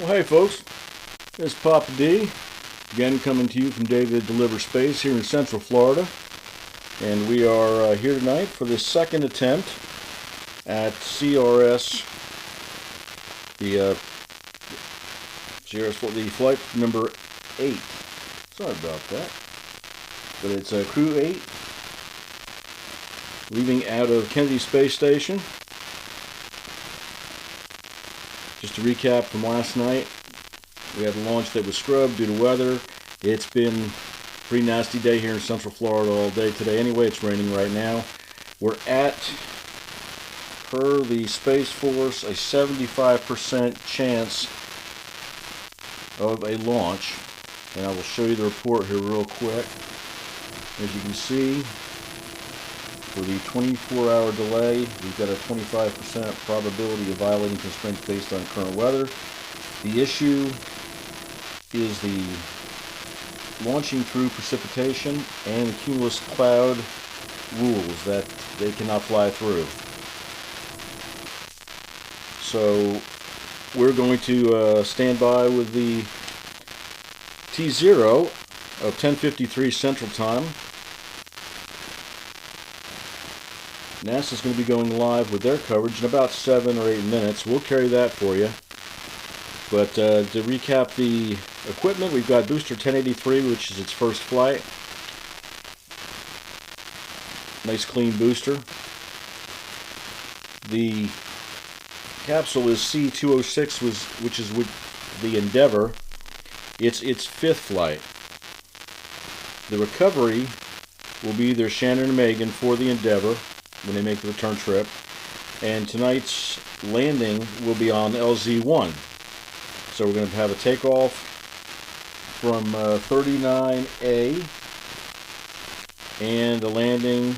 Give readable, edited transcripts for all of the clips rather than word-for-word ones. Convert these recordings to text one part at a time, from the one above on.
Well, hey folks, it's Papa D, again coming to you from David Deliver Space here in Central Florida. And we are here tonight for the second attempt at CRS, the flight number 8. Sorry about that. But it's Crew 8, leaving out of Kennedy Space Station. Just to recap from last night, we had a launch that was scrubbed due to weather. It's been a pretty nasty day here in Central Florida all day today. Anyway, it's raining right now. We're at, per the Space Force, a 75% chance of a launch. And I will show you the report here real quick. As you can see, for the 24-hour delay, we've got a 25% probability of violating constraints based on current weather. The issue is the launching through precipitation and the cumulus cloud rules that they cannot fly through. So we're going to stand by with the T0 of 10:53 Central Time. NASA's going to be going live with their coverage in about 7 or 8 minutes. We'll carry that for you. But to recap the equipment, we've got booster 1083, which is its first flight. Nice clean booster. The capsule is C206, which is with the Endeavour. It's its 5th flight. The recovery will be either Shannon or Megan for the Endeavour when they make the return trip, and tonight's landing will be on LZ1. So we're going to have a takeoff from 39A and a landing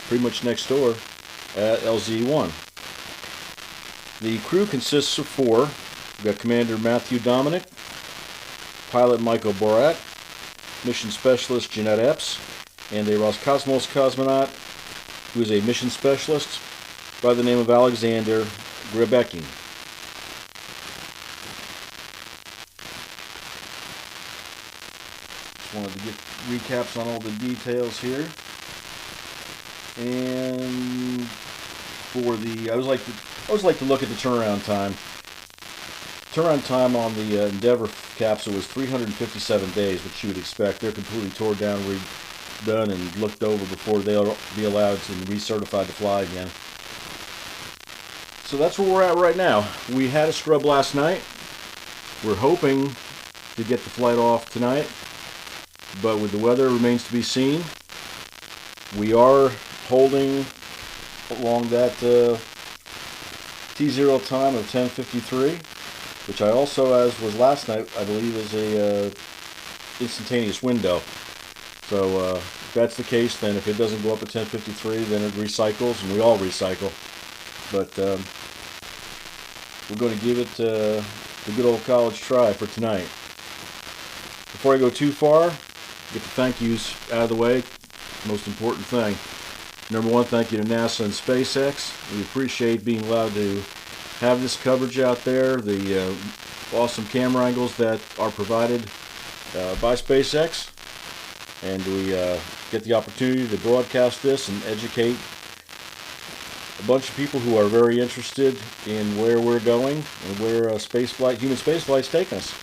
pretty much next door at LZ1. The crew consists of 4. We've got Commander Matthew Dominic, Pilot Michael Borat, Mission Specialist Jeanette Epps, and a Roscosmos cosmonaut who is a mission specialist by the name of Alexander Grebecki. Just wanted to get recaps on all the details here. And for the, I always like to look at the turnaround time. Turnaround time on the Endeavour capsule was 357 days, which you would expect. They're completely tore down, redone, and looked over before they'll be allowed to recertified to fly again. So that's where we're at right now. We had a scrub last night. We're hoping to get the flight off tonight, but with the weather remains to be seen. We are holding along that T0 time of 10:53, which I also, as was last night, I believe is a instantaneous window. So if that's the case, then if it doesn't go up at 10:53, then it recycles, and we all recycle. But we're going to give it the good old college try for tonight. Before I go too far, get the thank yous out of the way. Most important thing. Number 1, thank you to NASA and SpaceX. We appreciate being allowed to have this coverage out there. The awesome camera angles that are provided by SpaceX. And we get the opportunity to broadcast this and educate a bunch of people who are very interested in where we're going and where human spaceflight's taking us.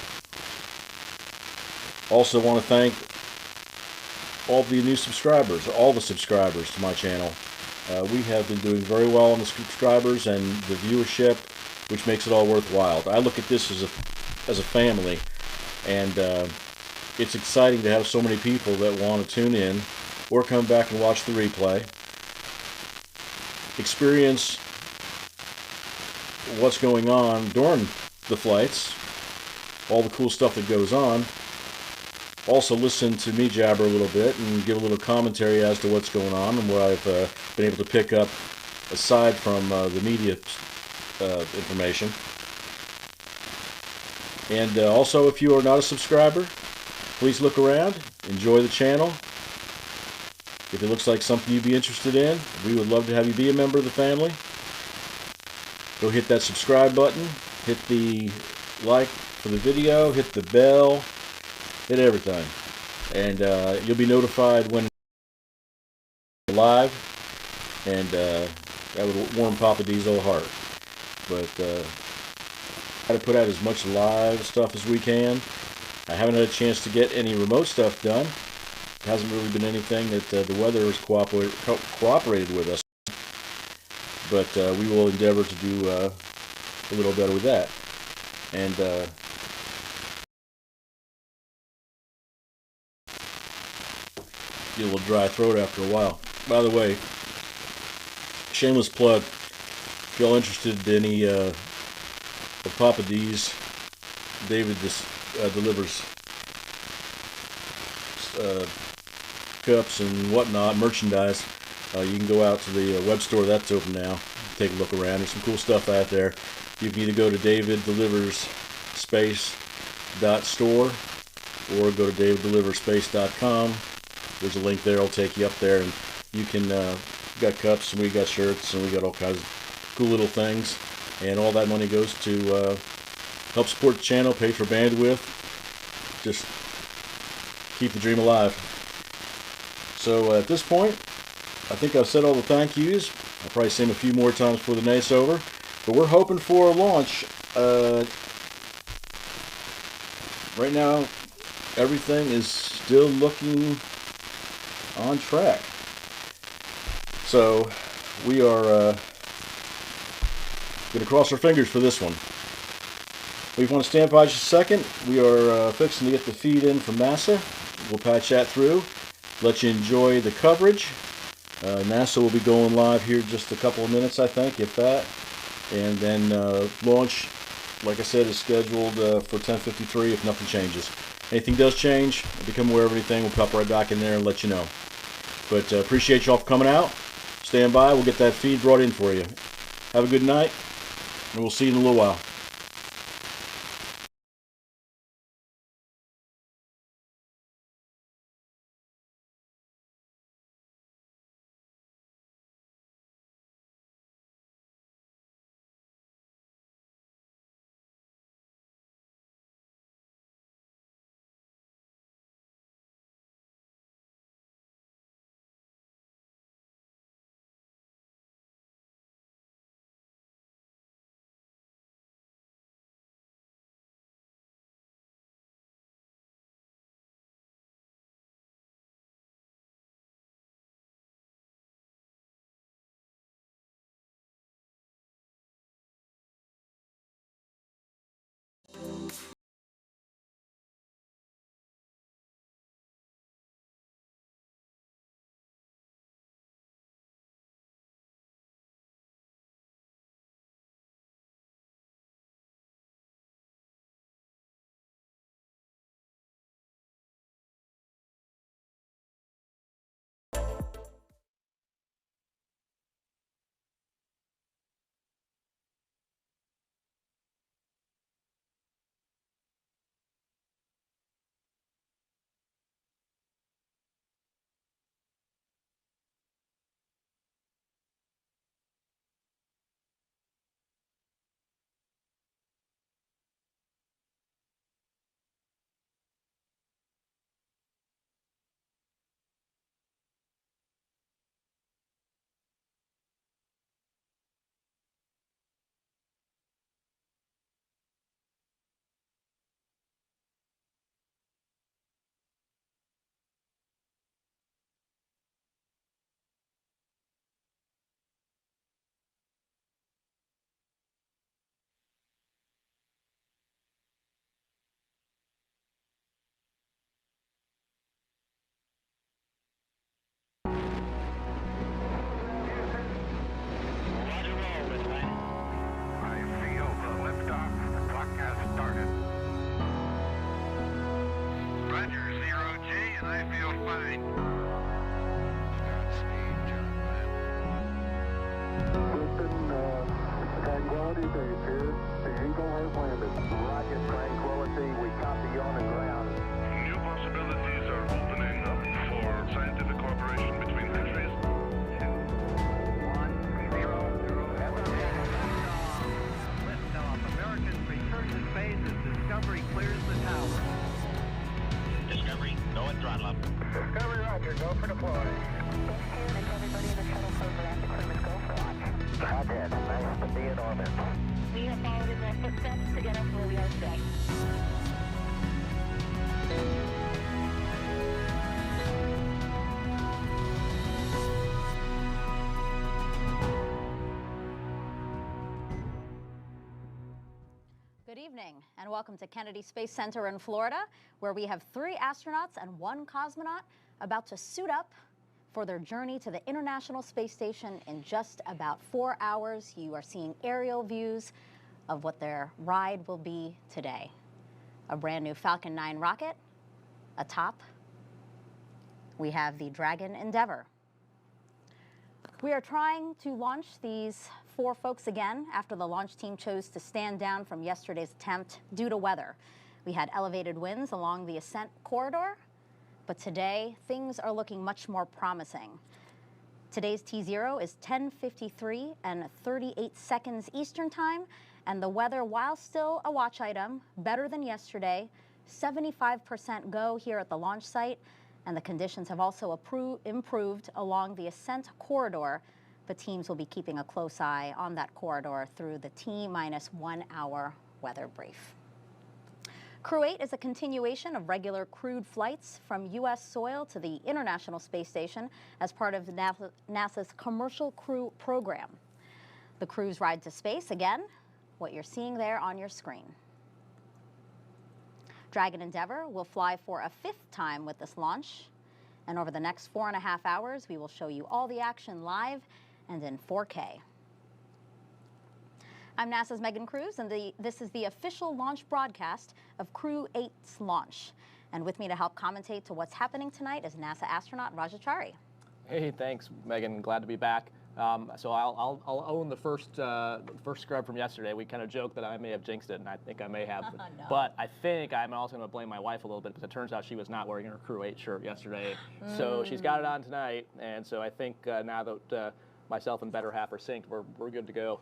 Also want to thank all the new subscribers, all the subscribers to my channel. We have been doing very well on the subscribers and the viewership, which makes it all worthwhile. I look at this as a family, and it's exciting to have so many people that want to tune in or come back and watch the replay, experience what's going on during the flights, all the cool stuff that goes on. Also listen to me jabber a little bit and give a little commentary as to what's going on and what I've been able to pick up aside from the media information. And also, if you are not a subscriber, please look around, enjoy the channel. If it looks like something you'd be interested in, we would love to have you be a member of the family. Go hit that subscribe button, hit the like for the video, hit the bell, hit everything. And you'll be notified when we're live. And that would warm Papa D's old heart. But try to put out as much live stuff as we can. I haven't had a chance to get any remote stuff done. It hasn't really been anything that the weather has cooperated with us. But we will endeavor to do a little better with that. And get a little dry throat after a while. By the way, shameless plug, if y'all interested in any of Papa D's, David delivers cups and whatnot, merchandise. You can go out to the web store that's open now. Take a look around. There's some cool stuff out there. You can either go to daviddeliversspace.store or go to daviddeliversspace.com. There's a link there. I'll take you up there, and you can. We got cups, and we got shirts, and we got all kinds of cool little things. And all that money goes to help support the channel, pay for bandwidth, just keep the dream alive. So at this point, I think I've said all the thank yous. I'll probably say them a few more times before the night's over. But we're hoping for a launch. Right now, everything is still looking on track. So we are going to cross our fingers for this one. If you want to stand by just a second, we are fixing to get the feed in from NASA. We'll patch that through, let you enjoy the coverage. NASA will be going live here in just a couple of minutes, I think, if that. And then launch, like I said, is scheduled for 10:53 if nothing changes. Anything does change, become aware of anything, we'll pop right back in there and let you know. But appreciate y'all for coming out. Stand by, we'll get that feed brought in for you. Have a good night, and we'll see you in a little while. Space is the tower. Discovery, go and throttle up. Discovery, roger. Go for deploy. Everybody in the shuttle program, the crew is go for launch. Roger. Nice to be in orbit. We have followed in their footsteps to get us where we are today. Good evening and welcome to Kennedy Space Center in Florida, where we have 3 astronauts and 1 cosmonaut about to suit up for their journey to the International Space Station in just about 4 hours. You are seeing aerial views of what their ride will be today. A brand new Falcon 9 rocket atop. We have the Dragon Endeavour. We are trying to launch these 4 folks again after the launch team chose to stand down from yesterday's attempt due to weather. We had elevated winds along the ascent corridor, but today things are looking much more promising. Today's T0 is 10:53 and 38 seconds Eastern Time, and the weather, while still a watch item, better than yesterday. 75% go here at the launch site, and the conditions have also improved along the ascent corridor. The teams will be keeping a close eye on that corridor through the T-1 hour weather brief. Crew 8 is a continuation of regular crewed flights from U.S. soil to the International Space Station as part of NASA's Commercial Crew Program. The crew's ride to space, again, what you're seeing there on your screen. Dragon Endeavour will fly for a 5th time with this launch, and over the next 4.5 hours, we will show you all the action live and in 4K. I'm NASA's Megan Cruz, and this is the official launch broadcast of Crew 8's launch. And with me to help commentate to what's happening tonight is NASA astronaut Raja Chari. Hey, thanks, Megan. Glad to be back. So I'll own the first scrub from yesterday. We kind of joked that I may have jinxed it, and I think I may have. No. But I think I'm also going to blame my wife a little bit, because it turns out she was not wearing her Crew 8 shirt yesterday. So she's got it on tonight, and so I think now that myself and better half are synced, we're good to go.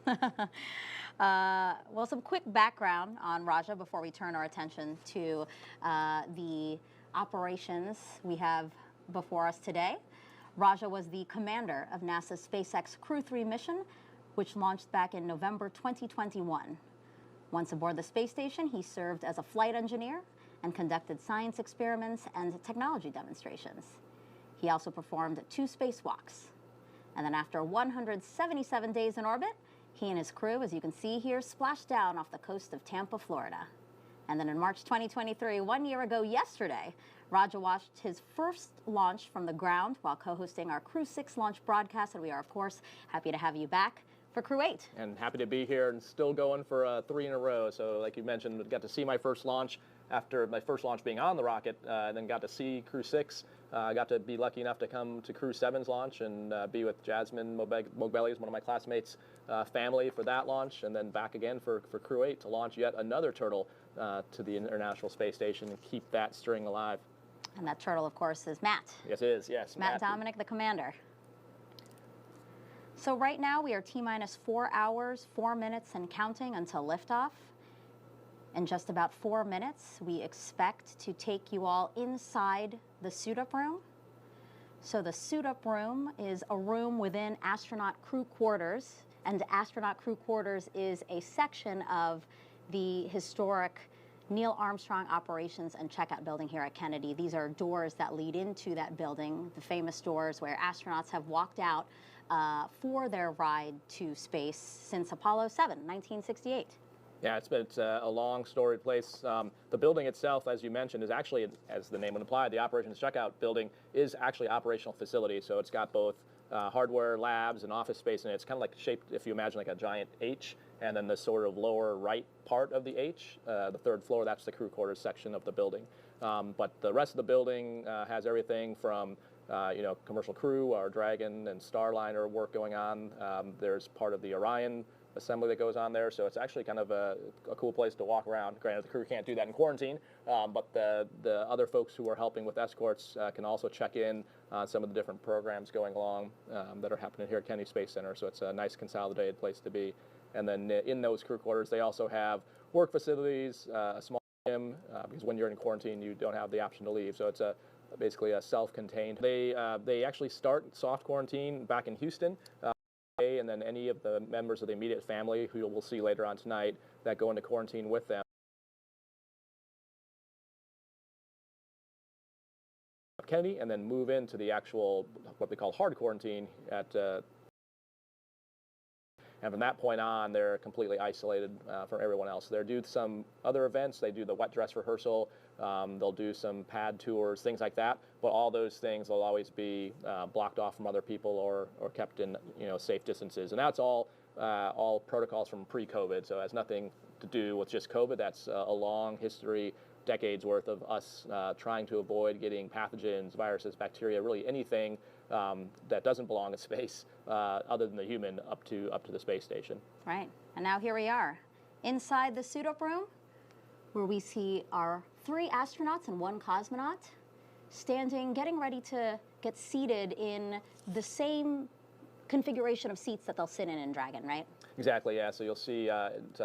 Well, some quick background on Raja before we turn our attention to the operations we have before us today. Raja was the commander of NASA's SpaceX Crew 3 mission, which launched back in November 2021. Once aboard the space station, he served as a flight engineer and conducted science experiments and technology demonstrations. He also performed 2 spacewalks. And then after 177 days in orbit, he and his crew, as you can see here, splashed down off the coast of Tampa, Florida. And then in March 2023, 1 year ago yesterday, Raja watched his first launch from the ground while co-hosting our Crew 6 launch broadcast. And we are, of course, happy to have you back for Crew 8. And happy to be here and still going for 3 in a row. So like you mentioned, got to see my first launch after my first launch being on the rocket, and then got to see Crew 6. I got to be lucky enough to come to Crew 7's launch and be with Jasmine Mogbelli, one of my classmates' family for that launch, and then back again for Crew 8 to launch yet another turtle to the International Space Station and keep that string alive. And that turtle, of course, is Matt. Yes, it is. Yes, Matt Dominic, the commander. So right now we are T-minus 4 hours, 4 minutes and counting until liftoff. In just about 4 minutes, we expect to take you all inside the suit-up room. So the suit-up room is a room within astronaut crew quarters, and astronaut crew quarters is a section of the historic Neil Armstrong Operations and Checkout Building here at Kennedy. These are doors that lead into that building, the famous doors where astronauts have walked out for their ride to space since Apollo 7, 1968. Yeah, it's a long, storied place. The building itself, as you mentioned, is actually, as the name would imply, the Operations Checkout Building is actually an operational facility. So it's got both hardware labs and office space, and it's kind of like shaped, if you imagine, like a giant H, and then the sort of lower right part of the H, the 3rd floor, that's the crew quarters section of the building. But the rest of the building has everything from commercial crew, our Dragon and Starliner work going on. There's part of the Orion assembly that goes on there, so it's actually kind of a cool place to walk around. Granted, the crew can't do that in quarantine, but the other folks who are helping with escorts can also check in on some of the different programs going along that are happening here at Kennedy Space Center, so it's a nice consolidated place to be. And then in those crew quarters, they also have work facilities, a small because when you're in quarantine, you don't have the option to leave. So it's basically a self-contained. They actually start soft quarantine back in Houston, and then any of the members of the immediate family who we'll see later on tonight that go into quarantine with them. Kennedy, and then move into the actual what they call hard quarantine at. And from that point on, they're completely isolated from everyone else. They do some other events. They do the wet dress rehearsal. They'll do some pad tours, things like that. But all those things will always be blocked off from other people or kept in safe distances. And that's all protocols from pre-COVID. So it has nothing to do with just COVID. That's a long history, decades worth of us trying to avoid getting pathogens, viruses, bacteria, really anything that doesn't belong in space other than the human up to the space station. Right. And now here we are inside the suit-up room where we see our 3 astronauts and 1 cosmonaut standing, getting ready to get seated in the same configuration of seats that they'll sit in Dragon, right? Exactly, yeah. So you'll see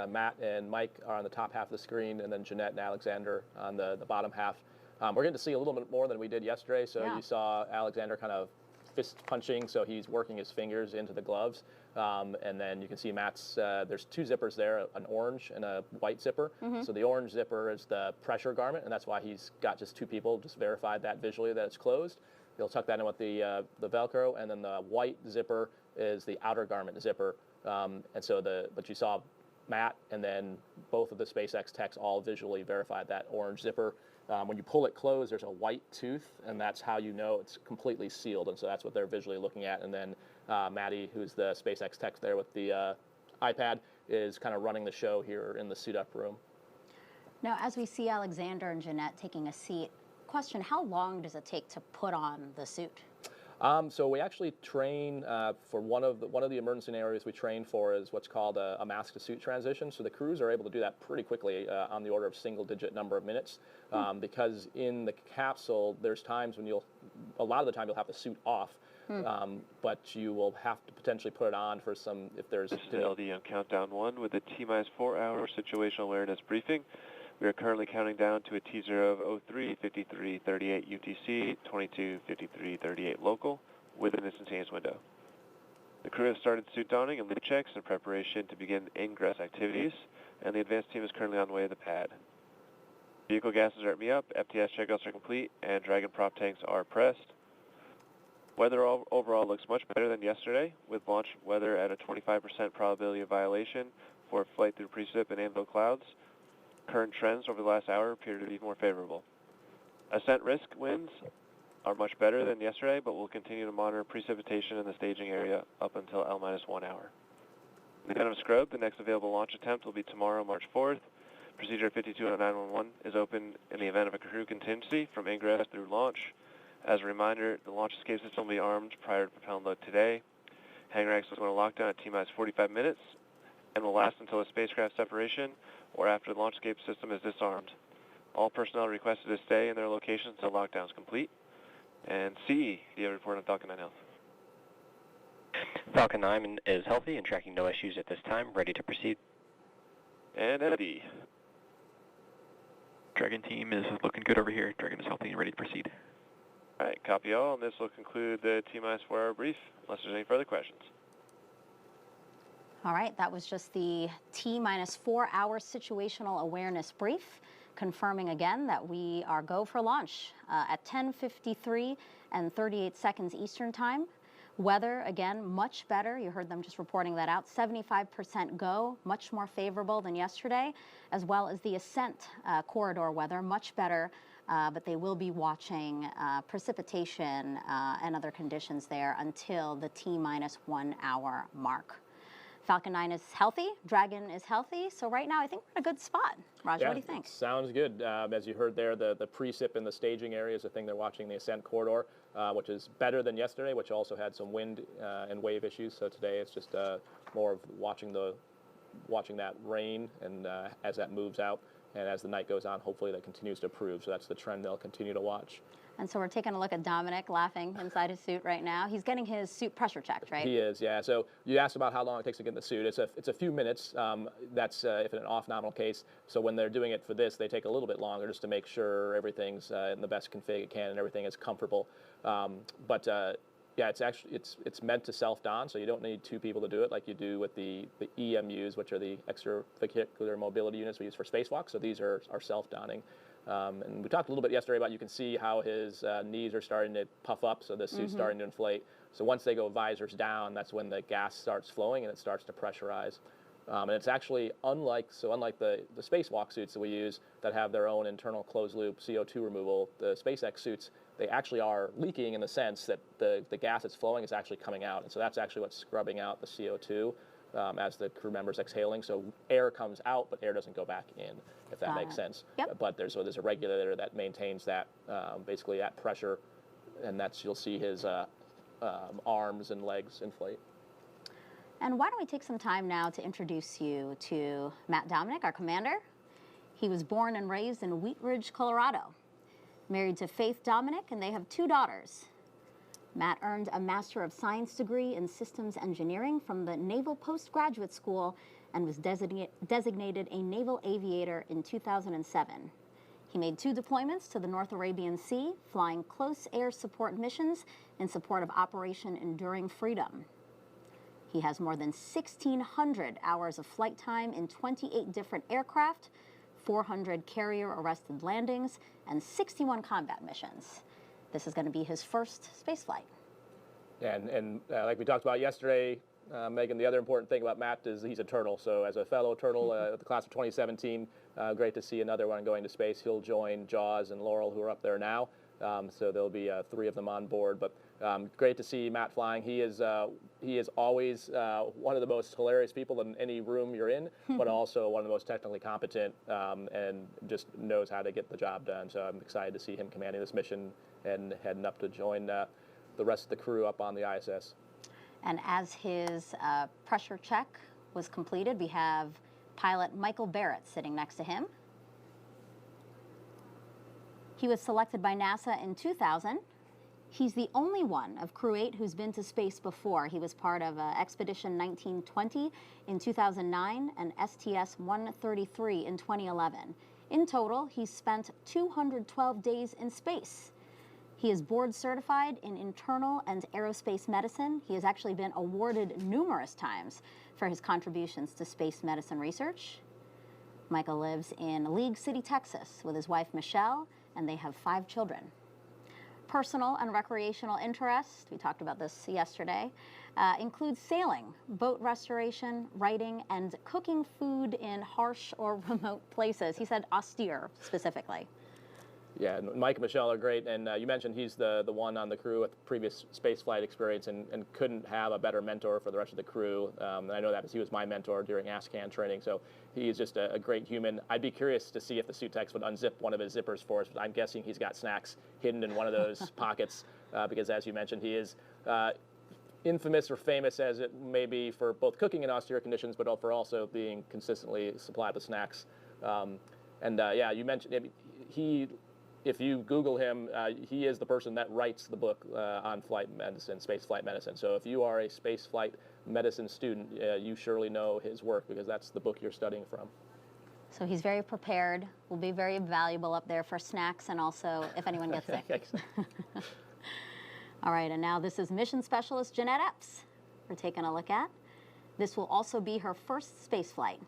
Matt and Mike are on the top half of the screen, and then Jeanette and Alexander on the bottom half. We're getting to see a little bit more than we did yesterday. So you saw Alexander kind of fist punching, so he's working his fingers into the gloves. And then you can see Matt's, there's 2 zippers there, an orange and a white zipper. So the orange zipper is the pressure garment, and that's why he's got just 2 people, just verified that visually that it's closed. He'll tuck that in with the Velcro, and then the white zipper is the outer garment zipper. And so but you saw Matt and then both of the SpaceX techs all visually verified that orange zipper. When you pull it closed, there's a white tooth, and that's how you know it's completely sealed. And so that's what they're visually looking at. And then Maddie, who's the SpaceX tech there with the iPad, is kind of running the show here in the suit-up room. Now, as we see Alexander and Jeanette taking a seat, question, how long does it take to put on the suit? So we actually train for one of the emergency scenarios we train for is what's called a mask to suit transition. So the crews are able to do that pretty quickly on the order of single-digit number of minutes, because in the capsule there's times when a lot of the time you'll have the suit off, but you will have to potentially put it on for some if there's. This is LD on countdown 1 with a T-minus 4-hour situational awareness briefing. We are currently counting down to a T0 of 03:53:38 UTC, 22:53:38 local, with an instantaneous window. The crew has started suit donning and lead checks in preparation to begin ingress activities, and the advanced team is currently on the way to the pad. Vehicle gases are at me up, FTS checkouts are complete, and Dragon prop tanks are pressed. Weather overall looks much better than yesterday, with launch weather at a 25% probability of violation for flight through precip and anvil clouds. Current trends over the last hour appear to be more favorable. Ascent risk winds are much better than yesterday, but we'll continue to monitor precipitation in the staging area up until L-1 hour. In the event of scrub, the next available launch attempt will be tomorrow, March 4th. Procedure 52.911 is open in the event of a crew contingency from ingress through launch. As a reminder, the launch escape system will be armed prior to propellant load today. Hangar access will go into lockdown at T-minus 45 minutes and will last until a spacecraft separation or after the launch escape system is disarmed. All personnel are requested to stay in their locations until lockdown is complete. And CE, do you have a report on Falcon 9 health? Falcon 9 is healthy and tracking no issues at this time, ready to proceed. And Eddie. Dragon team is looking good over here. Dragon is healthy and ready to proceed. All right, copy all, and this will conclude the T-minus 4-hour brief, unless there's any further questions. All right, that was just the T-minus 4-hour situational awareness brief, confirming again that we are go for launch at 10:53 and 38 seconds Eastern Time. Weather, again, much better. You heard them just reporting that out. 75% go, much more favorable than yesterday, as well as the ascent corridor weather, much better. But they will be watching precipitation and other conditions there until the T-minus 1 hour mark. Falcon 9 is healthy, Dragon is healthy, so right now I think we're in a good spot. Roger, yeah, what do you think? Sounds good. As you heard there, the precip in the staging area is the thing they're watching, the ascent corridor, which is better than yesterday, which also had some wind and wave issues. So today it's just more of watching that rain and as that moves out. And as the night goes on, hopefully that continues to improve. So that's the trend they'll continue to watch. And so we're taking a look at Dominic laughing inside his suit right now. He's getting his suit pressure checked, right? He is, yeah. So you asked about how long it takes to get in the suit. It's a few minutes. That's if in an off-nominal case. So when they're doing it for this, they take a little bit longer just to make sure everything's in the best config it can and everything is comfortable. Yeah, it's meant to self-don, so you don't need two people to do it like you do with the EMUs, which are the extravehicular mobility units we use for spacewalk. So these are self-donning. And we talked a little bit yesterday about you can see how his knees are starting to puff up, so the suit's starting to inflate. So once they go visors down, that's when the gas starts flowing and it starts to pressurize. And it's actually unlike the spacewalk suits that we use that have their own internal closed-loop CO2 removal, the SpaceX suits, they actually are leaking in the sense that the gas that's flowing is actually coming out. And so that's actually what's scrubbing out the CO2 as the crew member's exhaling. So air comes out, but air doesn't go back in, if that makes sense. Yep. But there's a regulator that maintains that, basically that pressure, and you'll see his arms and legs inflate. And why don't we take some time now to introduce you to Matt Dominic, our commander. He was born and raised in Wheat Ridge, Colorado. Married to Faith Dominic, and they have 2 daughters. Matt earned a Master of Science degree in Systems Engineering from the Naval Postgraduate School and was designated a naval aviator in 2007. He made 2 deployments to the North Arabian Sea, flying close air support missions in support of Operation Enduring Freedom. He has more than 1,600 hours of flight time in 28 different aircraft, 400 carrier-arrested landings, and 61 combat missions. This is going to be his first spaceflight. Yeah, and like we talked about yesterday, Megan, the other important thing about Matt is he's a turtle. So as a fellow turtle, the class of 2017, great to see another one going to space. He'll join Jaws and Laurel, who are up there now. So there'll be 3 of them on board. But great to see Matt flying. He is always one of the most hilarious people in any room you're in, but also one of the most technically competent and just knows how to get the job done. So I'm excited to see him commanding this mission and heading up to join the rest of the crew up on the ISS. And as his pressure check was completed, we have pilot Michael Barrett sitting next to him. He was selected by NASA in 2000. He's the only one of Crew 8 who's been to space before. He was part of Expedition 1920 in 2009 and STS-133 in 2011. In total, he's spent 212 days in space. He is board certified in internal and aerospace medicine. He has actually been awarded numerous times for his contributions to space medicine research. Michael lives in League City, Texas with his wife Michelle, and they have 5 children. Personal and recreational interests, we talked about this yesterday, include sailing, boat restoration, writing, and cooking food in harsh or remote places. He said austere specifically. Yeah, Mike and Michelle are great, and you mentioned he's the one on the crew with previous spaceflight experience and couldn't have a better mentor for the rest of the crew. And I know that because he was my mentor during ASCAN training, so he's just a great human. I'd be curious to see if the suit techs would unzip one of his zippers for us, but I'm guessing he's got snacks hidden in one of those pockets because, as you mentioned, he is infamous or famous as it may be for both cooking in austere conditions, but for also being consistently supplied with snacks. Yeah, you mentioned if you Google him, he is the person that writes the book on flight medicine, space flight medicine. So if you are a space flight medicine student, you surely know his work because that's the book you're studying from. So he's very prepared, will be very valuable up there for snacks and also if anyone gets sick. All right, and now this is Mission Specialist Jeanette Epps we're taking a look at. This will also be her first space flight.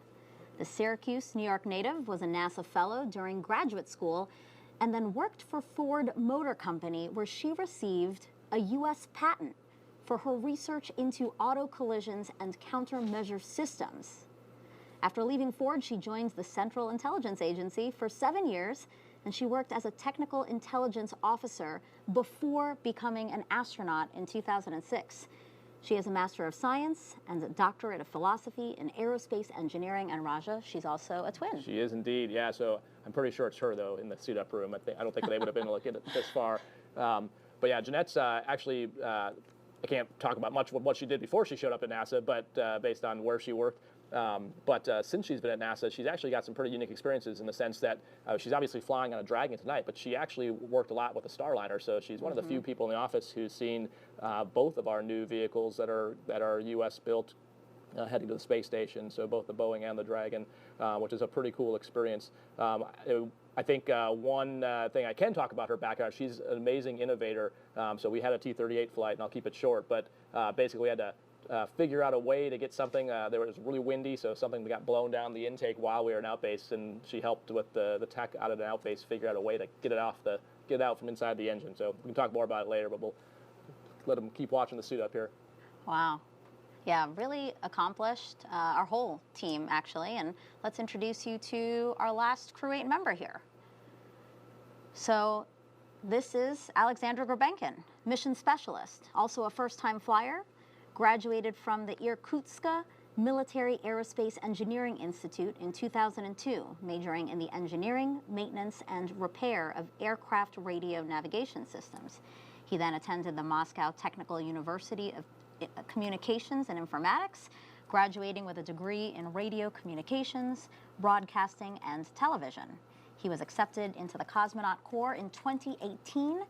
The Syracuse, New York native was a NASA fellow during graduate school and then worked for Ford Motor Company, where she received a U.S. patent for her research into auto collisions and countermeasure systems. After leaving Ford, she joined the Central Intelligence Agency for 7 years, and she worked as a technical intelligence officer before becoming an astronaut in 2006. She has a Master of Science and a Doctorate of Philosophy in Aerospace Engineering, and Raja, she's also a twin. She is indeed, yeah, so I'm pretty sure it's her, though, in the suit-up room. I don't think they would have been able to get it this far. But yeah, Jeanette's I can't talk about much of what she did before she showed up at NASA, but based on where she worked, But since she's been at NASA, she's actually got some pretty unique experiences in the sense that she's obviously flying on a Dragon tonight, but she actually worked a lot with a Starliner. So she's one of the few people in the office who's seen both of our new vehicles that are U.S. built. Heading to the space station, so both the Boeing and the Dragon, which is a pretty cool experience. I think one thing I can talk about her background, she's an amazing innovator. So we had a T-38 flight, and I'll keep it short, but basically we had to figure out a way to get something. There was really windy, so something got blown down the intake while we were in outbase, and she helped with the tech out of the outbase figure out a way to get it out from inside the engine. So we can talk more about it later, but we'll let them keep watching the suit up here. Wow. Yeah, really accomplished, our whole team actually, and let's introduce you to our last Crew 8 member here. So this is Alexandra Grabenkin, mission specialist, also a first-time flyer, graduated from the Irkutsk Military Aerospace Engineering Institute in 2002, majoring in the engineering, maintenance, and repair of aircraft radio navigation systems. He then attended the Moscow Technical University of Communications and Informatics, graduating with a degree in radio communications, broadcasting, and television. He was accepted into the Cosmonaut Corps in 2018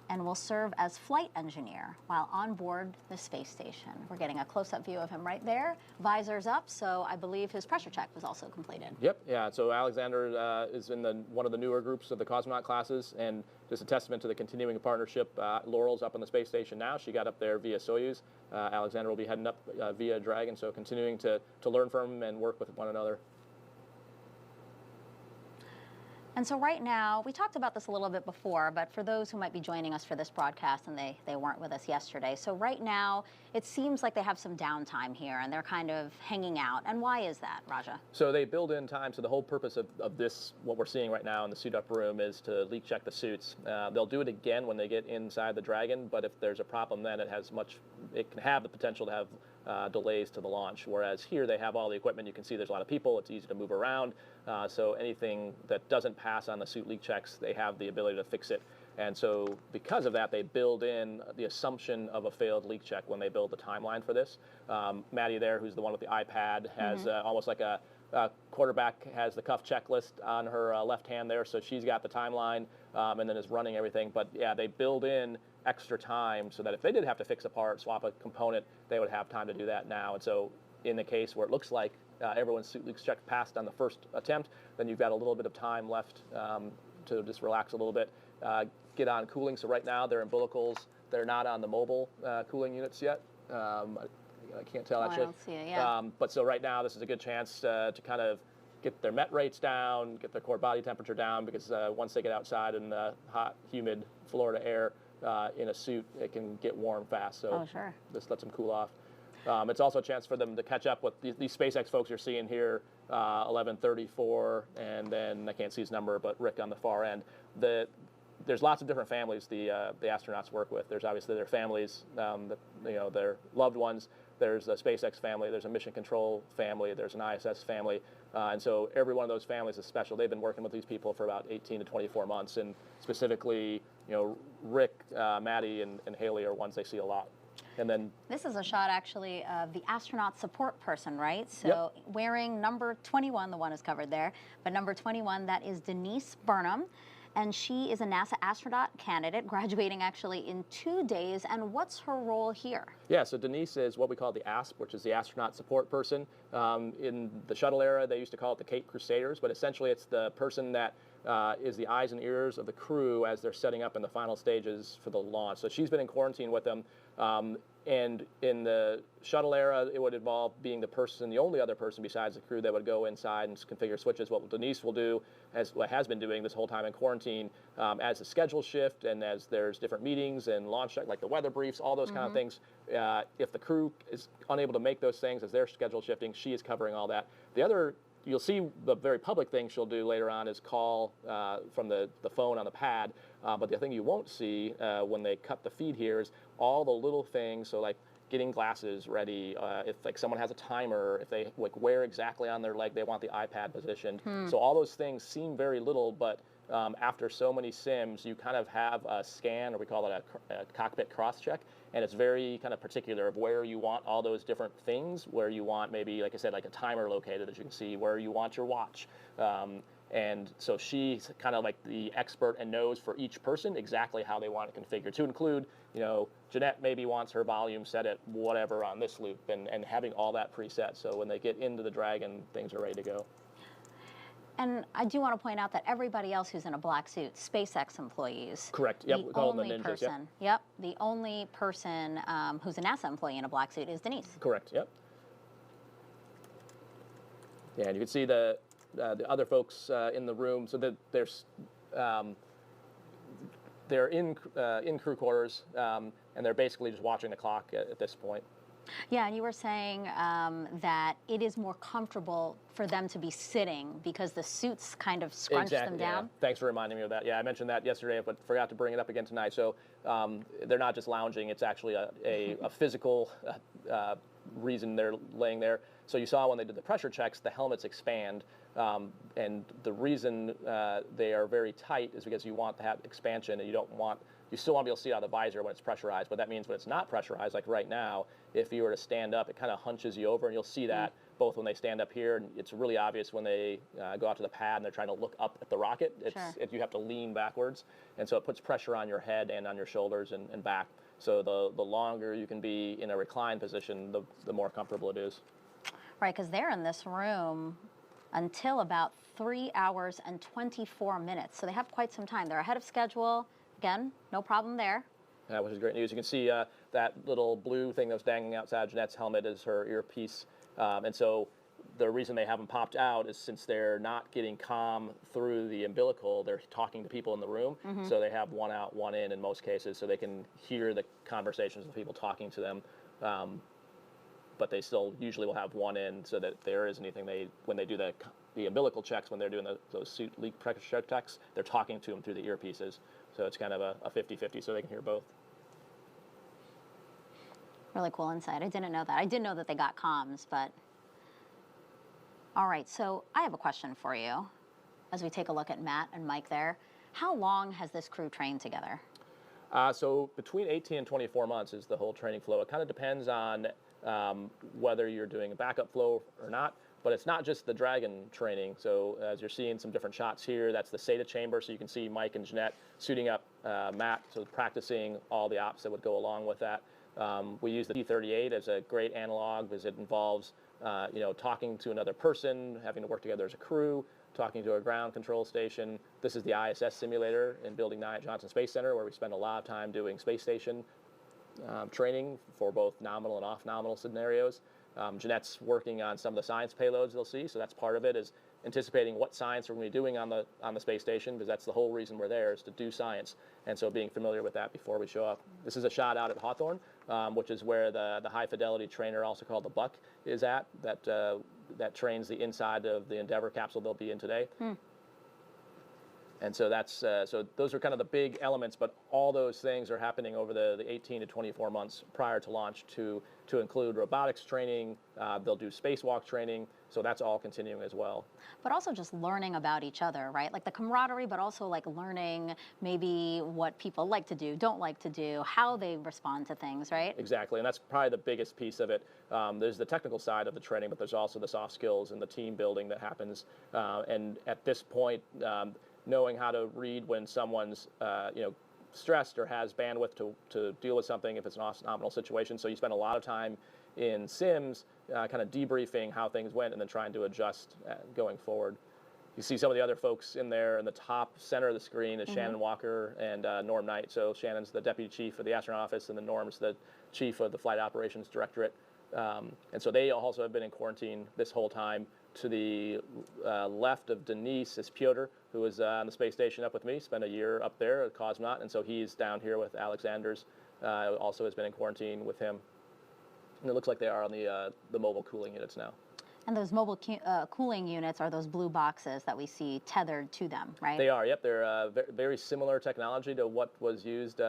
and will serve as flight engineer while on board the space station. We're getting a close-up view of him right there. Visors up, so I believe his pressure check was also completed. Yep, yeah, so Alexander is in one of the newer groups of the cosmonaut classes, and just a testament to the continuing partnership. Laurel's up on the space station now. She got up there via Soyuz. Alexander will be heading up via Dragon, so continuing to learn from him and work with one another. And so right now, we talked about this a little bit before, but for those who might be joining us for this broadcast and they weren't with us yesterday, so right now, it seems like they have some downtime here and they're kind of hanging out. And why is that, Raja? So they build in time, so the whole purpose of this, what we're seeing right now in the suit up room, is to leak check the suits. They'll do it again when they get inside the Dragon, but if there's a problem then it can have the potential to have delays to the launch, whereas here they have all the equipment. You can see there's a lot of people, it's easy to move around, so anything that doesn't pass on the suit leak checks, they have the ability to fix it. And so because of that, they build in the assumption of a failed leak check when they build the timeline for this. Maddie there, who's the one with the iPad, has almost like a quarterback has the cuff checklist on her left hand there, so she's got the timeline and then is running everything. But yeah, they build in extra time so that if they did have to fix a part, swap a component, they would have time to do that now. And so in the case where it looks like everyone's suit leak check passed on the first attempt, then you've got a little bit of time left to just relax a little bit, get on cooling. So right now they're in umbilicals. They're not on the mobile cooling units yet. I can't tell actually. I don't see it, yeah. But so right now this is a good chance to kind of get their MET rates down, get their core body temperature down, because once they get outside in the hot, humid Florida air in a suit, it can get warm fast. So sure. This lets them cool off. It's also a chance for them to catch up with these SpaceX folks you're seeing here, 1134, and then I can't see his number, but Rick on the far end. There's lots of different families the astronauts work with. There's obviously their families, their loved ones. There's a SpaceX family. There's a mission control family. There's an ISS family, and so every one of those families is special. They've been working with these people for about 18 to 24 months, and specifically, Rick, Maddie, and Haley are ones they see a lot. And then this is a shot actually of the astronaut support person, right? So wearing number 21, the one is covered there, but number 21, that is Denise Burnham. And she is a NASA astronaut candidate, graduating actually in 2 days. And what's her role here? Yeah, so Denise is what we call the ASP, which is the astronaut support person. In the shuttle era, they used to call it the Cape Crusaders, but essentially it's the person that is the eyes and ears of the crew as they're setting up in the final stages for the launch. So she's been in quarantine with them. And in the shuttle era, it would involve being the only other person besides the crew that would go inside and configure switches. What Denise will do, has been doing this whole time in quarantine, as the schedule shift and as there's different meetings and launch, like the weather briefs, all those kind of things. If the crew is unable to make those things as they're schedule shifting, she is covering all that. The other, you'll see the very public thing she'll do later on is call from the phone on the pad. But the thing you won't see when they cut the feed here is all the little things. So like getting glasses ready, if like someone has a timer, if they like where exactly on their leg they want the iPad positioned. So all those things seem very little, but after so many sims, you kind of have a scan, or we call it a cockpit cross-check, and it's very kind of particular of where you want all those different things, where you want maybe, like I said, like a timer located, as you can see, where you want your watch. And so she's kind of like the expert and knows for each person exactly how they want it configured, to include, Jeanette maybe wants her volume set at whatever on this loop, and having all that preset, so when they get into the Dragon, things are ready to go. And I do want to point out that everybody else who's in a black suit, SpaceX employees. Correct. Yep. The only person, the only person who's a NASA employee in a black suit is Denise. Correct. Yep. Yeah, and you can see the other folks in the room. So that they're in crew quarters, and they're basically just watching the clock at this point. Yeah, and you were saying that it is more comfortable for them to be sitting because the suits kind of scrunch them down. Yeah. Thanks for reminding me of that. Yeah, I mentioned that yesterday, but forgot to bring it up again tonight. So they're not just lounging; it's actually a physical reason they're laying there. So you saw when they did the pressure checks, the helmets expand, and the reason they are very tight is because you want to have expansion, and you still want to be able to see out of the visor when it's pressurized, but that means when it's not pressurized, like right now, if you were to stand up, it kind of hunches you over, and you'll see that both when they stand up here, and it's really obvious when they go out to the pad and they're trying to look up at the rocket. You have to lean backwards, and so it puts pressure on your head and on your shoulders and back. So the longer you can be in a reclined position, the more comfortable it is. Right, because they're in this room until about 3 hours and 24 minutes, so they have quite some time. They're ahead of schedule. Again, no problem there. Yeah, which is great news. You can see that little blue thing that was dangling outside Jeanette's helmet is her earpiece. And so the reason they haven't popped out is since they're not getting comm through the umbilical, they're talking to people in the room. So they have one out, one in most cases, so they can hear the conversations of people talking to them. But they still usually will have one in, so that if there is anything, when they do the umbilical checks, when they're doing those suit leak pressure checks, they're talking to them through the earpieces. So it's kind of a 50-50, so they can hear both. Really cool insight. I didn't know that. I did know that they got comms, but... All right, so I have a question for you as we take a look at Matt and Mike there. How long has this crew trained together? So between 18 and 24 months is the whole training flow. It kind of depends on whether you're doing a backup flow or not. But it's not just the Dragon training. So as you're seeing some different shots here, that's the SATA chamber. So you can see Mike and Jeanette suiting up Matt, so practicing all the ops that would go along with that. We use the T-38 as a great analog because it involves, talking to another person, having to work together as a crew, talking to a ground control station. This is the ISS simulator in Building 9 at Johnson Space Center, where we spend a lot of time doing space station training for both nominal and off-nominal scenarios. Jeanette's working on some of the science payloads they'll see, so that's part of it, is anticipating what science we're going to be doing on the space station, because that's the whole reason we're there, is to do science, and so being familiar with that before we show up. This is a shot out at Hawthorne, which is where the high-fidelity trainer, also called the Buck, is at, that trains the inside of the Endeavour capsule they'll be in today. And so that's so those are kind of the big elements, but all those things are happening over the 18 to 24 months prior to launch to include robotics training. They'll do spacewalk training, so that's all continuing as well. But also just learning about each other, right? Like the camaraderie, but also like learning maybe what people like to do, don't like to do, how they respond to things, right? Exactly, and that's probably the biggest piece of it. There's the technical side of the training, but there's also the soft skills and the team building that happens. And at this point, knowing how to read when someone's stressed or has bandwidth to deal with something if it's an off-nominal situation. So you spend a lot of time in sims kind of debriefing how things went and then trying to adjust going forward. You see some of the other folks in there in the top center of the screen is Shannon Walker and Norm Knight. So Shannon's the deputy chief of the astronaut office, and then Norm's the chief of the flight operations directorate. And so they also have been in quarantine this whole time. To the left of Denise is Pyotr, who was on the space station up with me, spent a year up there, a cosmonaut, and so he's down here with Alexander's, also has been in quarantine with him. And it looks like they are on the mobile cooling units now. And those mobile cooling units are those blue boxes that we see tethered to them, right? They are, yep. They're very similar technology to what was used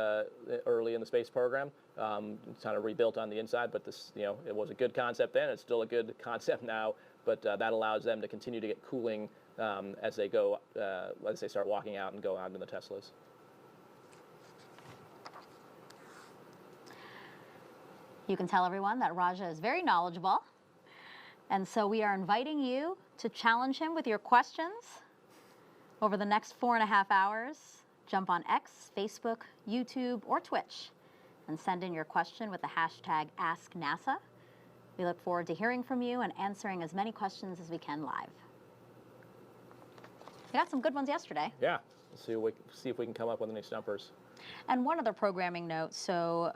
early in the space program. It's kind of rebuilt on the inside, but this, it was a good concept then. It's still a good concept now. But that allows them to continue to get cooling as they go, as they start walking out and go out into the Teslas. You can tell everyone that Raja is very knowledgeable. And so we are inviting you to challenge him with your questions over the next 4.5 hours. Jump on X, Facebook, YouTube, or Twitch and send in your question with the hashtag AskNASA. We look forward to hearing from you and answering as many questions as we can live. We got some good ones yesterday. Yeah, let's see if we can come up with any stumpers. And one other programming note. So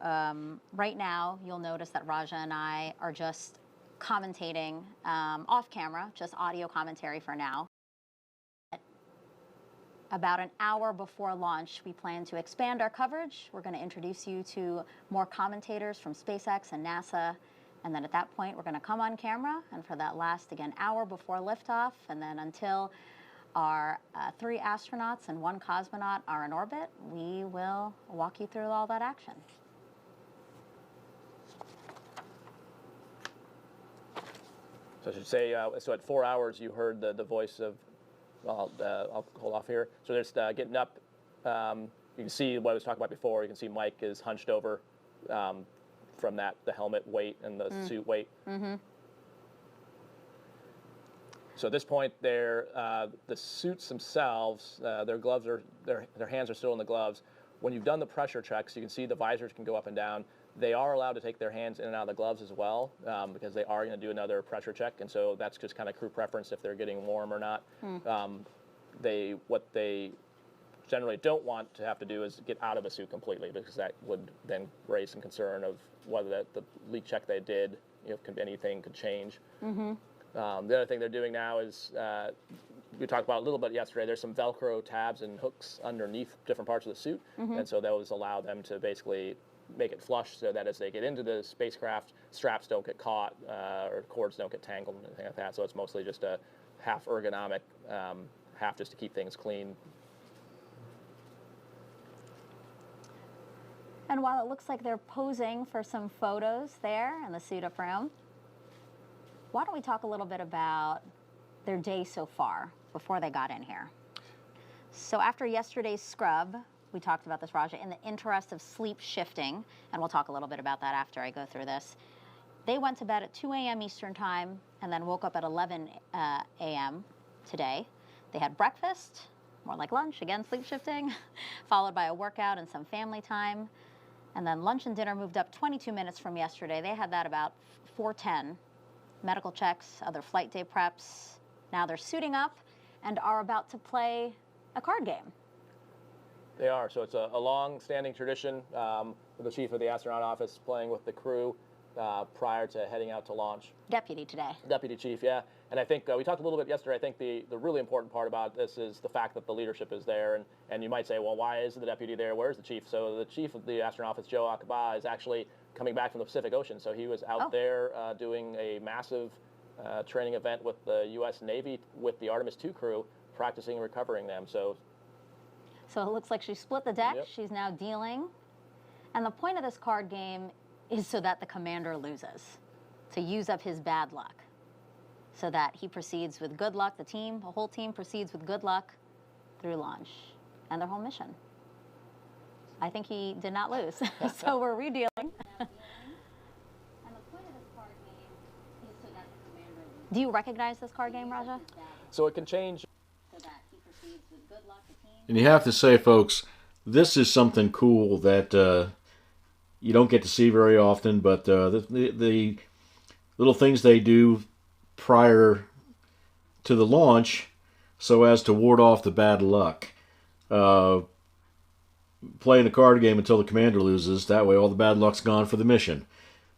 right now, you'll notice that Raja and I are just commentating off camera, just audio commentary for now. About an hour before launch, we plan to expand our coverage. We're going to introduce you to more commentators from SpaceX and NASA. And then at that point, we're going to come on camera. And for that last, again, hour before liftoff, and then until our 3 astronauts and 1 cosmonaut are in orbit, we will walk you through all that action. So I should say, so at 4 hours, you heard the voice of, well, I'll hold off here. So they're just getting up. You can see what I was talking about before. You can see Mike is hunched over from the helmet weight and the suit weight. Mm-hmm. So at this point, the suits themselves, their gloves are, their hands are still in the gloves. When you've done the pressure checks, you can see the visors can go up and down. They are allowed to take their hands in and out of the gloves as well, because they are going to do another pressure check, and so that's just kind of crew preference if they're getting warm or not. What they generally don't want to have to do is get out of a suit completely, because that would then raise some concern of whether the leak check they did, anything could change. Mm-hmm. The other thing they're doing now is, we talked about a little bit yesterday, there's some Velcro tabs and hooks underneath different parts of the suit, and so those allow them to basically make it flush so that as they get into the spacecraft, straps don't get caught or cords don't get tangled and anything like that. So it's mostly just a half ergonomic, half just to keep things clean. And while it looks like they're posing for some photos there in the suit-up room, why don't we talk a little bit about their day so far before they got in here? So after yesterday's scrub, we talked about this, Raja, in the interest of sleep shifting, and we'll talk a little bit about that after I go through this. They went to bed at 2 a.m. Eastern time and then woke up at 11 a.m. today. They had breakfast, more like lunch, again, sleep shifting, followed by a workout and some family time. And then lunch and dinner moved up 22 minutes from yesterday. They had that about 4:10. Medical checks, other flight day preps. Now they're suiting up and are about to play a card game. They are. So it's a long-standing tradition with the chief of the astronaut office playing with the crew prior to heading out to launch. Deputy today. Deputy chief, yeah. And I think we talked a little bit yesterday. I think the really important part about this is the fact that the leadership is there. And you might say, well, why is the deputy there? Where's the chief? So the chief of the astronaut office, Joe Akaba, is actually coming back from the Pacific Ocean. So he was out there doing a massive training event with the U.S. Navy with the Artemis II crew, practicing and recovering them. So it looks like she split the deck. Yep. She's now dealing. And the point of this card game is so that the commander loses, to use up his bad luck, so that he proceeds with good luck. The whole team proceeds with good luck through launch and their whole mission. I think he did not lose, so we're redealing. And the point of this card game is so that the commander loses. Do you recognize this card game, Raja? So it can change. So that he proceeds with good luck. And you have to say, folks, this is something cool that you don't get to see very often, but the little things they do prior to the launch so as to ward off the bad luck. Playing a card game until the commander loses, that way all the bad luck's gone for the mission.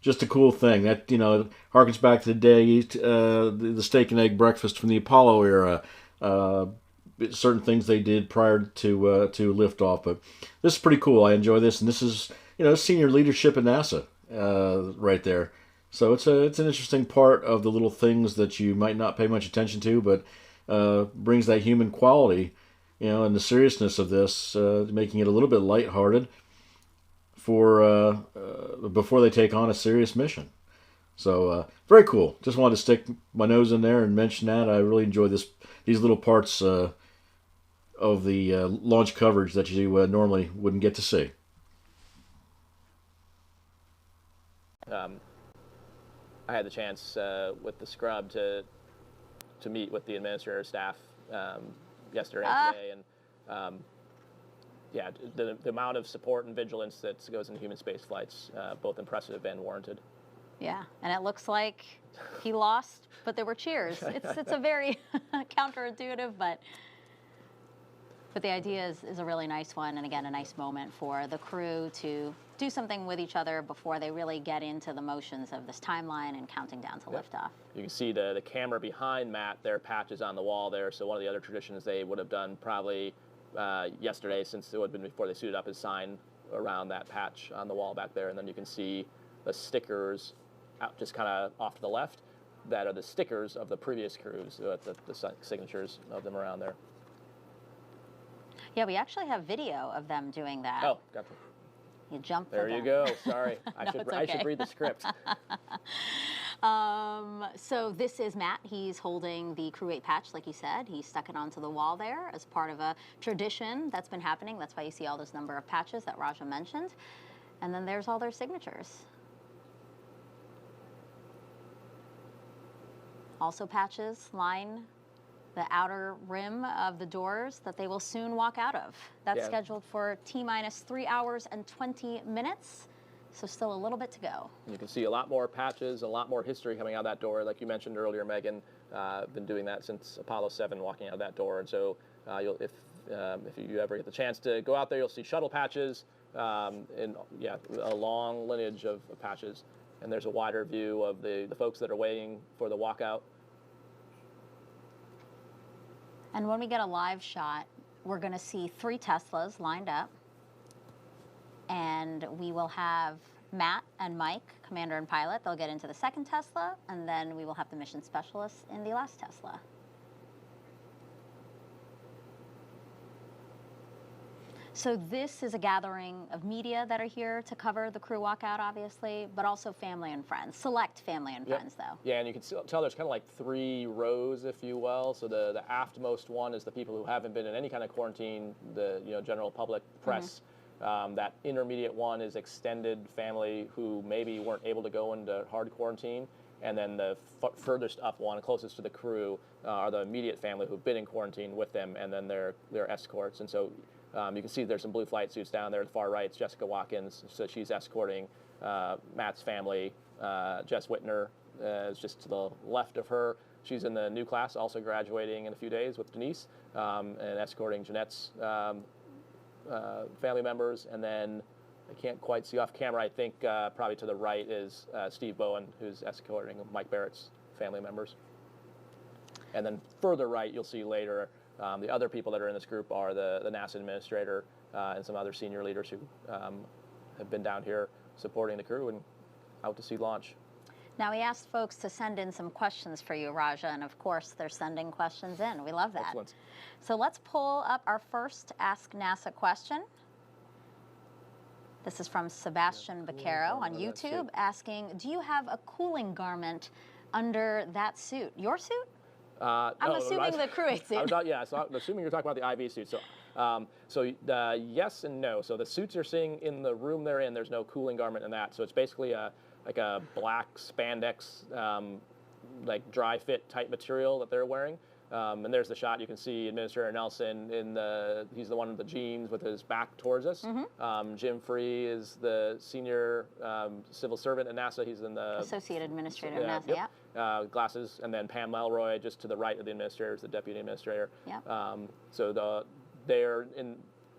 Just a cool thing. That, harkens back to the day, the steak and egg breakfast from the Apollo era. Certain things they did prior to liftoff, but this is pretty cool. I enjoy this, and this is senior leadership in NASA right there. So it's an interesting part of the little things that you might not pay much attention to, but brings that human quality, and the seriousness of this, making it a little bit lighthearted for before they take on a serious mission. So very cool. Just wanted to stick my nose in there and mention that. I really enjoy these little parts of the launch coverage that you normally wouldn't get to see. I had the chance with the scrub to meet with the administrator staff yesterday and today, and yeah, the amount of support and vigilance that goes into human space flights, both impressive and warranted. Yeah, and it looks like he lost, but there were cheers. It's a very counterintuitive, but the idea is a really nice one, and again, a nice moment for the crew to do something with each other before they really get into the motions of this timeline and counting down to liftoff. You can see the camera behind Matt, their patches on the wall there. So one of the other traditions they would have done probably yesterday, since it would have been before they suited up, is sign around that patch on the wall back there, and then you can see the stickers out just kind of off to the left. That are the stickers of the previous crews, the signatures of them around there. Yeah, we actually have video of them doing that. Oh, gotcha. You jump. There you go. Sorry, I should read the script. So this is Matt. He's holding the Crew 8 patch, like you said. He stuck it onto the wall there as part of a tradition that's been happening. That's why you see all this number of patches that Raja mentioned. And then there's all their signatures. Also patches line the outer rim of the doors that they will soon walk out of. That's scheduled for T-minus 3 hours and 20 minutes. So still a little bit to go. You can see a lot more patches, a lot more history coming out of that door. Like you mentioned earlier, Megan, been doing that since Apollo 7, walking out of that door. And so if you ever get the chance to go out there, you'll see shuttle patches, and a long lineage of patches. And there's a wider view of the folks that are waiting for the walkout. And when we get a live shot, we're going to see 3 Teslas lined up. And we will have Matt and Mike, commander and pilot. They'll get into the second Tesla, and then we will have the mission specialists in the last Tesla. So this is a gathering of media that are here to cover the crew walkout, obviously, but also family and friends. Select family and friends, though. Yeah, and you can tell there's kind of like 3 rows, if you will. So the aftmost one is the people who haven't been in any kind of quarantine, the general public, press. That intermediate one is extended family who maybe weren't able to go into hard quarantine. And then the furthest up one, closest to the crew, are the immediate family who've been in quarantine with them, and then their escorts. And so you can see there's some blue flight suits down there. To the far right is Jessica Watkins, so she's escorting Matt's family. Jess Whitner is just to the left of her. She's in the new class, also graduating in a few days with Denise, and escorting Jeanette's family members. And then I can't quite see off camera. I think probably to the right is Steve Bowen, who's escorting Mike Barrett's family members. And then further right, you'll see later, the other people that are in this group are the NASA administrator and some other senior leaders who have been down here supporting the crew and out to see launch. Now, we asked folks to send in some questions for you, Raja, and of course, they're sending questions in. We love that. Excellent. So let's pull up our first Ask NASA question. This is from Sebastian Baquero on YouTube asking, do you have a cooling garment under that suit? Your suit? I'm assuming the Crew 8 suit. I'm assuming you're talking about the IV suit. So yes and no. So the suits you're seeing in the room they're in, there's no cooling garment in that. So it's basically like a black spandex, like dry fit type material that they're wearing. And there's the shot. You can see Administrator Nelson he's the one with the jeans with his back towards us. Jim Free is the senior civil servant at NASA. He's in the Associate Administrator at NASA, glasses. And then Pam Melroy, just to the right of the administrator, is the deputy administrator. So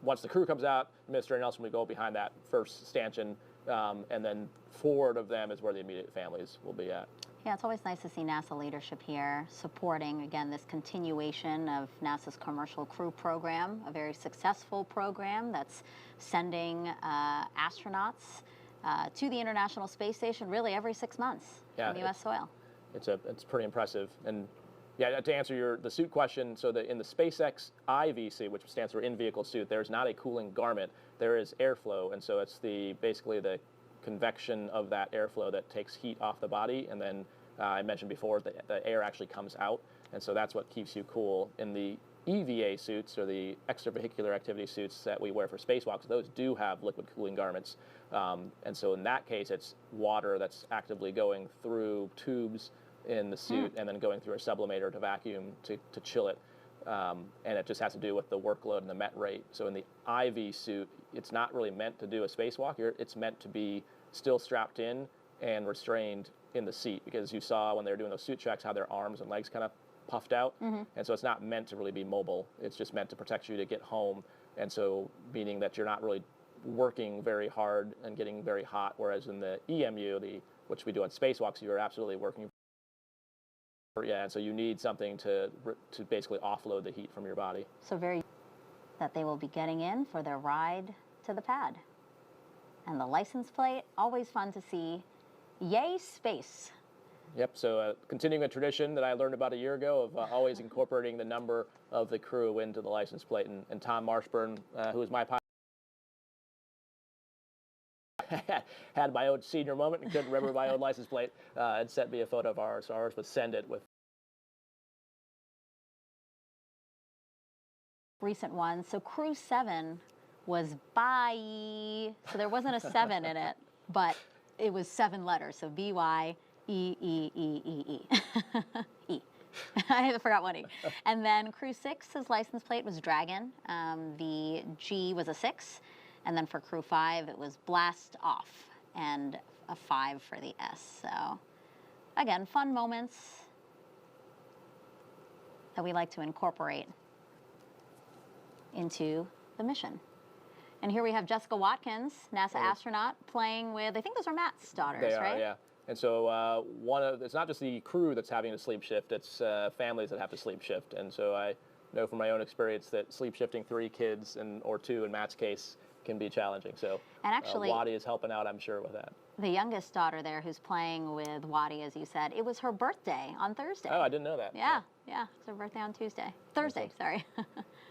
once the crew comes out, Administrator Nelson will go behind that first stanchion, and then forward of them is where the immediate families will be at. Yeah, it's always nice to see NASA leadership here supporting, again, this continuation of NASA's Commercial Crew Program, a very successful program that's sending astronauts to the International Space Station really every 6 months on U.S. soil. It's pretty impressive. And yeah, to answer the suit question, so in the SpaceX IVC, which stands for in-vehicle suit, there's not a cooling garment. There is airflow, and so it's basically the convection of that airflow that takes heat off the body, and then I mentioned before that the air actually comes out, and so that's what keeps you cool. In the EVA suits, or the extravehicular activity suits that we wear for spacewalks, those do have liquid cooling garments, and so in that case it's water that's actively going through tubes in the suit and then going through a sublimator to vacuum to chill it, and it just has to do with the workload and the MET rate. So in the IV suit, it's not really meant to do a spacewalk. It's meant to be still strapped in and restrained in the seat, because you saw when they were doing those suit checks how their arms and legs kind of puffed out, and so it's not meant to really be mobile. It's just meant to protect you to get home, and so meaning that you're not really working very hard and getting very hot, whereas in the EMU, which we do on spacewalks, you're absolutely working. Yeah, and so you need something to basically offload the heat from your body. So that they will be getting in for their ride to the pad. And the license plate, always fun to see. Yay, space. Yep, so continuing a tradition that I learned about a year ago of always incorporating the number of the crew into the license plate. And Tom Marshburn, who is my pilot, had my own senior moment and couldn't remember my own license plate, and sent me a photo of ours. So ours was Send It with recent one. So Crew 7 was bye. So there wasn't a 7 in it, but it was 7 letters. So B-Y. E. I forgot one E. And then Crew 6's license plate was Dragon. The G was a 6. And then for Crew 5, it was Blast Off, and a 5 for the S. So, again, fun moments that we like to incorporate into the mission. And here we have Jessica Watkins, NASA astronaut, playing with, I think those are Matt's daughters, they are, right? Yeah. And so it's not just the crew that's having to sleep shift, it's families that have to sleep shift. And so I know from my own experience that sleep shifting 3 kids, or 2 in Matt's case, can be challenging. So and actually, Waddy is helping out, I'm sure, with that. The youngest daughter there who's playing with Waddy, as you said, it was her birthday on Thursday. Oh, I didn't know that. Yeah, it's her birthday on Thursday, sorry.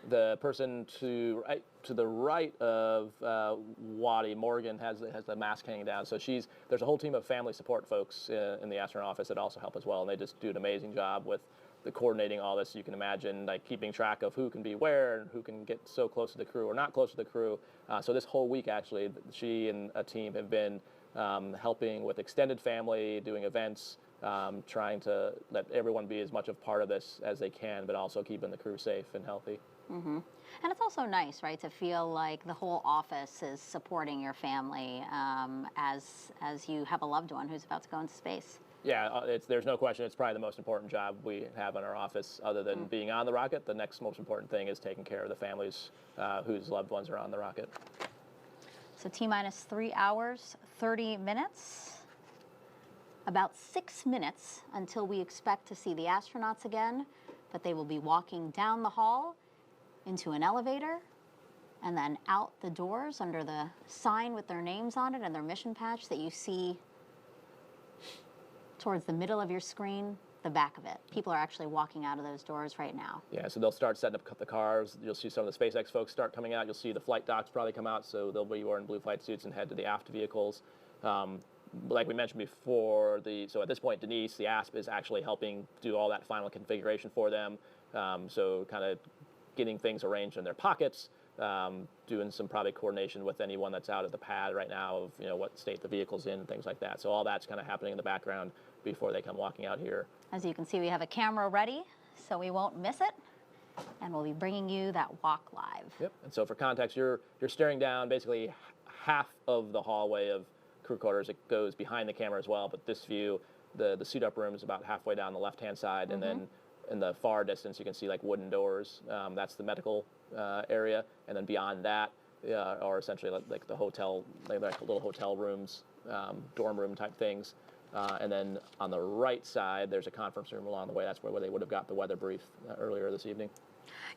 The person to the right of Waddy, Morgan, has the mask hanging down. So there's a whole team of family support folks in the astronaut office that also help as well, and they just do an amazing job with the coordinating all this. You can imagine, like, keeping track of who can be where and who can get so close to the crew or not close to the crew. So this whole week, actually, she and a team have been helping with extended family, doing events, trying to let everyone be as much of part of this as they can, but also keeping the crew safe and healthy. And it's also nice, right, to feel like the whole office is supporting your family as you have a loved one who's about to go into space. Yeah, there's no question. It's probably the most important job we have in our office, other than being on the rocket. The next most important thing is taking care of the families whose loved ones are on the rocket. So T-minus 3 hours, 30 minutes. About 6 minutes until we expect to see the astronauts again, but they will be walking down the hall into an elevator and then out the doors under the sign with their names on it and their mission patch that you see towards the middle of your screen, the back of it. People are actually walking out of those doors right now. Yeah, so they'll start setting up the cars. You'll see some of the SpaceX folks start coming out. You'll see the flight docs probably come out, so they'll be wearing blue flight suits and head to the aft vehicles. Like we mentioned before, so at this point, Denise, the ASP, is actually helping do all that final configuration for them. So kind of getting things arranged in their pockets, doing some probably coordination with anyone that's out at the pad right now of what state the vehicle's in and things like that. So all that's kind of happening in the background before they come walking out here. As you can see, we have a camera ready, so we won't miss it, and we'll be bringing you that walk live. Yep. And so for context, you're staring down basically half of the hallway of crew quarters. It goes behind the camera as well, but this view, the suit up room is about halfway down the left-hand side, and then in the far distance you can see like wooden doors. That's the medical area, and then beyond that are essentially like the hotel, like little hotel rooms, dorm room type things. And then on the right side, there's a conference room along the way. That's where they would have got the weather brief earlier this evening.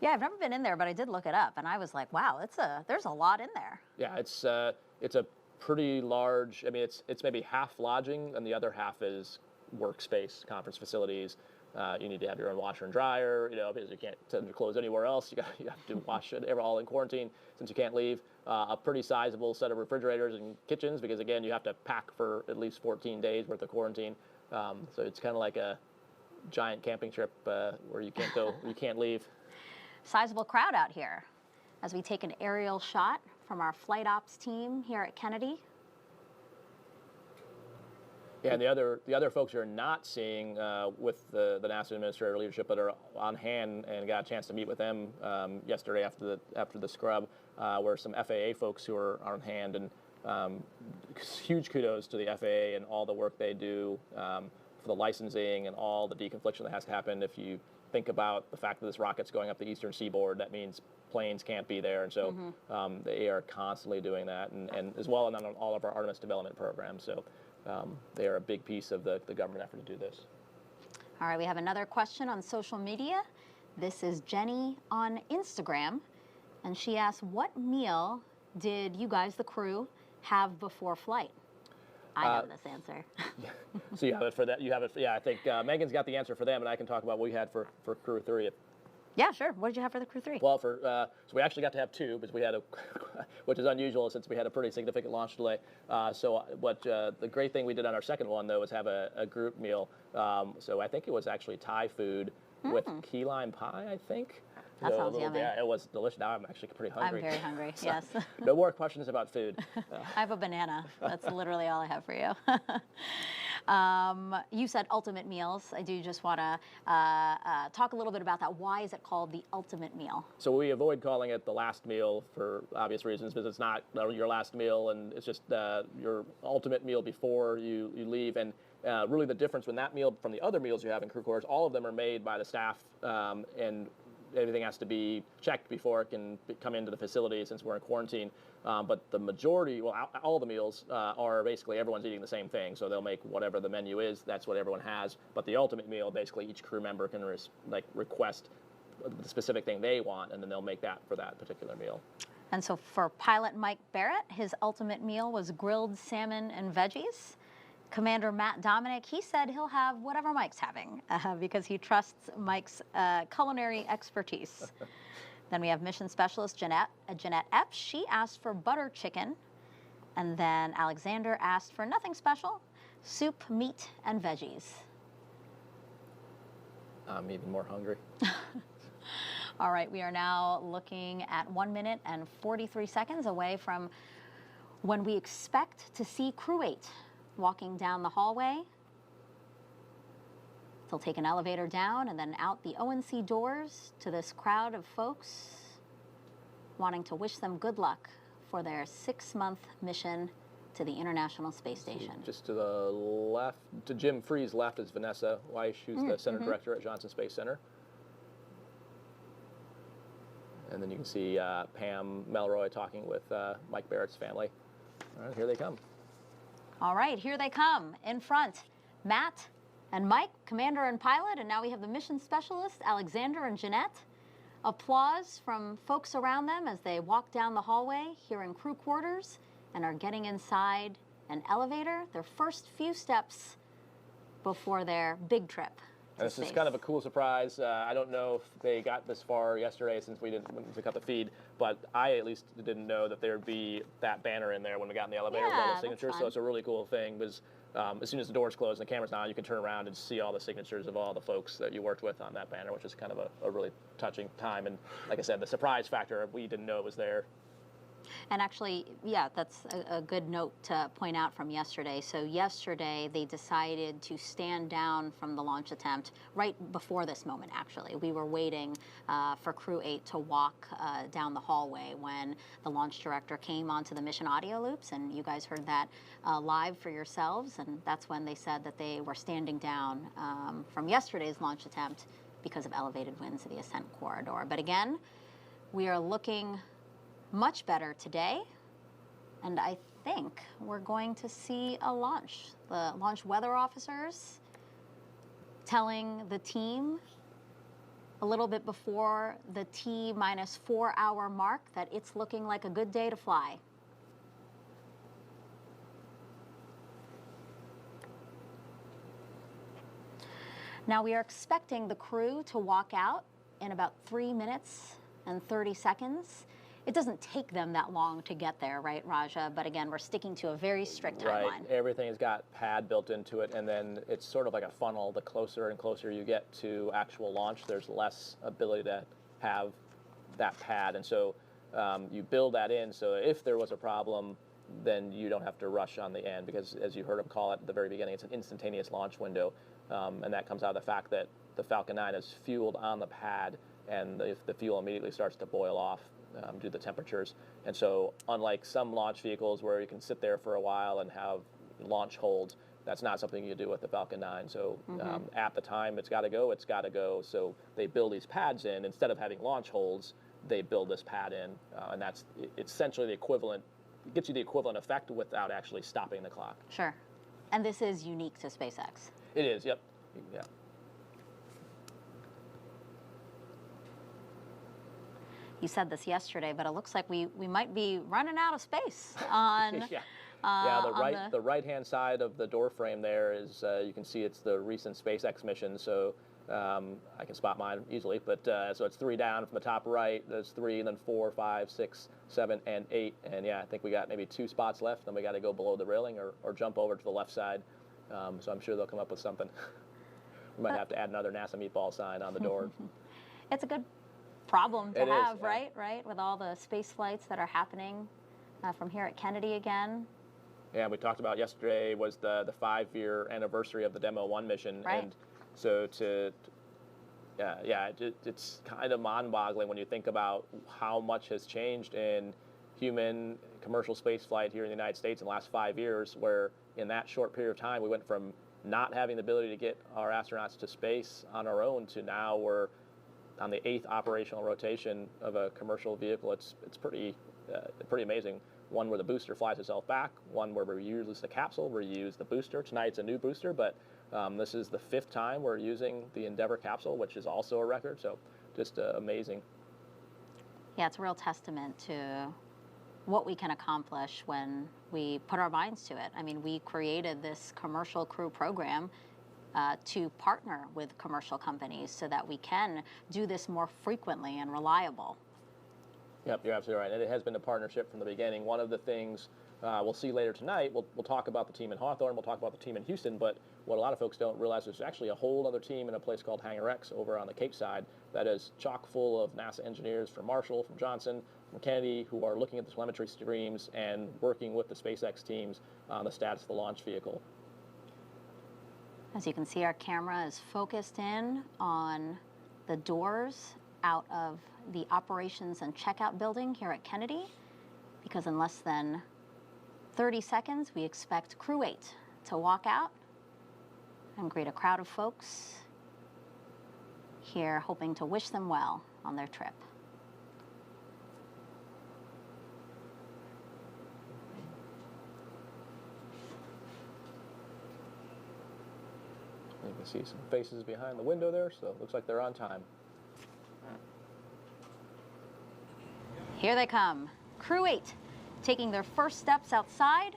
Yeah, I've never been in there, but I did look it up, and I was like, wow, there's a lot in there. Yeah, it's a pretty large. I mean, it's maybe half lodging, and the other half is workspace, conference facilities. You need to have your own washer and dryer, because you can't send your clothes anywhere else. You have to wash it all in quarantine since you can't leave. a pretty sizable set of refrigerators and kitchens because, again, you have to pack for at least 14 days worth of quarantine. So it's kind of like a giant camping trip where you can't go, you can't leave. Sizable crowd out here as we take an aerial shot from our flight ops team here at Kennedy. Yeah, and the other folks you're not seeing with the NASA administrator leadership that are on hand and got a chance to meet with them yesterday after the scrub were some FAA folks who are on hand, and huge kudos to the FAA and all the work they do for the licensing and all the deconfliction that has to happen. If you think about the fact that this rocket's going up the eastern seaboard, that means planes can't be there, and so they are constantly doing that, and as well on all of our Artemis development programs. So. They are a big piece of the government effort to do this. All right, we have another question on social media. This is Jenny on Instagram, and she asks, what meal did you guys, the crew, have before flight? I know this answer. So you have it for that. You have it. Yeah, I think Megan's got the answer for them, and I can talk about what we had for Crew 3. Yeah, sure. What did you have for the Crew 3? Well, so we actually got to have 2 because we had which is unusual since we had a pretty significant launch delay. So the great thing we did on our second one, though, was have a group meal. So I think it was actually Thai food with key lime pie, I think. That sounds yummy. Yeah, it was delicious. Now I'm actually pretty hungry. I'm very hungry, So, yes. No more questions about food. I have a banana. That's literally all I have for you. You said ultimate meals. I do just want to talk a little bit about that. Why is it called the ultimate meal? So we avoid calling it the last meal for obvious reasons, because it's not your last meal, and it's just your ultimate meal before you leave. And really the difference when that meal from the other meals you have in crew quarters, all of them are made by the staff, and everything has to be checked before it can come into the facility since we're in quarantine. But the majority, well, all the meals are basically everyone's eating the same thing. So they'll make whatever the menu is, that's what everyone has. But the ultimate meal, basically each crew member can request the specific thing they want, and then they'll make that for that particular meal. And so for pilot Mike Barrett, his ultimate meal was grilled salmon and veggies. Commander Matt Dominic, he said he'll have whatever Mike's having because he trusts Mike's culinary expertise. Then we have mission specialist Jeanette Epps. She asked for butter chicken. And then Alexander asked for nothing special, soup, meat, and veggies. I'm even more hungry. All right, we are now looking at 1 minute and 43 seconds away from when we expect to see Crew 8 walking down the hallway. They'll take an elevator down and then out the O&C doors to this crowd of folks wanting to wish them good luck for their 6-month mission to the International Space Station. Just to the left, to Jim Free's left is Vanessa Weiss, who's the Center Director at Johnson Space Center. And then you can see Pam Melroy talking with Mike Barrett's family. All right, here they come. All right, here they come. In front, Matt and Mike, commander and pilot, and now we have the mission specialist, Alexander and Jeanette. Applause from folks around them as they walk down the hallway here in crew quarters and are getting inside an elevator, their first few steps before their big trip. This is kind of a cool surprise. I don't know if they got this far yesterday since we cut the feed, but I at least didn't know that there would be that banner in there when we got in the elevator with all the signatures. So it's a really cool thing because as soon as the doors close and the camera's down, you can turn around and see all the signatures of all the folks that you worked with on that banner, which is kind of a really touching time. And like I said, the surprise factor, we didn't know it was there. And actually, yeah, that's a good note to point out from yesterday. So yesterday, they decided to stand down from the launch attempt right before this moment, actually. We were waiting for Crew 8 to walk down the hallway when the launch director came onto the mission audio loops, and you guys heard that live for yourselves, and that's when they said that they were standing down from yesterday's launch attempt because of elevated winds of the ascent corridor. But again, we are looking much better today, and I think we're going to see a launch. The launch weather officers telling the team a little bit before the T-4 hour mark that it's looking like a good day to fly. Now we are expecting the crew to walk out in about 3 minutes and 30 seconds. it doesn't take them that long to get there, right, Raja? But again, we're sticking to a very strict Right. timeline. Everything has got pad built into it, and then it's sort of like a funnel. The closer and closer you get to actual launch, there's less ability to have that pad, and so you build that in. So if there was a problem, then you don't have to rush on the end, because as you heard him call it at the very beginning, it's an instantaneous launch window, and that comes out of the fact that the Falcon 9 is fueled on the pad, and if the fuel immediately starts to boil off due to the temperatures. And so unlike some launch vehicles where you can sit there for a while and have launch holds, that's not something you do with the Falcon 9. So at the time it's got to go, it's got to go. So they build these pads in. Instead of having launch holds, they build this pad in, and that's essentially the equivalent. It gets you the equivalent effect without actually stopping the clock. Sure. And this is unique to SpaceX. It is, yep. Yeah. You said this yesterday, but it looks like we might be running out of space on. Yeah, the right-hand side of the door frame there is, you can see it's the recent SpaceX mission, so I can spot mine easily, but so it's 3 down from the top right, there's 3, and then 4, 5, 6, 7, and 8, and yeah, I think we got maybe 2 spots left, then we got to go below the railing or jump over to the left side, so I'm sure they'll come up with something. We might have to add another NASA meatball sign on the door. It's a good problem to It is, have, yeah. right? With all the space flights that are happening from here at Kennedy again. Yeah, we talked about yesterday was the 5-year anniversary of the Demo 1 mission, Right. and so it's kind of mind-boggling when you think about how much has changed in human commercial space flight here in the United States in the last 5 years, where in that short period of time we went from not having the ability to get our astronauts to space on our own to now we're on the 8th operational rotation of a commercial vehicle. It's pretty amazing. One where the booster flies itself back, one where we use the capsule, we use the booster. Tonight's a new booster, but this is the 5th time we're using the Endeavour capsule, which is also a record, so just amazing. Yeah, it's a real testament to what we can accomplish when we put our minds to it. I mean, we created this commercial crew program to partner with commercial companies so that we can do this more frequently and reliable. Yep, you're absolutely right. And it has been a partnership from the beginning. One of the things we'll see later tonight, we'll talk about the team in Hawthorne, we'll talk about the team in Houston, but what a lot of folks don't realize is there's actually a whole other team in a place called Hangar X over on the Cape side that is chock full of NASA engineers from Marshall, from Johnson, from Kennedy, who are looking at the telemetry streams and working with the SpaceX teams on the status of the launch vehicle. As you can see, our camera is focused in on the doors out of the operations and checkout building here at Kennedy, because in less than 30 seconds, we expect Crew 8 to walk out and greet a crowd of folks here, hoping to wish them well on their trip. You can see some faces behind the window there, so it looks like they're on time. Here they come, Crew 8, taking their first steps outside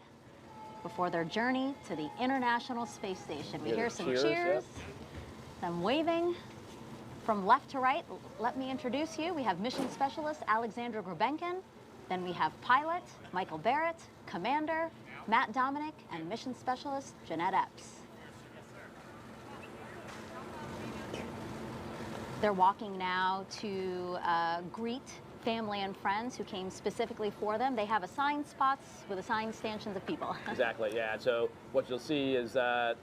before their journey to the International Space Station. We hear some cheers, yep. them waving from left to right. Let me introduce you. We have Mission Specialist Alexandra Grubenkin, then we have Pilot Michael Barrett, Commander Matt Dominic, and Mission Specialist Jeanette Epps. They're walking now to greet family and friends who came specifically for them. They have assigned spots with assigned stanchions of people. Exactly, yeah. So what you'll see is that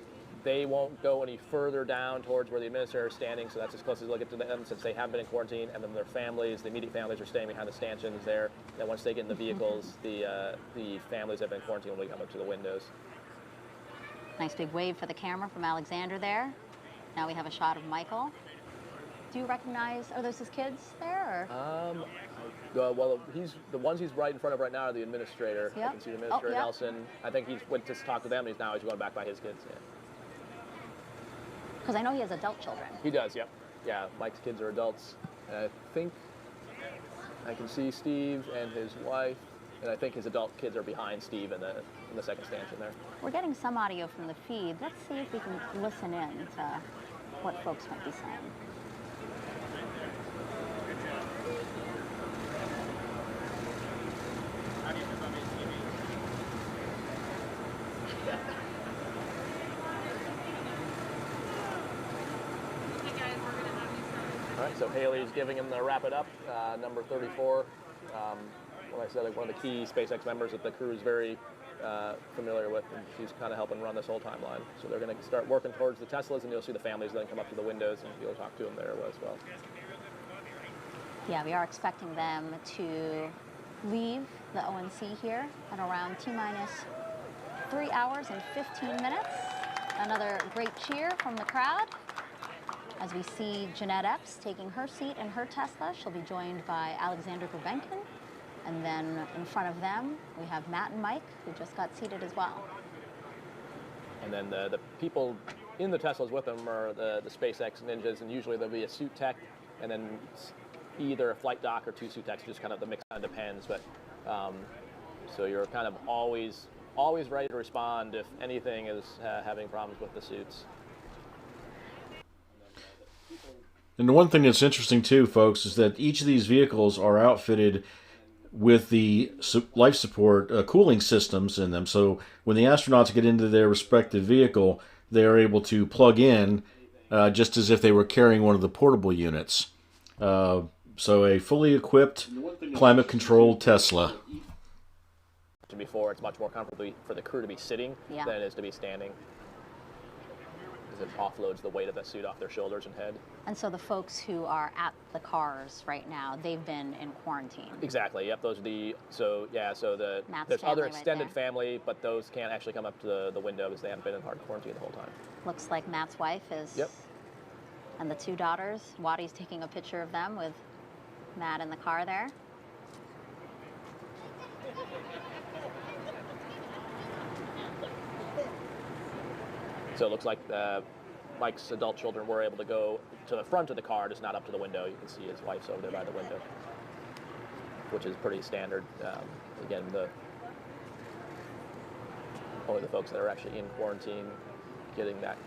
they won't go any further down towards where the administrator is standing, so that's as close as they'll get to them since they haven't been in quarantine, and then their families, the immediate families, are staying behind the stanchions there. Then once they get in the vehicles, the families that have been in quarantine will come up to the windows. Nice big wave for the camera from Alexander there. Now we have a shot of Michael. Do you recognize, are those his kids there? Or? Well, the ones he's right in front of right now are the administrator. Yep. I can see the administrator, yep. Nelson. I think he went to talk to them, and he's going back by his kids. Yeah. Because I know he has adult children. He does, yep. Yeah, Mike's kids are adults. And I think I can see Steve and his wife, and I think his adult kids are behind Steve in the second stanchion there. We're getting some audio from the feed. Let's see if we can listen in to what folks might be saying. So Haley's giving him the wrap it up, number 34. Like I said, like one of the key SpaceX members that the crew is very familiar with, and she's kind of helping run this whole timeline. So they're going to start working towards the Teslas, and you'll see the families then come up to the windows, and you'll talk to them there as well. Yeah, we are expecting them to leave the ONC here at around T-minus 3 hours and 15 minutes. Another great cheer from the crowd as we see Jeanette Epps taking her seat in her Tesla. She'll be joined by Alexander Gurbenkin. And then in front of them, we have Matt and Mike, who just got seated as well. And then the people in the Teslas with them are the SpaceX ninjas, and usually there'll be a suit tech, and then either a flight doc or 2 suit techs, just kind of the mix kind of depends. But so you're kind of always ready to respond if anything is having problems with the suits. And the one thing that's interesting too, folks, is that each of these vehicles are outfitted with the life support cooling systems in them. So when the astronauts get into their respective vehicle, they are able to plug in just as if they were carrying one of the portable units. So a fully equipped, climate-controlled Tesla. Before, it's much more comfortable for the crew to be sitting than it is to be standing, because it offloads the weight of the suit off their shoulders and head. And so the folks who are at the cars right now, they've been in quarantine. Exactly. Yep. Those are Matt's there's other family extended right there. family, but those can't actually come up to the window because they haven't been in hard quarantine the whole time. Looks like Matt's wife is. Yep. And the 2 daughters. Waddy's taking a picture of them with Matt in the car there. So it looks like Mike's adult children were able to go to the front of the car, just not up to the window. You can see his wife's over there by the window, which is pretty standard. Again, only the folks that are actually in quarantine getting that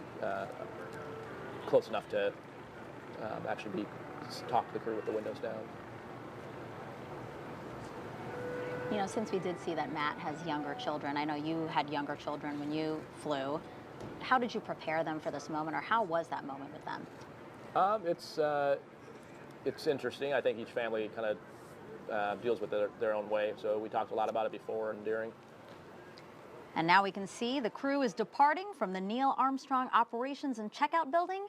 close enough to actually talk to the crew with the windows down. You know, since we did see that Matt has younger children, I know you had younger children when you flew. How did you prepare them for this moment, or how was that moment with them? It's interesting. I think each family kind of deals with their own way. So we talked a lot about it before and during. And now we can see the crew is departing from the Neil Armstrong Operations and Checkout Building,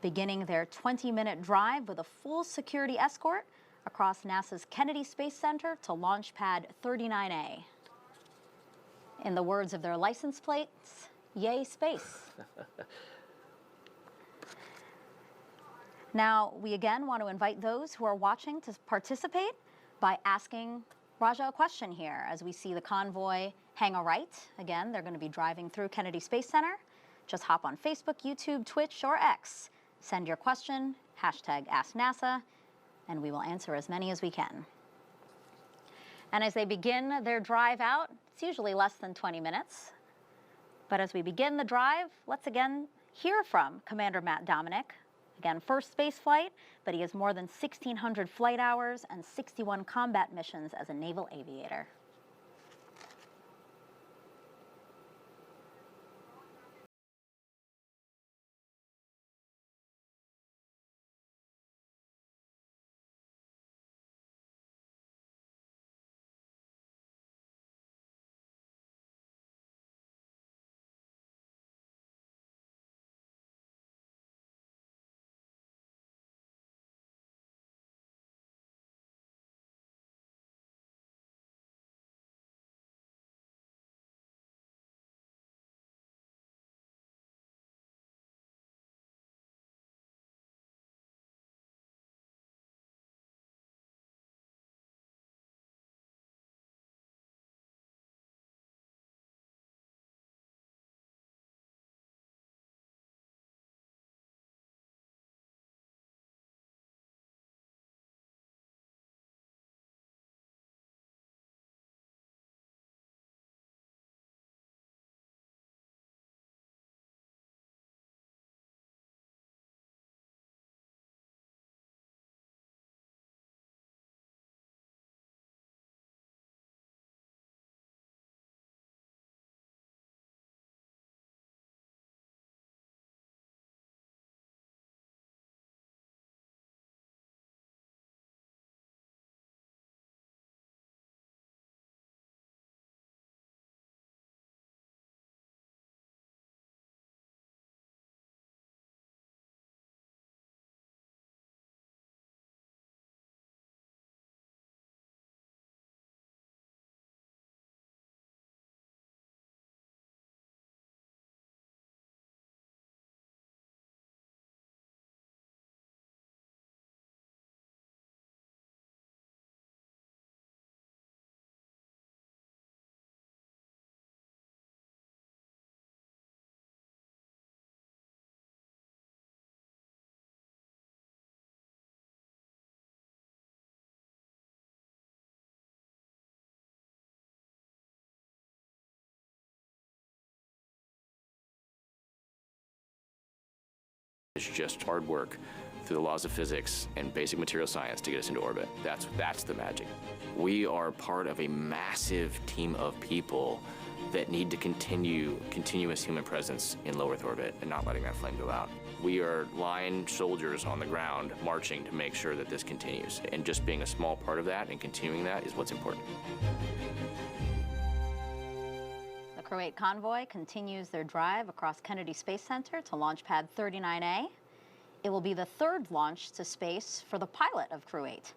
beginning their 20-minute drive with a full security escort across NASA's Kennedy Space Center to Launch Pad 39A. In the words of their license plates, yay space. Now, we again want to invite those who are watching to participate by asking Raja a question here as we see the convoy hang a right. Again, they're going to be driving through Kennedy Space Center. Just hop on Facebook, YouTube, Twitch, or X. Send your question, #AskNASA, and we will answer as many as we can. And as they begin their drive out, it's usually less than 20 minutes. But as we begin the drive, let's again hear from Commander Matt Dominic. Again, first space flight, but he has more than 1,600 flight hours and 61 combat missions as a naval aviator. It's just hard work through the laws of physics and basic material science to get us into orbit. That's the magic. We are part of a massive team of people that need to continue continuous human presence in low Earth orbit and not letting that flame go out. We are line soldiers on the ground marching to make sure that this continues. And just being a small part of that and continuing that is what's important. The Crew 8 convoy continues their drive across Kennedy Space Center to Launch Pad 39A. It will be the third launch to space for the pilot of Crew 8.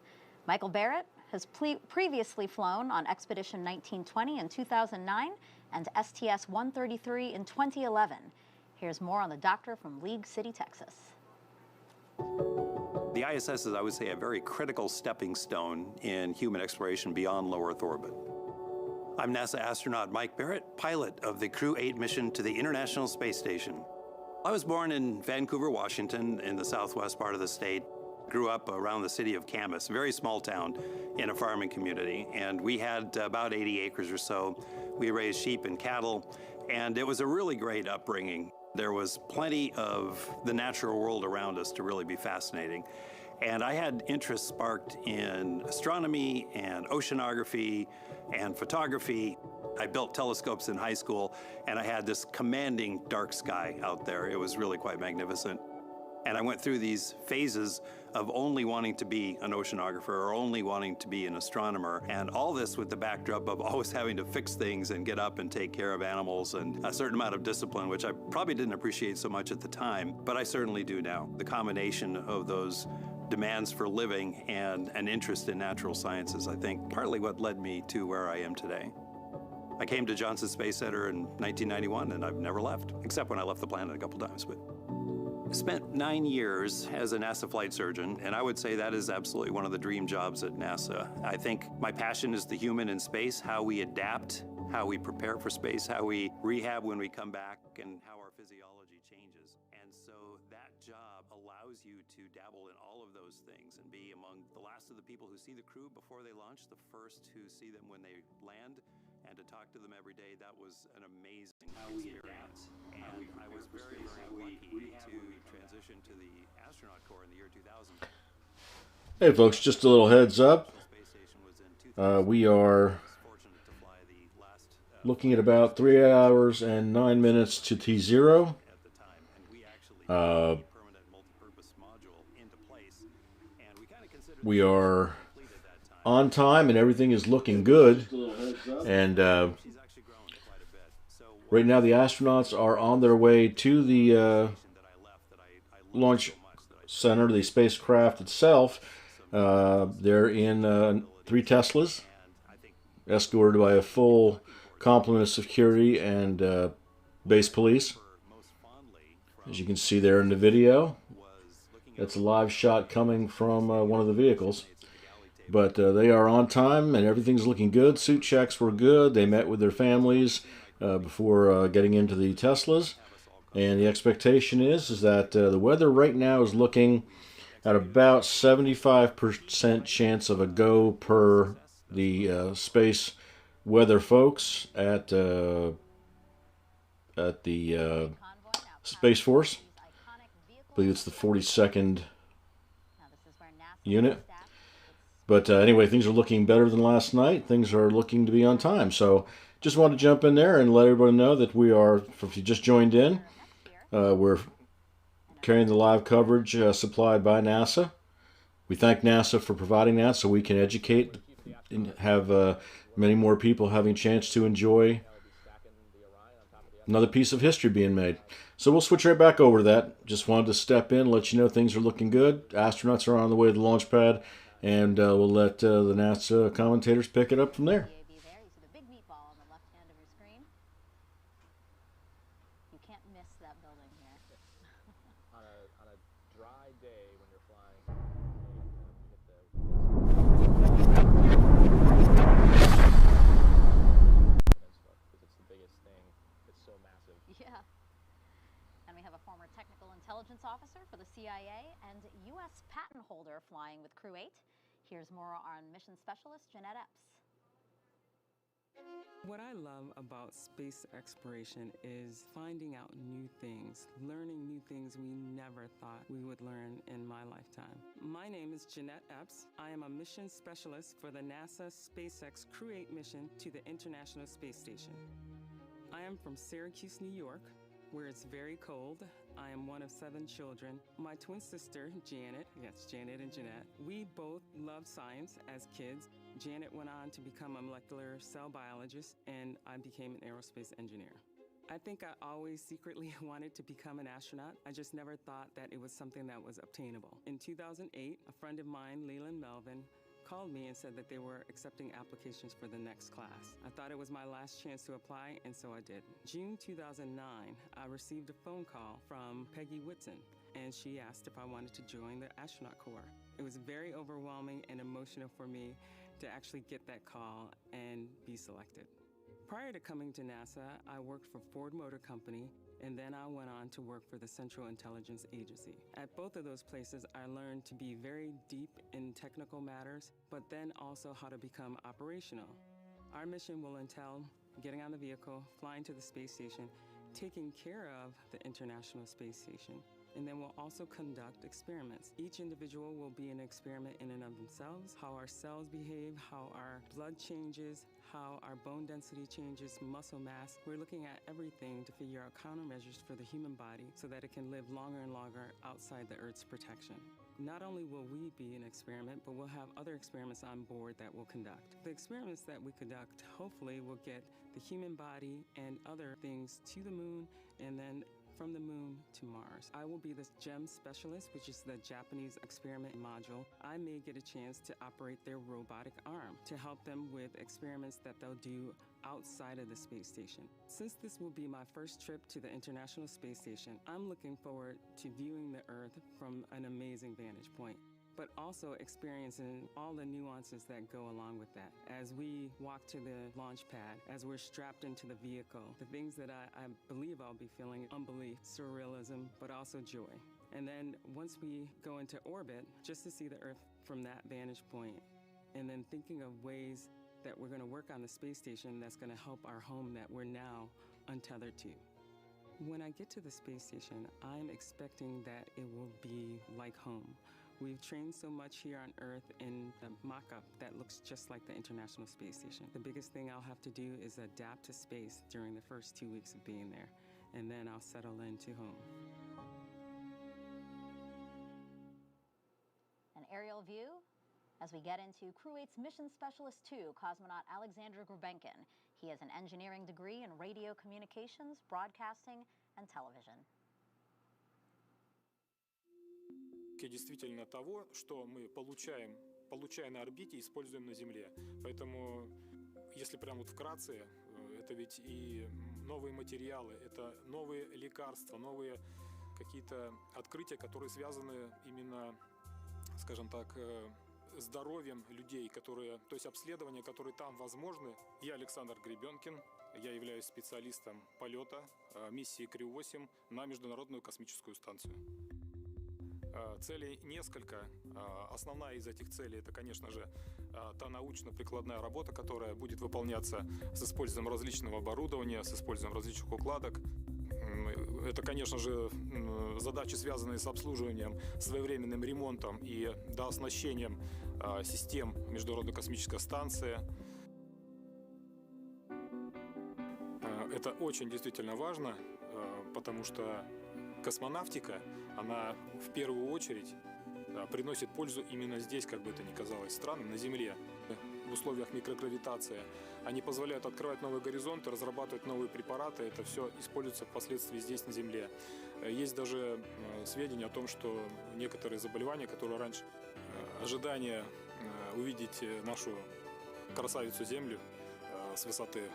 Michael Barrett has previously flown on Expedition 1920 in 2009 and STS-133 in 2011. Here's more on the doctor from League City, Texas. The ISS is, I would say, a very critical stepping stone in human exploration beyond low Earth orbit. I'm NASA astronaut Mike Barrett, pilot of the Crew 8 mission to the International Space Station. I was born in Vancouver, Washington, in the southwest part of the state. Grew up around the city of Camas, a very small town in a farming community. And we had about 80 acres or so. We raised sheep and cattle, and it was a really great upbringing. There was plenty of the natural world around us to really be fascinating. And I had interest sparked in astronomy and oceanography and photography. I built telescopes in high school, and I had this commanding dark sky out there. It was really quite magnificent. And I went through these phases of only wanting to be an oceanographer or only wanting to be an astronomer. And all this with the backdrop of always having to fix things and get up and take care of animals and a certain amount of discipline, which I probably didn't appreciate so much at the time, but I certainly do now. The combination of those demands for living and an interest in natural sciences, I think, partly what led me to where I am today. I came to Johnson Space Center in 1991, and I've never left, except when I left the planet a couple times. But I spent 9 years as a NASA flight surgeon, and I would say that is absolutely one of the dream jobs at NASA. I think my passion is the human in space, how we adapt, how we prepare for space, how we rehab when we come back, and how our physiology changes. And so that job allows you to dabble in all of those things and be among the last of the people who see the crew before they launch, the first who see them when they land, and to talk to them every day. That was an amazing experience. And I was very, very lucky to transition to the astronaut corps in the year 2000. Hey folks, just a little heads up. We are looking at about 3 hours and 9 minutes to T0. We are on time and everything is looking good. And right now the astronauts are on their way to the launch center, the spacecraft itself. They're in 3 Teslas, escorted by a full complement of security and base police. As you can see there in the video, that's a live shot coming from one of the vehicles. But they are on time and everything's looking good. Suit checks were good. They met with their families before getting into the Teslas. And the expectation is that the weather right now is looking at about 75% chance of a go per the space weather folks at the Space Force. I believe it's the 42nd unit. But anyway, things are looking better than last night. Things are looking to be on time. So just want to jump in there and let everybody know that we are, if you just joined in, we're carrying the live coverage supplied by NASA. We thank NASA for providing that so we can educate and have many more people having a chance to enjoy another piece of history being made. So we'll switch right back over to that. Just wanted to step in, let you know things are looking good. Astronauts are on the way to the launch pad. And we'll let the NASA commentators pick it up from there. The big meatball on the left hand of your screen. You can't miss that building here. on a dry day when you're flying, because it's the biggest thing. It's so massive. Yeah. And we have a former technical intelligence officer for the CIA and U.S. patent holder flying with Crew 8. Here's more on mission specialist Jeanette Epps. What I love about space exploration is finding out new things, learning new things we never thought we would learn in my lifetime. My name is Jeanette Epps. I am a mission specialist for the NASA SpaceX Crew 8 mission to the International Space Station. I am from Syracuse, New York, where it's very cold. I am one of 7 children. My twin sister, Janet, yes, Janet and Jeanette, we both loved science as kids. Janet went on to become a molecular cell biologist, and I became an aerospace engineer. I think I always secretly wanted to become an astronaut. I just never thought that it was something that was obtainable. In 2008, a friend of mine, Leland Melvin, called me and said that they were accepting applications for the next class. I thought it was my last chance to apply, and so I did. June 2009, I received a phone call from Peggy Whitson, and she asked if I wanted to join the astronaut corps. It was very overwhelming and emotional for me to actually get that call and be selected. Prior to coming to NASA, I worked for Ford Motor Company, and then I went on to work for the Central Intelligence Agency. At both of those places, I learned to be very deep in technical matters, but then also how to become operational. Our mission will entail getting on the vehicle, flying to the space station, taking care of the International Space Station, and then we'll also conduct experiments. Each individual will be an experiment in and of themselves, how our cells behave, how our blood changes, how our bone density changes, muscle mass. We're looking at everything to figure out countermeasures for the human body so that it can live longer and longer outside the Earth's protection. Not only will we be an experiment, but we'll have other experiments on board that we'll conduct. The experiments that we conduct hopefully will get the human body and other things to the moon, and then from the moon to Mars. I will be the GEM specialist, which is the Japanese experiment module. I may get a chance to operate their robotic arm to help them with experiments that they'll do outside of the space station. Since this will be my first trip to the International Space Station, I'm looking forward to viewing the Earth from an amazing vantage point, but also experiencing all the nuances that go along with that. As we walk to the launch pad, as we're strapped into the vehicle, the things that I believe I'll be feeling: unbelief, surrealism, but also joy. And then once we go into orbit, just to see the Earth from that vantage point, and then thinking of ways that we're going to work on the space station that's going to help our home that we're now untethered to. When I get to the space station, I'm expecting that it will be like home. We've trained so much here on Earth in the mock-up that looks just like the International Space Station. The biggest thing I'll have to do is adapt to space during the first 2 weeks of being there, and then I'll settle into home. An aerial view as we get into Crew 8's Mission Specialist 2, cosmonaut Alexander Grubenkin. He has an engineering degree in radio communications, broadcasting, and television. Действительно того, что мы получая на орбите, используем на Земле. Поэтому, если прям вот вкратце, это ведь и новые материалы, это новые лекарства, новые какие-то открытия, которые связаны именно, скажем так, здоровьем людей, то есть обследования, которые там возможны. Я Александр Гребенкин, я являюсь специалистом полета миссии Crew 8 на Международную космическую станцию. Целей несколько. Основная из этих целей — это, конечно же, та научно-прикладная работа, которая будет выполняться с использованием различного оборудования, с использованием различных укладок. Это, конечно же, задачи, связанные с обслуживанием, своевременным ремонтом и дооснащением систем Международной космической станции. Это очень действительно важно, потому что космонавтика, она в первую очередь приносит пользу именно здесь, как бы это ни казалось странным, на Земле. В условиях микрогравитации они позволяют открывать новые горизонты, разрабатывать новые препараты. Это все используется впоследствии здесь, на Земле. Есть даже сведения о том, что некоторые заболевания, которые раньше ожидание увидеть нашу красавицу Землю с высоты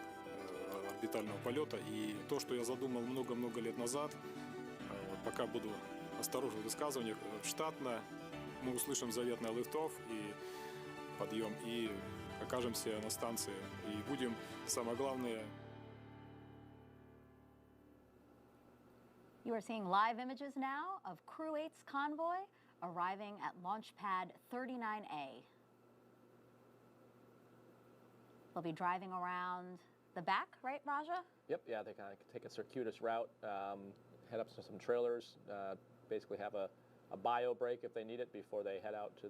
орбитального полета, и то, что я задумал много-много лет назад, пока буду осторожен в высказываниях, штатно мы услышим заветный лифт-офф и подъем, и окажемся на станции, и будем, самое главное... You are seeing live images now of Crew 8's convoy arriving at launch pad 39A. They'll be driving around the back, right, Raja? Yep, yeah, they kind of take a circuitous route, head up to some trailers, basically have a bio break if they need it before they head out to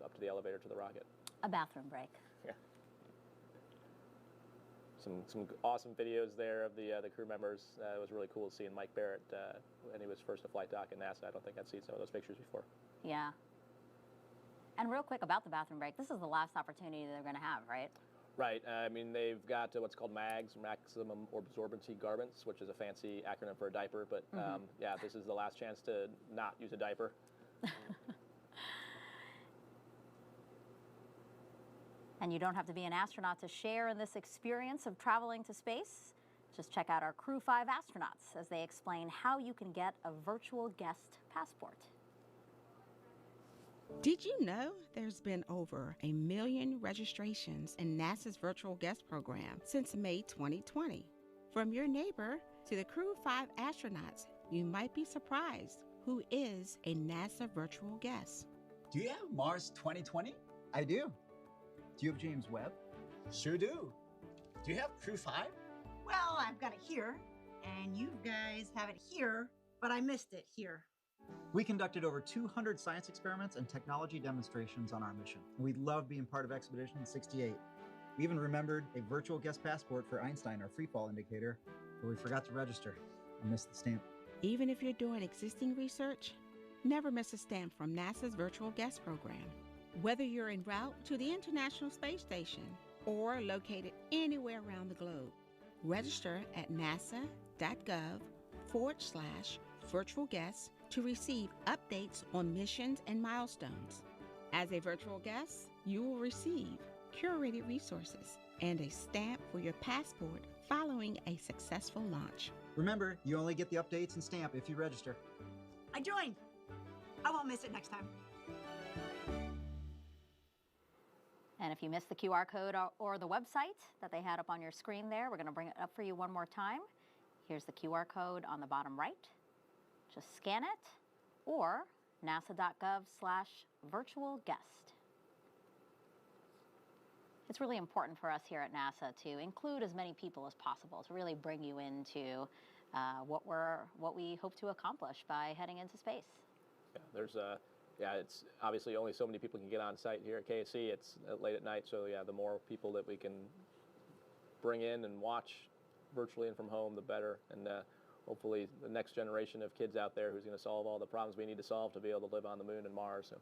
up to the elevator to the rocket. A bathroom break. Yeah. Some awesome videos there of the crew members. It was really cool seeing Mike Barrett when he was first to flight dock at NASA. I don't think I'd seen some of those pictures before. Yeah. And real quick about the bathroom break, this is the last opportunity they're going to have, right? Right. I mean, they've got what's called MAGs, maximum absorbency garments, which is a fancy acronym for a diaper. But yeah, this is the last chance to not use a diaper. And you don't have to be an astronaut to share in this experience of traveling to space. Just check out our Crew 5 astronauts as they explain how you can get a virtual guest passport. Did you know there's been over 1 million registrations in NASA's virtual guest program since May 2020? From your neighbor to the Crew 5 astronauts, you might be surprised who is a NASA virtual guest. Do you have Mars 2020? I do. Do you have James Webb? Sure do. Do you have Crew 5? Well, I've got it here, and you guys have it here, but I missed it here. We conducted over 200 science experiments and technology demonstrations on our mission. We love being part of Expedition 68. We even remembered a virtual guest passport for Einstein, our freefall indicator, but we forgot to register. I missed the stamp. Even if you're doing existing research, never miss a stamp from NASA's virtual guest program. Whether you're en route to the International Space Station or located anywhere around the globe, register at nasa.gov/virtual guests to receive updates on missions and milestones. As a virtual guest, you will receive curated resources and a stamp for your passport following a successful launch. Remember, you only get the updates and stamp if you register. I joined. I won't miss it next time. And if you missed the QR code or the website that they had up on your screen there, we're going to bring it up for you one more time. Here's the QR code on the bottom right. Just scan it, or nasa.gov/virtual guest. It's really important for us here at NASA to include as many people as possible to really bring you into what we hope to accomplish by heading into space. Yeah, it's obviously only so many people can get on site here at KSC. It's late at night, so yeah, the more people that we can bring in and watch virtually and from home, the better. And hopefully the next generation of kids out there who's going to solve all the problems we need to solve to be able to live on the moon and Mars. So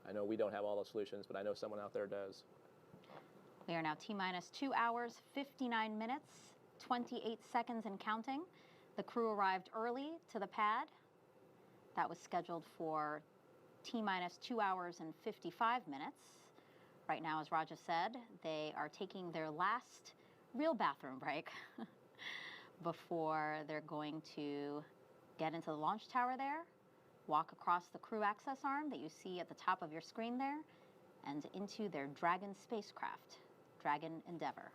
I know we don't have all the solutions, but I know someone out there does. We are now T-minus 2 hours, 59 minutes, 28 seconds and counting. The crew arrived early to the pad. That was scheduled for T-minus 2 hours and 55 minutes. Right now, as Raja said, they are taking their last real bathroom break before they're going to get into the launch tower there, walk across the crew access arm that you see at the top of your screen there, and into their Dragon spacecraft, Dragon Endeavour.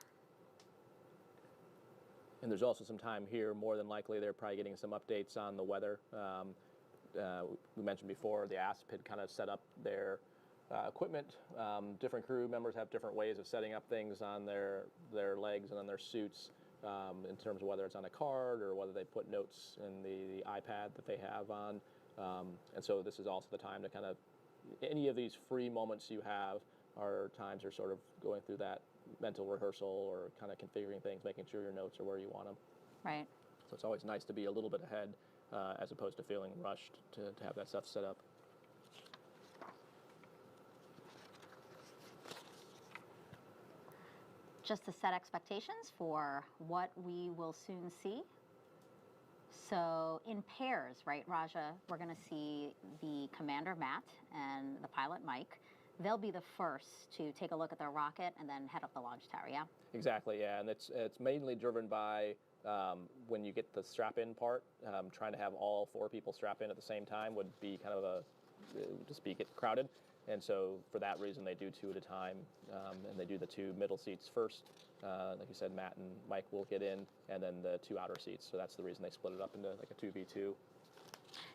And there's also some time here. More than likely, they're probably getting some updates on the weather. We mentioned before the ASP had kind of set up their equipment. Different crew members have different ways of setting up things on their legs and on their suits in terms of whether it's on a card or whether they put notes in the iPad that they have on. And so this is also the time to kind of, any of these free moments you have are times you're sort of going through that mental rehearsal or kind of configuring things, making sure your notes are where you want them. Right. So it's always nice to be a little bit ahead as opposed to feeling rushed to have that stuff set up. Just to set expectations for what we will soon see. So in pairs, right, Raja, we're going to see the commander, Matt, and the pilot, Mike. They'll be the first to take a look at their rocket and then head up the launch tower, yeah? Exactly, yeah, and it's mainly driven by when you get the strap-in part, trying to have all 4 people strap in at the same time would be kind of get crowded. And so for that reason, they do 2 at a time, and they do the 2 middle seats first. Like you said, Matt and Mike will get in, and then the 2 outer seats. So that's the reason they split it up into like a 2v2.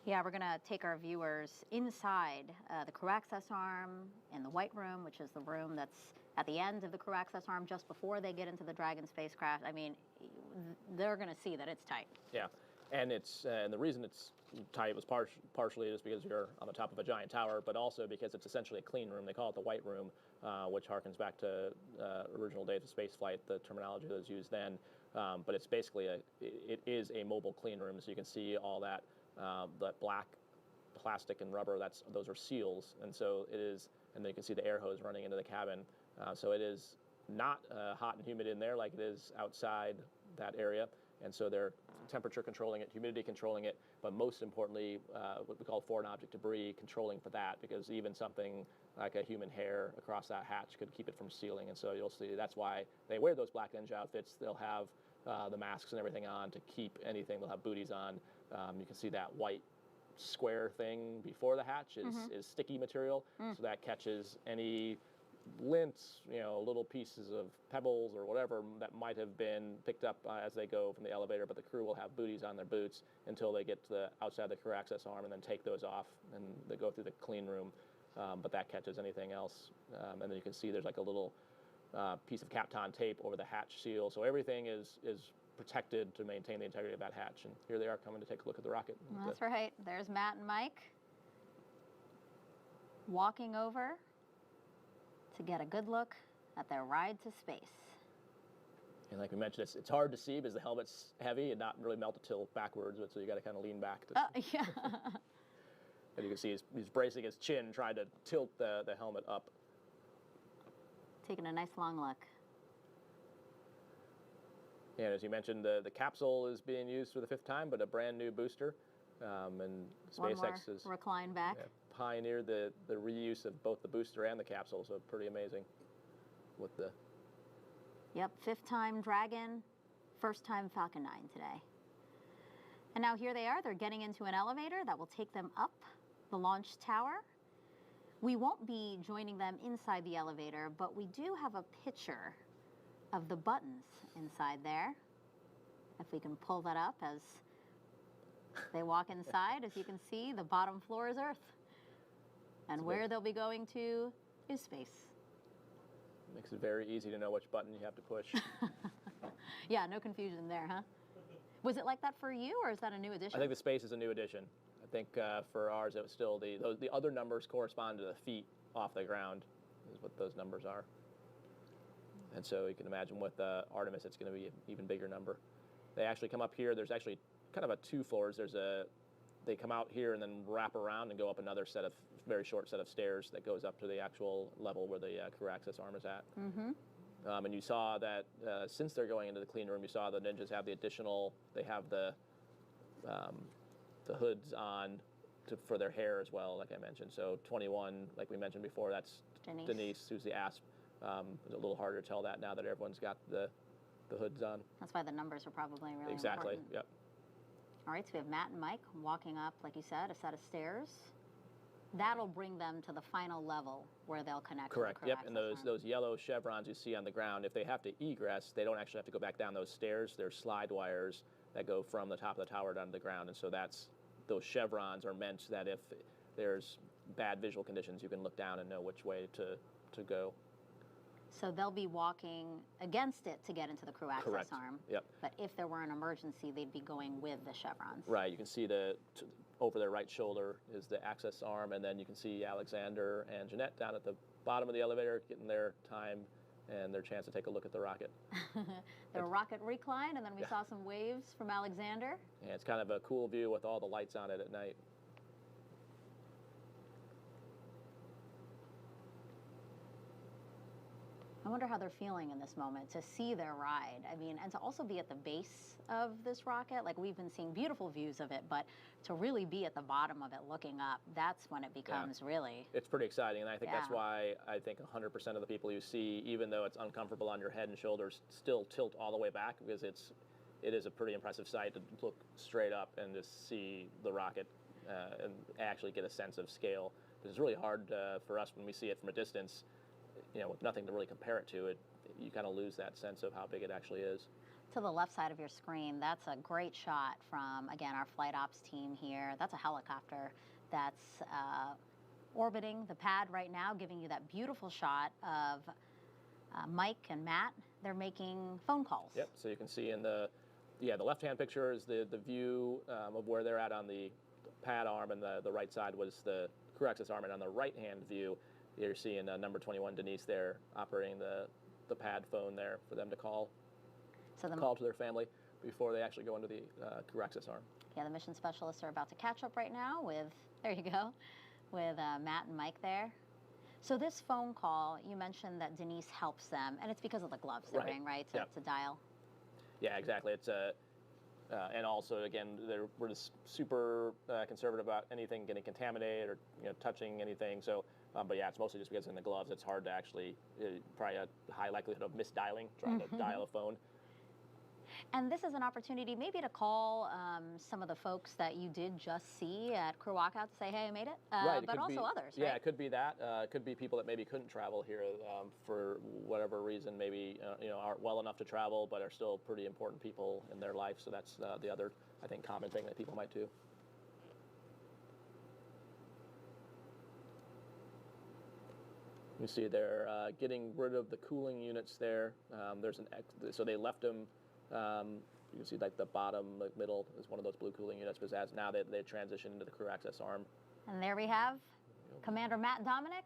Yeah, we're going to take our viewers inside the crew access arm in the white room, which is the room that's at the end of the crew access arm, just before they get into the Dragon spacecraft. I mean, they're going to see that it's tight. Yeah, and and the reason it's tight was partially just because you're on the top of a giant tower, but also because it's essentially a clean room. They call it the White Room, which harkens back to original days of space flight, the terminology that was used then. But it's basically it is a mobile clean room, so you can see all that black plastic and rubber. Those are seals, and so it is. And then you can see the air hose running into the cabin. So it is not hot and humid in there like it is outside that area. And so they're temperature controlling it, humidity controlling it, but most importantly, what we call foreign object debris controlling for that, because even something like a human hair across that hatch could keep it from sealing. And so you'll see that's why they wear those black ninja outfits. They'll have the masks and everything on to keep anything. They'll have booties on. You can see that white square thing before the hatch is sticky material, so that catches any lints, little pieces of pebbles or whatever that might have been picked up as they go from the elevator. But the crew will have booties on their boots until they get to the outside the crew access arm, and then take those off, and they go through the clean room. But that catches anything else, and then you can see there's like a little piece of Kapton tape over the hatch seal, so everything is protected to maintain the integrity of that hatch. And here they are coming to take a look at the rocket. That's right. There's Matt and Mike walking over to get a good look at their ride to space. And like we mentioned, it's hard to see because the helmet's heavy and not really melt to tilt backwards, so you got to kind of lean back. Yeah. And you can see he's bracing his chin, trying to tilt the helmet up. Taking a nice long look. And as you mentioned, the capsule is being used for the 5th time, but a brand new booster. And SpaceX has recline back. Pioneered the reuse of both the booster and the capsule, so pretty amazing with the... Yep, 5th time Dragon, 1st time Falcon 9 today. And now here they are. They're getting into an elevator that will take them up the launch tower. We won't be joining them inside the elevator, but we do have a picture of the buttons inside there. If we can pull that up as they walk inside, as you can see, the bottom floor is Earth. And where they'll be going to is space. Makes it very easy to know which button you have to push. Yeah, no confusion there, huh? Was it like that for you, or is that a new addition? I think the space is a new addition. I think for ours, it was still the other numbers correspond to the feet off the ground, is what those numbers are. And so you can imagine with Artemis, it's going to be an even bigger number. They actually come up here. There's actually kind of 2 floors. They come out here and then wrap around and go up another very short set of stairs that goes up to the actual level where the crew access arm is at. Mm-hmm. And you saw that since they're going into the clean room, you saw the ninjas have they have the hoods on for their hair as well, like I mentioned. So 21, like we mentioned before, that's Denise, who's the ASP. It's a little harder to tell that now that everyone's got the hoods on. That's why the numbers are probably really exactly. important. Yep. All right, so we have Matt and Mike walking up, like you said, a set of stairs. That'll bring them to the final level where they'll connect. Correct. To the crew Yep. And those yellow chevrons you see on the ground, if they have to egress, they don't actually have to go back down those stairs. There's slide wires that go from the top of the tower down to the ground, and so those chevrons are meant that if there's bad visual conditions, you can look down and know which way to go. So they'll be walking against it to get into the crew access Correct. arm. Yep. But if there were an emergency, they'd be going with the chevrons. Right. You can see over their right shoulder is the access arm, and then you can see Alexander and Jeanette down at the bottom of the elevator getting their time and their chance to take a look at the rocket. The rocket recline, and then we saw some waves from Alexander. Yeah, it's kind of a cool view with all the lights on it at night. I wonder how they're feeling in this moment to see their ride. I mean, and to also be at the base of this rocket. Like, we've been seeing beautiful views of it, but to really be at the bottom of it looking up, that's when it becomes really... It's pretty exciting, and I think that's why I think 100% of the people you see, even though it's uncomfortable on your head and shoulders, still tilt all the way back, because it is a pretty impressive sight to look straight up and just see the rocket and actually get a sense of scale. It's really hard for us when we see it from a distance, with nothing to really compare it to. You kind of lose that sense of how big it actually is. To the left side of your screen, that's a great shot from, again, our flight ops team here. That's a helicopter that's orbiting the pad right now, giving you that beautiful shot of Mike and Matt, they're making phone calls. Yep, so you can see in the left-hand picture is the view of where they're at on the pad arm, and the right side was the crew access arm, and on the right-hand view, you're seeing number 21 Denise there operating the pad phone there for them to call to their family before they actually go into the crew access arm. Yeah, the mission specialists are about to catch up right now with, there you go, with Matt and Mike there. So this phone call, you mentioned that Denise helps them, and it's because of the gloves they're wearing, right, to dial? Yeah, exactly. It's and also, again, we're just super conservative about anything getting contaminated or touching anything. So, but yeah, it's mostly just because in the gloves, it's hard to actually, probably a high likelihood of misdialing, trying to dial a phone. And this is an opportunity maybe to call some of the folks that you did just see at crew walkout to say, hey, I made it, Right, but also others, Yeah, right? it could be that. It could be people that maybe couldn't travel here for whatever reason, maybe aren't well enough to travel, but are still pretty important people in their life. So that's the other, I think, common thing that people might do. You see they're getting rid of the cooling units there. So they left them. You can see like the bottom, like middle is one of those blue cooling units, because as now they transitioned into the crew access arm. And there we have Commander Matt Dominic,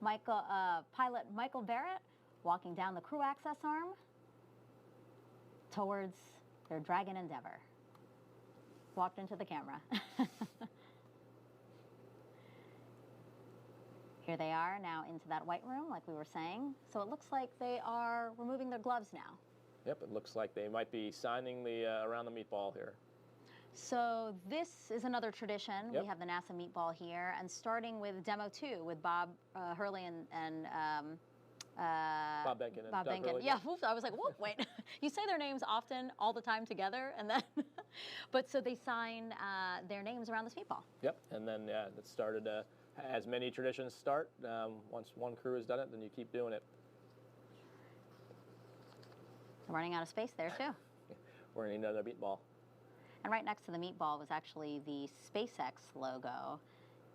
pilot Michael Barrett walking down the crew access arm towards their Dragon Endeavour. Walked into the camera. Here they are now into that white room, like we were saying. So it looks like they are removing their gloves now. Yep, it looks like they might be signing the around the meatball here. So this is another tradition. Yep. We have the NASA meatball here, and starting with Demo 2 with Bob Hurley and Bob Benkin and Bob Doug Benkin. Hurley. Yeah, oops, I was like, whoop, wait. You say their names often, all the time together, and then, but so they sign their names around this meatball. Yep, and then it started, as many traditions start, once one crew has done it, then you keep doing it. Running out of space there, too. We're going to need another meatball. And right next to the meatball was actually the SpaceX logo.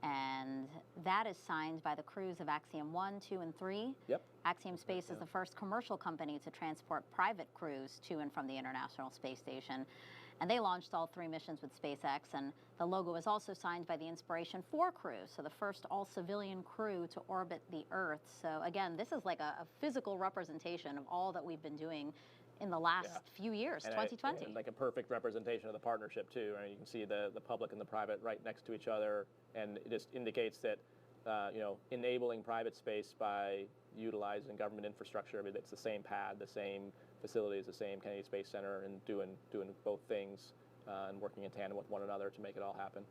And that is signed by the crews of Axiom 1, 2, and 3. Yep. Axiom Space is the first commercial company to transport private crews to and from the International Space Station. And they launched all 3 missions with SpaceX. And the logo is also signed by the Inspiration 4 crew, so the first all-civilian crew to orbit the Earth. So again, this is like a physical representation of all that we've been doing in the last few years, and 2020. And like a perfect representation of the partnership, too. I mean, you can see the public and the private right next to each other, and it just indicates that, enabling private space by utilizing government infrastructure. I mean, it's the same pad, the same facilities, the same Kennedy Space Center, and doing both things and working in tandem with one another to make it all happen.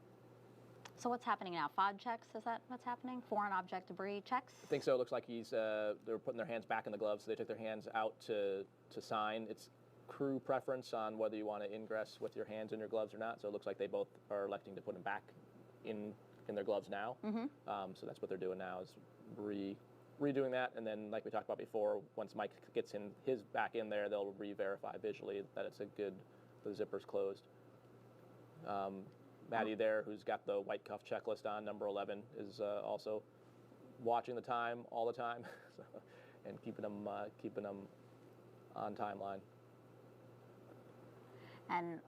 So what's happening now? FOD checks, is that what's happening? Foreign object debris checks? I think so. It looks like they're putting their hands back in the gloves, so they took their hands out to sign. It's crew preference on whether you want to ingress with your hands in your gloves or not, so it looks like they both are electing to put them back in their gloves now. Mm-hmm. So that's what they're doing now, is redoing that, and then like we talked about before, once Mike gets his back in there, they'll re-verify visually that it's the zipper's closed. Maddie there, who's got the white cuff checklist on, number 11, is also watching the time all the time, and keeping them on timeline. And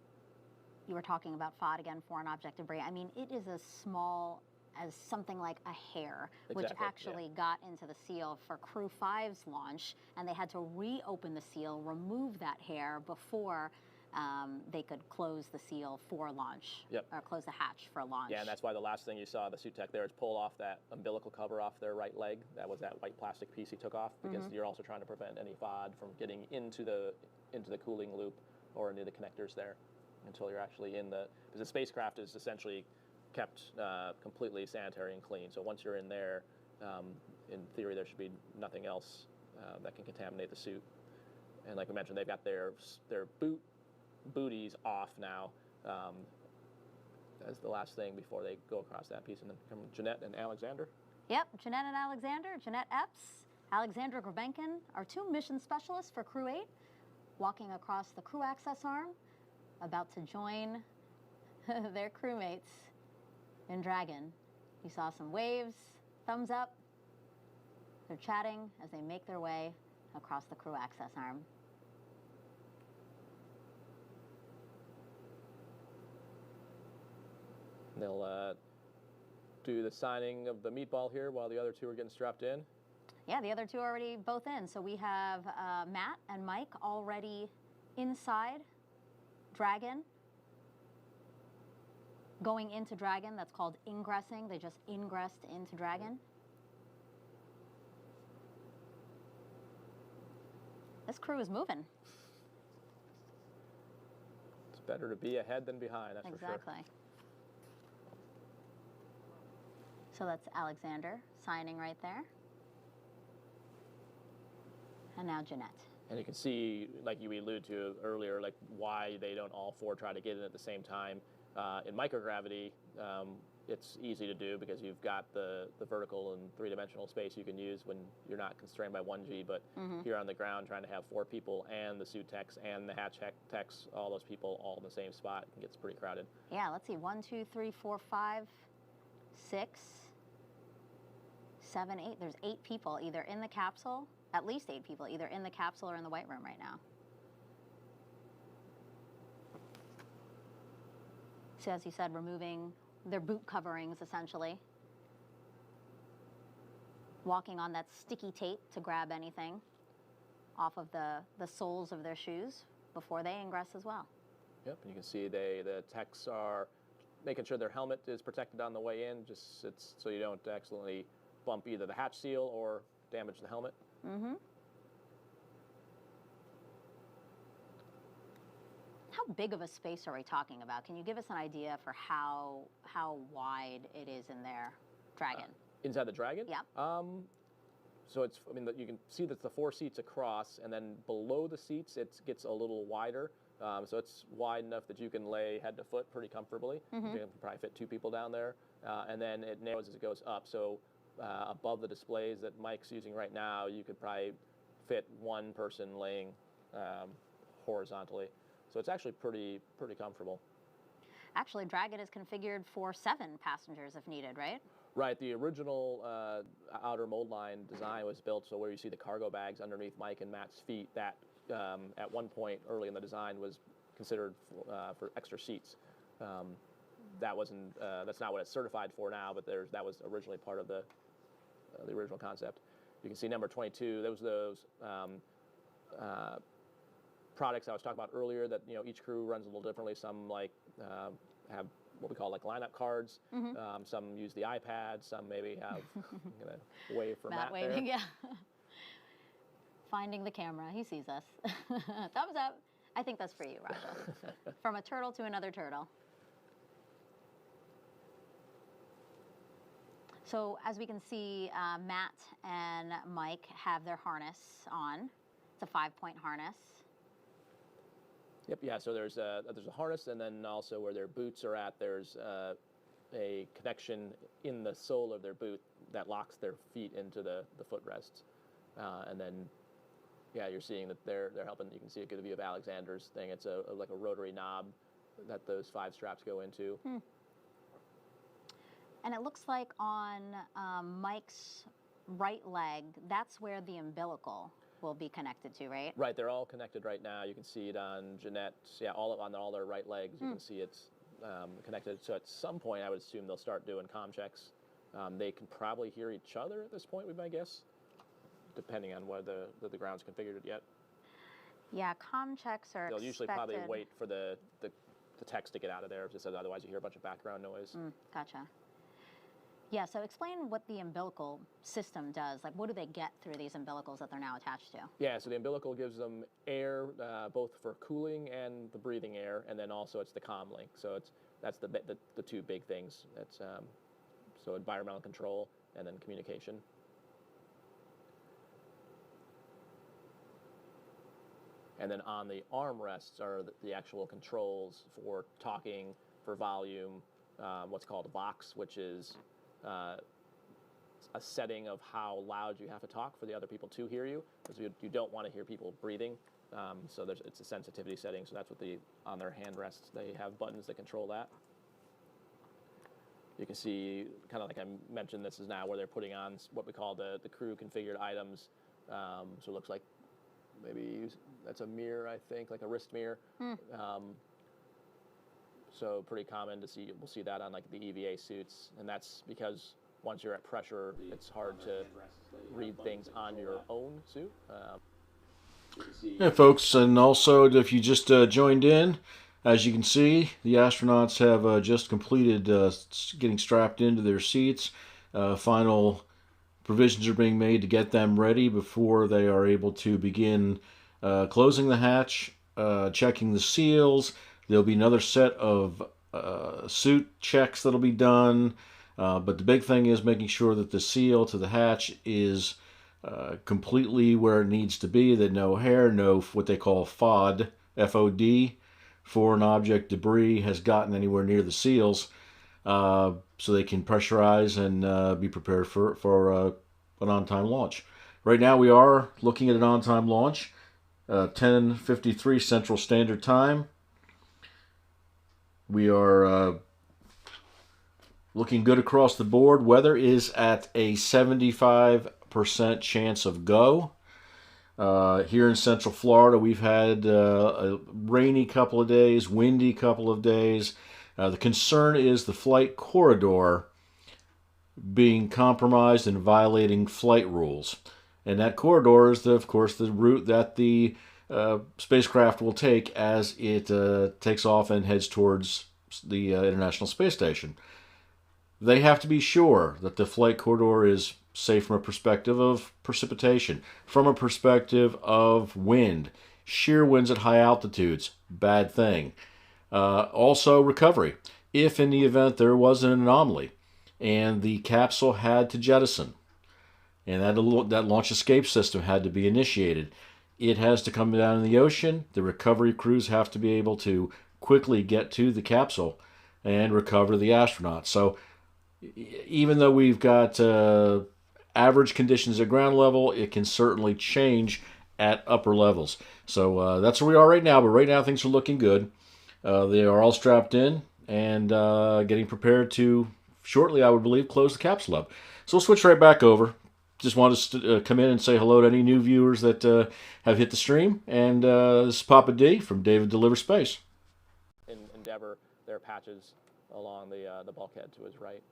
you were talking about FOD again, foreign object debris. I mean, it is as small as something like a hair, which actually got into the seal for Crew 5's launch, and they had to reopen the seal, remove that hair before they could close the seal for launch, or close the hatch for launch. Yeah, and that's why the last thing you saw the suit tech there is pull off that umbilical cover off their right leg. That was that white plastic piece he took off, because you're also trying to prevent any FOD from getting into the cooling loop or into the connectors there until you're actually in because the spacecraft is essentially kept completely sanitary and clean. So once you're in there, in theory, there should be nothing else that can contaminate the suit. And like we mentioned, they've got their booties off now. That's the last thing before they go across that piece. And then come Jeanette and Alexander. Yep, Jeanette and Alexander. Jeanette Epps, Alexandra Grabenkin are 2 mission specialists for Crew 8, walking across the crew access arm, about to join their crewmates in Dragon. You saw some waves, thumbs up. They're chatting as they make their way across the crew access arm. They'll do the signing of the meatball here while the other two are getting strapped in. Yeah, the other two are already both in. So we have Matt and Mike already inside Dragon. Going into Dragon, that's called ingressing. They just ingressed into Dragon. This crew is moving. It's better to be ahead than behind, that's for sure. Exactly. So that's Alexander signing right there. And now Jeanette. And you can see, like you alluded to earlier, like why they don't all four try to get in at the same time. In microgravity, it's easy to do because you've got the vertical and three-dimensional space you can use when you're not constrained by 1G, but here on the ground trying to have 4 people and the suit techs and the hatch techs, all those people all in the same spot, it gets pretty crowded. Yeah, let's see, 1, 2, 3, 4, 5, 6, 7, 8. There's 8 people either in the capsule, at least 8 people, either in the capsule or in the white room right now. So as you said, removing their boot coverings, essentially. Walking on that sticky tape to grab anything off of the soles of their shoes before they ingress as well. Yep, and you can see the techs are making sure their helmet is protected on the way in, just so you don't accidentally bump either the hatch seal or damage the helmet. Mm-hmm. How big of a space are we talking about? Can you give us an idea for how wide it is in there, Dragon? Inside the Dragon? Yep. So it's, I mean, you can see that the 4 seats across, and then below the seats it gets a little wider. So it's wide enough that you can lay head to foot pretty comfortably. You can probably fit 2 people down there. And then it narrows as it goes up. So above the displays that Mike's using right now, you could probably fit 1 person laying horizontally. So it's actually pretty comfortable. Actually, Dragon is configured for 7 passengers if needed, right? Right. The original outer mold line design was built so where you see the cargo bags underneath Mike and Matt's feet, that at one point early in the design was considered for extra seats. That wasn't. That's not what it's certified for now, but that was originally part of the original concept. You can see number 22. Those products I was talking about earlier that each crew runs a little differently. Some have what we call like lineup cards. Some use the iPad. Some maybe have I'm gonna wave for Matt waving, there. yeah. Finding the camera, he sees us. Thumbs up. I think that's for you, Raja. From a turtle to another turtle. So as we can see, Matt and Mike have their harness on. It's a 5-point harness. Yep. Yeah. So there's a harness, and then also where their boots are at, there's a connection in the sole of their boot that locks their feet into the footrests, and then yeah, you're seeing that they're helping. You can see a good view of Alexander's thing. It's like a rotary knob that those 5 straps go into. And it looks like on Mike's right leg, that's where the umbilical will be connected to, right? Right, they're all connected right now. You can see it on Jeanette's, yeah, on all their right legs. You can see it's connected. So at some point, I would assume they'll start doing comm checks. They can probably hear each other at this point, would be my guess, depending on whether the ground's configured it yet. Yeah, comm checks are They'll usually probably expected. wait for the text to get out of there, just otherwise you hear a bunch of background noise. Gotcha. Yeah, so explain what the umbilical system does. Like, what do they get through these umbilicals that they're now attached to? Yeah, so the umbilical gives them air, both for cooling and the breathing air, and then also it's the comm link. So that's the 2 big things. That's so environmental control and then communication. And then on the armrests are the actual controls for talking, for volume, what's called Vox, which is a setting of how loud you have to talk for the other people to hear you, because you don't want to hear people breathing. So it's a sensitivity setting. So that's what on their hand rests, they have buttons that control that. You can see, kind of like I mentioned, this is now where they're putting on what we call the crew configured items. So it looks like maybe that's a mirror, I think, like a wrist mirror. So pretty common to see. We'll see that on like the EVA suits, and that's because once you're at pressure, it's hard to read things on your own suit. Yeah, folks, and also if you just joined in, as you can see, the astronauts have just completed getting strapped into their seats. Final provisions are being made to get them ready before they are able to begin closing the hatch, checking the seals. There'll be another set of suit checks that'll be done, but the big thing is making sure that the seal to the hatch is completely where it needs to be, that no hair, no what they call FOD, F-O-D, foreign object debris has gotten anywhere near the seals, so they can pressurize and be prepared for an on-time launch. Right now we are looking at an on-time launch, 10:53 Central Standard Time. We are looking good across the board. Weather is at a 75% chance of go. Here in Central Florida, we've had a rainy couple of days, windy couple of days. The concern is the flight corridor being compromised and violating flight rules. And that corridor is, of course, the route that the spacecraft will take as it takes off and heads towards the International Space Station. They have to be sure that the flight corridor is safe from a perspective of precipitation, from a perspective of wind, shear winds at high altitudes, bad thing. Also recovery, if in the event there was an anomaly and the capsule had to jettison and that launch escape system had to be initiated, it has to come down in the ocean. The recovery crews have to be able to quickly get to the capsule and recover the astronauts. So even though we've got average conditions at ground level, it can certainly change at upper levels. So that's where we are right now, but right now things are looking good. They are all strapped in and getting prepared to shortly, I would believe, close the capsule up. So we'll switch right back over. Just wanted to come in and say hello to any new viewers that have hit the stream. And this is Papa D from David Delivers Space. In Endeavour, there are patches along the bulkhead to his right.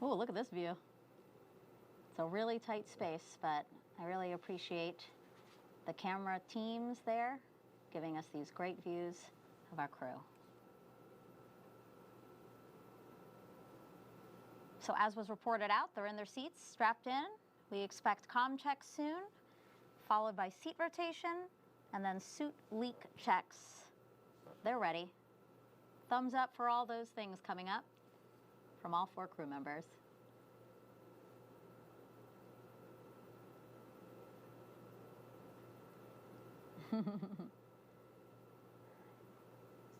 Oh, look at this view. It's a really tight space, but I really appreciate the camera teams there giving us these great views of our crew. So as was reported out, they're in their seats, strapped in. We expect comm checks soon, followed by seat rotation, and then suit leak checks. They're ready. Thumbs up for all those things coming up from all 4 crew members.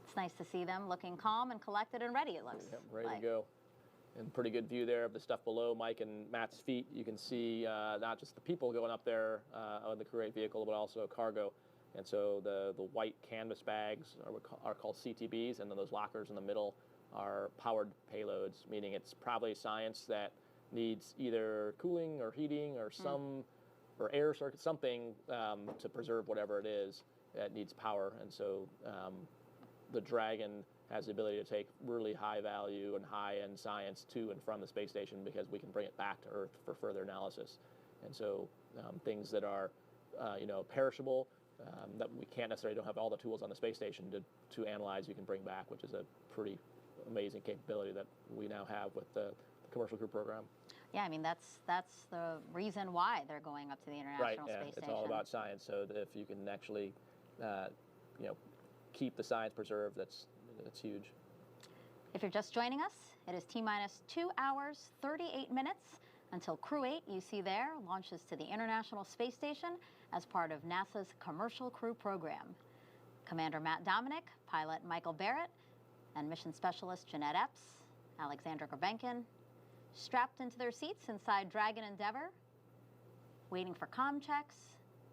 It's nice to see them looking calm and collected and ready, it looks Yep, ready like. to go. And pretty good view there of the stuff below Mike and Matt's feet. You can see not just the people going up there on the Crew 8 vehicle, but also cargo. And so the white canvas bags are called CTBs, and then those lockers in the middle are powered payloads, meaning it's probably science that needs either cooling or heating or or air circuit, something to preserve whatever it is that needs power. And so the Dragon has the ability to take really high value and high-end science to and from the space station because we can bring it back to Earth for further analysis. And so things that are perishable, that we can't necessarily don't have all the tools on the space station to analyze, you can bring back, which is a pretty amazing capability that we now have with the Commercial Crew program. Yeah, I mean, that's the reason why they're going up to the International Space Station. It's all about science. So that if you can actually, keep the science preserved, that's huge. If you're just joining us, it is T-minus 2 hours, 38 minutes until Crew 8, you see there, launches to the International Space Station as part of NASA's Commercial Crew program. Commander Matt Dominic, pilot Michael Barrett, and mission specialist Jeanette Epps, Alexandra Grabenkin, strapped into their seats inside Dragon Endeavour, waiting for comm checks,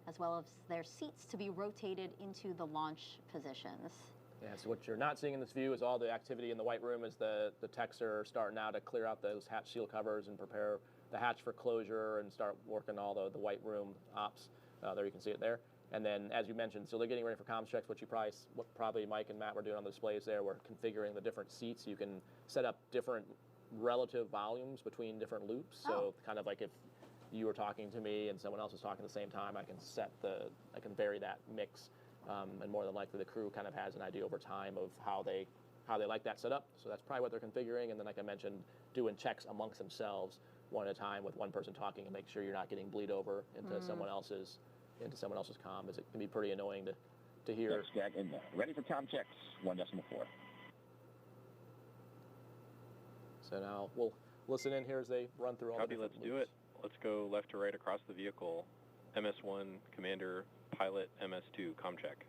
as well as their seats to be rotated into the launch positions. Yeah, so what you're not seeing in this view is all the activity in the white room as the techs are starting now to clear out those hatch seal covers and prepare the hatch for closure and start working all the white room ops. There you can see it there. And then, as you mentioned, so they're getting ready for comms checks, what probably Mike and Matt were doing on the displays there. We're configuring the different seats. You can set up different relative volumes between different loops. So kind of like if you were talking to me and someone else was talking at the same time, I can vary that mix. And more than likely, the crew kind of has an idea over time of how they like that setup. So that's probably what they're configuring. And then, like I mentioned, doing checks amongst themselves one at a time with one person talking and make sure you're not getting bleed over into someone else's comm, as it can be pretty annoying to hear. Check in there. Ready for comm checks, 1.4. So now we'll listen in here as they run through all Copy, the different let's do it. Let's go left to right across the vehicle. MS1, Commander, Pilot, MS2, comm check.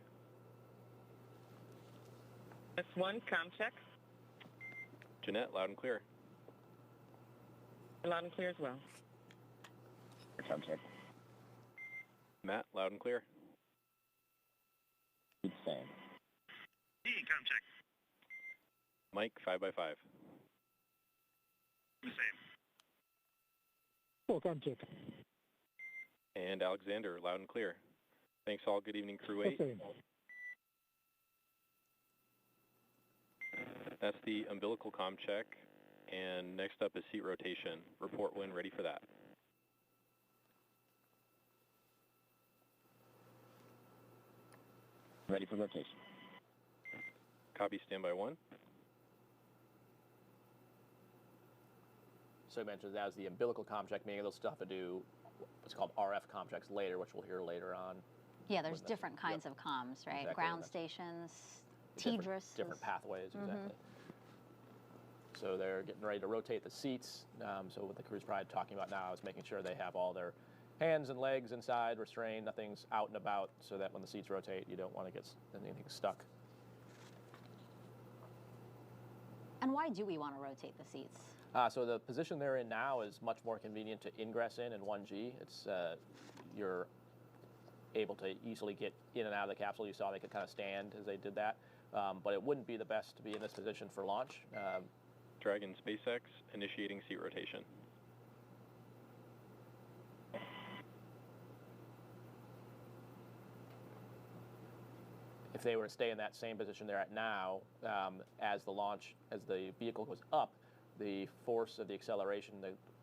MS1, comm check. Jeanette, loud and clear. Loud and clear as well. Comm check. Matt, loud and clear. It's same. Comm check. Mike, 5x5. The same. Full comm check. And Alexander, loud and clear. Thanks all. Good evening, Crew 8. Same. That's the umbilical comm check. And next up is seat rotation. Report when ready for that. Ready for rotation. Copy, standby 1. So I mentioned that was the umbilical comm check, meaning they'll still have to do what's called RF comm checks later, which we'll hear later on. Yeah, there's different kinds of comms, right? Exactly. Ground stations, TDRS. Different pathways, exactly. So they're getting ready to rotate the seats. So what the crew's probably talking about now is making sure they have all their hands and legs inside, restrained, nothing's out and about, so that when the seats rotate, you don't want to get anything stuck. And why do we want to rotate the seats? So the position they're in now is much more convenient to ingress in 1G. It's you're able to easily get in and out of the capsule. You saw they could kind of stand as they did that, but it wouldn't be the best to be in this position for launch. Dragon SpaceX, initiating seat rotation. If they were to stay in that same position they're at now, as the vehicle goes up, the force of the acceleration,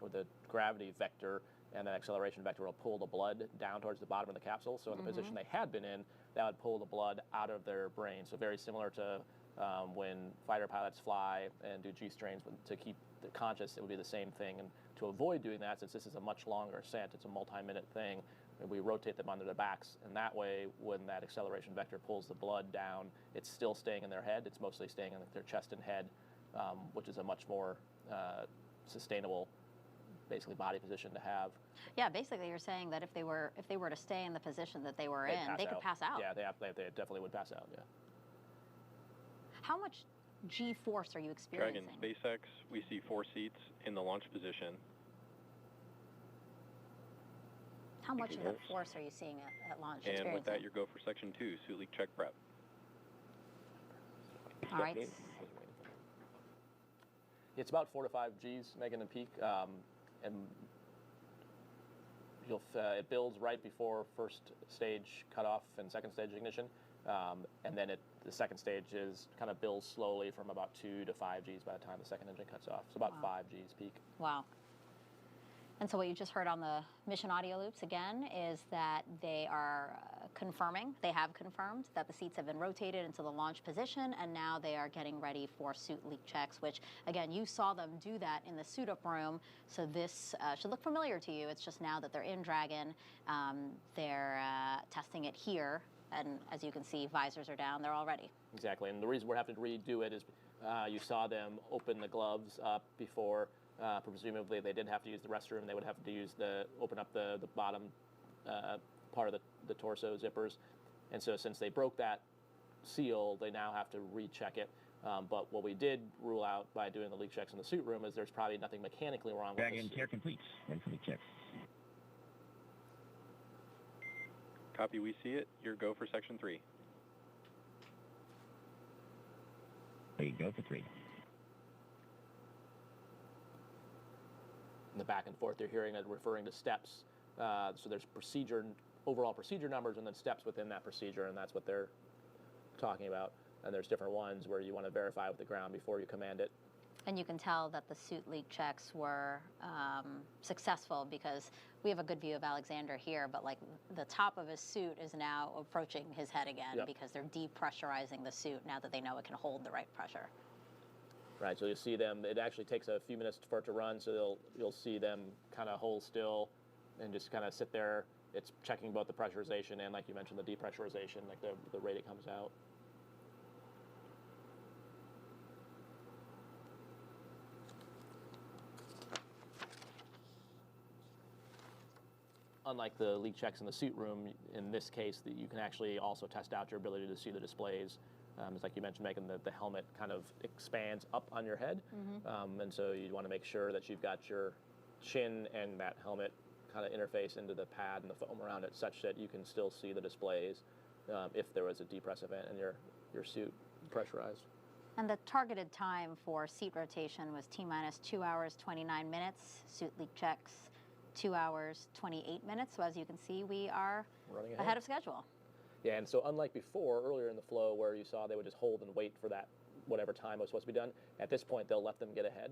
or the gravity vector and that acceleration vector will pull the blood down towards the bottom of the capsule. So in the position they had been in, that would pull the blood out of their brain. So very similar to when fighter pilots fly and do G-strains to keep the conscious, it would be the same thing. And to avoid doing that, since this is a much longer ascent, it's a multi-minute thing, we rotate them onto their backs, and that way, when that acceleration vector pulls the blood down, it's still staying in their head. It's mostly staying in their chest and head, which is a much more sustainable, basically, body position to have. Yeah, basically, you're saying that if they were to stay in the position that they were in, they could pass out. Yeah, they definitely would pass out. Yeah. How much G-force are you experiencing? Dragon SpaceX, we see 4 seats in the launch position. How much of that force are you seeing at launch? And with that, you go for section 2, suit leak check prep. All right. It's about 4 to 5 Gs, Megan and peak, and it builds right before first stage cutoff and second stage ignition, and then the second stage kind of builds slowly from about 2 to 5 Gs by the time the second engine cuts off. So about 5 Gs peak. Wow. And so what you just heard on the mission audio loops again is that they are they have confirmed that the seats have been rotated into the launch position, and now they are getting ready for suit leak checks, which again, you saw them do that in the suit up room. So this should look familiar to you. It's just now that they're in Dragon, they're testing it here. And as you can see, visors are down, they're all ready. Exactly, and the reason we're having to redo it is you saw them open the gloves up before. Presumably, they didn't have to use the restroom. They would have to open up the bottom part of the torso zippers. And so since they broke that seal, they now have to recheck it. But what we did rule out by doing the leak checks in the suit room is there's probably nothing mechanically wrong with Dragon care complete. Ready for leak checks. Copy, we see it. Your go for section 3. There you go for 3. The back and forth you're hearing it referring to steps. So there's procedure overall procedure numbers and then steps within that procedure, and that's what they're talking about. And there's different ones where you want to verify with the ground before you command it. And you can tell that the suit leak checks were successful because we have a good view of Alexander here, but like the top of his suit is now approaching his head again because they're depressurizing the suit now that they know it can hold the right pressure. Right, so you'll see them, it actually takes a few minutes for it to run, so you'll see them kind of hold still and just kind of sit there. It's checking both the pressurization and, like you mentioned, the depressurization, like the rate it comes out. Unlike the leak checks in the suit room, in this case, that you can actually also test out your ability to see the displays. It's like you mentioned, Megan, the helmet kind of expands up on your head. And so you want to make sure that you've got your chin and that helmet kind of interface into the pad and the foam around it such that you can still see the displays if there was a depress event and your suit pressurized. And the targeted time for seat rotation was T-minus 2 hours, 29 minutes. Suit leak checks, 2 hours, 28 minutes. So as you can see, we are running ahead of schedule. Yeah, and so unlike before, earlier in the flow where you saw they would just hold and wait for that whatever time was supposed to be done, at this point they'll let them get ahead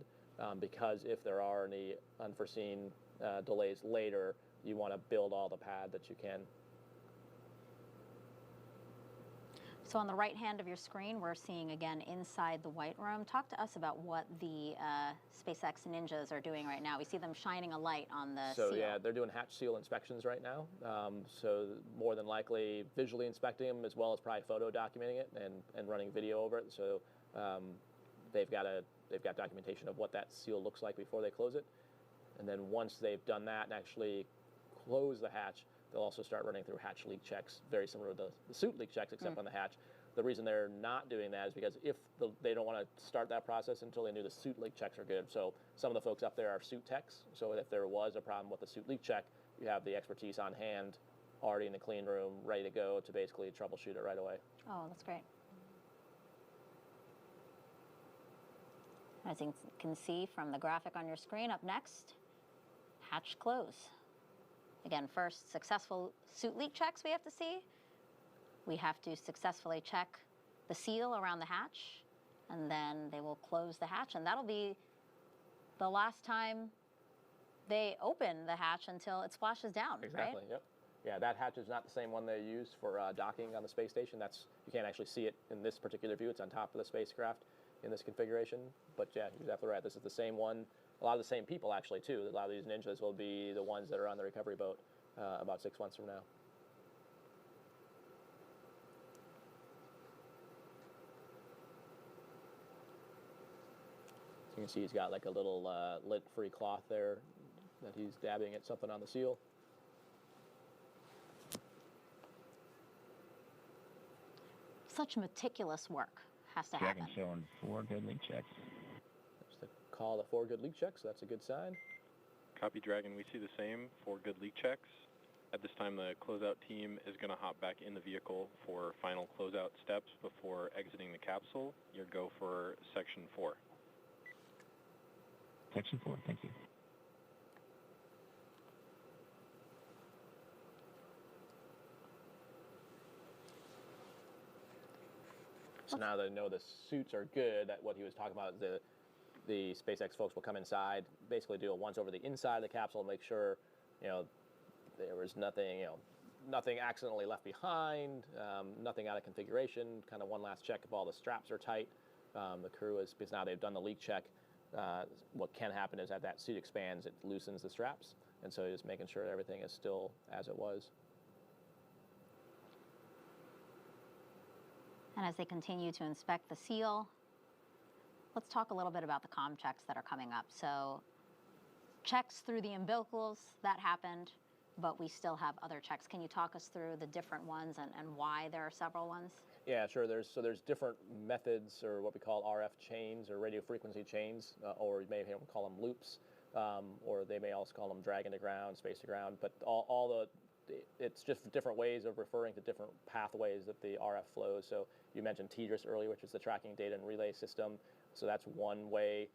because if there are any unforeseen delays later, you want to build all the pad that you can. So on the right hand of your screen, we're seeing again inside the white room. Talk to us about what the SpaceX ninjas are doing right now. We see them shining a light on the seal. So yeah, they're doing hatch seal inspections right now. So more than likely visually inspecting them as well as probably photo documenting it and running video over it. So they've got documentation of what that seal looks like before they close it. And then once they've done that and actually close the hatch, they'll also start running through hatch leak checks, very similar to the suit leak checks, except on the hatch. The reason they're not doing that is because they don't want to start that process until they knew the suit leak checks are good. So some of the folks up there are suit techs. So if there was a problem with the suit leak check, you have the expertise on hand, already in the clean room, ready to go to basically troubleshoot it right away. Oh, that's great. As you can see from the graphic on your screen, up next, hatch close. Again, first, successful suit leak checks we have to see. We have to successfully check the seal around the hatch, and then they will close the hatch, and that'll be the last time they open the hatch until it splashes down, Exactly, right? Yep. Yeah, that hatch is not the same one they use for docking on the space station. You can't actually see it in this particular view. It's on top of the spacecraft in this configuration. But yeah, you're exactly right. This is the same one. A lot of the same people actually too. A lot of these ninjas will be the ones that are on the recovery boat about 6 months from now. You can see he's got like a little lint-free cloth there that he's dabbing at something on the seal. Such meticulous work has to happen. Dragon showing 4 good leak checks. There's the call of 4 good leak checks, so that's a good sign. Copy, Dragon. We see the same 4 good leak checks. At this time, the closeout team is going to hop back in the vehicle for final closeout steps before exiting the capsule. Your go for Section 4. Section 4, thank you. So now they know the suits are good, that what he was talking about, the SpaceX folks will come inside, basically do a once over the inside of the capsule, make sure, there was nothing, nothing accidentally left behind, nothing out of configuration, kind of one last check if all the straps are tight. The crew is, because now they've done the leak check, what can happen is that suit expands, it loosens the straps, and so just making sure everything is still as it was. And as they continue to inspect the seal, let's talk a little bit about the comm checks that are coming up. So checks through the umbilicals, that happened, but we still have other checks. Can you talk us through the different ones and why there are several ones? Yeah, sure. There's different methods, or what we call RF chains or radio frequency chains, or you may call them loops, or they may also call them dragon to ground, space to ground. But all it's just different ways of referring to different pathways that the RF flows. So you mentioned TDRS earlier, which is the tracking data and relay system. So that's one way.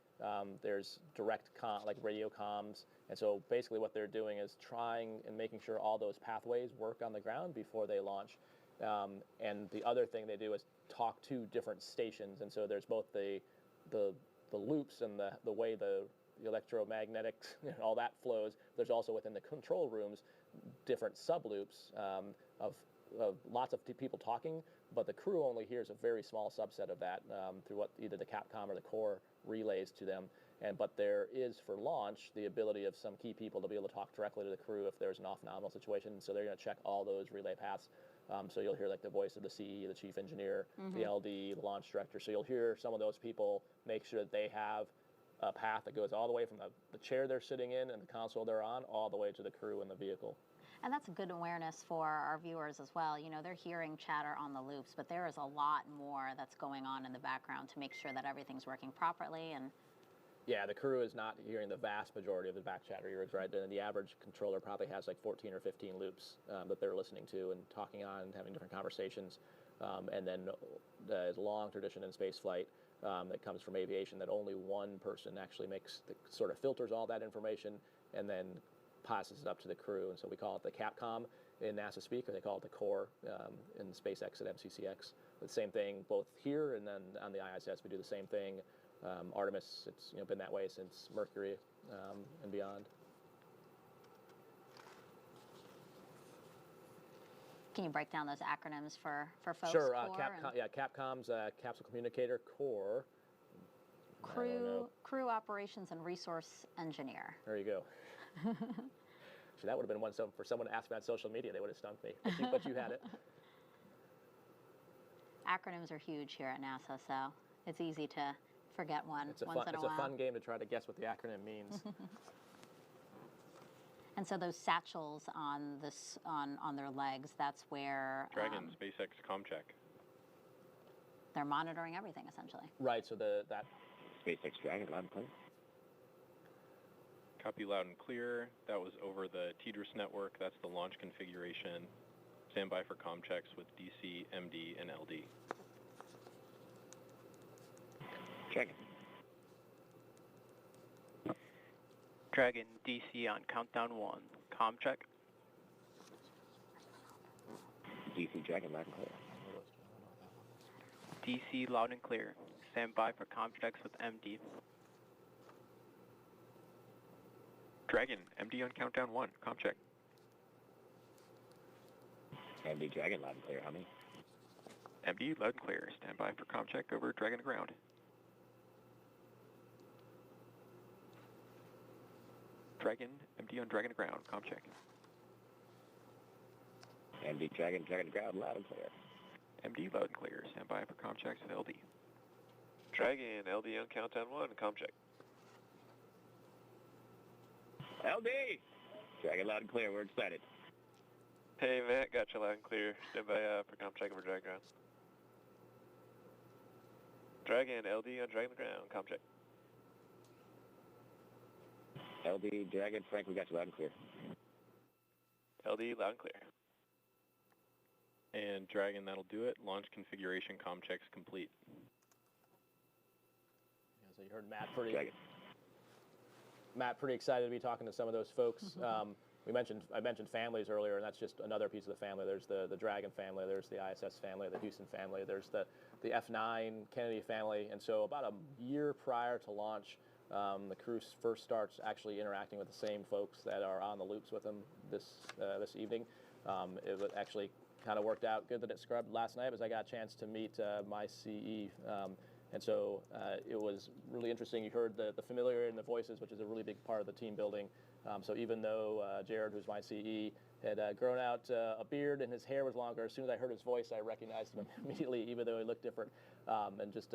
There's direct like radio comms. And so basically what they're doing is trying and making sure all those pathways work on the ground before they launch. And the other thing they do is talk to different stations. And so there's both the loops and the way the electromagnetics, all that flows. There's also within the control rooms different subloops of lots of people talking, but the crew only hears a very small subset of that through what either the Capcom or the core relays to them. But there is, for launch, the ability of some key people to be able to talk directly to the crew if there's an off-nominal situation. So they're going to check all those relay paths. So you'll hear like the voice of the CE, the chief engineer, the LD, the launch director. So you'll hear some of those people make sure that they have a path that goes all the way from the chair they're sitting in and the console they're on all the way to the crew and the vehicle. And that's a good awareness for our viewers as well. You know, they're hearing chatter on the loops, but there is a lot more that's going on in the background to make sure that everything's working properly. And yeah, the crew is not hearing the vast majority of the back chatter. You're right. The average controller probably has like 14 or 15 loops that they're listening to and talking on and having different conversations. And then there's a long tradition in spaceflight that comes from aviation that only one person actually sort of filters all that information and then passes it up to the crew. And so we call it the Capcom in NASA speak, or they call it the core in SpaceX at MCCX. The same thing both here and then on the ISS we do the same thing. Artemis, it's been that way since Mercury and beyond. can you break down those acronyms for folks? Sure. Capcom's Capsule Communicator Core. Crew Operations and Resource Engineer. There you go. So that would have been one for someone to ask me on social media. They would have stumped me, but you had it. Acronyms are huge here at NASA, so it's easy to forget one once in a while. It's a fun game to try to guess what the acronym means. And so those satchels on their legs, that's where Dragon SpaceX ComCheck. They're monitoring everything essentially. Right. So that SpaceX Dragon loud and clear. Copy loud and clear. That was over the TDRS network. That's the launch configuration. Stand by for comm checks with DC, MD, and LD. Dragon. Dragon DC on countdown 1. Comm check. DC Dragon loud and clear. DC loud and clear. Stand by for comm checks with MD. Dragon, MD on countdown 1. Comm check. MD Dragon loud and clear. How many? MD loud and clear. Stand by for comm check over Dragon to ground. Dragon, MD on Dragon to ground. Comm check. MD Dragon, Dragon to ground loud and clear. MD loud and clear. Stand by for comm checks with LD. Dragon, LD on countdown 1. Comm check. LD! Dragon loud and clear. We're excited. Hey, Matt. Got you loud and clear. Stand by for comm check over Dragon ground. Dragon, LD on Dragon ground. Comm check. LD, Dragon, Frank, we got you loud and clear. LD, loud and clear. And Dragon, that'll do it. Launch configuration comm checks complete. Yeah, so you heard Matt pretty excited to be talking to some of those folks. I mentioned families earlier, and that's just another piece of the family. There's the Dragon family, there's the ISS family, the Houston family, there's the F9 Kennedy family. And so about a year prior to launch, the crew first starts actually interacting with the same folks that are on the loops with them this evening. It actually kind of worked out good that it scrubbed last night, as I got a chance to meet my CE. And so it was really interesting. You heard the familiarity in the voices, which is a really big part of the team building. So even though Jared, who's my CE, had grown out a beard and his hair was longer, as soon as I heard his voice, I recognized him immediately, even though he looked different. And just,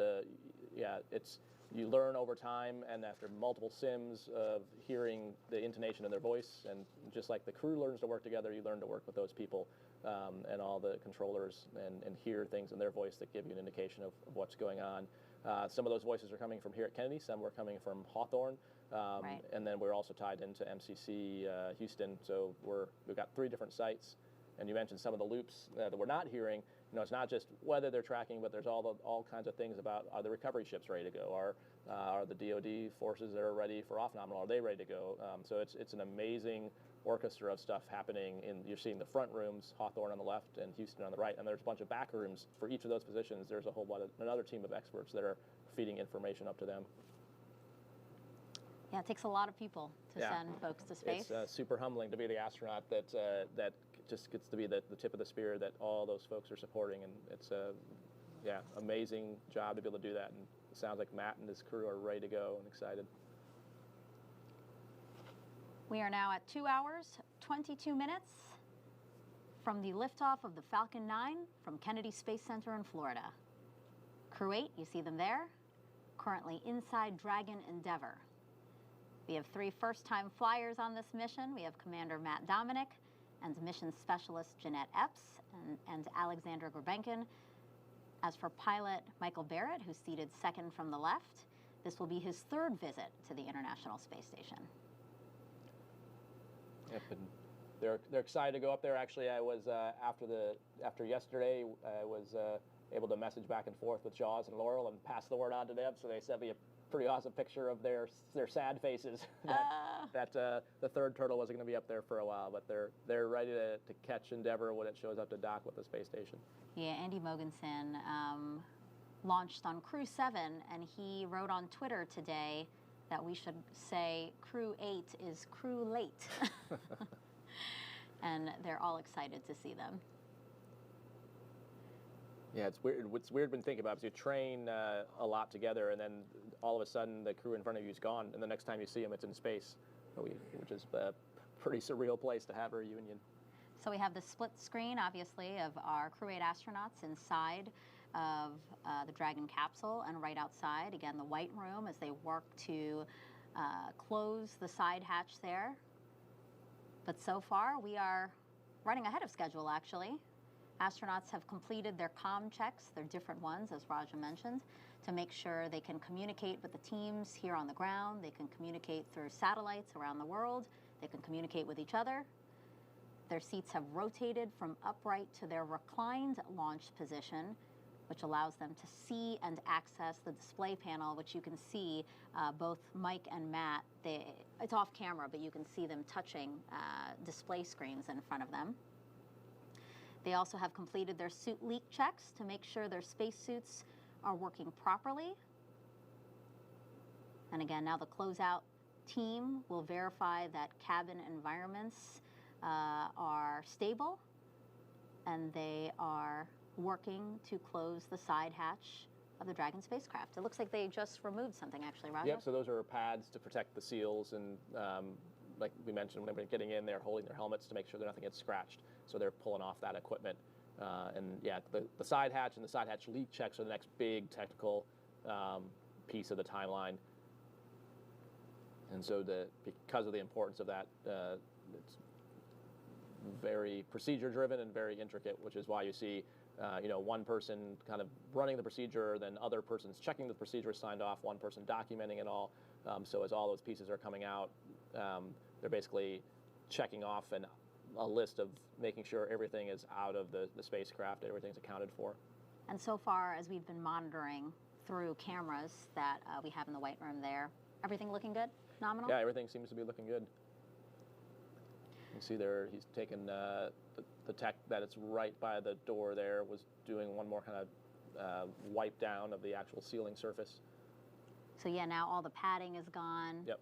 you learn over time, and after multiple sims of hearing the intonation in their voice, and just like the crew learns to work together, you learn to work with those people and all the controllers and hear things in their voice that give you an indication of what's going on. Some of those voices are coming from here at Kennedy, some were coming from Hawthorne, and then we're also tied into MCC Houston, so we've got 3 different sites. And you mentioned some of the loops that we're not hearing. You know, it's not just weather they're tracking, but there's all kinds of things about, are the recovery ships ready to go? Are the DoD forces that are ready for off-nominal, are they ready to go? So it's an amazing orchestra of stuff happening. You're seeing the front rooms, Hawthorne on the left and Houston on the right, and there's a bunch of back rooms for each of those positions. There's a whole another team of experts that are feeding information up to them. Yeah, it takes a lot of people to send folks to space. It's super humbling to be the astronaut that just gets to be the tip of the spear that all those folks are supporting, and it's a amazing job to be able to do that. And it sounds like Matt and his crew are ready to go and excited. We are now at 2 hours, 22 minutes from the liftoff of the Falcon 9 from Kennedy Space Center in Florida. Crew 8, you see them there, currently inside Dragon Endeavour. We have 3 first-time flyers on this mission. We have Commander Matt Dominic and Mission Specialist Jeanette Epps and Alexandra Grabenkin. As for pilot Michael Barrett, who's seated second from the left, this will be his 3rd visit to the International Space Station. Yep, and they're excited to go up there. Actually, I was after yesterday, I was able to message back and forth with Jaws and Laurel and pass the word on to them. So they sent me a pretty awesome picture of their sad faces that the 3rd turtle wasn't going to be up there for a while, but they're ready to catch Endeavour when it shows up to dock with the space station. Yeah, Andy Mogensen launched on Crew 7, and he wrote on Twitter today that we should say Crew 8 is crew late. And they're all excited to see them. Yeah, it's weird. What's weird when thinking about it is you train a lot together, and then all of a sudden the crew in front of you is gone, and the next time you see them, it's in space, which is a pretty surreal place to have a reunion. So we have the split screen, obviously, of our Crew 8 astronauts inside of the Dragon capsule, and right outside, again, the white room as they work to close the side hatch there. But so far, we are running ahead of schedule, actually. Astronauts have completed their comm checks, their different ones, as Raja mentioned, to make sure they can communicate with the teams here on the ground. They can communicate through satellites around the world. They can communicate with each other. Their seats have rotated from upright to their reclined launch position, which allows them to see and access the display panel, which you can see both Mike and Matt. It's off camera, but you can see them touching display screens in front of them. They also have completed their suit leak checks to make sure their spacesuits are working properly. And again, now the closeout team will verify that cabin environments are stable, and they are working to close the side hatch of the Dragon spacecraft. It looks like they just removed something, actually, Roger? Yep, so those are pads to protect the seals, and like we mentioned, when they're getting in, they're holding their helmets to make sure that nothing gets scratched. So they're pulling off that equipment. And yeah, the side hatch and the side hatch leak checks are the next big technical piece of the timeline. And so because of the importance of that, it's very procedure-driven and very intricate, which is why you see one person kind of running the procedure, then other persons checking the procedure is signed off, one person documenting it all. So as all those pieces are coming out, they're basically checking off a list of making sure everything is out of the spacecraft, everything's accounted for. And so far, as we've been monitoring through cameras that we have in the white room there, everything looking good? Nominal? Yeah, everything seems to be looking good. You see there, he's taken the tech that it's right by the door there, was doing one more kind of wipe down of the actual sealing surface. So yeah, now all the padding is gone. Yep.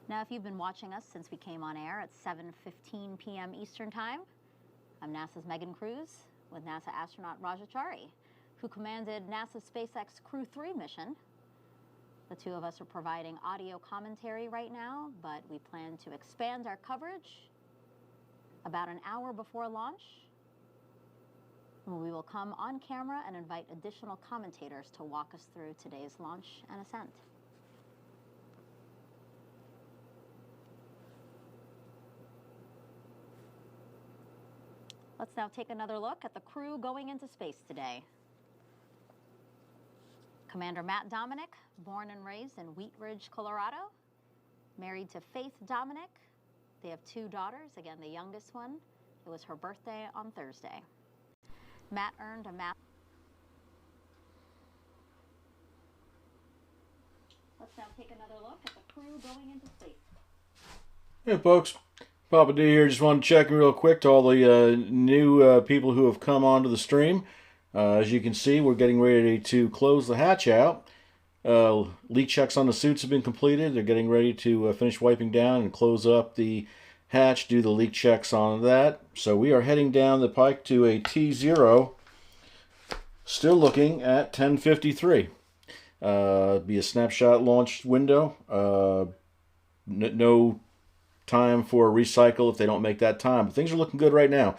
Now, if you've been watching us since we came on air at 7:15 p.m. Eastern Time, I'm NASA's Megan Cruz with NASA astronaut Rajachari, who commanded NASA's SpaceX Crew 3 mission. The two of us are providing audio commentary right now, but we plan to expand our coverage about an hour before launch, when we will come on camera and invite additional commentators to walk us through today's launch and ascent. Let's now take another look at the crew going into space today. Commander Matt Dominic, born and raised in Wheat Ridge, Colorado, married to Faith Dominic. They have 2 daughters. Again, the youngest one, it was her birthday on Thursday. Matt earned a math. Let's now take another look at the crew going into space. Hey folks, Papa D here. Just want to check in real quick to all the new people who have come onto the stream. As you can see, we're getting ready to close the hatch out. Leak checks on the suits have been completed. They're getting ready to finish wiping down and close up the hatch, do the leak checks on that. So we are heading down the pike to a T0, still looking at 10:53. Be a snapshot launch window. No time for a recycle if they don't make that time. But things are looking good right now.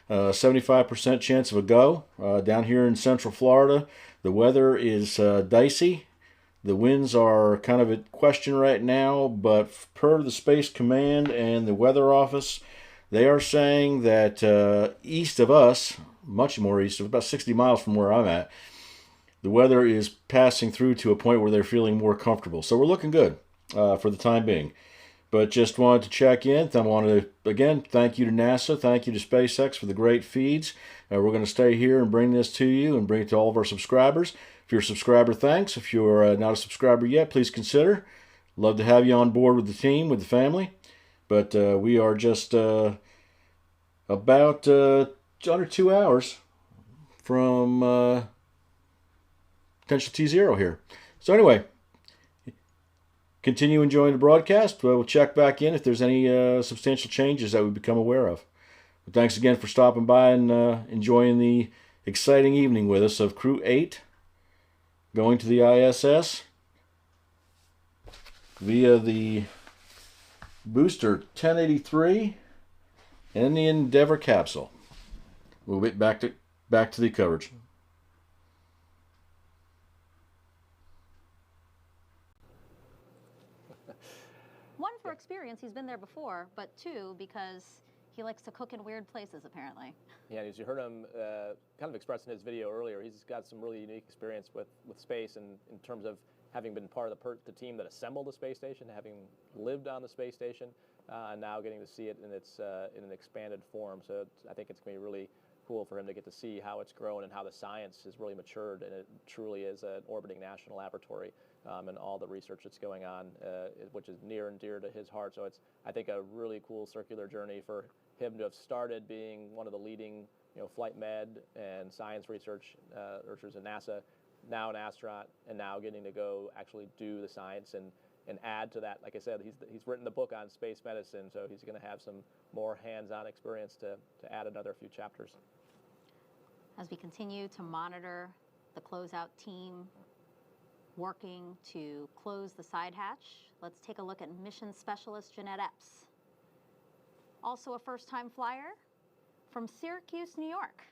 75% chance of a go. Down here in Central Florida, the weather is dicey. The winds are kind of at question right now, but per the Space Command and the Weather Office, they are saying that east of us, much more east, about 60 miles from where I'm at, the weather is passing through to a point where they're feeling more comfortable. So we're looking good for the time being. But just wanted to check in. I want to, again, thank you to NASA. Thank you to SpaceX for the great feeds. We're going to stay here and bring this to you and bring it to all of our subscribers. If you're a subscriber, thanks. If you're not a subscriber yet, please consider. Love to have you on board with the team, with the family. But we are just about under 2 hours from potential T0 here. So anyway, continue enjoying the broadcast. We'll check back in if there's any substantial changes that we become aware of. But thanks again for stopping by and enjoying the exciting evening with us of Crew 8 going to the ISS via the booster 1083 and the Endeavour capsule. We'll get back to the coverage. One, for experience, he's been there before, but 2, because he likes to cook in weird places, apparently. Yeah, as you heard him kind of express in his video earlier, he's got some really unique experience with space, and in terms of having been part of the team that assembled the space station, having lived on the space station, and now getting to see it in its in an expanded form. So I think it's going to be really cool for him to get to see how it's grown and how the science has really matured, and it truly is an orbiting national laboratory, and all the research that's going on, which is near and dear to his heart. So it's, I think, a really cool circular journey for him to have started being one of the leading, flight med and science researchers at NASA, now an astronaut, and now getting to go actually do the science and add to that. Like I said, he's written the book on space medicine, so he's going to have some more hands-on experience to add another few chapters. As we continue to monitor the closeout team working to close the side hatch, let's take a look at mission specialist Jeanette Epps. Also a first-time flyer from Syracuse, New York.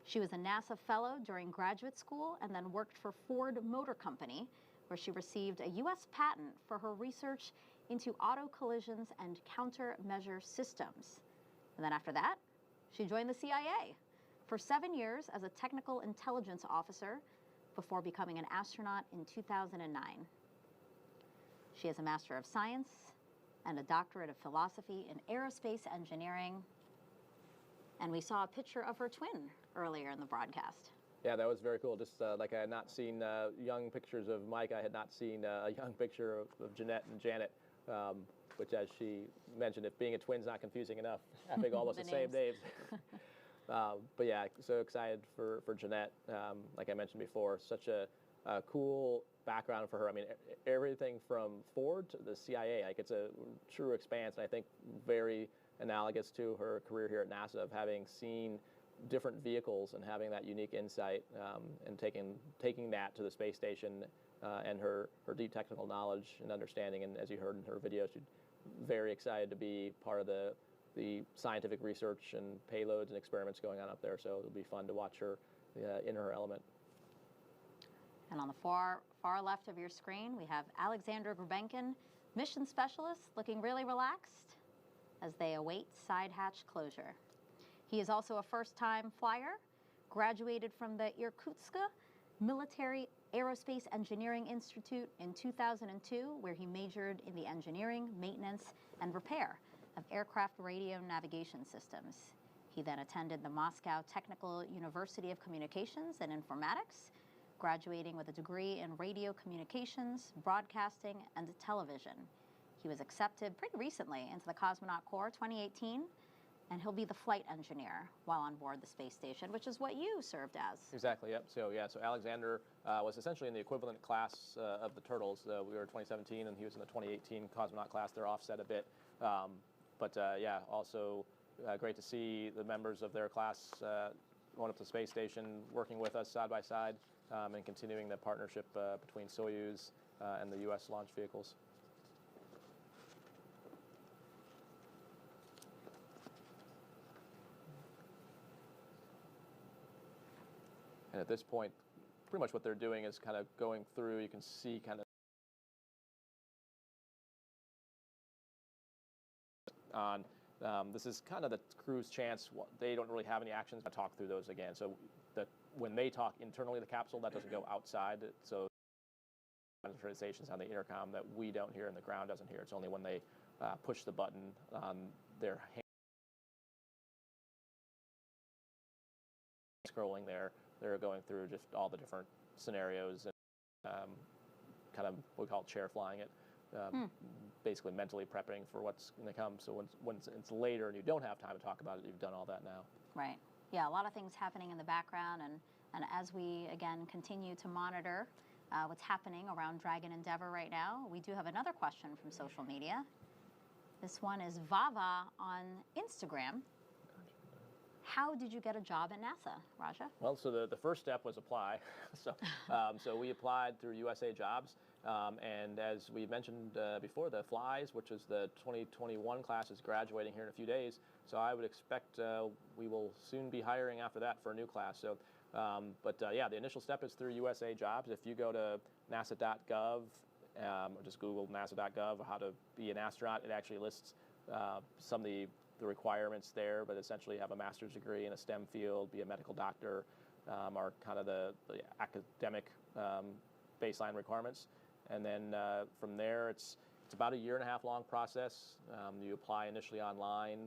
She was a NASA fellow during graduate school and then worked for Ford Motor Company, where she received a U.S. patent for her research into auto collisions and countermeasure systems. And then after that, she joined the CIA for 7 years as a technical intelligence officer before becoming an astronaut in 2009. She has a Master of Science and a Doctorate of Philosophy in Aerospace Engineering. And we saw a picture of her twin earlier in the broadcast. Yeah, that was very cool. Just like I had not seen young pictures of Mike, I had not seen a young picture of Jeanette and Janet, which, as she mentioned, if being a twin's not confusing enough, having almost the same names. But yeah, so excited for Jeanette. Like I mentioned before, such a cool background for her. I mean, everything from Ford to the CIA, like it's a true expanse, and I think very analogous to her career here at NASA of having seen different vehicles and having that unique insight, and taking that to the space station, and her deep technical knowledge and understanding. And as you heard in her video, she's very excited to be part of the scientific research and payloads and experiments going on up there. So it'll be fun to watch her in her element. And on the far left of your screen, we have Alexander Grubenkin, mission specialist, looking really relaxed as they await side hatch closure. He is also a first-time flyer, graduated from the Irkutsk Military Aerospace Engineering Institute in 2002, where he majored in the engineering, maintenance, and repair of aircraft radio navigation systems. He then attended the Moscow Technical University of Communications and Informatics, graduating with a degree in radio communications, broadcasting, and television. He was accepted pretty recently into the Cosmonaut Corps 2018, and he'll be the flight engineer while on board the space station, which is what you served as. Exactly, yep. So Alexander was essentially in the equivalent class of the Turtles. We were 2017, and he was in the 2018 Cosmonaut class. They're offset a bit. Also great to see the members of their class going up to the space station, working with us side by side, and continuing the partnership between Soyuz and the U.S. launch vehicles. And at this point, pretty much what they're doing is kind of going through, you can see kind of on, this is kind of the crew's chance. They don't really have any actions. I talk through those again. So that when they talk internally, the capsule, that doesn't go outside. So stations on the intercom that we don't hear and the ground doesn't hear. It's only when they push the button on their hand scrolling there. They're going through just all the different scenarios and kind of what we call chair flying it, basically mentally prepping for what's going to come. So when it's later and you don't have time to talk about it, you've done all that now. Right. Yeah, a lot of things happening in the background, and as we, again, continue to monitor what's happening around Dragon Endeavour right now, we do have another question from social media. This one is Vava on Instagram. How did you get a job at NASA, Raja? Well, so the first step was apply. So we applied through USA Jobs, and as we mentioned before, the Flies, which is the 2021 class, is graduating here in a few days. So I would expect we will soon be hiring after that for a new class. So, the initial step is through USA Jobs. If you go to nasa.gov, or just Google nasa.gov, how to be an astronaut, it actually lists some of the requirements there, but essentially have a master's degree in a STEM field, be a medical doctor, are kind of the academic baseline requirements. And then from there, it's about a 1.5-year long process. You apply initially online.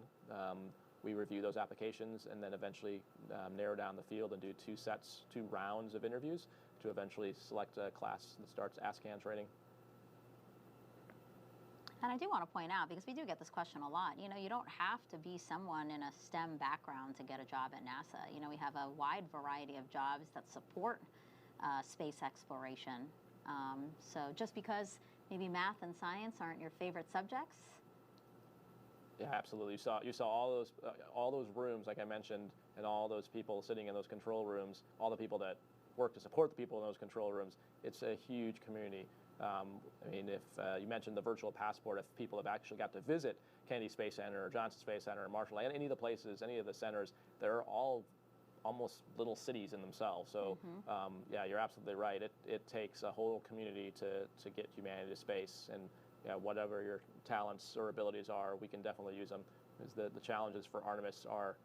We review those applications and then eventually narrow down the field and do 2 rounds of interviews to eventually select a class that starts ASCAN training. And I do want to point out, because we do get this question a lot, you don't have to be someone in a STEM background to get a job at NASA. We have a wide variety of jobs that support space exploration. So just because maybe math and science aren't your favorite subjects. Yeah, absolutely. You saw all those rooms, like I mentioned, and all those people sitting in those control rooms, all the people that work to support the people in those control rooms. It's a huge community. If you mentioned the virtual passport, if people have actually got to visit Kennedy Space Center or Johnson Space Center or Marshall, any of the places, any of the centers, they're all almost little cities in themselves. So, you're absolutely right. It takes a whole community to get humanity to space. And whatever your talents or abilities are, we can definitely use them. Because the challenges for Artemis are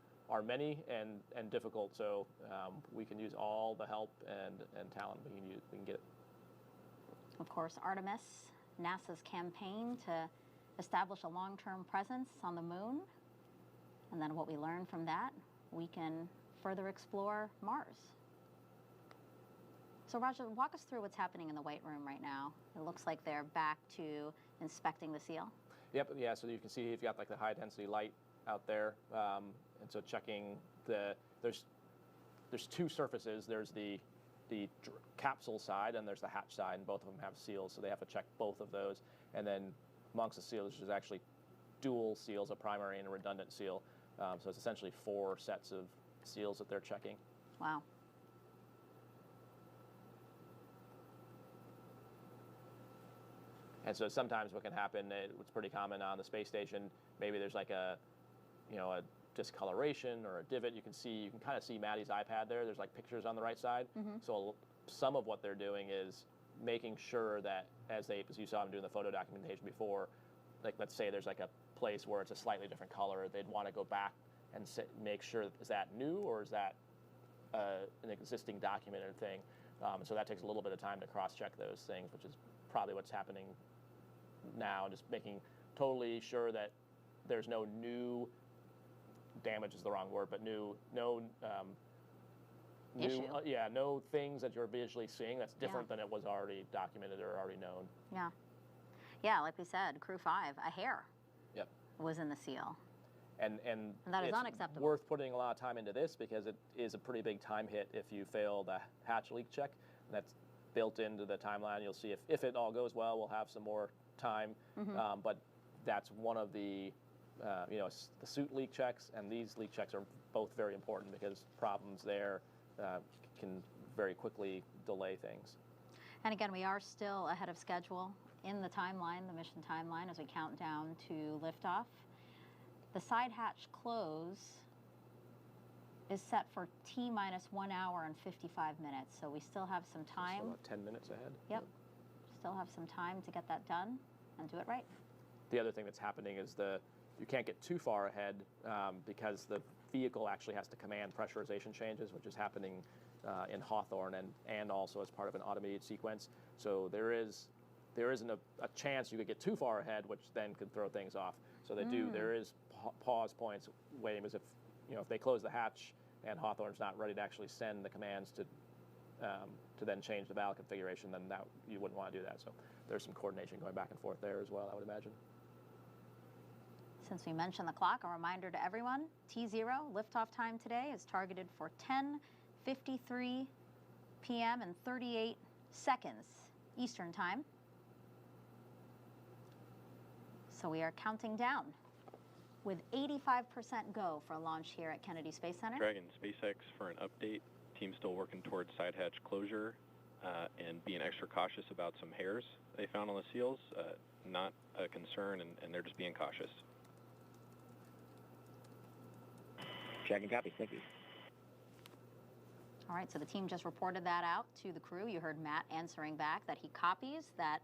many and difficult. So we can use all the help and talent we can get. Of course, Artemis, NASA's campaign to establish a long-term presence on the moon. And then what we learn from that, we can further explore Mars. So Raja, walk us through what's happening in the White Room right now. It looks like they're back to inspecting the seal. Yep, yeah, so you can see you've got like the high density light out there. And so checking there's 2 surfaces. There's the capsule side and there's the hatch side, and both of them have seals, so they have to check both of those. And then amongst the seals, there's actually dual seals, a primary and a redundant seal. So it's essentially 4 sets of seals that they're checking. Wow. And so sometimes what can happen, it's pretty common on the space station, maybe there's like a discoloration or a divot. You can kind of see Maddie's iPad there. There's like pictures on the right side. So some of what they're doing is making sure that as you saw them doing the photo documentation before, like let's say there's like a place where it's a slightly different color, they'd want to go back and make sure, is that new or is that an existing documented thing? So that takes a little bit of time to cross-check those things, which is probably what's happening now, just making totally sure that there's no new damage is the wrong word, but no things that you're visually seeing that's different than it was already documented or already known. Yeah. Yeah, like we said, Crew 5, a hair was in the seal. And that is it's unacceptable. Worth putting a lot of time into this because it is a pretty big time hit if you fail the hatch leak check. And that's built into the timeline. You'll see if it all goes well, we'll have some more time. But that's one of the the suit leak checks and these leak checks are both very important because problems there can very quickly delay things. And again, we are still ahead of schedule in the timeline, the mission timeline, as we count down to liftoff. The side hatch close is set for T-minus 1 hour and 55 minutes, so we still have some time. So about 10 minutes ahead. Yep. Still have some time to get that done and do it right. The other thing that's happening is you can't get too far ahead because the vehicle actually has to command pressurization changes, which is happening in Hawthorne and also as part of an automated sequence. So there isn't a chance you could get too far ahead, which then could throw things off. So there is pause points waiting, because if they close the hatch and Hawthorne's not ready to actually send the commands to then change the valve configuration, then you wouldn't want to do that. So there's some coordination going back and forth there as well, I would imagine. Since we mentioned the clock, a reminder to everyone, T0 liftoff time today is targeted for 10:53 p.m. and 38 seconds Eastern Time. So we are counting down with 85% go for launch here at Kennedy Space Center. Dragon, SpaceX for an update. Team's still working towards side hatch closure and being extra cautious about some hairs they found on the seals. Not a concern, and they're just being cautious. Dragon, copy. Thank you. All right, so the team just reported that out to the crew. You heard Matt answering back that he copies, that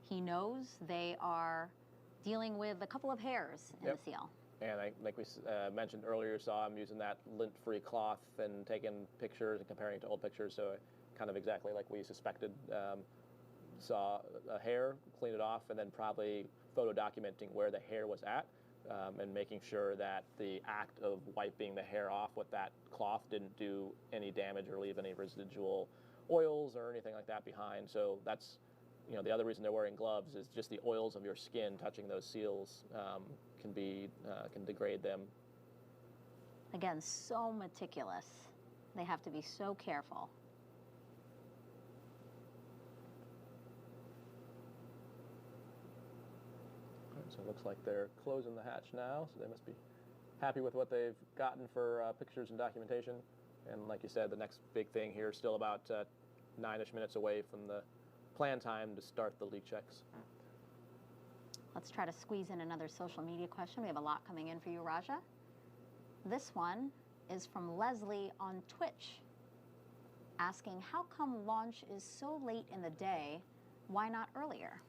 he knows they are dealing with a couple of hairs in the seal. And like we mentioned earlier, saw him using that lint-free cloth and taking pictures and comparing it to old pictures. So kind of exactly like we suspected. Saw a hair, cleaned it off, and then probably photo documenting where the hair was at and making sure that the act of wiping the hair off with that cloth didn't do any damage or leave any residual oils or anything like that behind. So that's the other reason they're wearing gloves is just the oils of your skin touching those seals can degrade them. Again, so meticulous. They have to be so careful. So it looks like they're closing the hatch now, so they must be happy with what they've gotten for pictures and documentation. And like you said, the next big thing here is still about 9-ish minutes away from the plan time to start the leak checks. Let's try to squeeze in another social media question. We have a lot coming in for you, Raja. This one is from Leslie on Twitch, asking, how come launch is so late in the day? Why not earlier?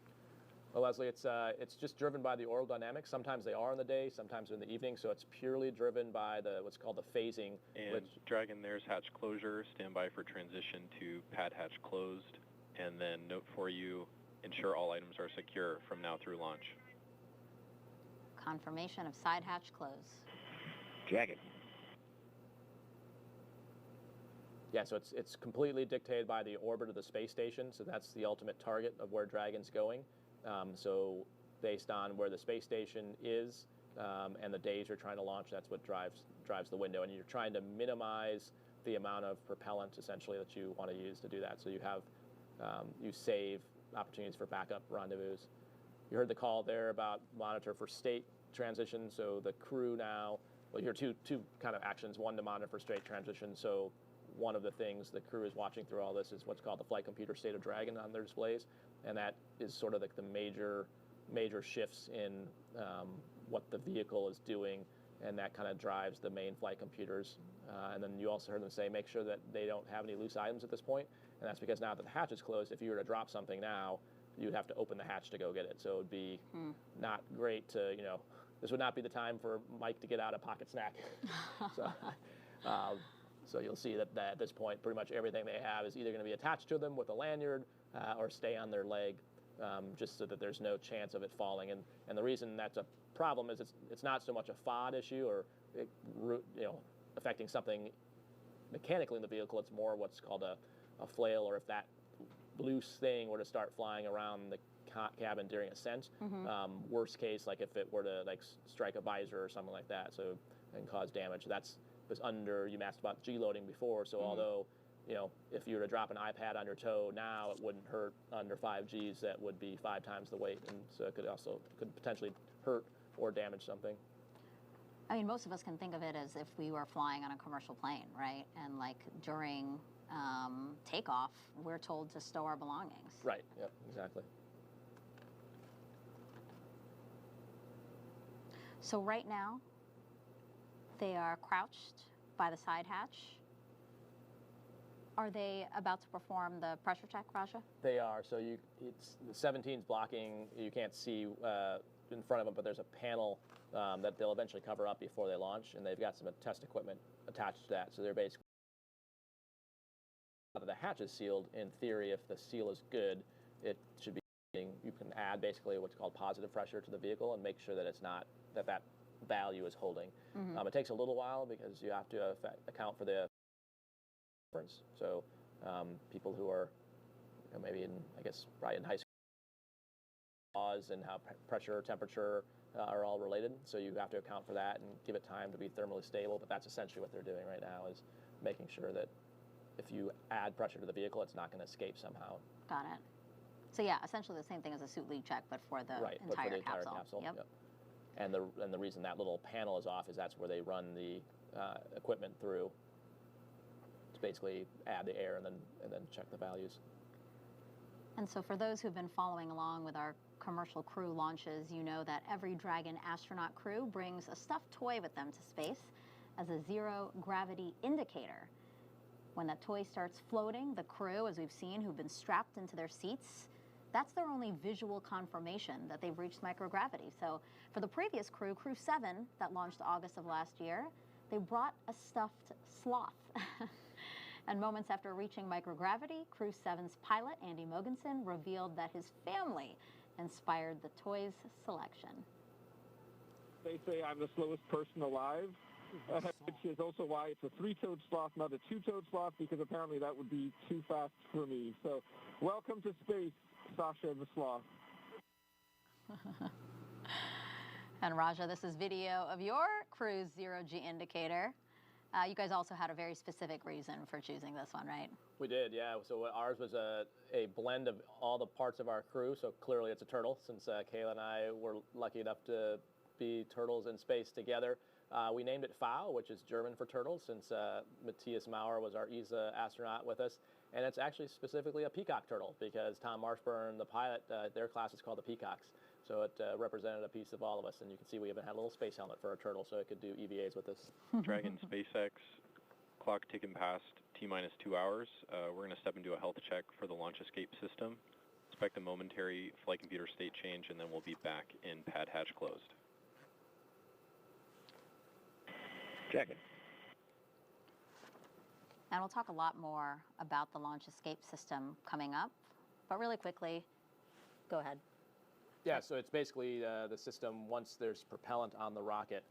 Well, Leslie, it's just driven by the oral dynamics. Sometimes they are in the day, sometimes in the evening, so it's purely driven by what's called the phasing. And Dragon, there's hatch closure. Stand by for transition to pad hatch closed. And then note for you, ensure all items are secure from now through launch. Confirmation of side hatch close. Dragon. Yeah, so it's completely dictated by the orbit of the space station, so that's the ultimate target of where Dragon's going. So based on where the space station is and the days you're trying to launch, that's what drives the window. And you're trying to minimize the amount of propellant, essentially, that you want to use to do that. So you have you save opportunities for backup rendezvous. You heard the call there about monitor for state transition. So the crew now, well, you heard two kind of actions. One, to monitor for state transition. So one of the things the crew is watching through all this is what's called the flight computer state of Dragon on their displays, and that is sort of like the major shifts in what the vehicle is doing, and that kind of drives the main flight computers. And then you also heard them say, make sure that they don't have any loose items at this point, and that's because now that the hatch is closed, if you were to drop something now, you'd have to open the hatch to go get it. So it would be not great to, this would not be the time for Mike to get out a pocket snack. So you'll see that at this point, pretty much everything they have is either going to be attached to them with a lanyard or stay on their leg, just so that there's no chance of it falling. And the reason that's a problem is it's not so much a FOD issue or affecting something mechanically in the vehicle. It's more what's called a flail, or if that loose thing were to start flying around the cabin during ascent. Worst case, like if it were to strike a visor or something like that, so and cause damage. That's was under. You asked about G loading before, so although if you were to drop an iPad on your toe now, it wouldn't hurt under 5 Gs. That would be 5 times the weight, and so it could potentially hurt or damage something. I mean, most of us can think of it as if we were flying on a commercial plane, right? And like during takeoff, we're told to stow our belongings. Right. Yep. Exactly. So right now, they are crouched by the side hatch. Are they about to perform the pressure check, Raja? They are. So the 17's blocking. You can't see in front of them, but there's a panel that they'll eventually cover up before they launch, and they've got some test equipment attached to that. So they're basically, the hatch is sealed. In theory, if the seal is good, it should be. You can add basically what's called positive pressure to the vehicle and make sure that it's not that value is holding. It takes a little while because you have to account for the difference. So people who are maybe probably in high school, laws and how pressure, temperature are all related. So you have to account for that and give it time to be thermally stable. But that's essentially what they're doing right now, is making sure that if you add pressure to the vehicle, it's not going to escape somehow. Got it. So yeah, essentially the same thing as a suit leak check, but for the entire capsule. Yep. And the reason that little panel is off is that's where they run the equipment through to basically add the air and then check the values. And so for those who've been following along with our commercial crew launches, you know that every Dragon astronaut crew brings a stuffed toy with them to space as a zero gravity indicator. When that toy starts floating, the crew, as we've seen, who've been strapped into their seats, that's their only visual confirmation that they've reached microgravity. So for the previous crew, Crew 7, that launched August of last year, they brought a stuffed sloth. And moments after reaching microgravity, Crew 7's pilot, Andy Mogensen, revealed that his family inspired the toy's selection. They say I'm the slowest person alive, which is also why it's a 3-toed sloth, not a 2-toed sloth, because apparently that would be too fast for me. So welcome to space, Sasha the sloth. And Raja, this is video of your crew's zero-G indicator. You guys also had a very specific reason for choosing this one, right? We did, yeah. So ours was a blend of all the parts of our crew. So clearly it's a turtle, since Kayla and I were lucky enough to be turtles in space together. We named it FAU, which is German for turtle, since Matthias Maurer was our ESA astronaut with us. And it's actually specifically a peacock turtle, because Tom Marshburn, the pilot, their class is called the Peacocks. So it represented a piece of all of us. And you can see we even had a little space helmet for a turtle, so it could do EVAs with us. Dragon SpaceX, clock ticking past T-minus 2 hours. We're going to step into a health check for the launch escape system. Expect a momentary flight computer state change, and then we'll be back in pad hatch closed. Checking. And we'll talk a lot more about the launch escape system coming up. But really quickly, go ahead. Yeah, so it's basically the system, once there's propellant on the rocket,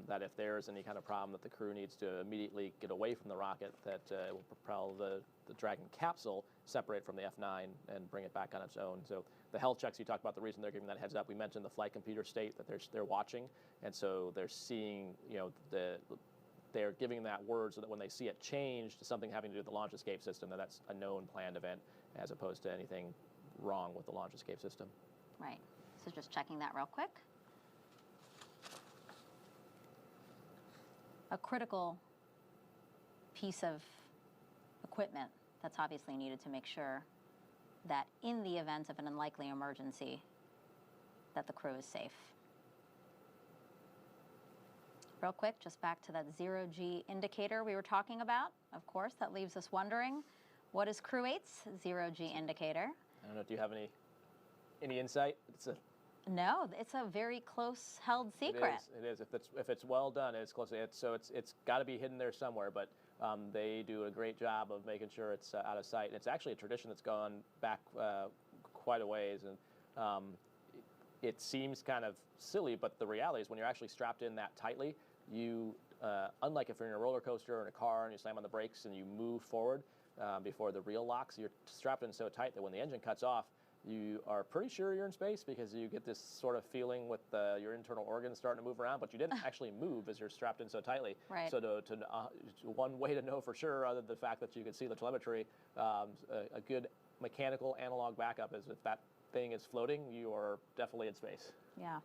that if there's any kind of problem that the crew needs to immediately get away from the rocket, that it will propel the Dragon capsule separate from the F9 and bring it back on its own. So the health checks you talked about, the reason they're giving that heads up, we mentioned the flight computer state that they're watching, and so they're seeing, they're giving that word so that when they see it change to something having to do with the launch escape system, that's a known planned event as opposed to anything wrong with the launch escape system. Right. So just checking that real quick. A critical piece of equipment that's obviously needed to make sure that in the event of an unlikely emergency, that the crew is safe. Real quick, just back to that zero-G indicator we were talking about. Of course, that leaves us wondering, what is Crew 8's zero-G indicator? I don't know, do you have any insight? No, it's a very close held secret. It is. If it's well done, it's close. It's got to be hidden there somewhere. But they do a great job of making sure it's out of sight. And it's actually a tradition that's gone back quite a ways. And it seems kind of silly, but the reality is when you're actually strapped in that tightly, you, unlike if you're in a roller coaster or in a car and you slam on the brakes and you move forward before the reel locks, you're strapped in so tight that when the engine cuts off, you are pretty sure you're in space because you get this sort of feeling with your internal organs starting to move around, but you didn't actually move as you're strapped in so tightly. Right. So one way to know for sure, other than the fact that you can see the telemetry, a good mechanical analog backup is if that thing is floating, you are definitely in space. Yeah.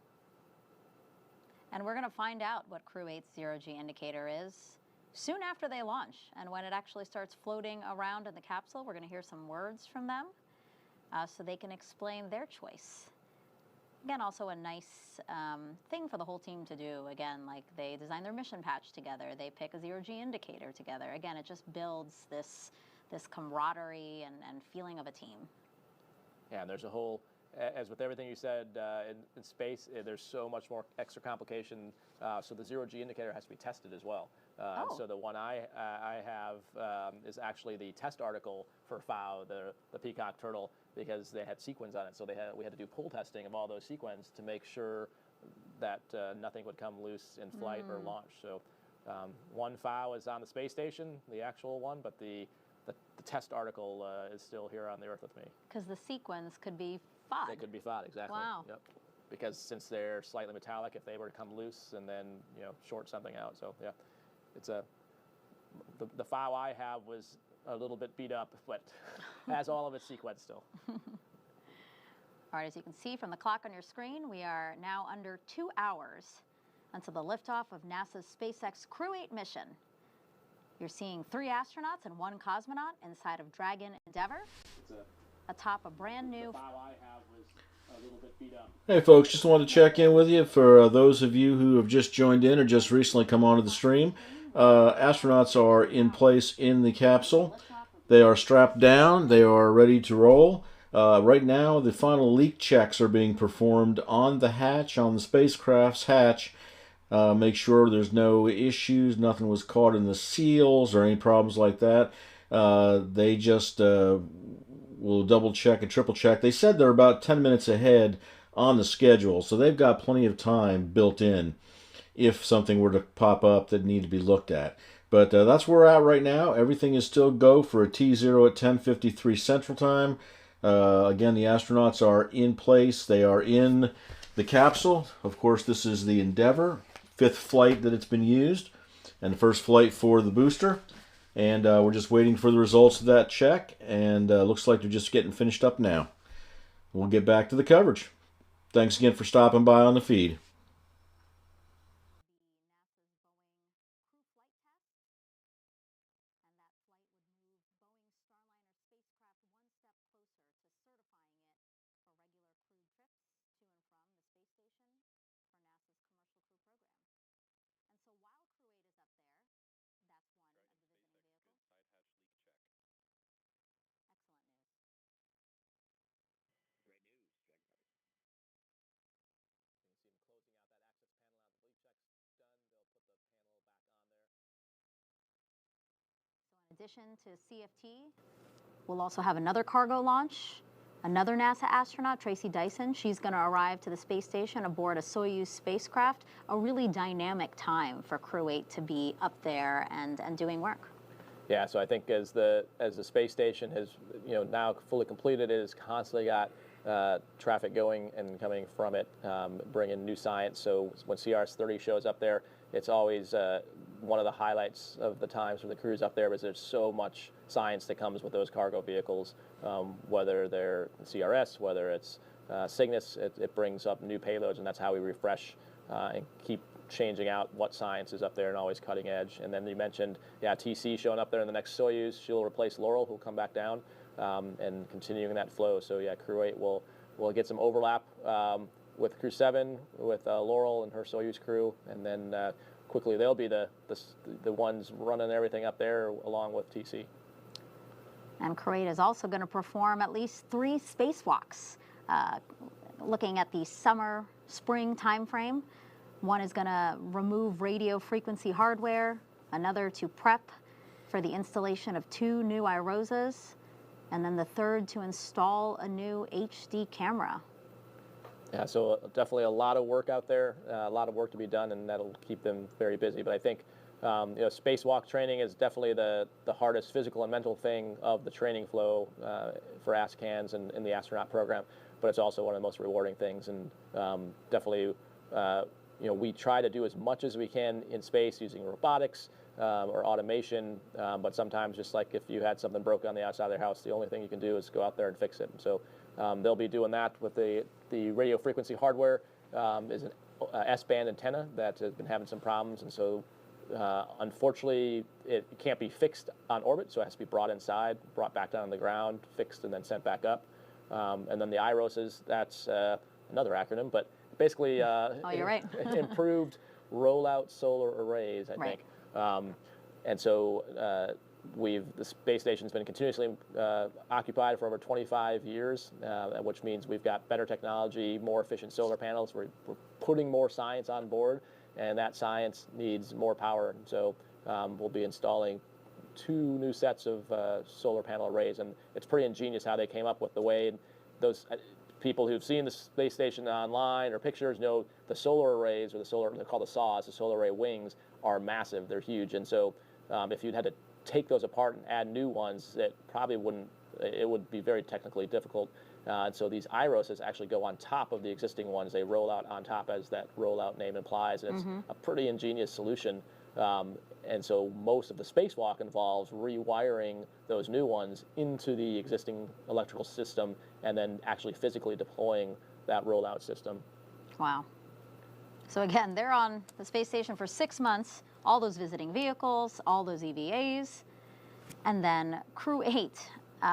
And we're going to find out what Crew 8's zero-G indicator is soon after they launch. And when it actually starts floating around in the capsule, we're going to hear some words from them so they can explain their choice. Again, also a nice thing for the whole team to do. Again, like they design their mission patch together. They pick a zero-G indicator together. Again, it just builds this camaraderie and feeling of a team. Yeah, and there's a whole, as with everything you said, in space, there's so much more extra complication. So the zero-G indicator has to be tested as well. So the one I have is actually the test article for FOW, the peacock turtle, because they had sequins on it. So we had to do pull testing of all those sequins to make sure that nothing would come loose in flight or launch. So one FOW is on the space station, the actual one, but the test article is still here on the Earth with me. Because the sequins could be FOD. They could be FOD, exactly. Wow. Yep. Because since they're slightly metallic, if they were to come loose and then short something out, so yeah, it's the FOW I have was a little bit beat up, but has all of its sequence still. All right, as you can see from the clock on your screen, we are now under 2 hours until the liftoff of NASA's SpaceX Crew 8 mission. You're seeing 3 astronauts and 1 cosmonaut inside of Dragon Endeavour atop a brand new... The FOW I have was a little bit beat up. Hey folks, just wanted to check in with you for those of you who have just joined in or just recently come onto the stream. Astronauts are in place in the capsule. They are strapped down. They are ready to roll. Right now, the final leak checks are being performed on the hatch, on the spacecraft's hatch. Make sure there's no issues, nothing was caught in the seals or any problems like that. They just will double check and triple check. They said they're about 10 minutes ahead on the schedule, so they've got plenty of time built in if something were to pop up that needed to be looked at. But that's where we're at right now. Everything is still go for a T0 at 10:53 Central Time. Again, the astronauts are in place. They are in the capsule. Of course, this is the Endeavour, 5th flight that it's been used, and the first flight for the booster. And we're just waiting for the results of that check, and looks like they're just getting finished up now. We'll get back to the coverage. Thanks again for stopping by on the feed. In addition to CFT, we'll also have another cargo launch. Another NASA astronaut, Tracy Dyson, she's going to arrive to the space station aboard a Soyuz spacecraft. A really dynamic time for Crew 8 to be up there and doing work. Yeah, so I think as the space station has now fully completed, it has constantly got traffic going and coming from it, bringing new science. So when CRS-30 shows up there, it's always one of the highlights of the times for the crews up there, because there's so much science that comes with those cargo vehicles, whether they're CRS, whether it's Cygnus, it brings up new payloads, and that's how we refresh and keep changing out what science is up there and always cutting edge. And then you mentioned, TC showing up there in the next Soyuz. She'll replace Laurel, who'll come back down, and continuing that flow. So Crew 8 will get some overlap with Crew 7, with Laurel and her Soyuz crew, and then quickly they'll be the ones running everything up there along with TC. And Crew 8 is also going to perform at least 3 spacewalks, looking at the summer-spring time frame. One is going to remove radio frequency hardware, another to prep for the installation of 2 new iROSAs, and then the third to install a new HD camera. Yeah, so definitely a lot of work out there, a lot of work to be done, and that'll keep them very busy. But I think spacewalk training is definitely the hardest physical and mental thing of the training flow for ASCANs and in the astronaut program. But it's also one of the most rewarding things, and definitely, we try to do as much as we can in space using robotics or automation. But sometimes, just like if you had something broken on the outside of their house, the only thing you can do is go out there and fix it. And so they'll be doing that with the radio frequency hardware. Is an S-band antenna that has been having some problems, and so unfortunately it can't be fixed on orbit, so it has to be brought inside, brought back down on the ground, fixed, and then sent back up. And then the iROSAs, that's another acronym, but basically you're right. improved rollout solar arrays, I think. And so the space station's been continuously occupied for over 25 years, which means we've got better technology, more efficient solar panels. We're putting more science on board, and that science needs more power. So we'll be installing 2 new sets of solar panel arrays, and it's pretty ingenious how they came up with the way those people who've seen the space station online or pictures know the solar arrays, or they're called the SAWs, the solar array wings, are massive. They're huge, and so if you'd had to take those apart and add new ones, it would be very technically difficult. And so these iROSAs actually go on top of the existing ones. They roll out on top, as that rollout name implies, and it's a pretty ingenious solution. And so most of the spacewalk involves rewiring those new ones into the existing electrical system and then actually physically deploying that rollout system. Wow. So again, they're on the space station for 6 months, all those visiting vehicles, all those EVAs, and then Crew 8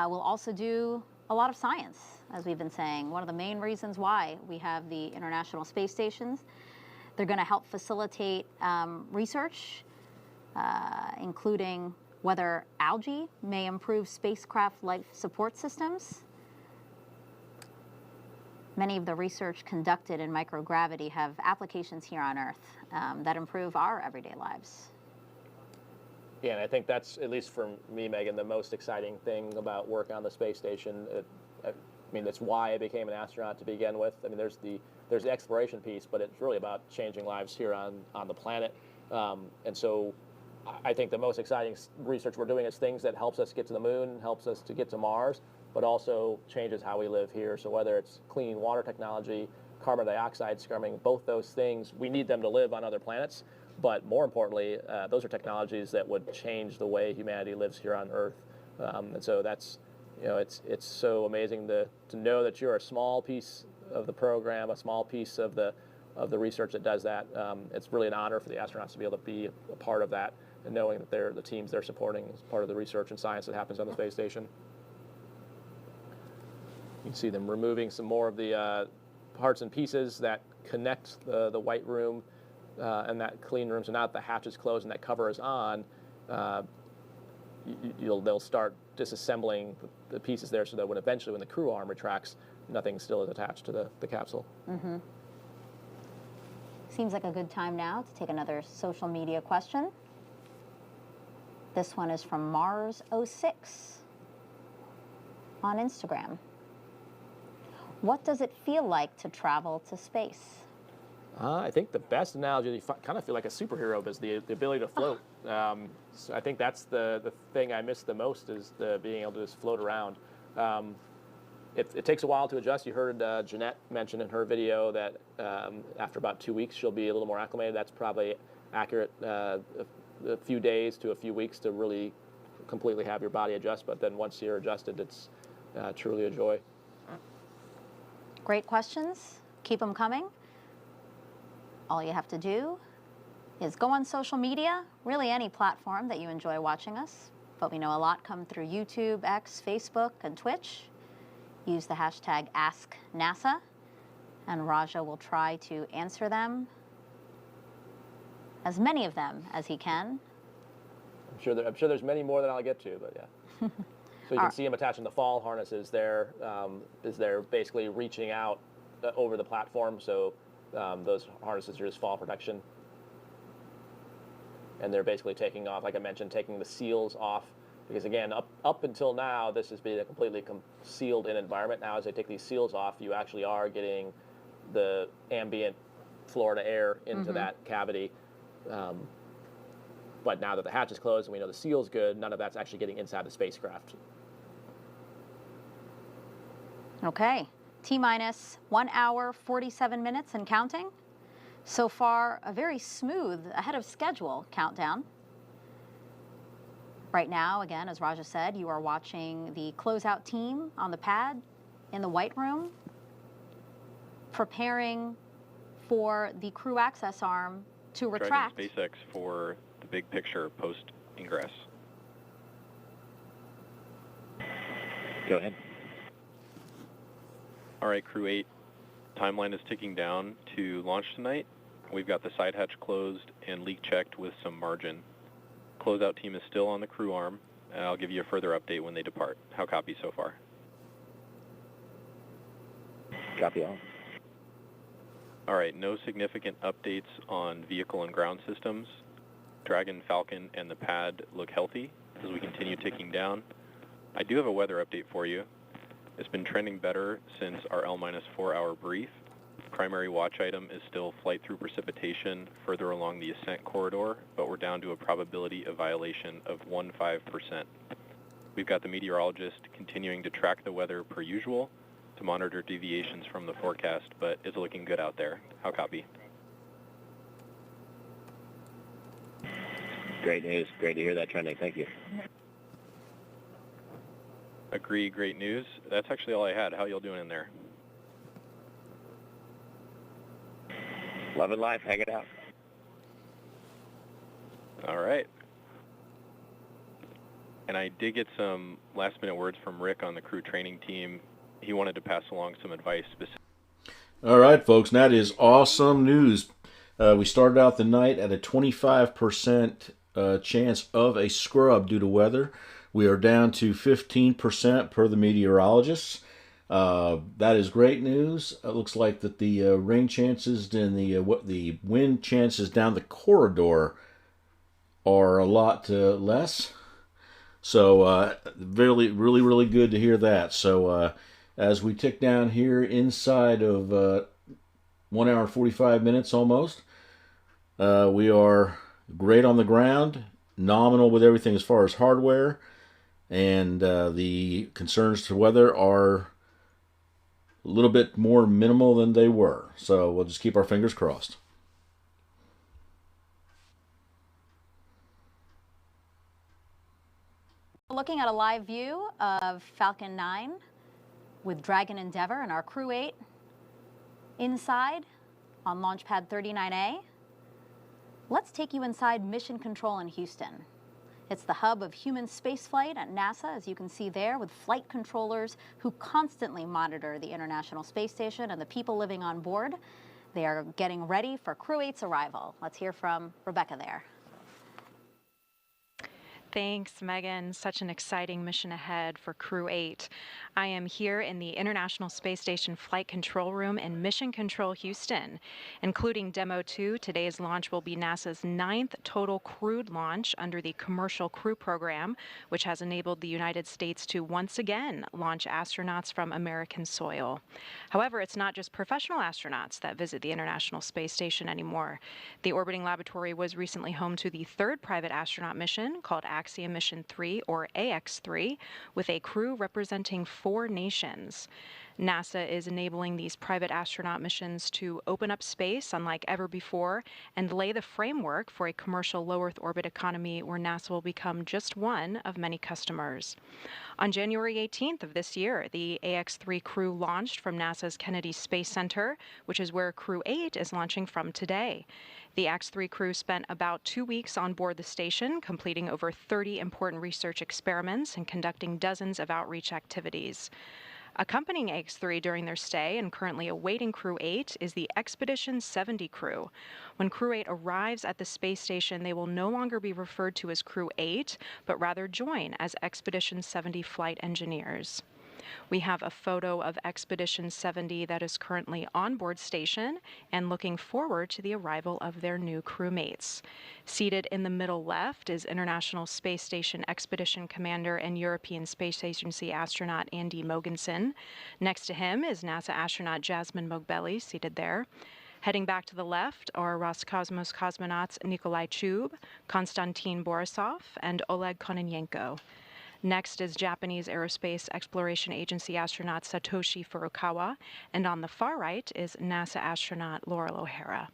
will also do a lot of science, as we've been saying. One of the main reasons why we have the International Space Stations. They're going to help facilitate research, including whether algae may improve spacecraft life support systems. Many of the research conducted in microgravity have applications here on Earth that improve our everyday lives. Yeah, and I think that's, at least for me, Megan, the most exciting thing about work on the space station. I mean, that's why I became an astronaut to begin with. I mean, there's the exploration piece, but it's really about changing lives here on the planet. And so I think the most exciting research we're doing is things that helps us get to the moon, helps us to get to Mars, but also changes how we live here. So whether it's clean water technology, carbon dioxide scrubbing, both those things, we need them to live on other planets. But more importantly, those are technologies that would change the way humanity lives here on Earth. And so that's, it's so amazing to know that you're a small piece of the program, a small piece of the research that does that. It's really an honor for the astronauts to be able to be a part of that, and knowing that the teams they're supporting is part of the research and science that happens on the space station. You can see them removing some more of the parts and pieces that connect the white room and that clean room. So now that the hatch is closed and that cover is on, they'll start disassembling the pieces there, so that when the crew arm retracts, nothing still is attached to the capsule. Seems like a good time now to take another social media question. This one is from Mars06 on Instagram. What does it feel like to travel to space? I think the best analogy, you kind of feel like a superhero, is the ability to float. So I think that's the thing I miss the most, is being able to just float around. It takes a while to adjust. You heard Jeanette mention in her video that after about 2 weeks, she'll be a little more acclimated. That's probably accurate. A few days to a few weeks to really completely have your body adjust. But then once you're adjusted, it's truly a joy. Great questions. Keep them coming. All you have to do is go on social media, really any platform that you enjoy watching us. But we know a lot come through YouTube, X, Facebook, and Twitch. Use the hashtag AskNASA, and Raja will try to answer them, as many of them as he can. I'm sure there's many more than I'll get to, but yeah. So you can see him attaching the fall harnesses there, as they're basically reaching out over the platform. So those harnesses are just fall protection. and they're basically taking off, like I mentioned, taking the seals off. Because again, up until now, this has been a completely sealed-in environment. Now, as they take these seals off, you actually are getting the ambient Florida air into that cavity. But now that the hatch is closed and we know the seal's good, none of that's actually getting inside the spacecraft. Okay, T-minus 1 hour, 47 minutes and counting. So far, a very smooth, ahead of schedule countdown. Right now, again, as Raja said, you are watching the closeout team on the pad in the White Room, preparing for the crew access arm to retract. Dragon SpaceX for the big picture post-ingress. Go ahead. All right, Crew 8, timeline is ticking down to launch tonight. We've got the side hatch closed and leak checked with some margin. Closeout team is still on the crew arm. I'll give you a further update when they depart. How copy so far? Copy all. All right, no significant updates on vehicle and ground systems. Dragon, Falcon, and the pad look healthy as we continue ticking down. I do have a weather update for you. It's been trending better since our L-4 hour brief. Primary watch item is still flight through precipitation further along the ascent corridor, but we're down to a probability of violation of 15%. We've got the meteorologist continuing to track the weather per usual to monitor deviations from the forecast, but it's looking good out there. How copy? Great news. Great to hear that trending. Thank you. Agree, great news. That's actually all I had. How y'all doing in there? Loving life. Hang it out. All right. And I did get some last-minute words from Rick on the crew training team. He wanted to pass along some advice specific. All right, folks, that is awesome news. We started out the night at a 25% chance of a scrub due to weather. We are down to 15% per the meteorologists. That is great news. It looks like that the rain chances and the wind chances down the corridor are a lot less. So really good to hear that. So as we tick down here inside of 1 hour and 45 minutes almost, we are great on the ground, nominal with everything as far as hardware, and the concerns to weather are a little bit more minimal than they were. So we'll just keep our fingers crossed. Looking at a live view of Falcon 9 with Dragon Endeavour and our Crew 8 inside on Launch Pad 39A. Let's take you inside Mission Control in Houston. It's the hub of human spaceflight at NASA, as you can see there, with flight controllers who constantly monitor the International Space Station and the people living on board. They are getting ready for Crew 8's arrival. Let's hear from Rebecca there. Thanks, Megan. Such an exciting mission ahead for Crew 8. I am here in the International Space Station Flight Control Room in Mission Control, Houston. Including Demo 2, today's launch will be NASA's 9th total crewed launch under the Commercial Crew Program, which has enabled the United States to once again launch astronauts from American soil. However, it's not just professional astronauts that visit the International Space Station anymore. The orbiting laboratory was recently home to the 3rd private astronaut mission, called Axiom Mission 3, or AX3, with a crew representing 4 nations. NASA is enabling these private astronaut missions to open up space unlike ever before and lay the framework for a commercial low Earth orbit economy where NASA will become just one of many customers. On January 18th of this year, the AX3 crew launched from NASA's Kennedy Space Center, which is where Crew 8 is launching from today. The AX3 crew spent about 2 weeks on board the station, completing over 30 important research experiments and conducting dozens of outreach activities. Accompanying AX3 during their stay and currently awaiting Crew 8 is the Expedition 70 crew. When Crew 8 arrives at the space station, they will no longer be referred to as Crew 8, but rather join as Expedition 70 flight engineers. We have a photo of Expedition 70 that is currently on board station and looking forward to the arrival of their new crewmates. Seated in the middle left is International Space Station Expedition Commander and European Space Agency astronaut Andy Mogensen. Next to him is NASA astronaut Jasmine Mogbelli, seated there. Heading back to the left are Roscosmos cosmonauts Nikolai Chub, Konstantin Borisov, and Oleg Kononenko. Next is Japanese Aerospace Exploration Agency astronaut Satoshi Furukawa, and on the far right is NASA astronaut Laurel O'Hara.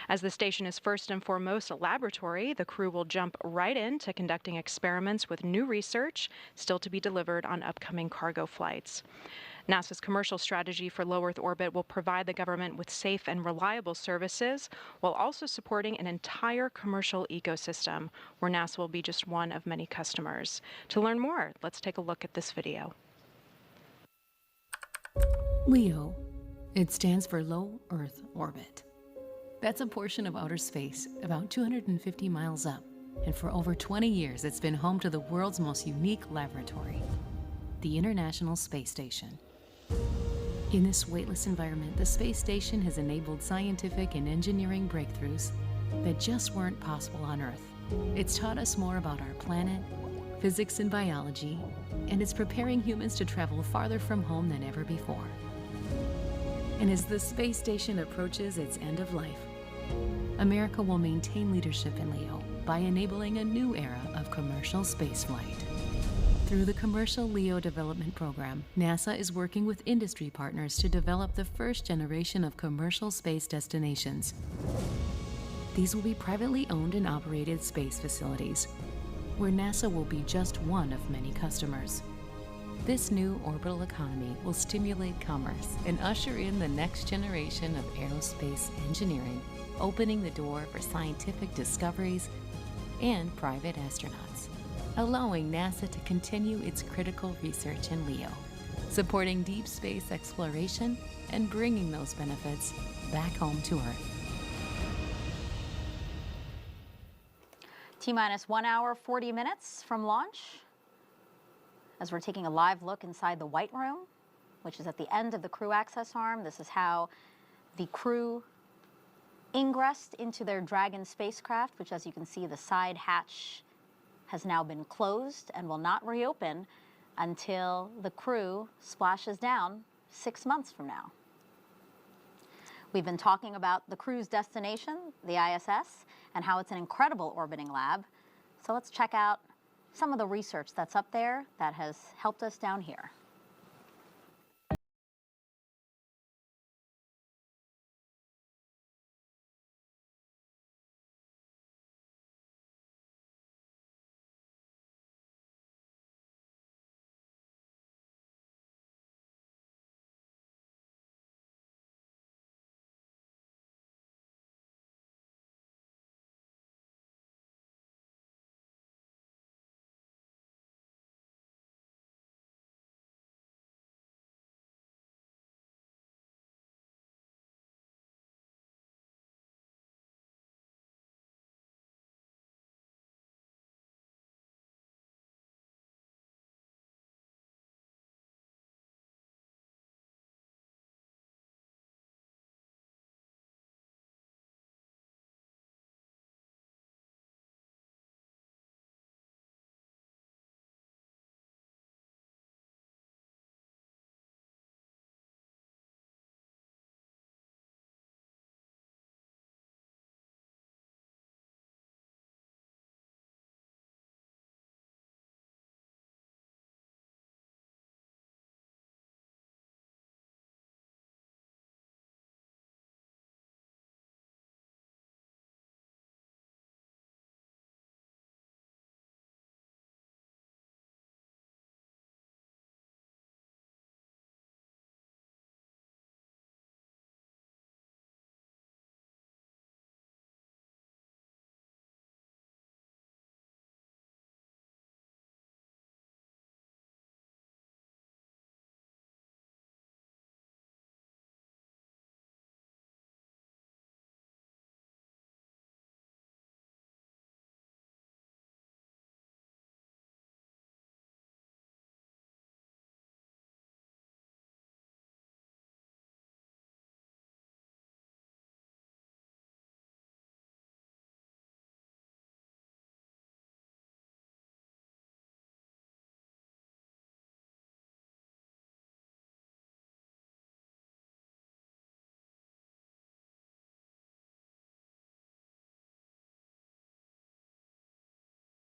As the station is first and foremost a laboratory, the crew will jump right into conducting experiments with new research still to be delivered on upcoming cargo flights. NASA's commercial strategy for low Earth orbit will provide the government with safe and reliable services while also supporting an entire commercial ecosystem where NASA will be just one of many customers. To learn more, let's take a look at this video. LEO. It stands for Low Earth Orbit. That's a portion of outer space about 250 miles up, and for over 20 years it's been home to the world's most unique laboratory, the International Space Station. In this weightless environment, the space station has enabled scientific and engineering breakthroughs that just weren't possible on Earth. It's taught us more about our planet, physics and biology, and it's preparing humans to travel farther from home than ever before. And as the space station approaches its end of life, America will maintain leadership in LEO by enabling a new era of commercial spaceflight. Through the Commercial LEO Development Program, NASA is working with industry partners to develop the first generation of commercial space destinations. These will be privately owned and operated space facilities, where NASA will be just one of many customers. This new orbital economy will stimulate commerce and usher in the next generation of aerospace engineering, opening the door for scientific discoveries and private astronauts, allowing NASA to continue its critical research in LEO, supporting deep space exploration and bringing those benefits back home to Earth. T-minus 1 hour, 40 minutes from launch, as we're taking a live look inside the White Room, which is at the end of the crew access arm. This is how the crew ingressed into their Dragon spacecraft, which, as you can see, the side hatch has now been closed and will not reopen until the crew splashes down 6 months from now. We've been talking about the crew's destination, the ISS, and how it's an incredible orbiting lab. So let's check out some of the research that's up there that has helped us down here.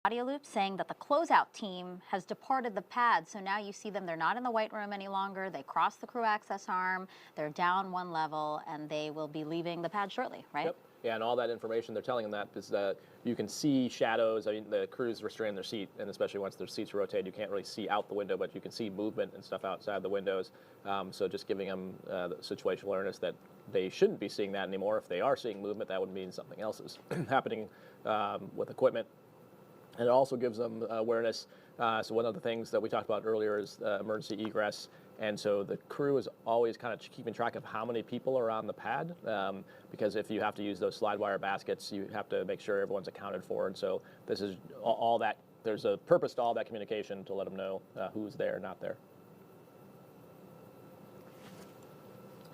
audio loop saying that the closeout team has departed the pad. So now you see them, they're not in the white room any longer. They crossed the crew access arm, they're down one level, and they will be leaving the pad shortly, right? Yep. Yeah, and all that information they're telling them that is that you can see shadows. I mean, the crew's restraining their seat, and especially once their seats rotate, you can't really see out the window, but you can see movement and stuff outside the windows. So just giving them the situational awareness that they shouldn't be seeing that anymore. If they are seeing movement, that would mean something else is happening with equipment. And it also gives them awareness. So one of the things that we talked about earlier is emergency egress. And so the crew is always kind of keeping track of how many people are on the pad, because if you have to use those slide wire baskets, you have to make sure everyone's accounted for. And so this is all that. There's a purpose to all that communication to let them know who's there, not there.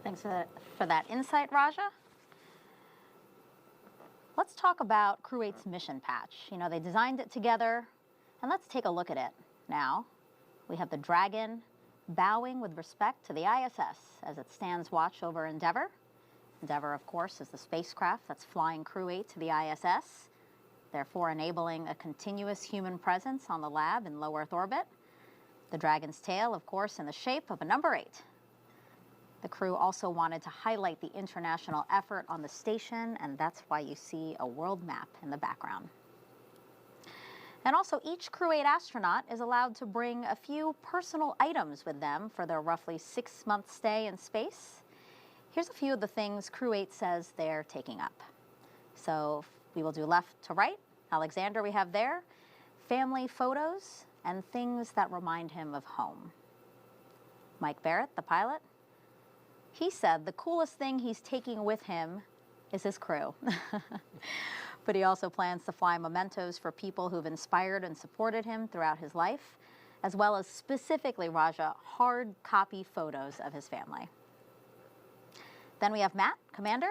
Thanks for that insight, Raja. Let's talk about Crew 8's mission patch. You know, they designed it together, and let's take a look at it now. We have the Dragon bowing with respect to the ISS as it stands watch over Endeavour. Endeavour, of course, is the spacecraft that's flying Crew 8 to the ISS, therefore enabling a continuous human presence on the lab in low Earth orbit. The Dragon's tail, of course, in the shape of a number 8. The crew also wanted to highlight the international effort on the station, and that's why you see a world map in the background. And also, each Crew 8 astronaut is allowed to bring a few personal items with them for their roughly 6-month stay in space. Here's a few of the things Crew 8 says they're taking up. So we will do left to right. Alexander, we have there. Family photos and things that remind him of home. Mike Barrett, the pilot, he said the coolest thing he's taking with him is his crew. But he also plans to fly mementos for people who've inspired and supported him throughout his life, as well as specifically, Raja, hard copy photos of his family. Then we have Matt, Commander.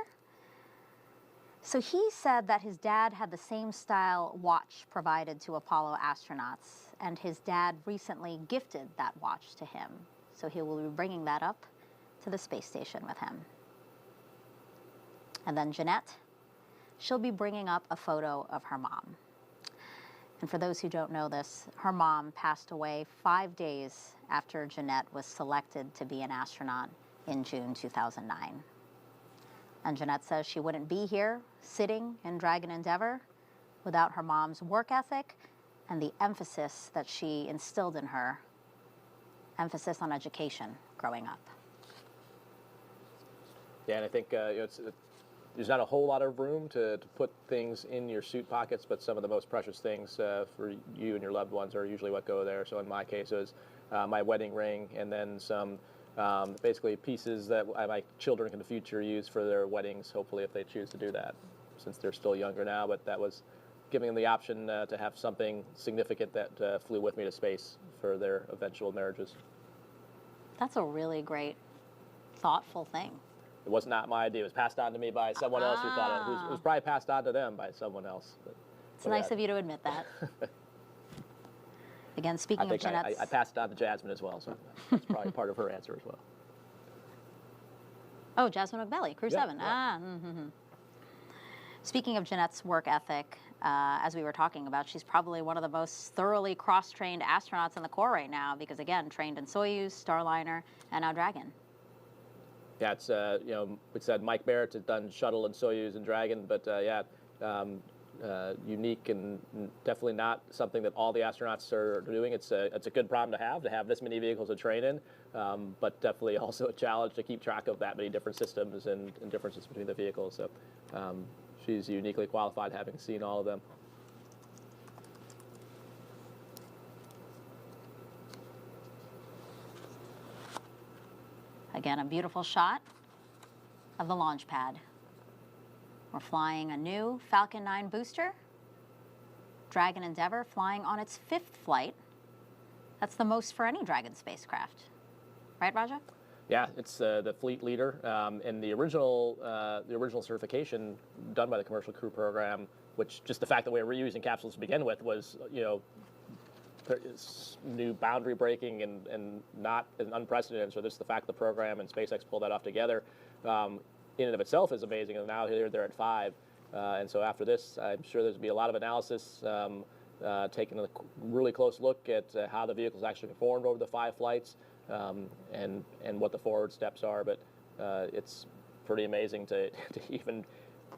So he said that his dad had the same style watch provided to Apollo astronauts, and his dad recently gifted that watch to him. So he will be bringing that up to the space station with him. And then Jeanette, she'll be bringing up a photo of her mom. And for those who don't know this, her mom passed away 5 days after Jeanette was selected to be an astronaut in June 2009. And Jeanette says she wouldn't be here sitting in Dragon Endeavour without her mom's work ethic and the emphasis that she instilled in her, emphasis on education growing up. Yeah, and I think there's not a whole lot of room to put things in your suit pockets, but some of the most precious things for you and your loved ones are usually what go there. So in my case, it was my wedding ring, and then some basically pieces that my children in the future use for their weddings, hopefully if they choose to do that, since they're still younger now. But that was giving them the option to have something significant that flew with me to space for their eventual marriages. That's a really great, thoughtful thing. It was not my idea. It was passed on to me by someone else who thought it was probably passed on to them by someone else. It's nice of you to admit that. Again, speaking of Jeanette's... I passed it on to Jasmine as well, so that's probably part of her answer as well. Oh, Jasmine McBelly, Crew 7. Yeah. Speaking of Jeanette's work ethic, as we were talking about, she's probably one of the most thoroughly cross-trained astronauts in the Corps right now because, again, trained in Soyuz, Starliner, and now Dragon. Yeah, it's, we said Mike Barrett has done Shuttle and Soyuz and Dragon, but unique and definitely not something that all the astronauts are doing. It's a good problem to have this many vehicles to train in, but definitely also a challenge to keep track of that many different systems and differences between the vehicles. So she's uniquely qualified, having seen all of them. Again, a beautiful shot of the launch pad. We're flying a new Falcon 9 booster. Dragon Endeavour flying on its 5th flight. That's the most for any Dragon spacecraft. Right, Raja? Yeah, it's the fleet leader. And the original certification done by the Commercial Crew Program, which just the fact that we were reusing capsules to begin with was, new boundary breaking and not unprecedented. So this is the fact the program and SpaceX pulled that off together. In and of itself is amazing, and now they're at 5. And so after this, I'm sure there's going to be a lot of analysis taking a really close look at how the vehicle's actually performed over the 5 flights and what the forward steps are. But it's pretty amazing to even,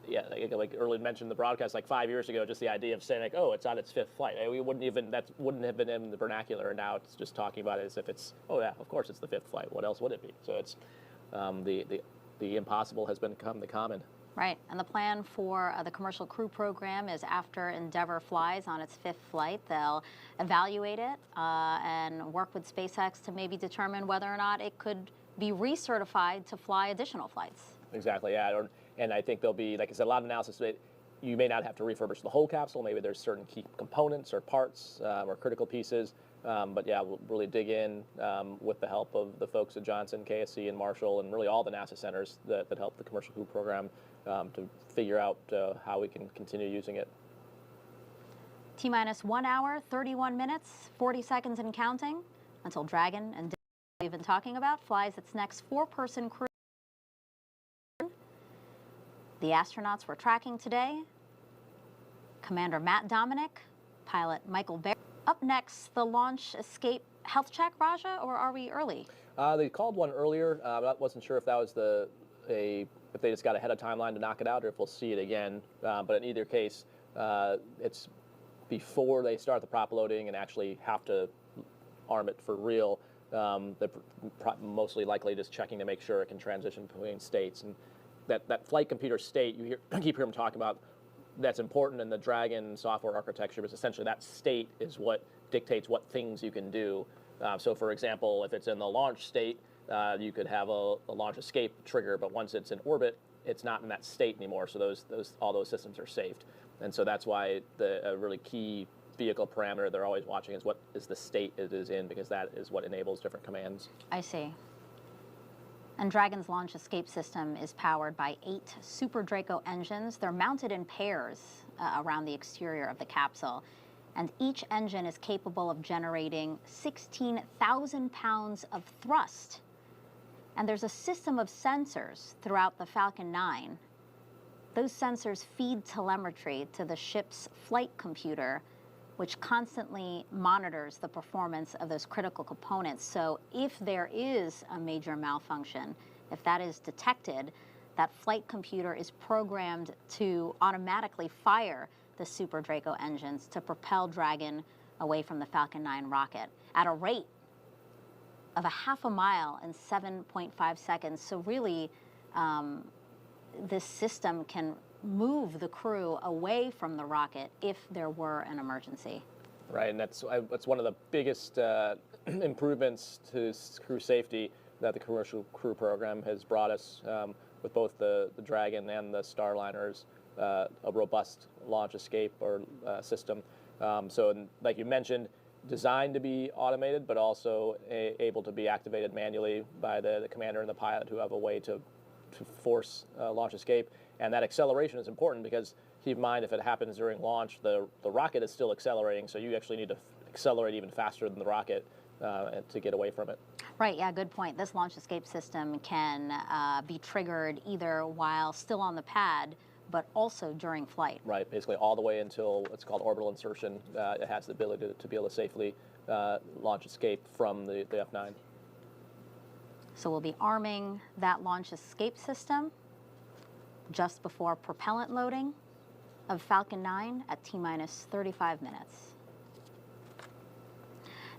like earlier mentioned in the broadcast, like 5 years ago, just the idea of saying like, oh, it's on its 5th flight. We wouldn't have been in the vernacular, and now it's just talking about it as if it's, oh yeah, of course it's the 5th flight. What else would it be? So it's the impossible has become the common. Right, and the plan for the Commercial Crew Program is after Endeavour flies on its 5th flight, they'll evaluate it and work with SpaceX to maybe determine whether or not it could be recertified to fly additional flights. Exactly, yeah, and I think there'll be, like I said, a lot of analysis. You may not have to refurbish the whole capsule. Maybe there's certain key components or parts or critical pieces. But yeah, we'll really dig in with the help of the folks at Johnson, KSC, and Marshall, and really all the NASA centers that help the Commercial Crew Program to figure out how we can continue using it. T-minus 1 hour, 31 minutes, 40 seconds and counting until Dragon, and we've been talking about, flies its next 4-person crew. The astronauts we're tracking today: Commander Matt Dominic, pilot Michael Barry. Up next, the launch escape health check, Raja, or are we early? They called one earlier. I wasn't sure if that was if they just got ahead of timeline to knock it out, or if we'll see it again. But in either case, it's before they start the prop loading and actually have to arm it for real. They're mostly likely just checking to make sure it can transition between states. And that flight computer state, you keep hearing them talking about, that's important in the Dragon software architecture, but essentially that state is what dictates what things you can do. So for example, if it's in the launch state, you could have a launch escape trigger, but once it's in orbit, it's not in that state anymore. So all those systems are saved. And so that's why a really key vehicle parameter they're always watching is what is the state it is in, because that is what enables different commands. I see. And Dragon's launch escape system is powered by 8 Super Draco engines. They're mounted in pairs around the exterior of the capsule. And each engine is capable of generating 16,000 pounds of thrust. And there's a system of sensors throughout the Falcon 9. Those sensors feed telemetry to the ship's flight computer, which constantly monitors the performance of those critical components. So if there is a major malfunction, if that is detected, that flight computer is programmed to automatically fire the Super Draco engines to propel Dragon away from the Falcon 9 rocket at a rate of 1/2 mile in 7.5 seconds. So really, this system can move the crew away from the rocket if there were an emergency. Right, and that's one of the biggest improvements to crew safety that the Commercial Crew Program has brought us with both the Dragon and the Starliners, a robust launch escape or system. So like you mentioned, designed to be automated, but also able to be activated manually by the commander and the pilot, who have a way to force launch escape. And that acceleration is important because keep in mind, if it happens during launch, the rocket is still accelerating, so you actually need to accelerate even faster than the rocket to get away from it. Right, yeah, good point. This launch escape system can be triggered either while still on the pad, but also during flight. Right, basically all the way until what's called orbital insertion. It has the ability to be able to safely launch escape from the F9. So we'll be arming that launch escape system just before propellant loading of Falcon 9 at T-minus 35 minutes.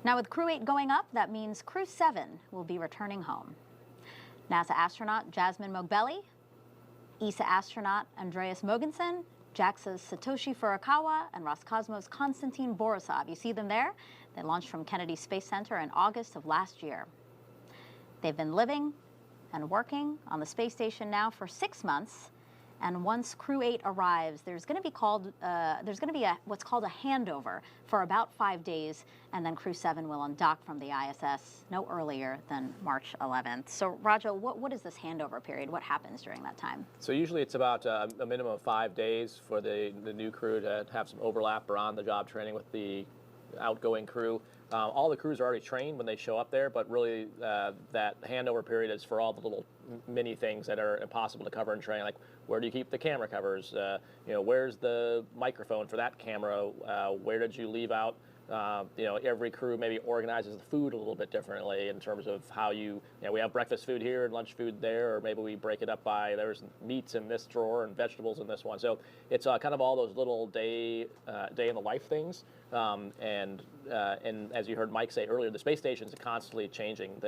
Now with Crew 8 going up, that means Crew 7 will be returning home. NASA astronaut Jasmine Mogbelli, ESA astronaut Andreas Mogensen, JAXA's Satoshi Furukawa, and Roscosmos' Konstantin Borisov. You see them there? They launched from Kennedy Space Center in August of last year. They've been living and working on the space station now for 6 months. And once Crew 8 arrives, there's going to be what's called a handover for about 5 days, and then Crew 7 will undock from the ISS no earlier than March 11th. So, Raja, what is this handover period? What happens during that time? So usually it's about a minimum of 5 days for the new crew to have some overlap or on-the-job training with the outgoing crew. All the crews are already trained when they show up there, but really that handover period is for all the little mini things that are impossible to cover in training, like where do you keep the camera covers? Where's the microphone for that camera? Where did you leave out? Every crew maybe organizes the food a little bit differently in terms of how we have breakfast food here and lunch food there, or maybe we break it up by there's meats in this drawer and vegetables in this one. So it's kind of all those little day in the life things. And as you heard Mike say earlier, the space station is constantly changing.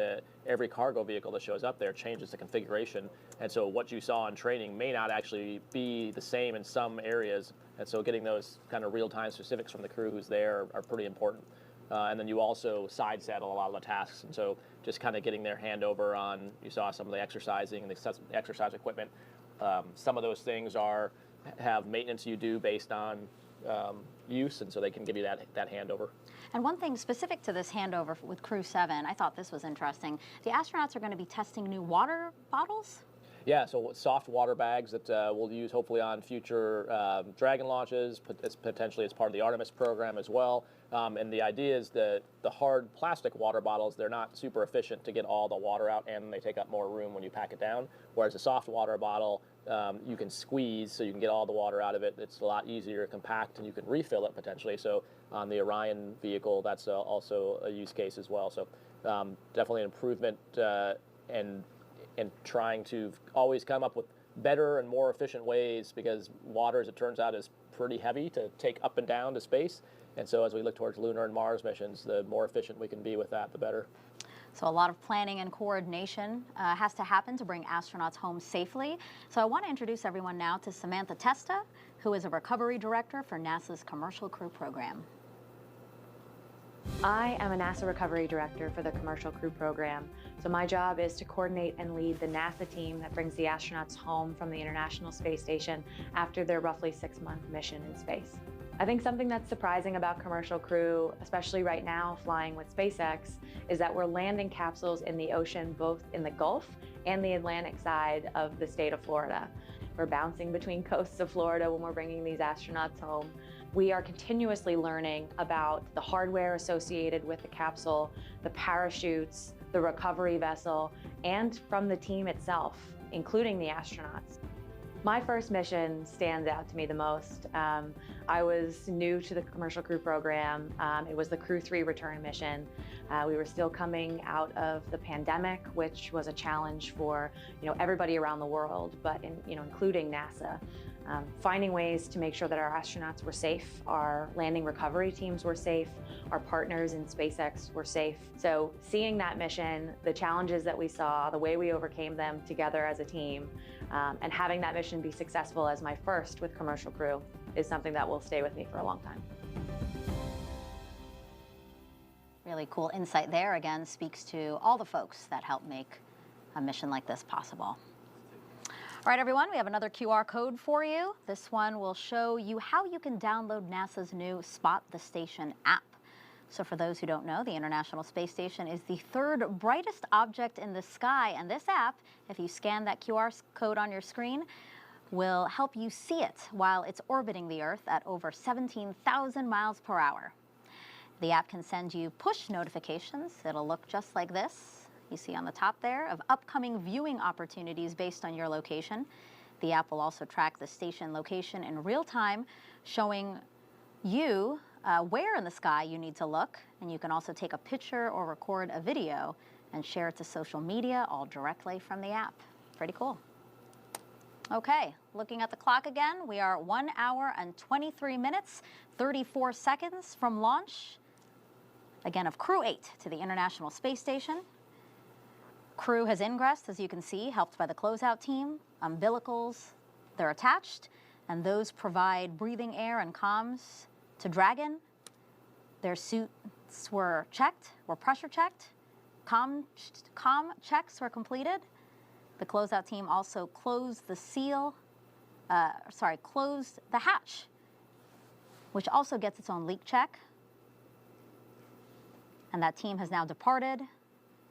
Every cargo vehicle that shows up there changes the configuration. And so what you saw in training may not actually be the same in some areas. And so getting those kind of real-time specifics from the crew who's there are pretty important. And then you also side saddle a lot of the tasks. And so just kind of getting their handover on, you saw some of the exercising and the exercise equipment. Some of those things have maintenance you do based on use, and so they can give you that handover. And one thing specific to this handover with Crew 7, I thought this was interesting. The astronauts are going to be testing new water bottles? Yeah, so soft water bags that we'll use hopefully on future Dragon launches, potentially as part of the Artemis program as well. And the idea is that the hard plastic water bottles, they're not super efficient to get all the water out, and they take up more room when you pack it down. Whereas a soft water bottle, you can squeeze so you can get all the water out of it. It's a lot easier to compact, and you can refill it potentially. So on the Orion vehicle, that's also a use case as well. So definitely an improvement and trying to always come up with better and more efficient ways, because water, as it turns out, is pretty heavy to take up and down to space. And so as we look towards lunar and Mars missions, the more efficient we can be with that, the better. So a lot of planning and coordination has to happen to bring astronauts home safely. So I want to introduce everyone now to Samantha Testa, who is a recovery director for NASA's Commercial Crew Program. I am a NASA Recovery Director for the Commercial Crew Program. So my job is to coordinate and lead the NASA team that brings the astronauts home from the International Space Station after their roughly 6-month mission in space. I think something that's surprising about Commercial Crew, especially right now flying with SpaceX, is that we're landing capsules in the ocean, both in the Gulf and the Atlantic side of the state of Florida. We're bouncing between coasts of Florida when we're bringing these astronauts home. We are continuously learning about the hardware associated with the capsule, the parachutes, the recovery vessel, and from the team itself, including the astronauts. My first mission stands out to me the most. I was new to the Commercial Crew Program. It was the Crew 3 return mission. We were still coming out of the pandemic, which was a challenge for everybody around the world, but including NASA. Finding ways to make sure that our astronauts were safe, our landing recovery teams were safe, our partners in SpaceX were safe. So seeing that mission, the challenges that we saw, the way we overcame them together as a team, and having that mission be successful as my first with Commercial Crew is something that will stay with me for a long time. Really cool insight there. Again, speaks to all the folks that help make a mission like this possible. All right, everyone, we have another QR code for you. This one will show you how you can download NASA's new Spot the Station app. So for those who don't know, the International Space Station is the third brightest object in the sky, and this app, if you scan that QR code on your screen, will help you see it while it's orbiting the Earth at over 17,000 miles per hour. The app can send you push notifications. It'll look just like this. You see on the top there, of upcoming viewing opportunities based on your location. The app will also track the station location in real time, showing you where in the sky you need to look. And you can also take a picture or record a video and share it to social media, all directly from the app. Pretty cool. Okay, looking at the clock again, we are 1 hour and 23 minutes, 34 seconds from launch, again, of Crew 8 to the International Space Station. Crew has ingressed, as you can see, helped by the closeout team. Umbilicals, they're attached, and those provide breathing air and comms to Dragon. Their suits were checked, were pressure checked. Comm checks were completed. The closeout team also closed the closed the hatch, which also gets its own leak check. And that team has now departed,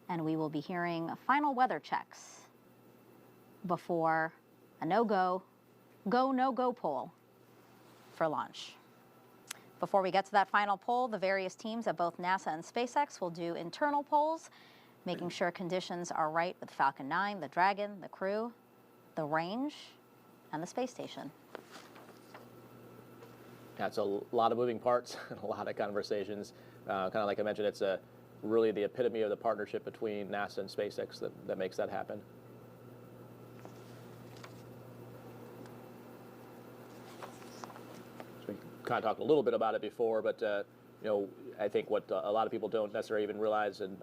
and we will be hearing final weather checks before a no-go, no-go poll for launch. Before we get to that final poll, the various teams at both NASA and SpaceX will do internal polls, making sure conditions are right with Falcon 9, the Dragon, the Crew, the range, and the space station. That's a lot of moving parts and a lot of conversations. Kind of like I mentioned, it's really the epitome of the partnership between NASA and SpaceX that makes that happen. So we kind of talked a little bit about it before, but you know, I think what a lot of people don't necessarily even realize, and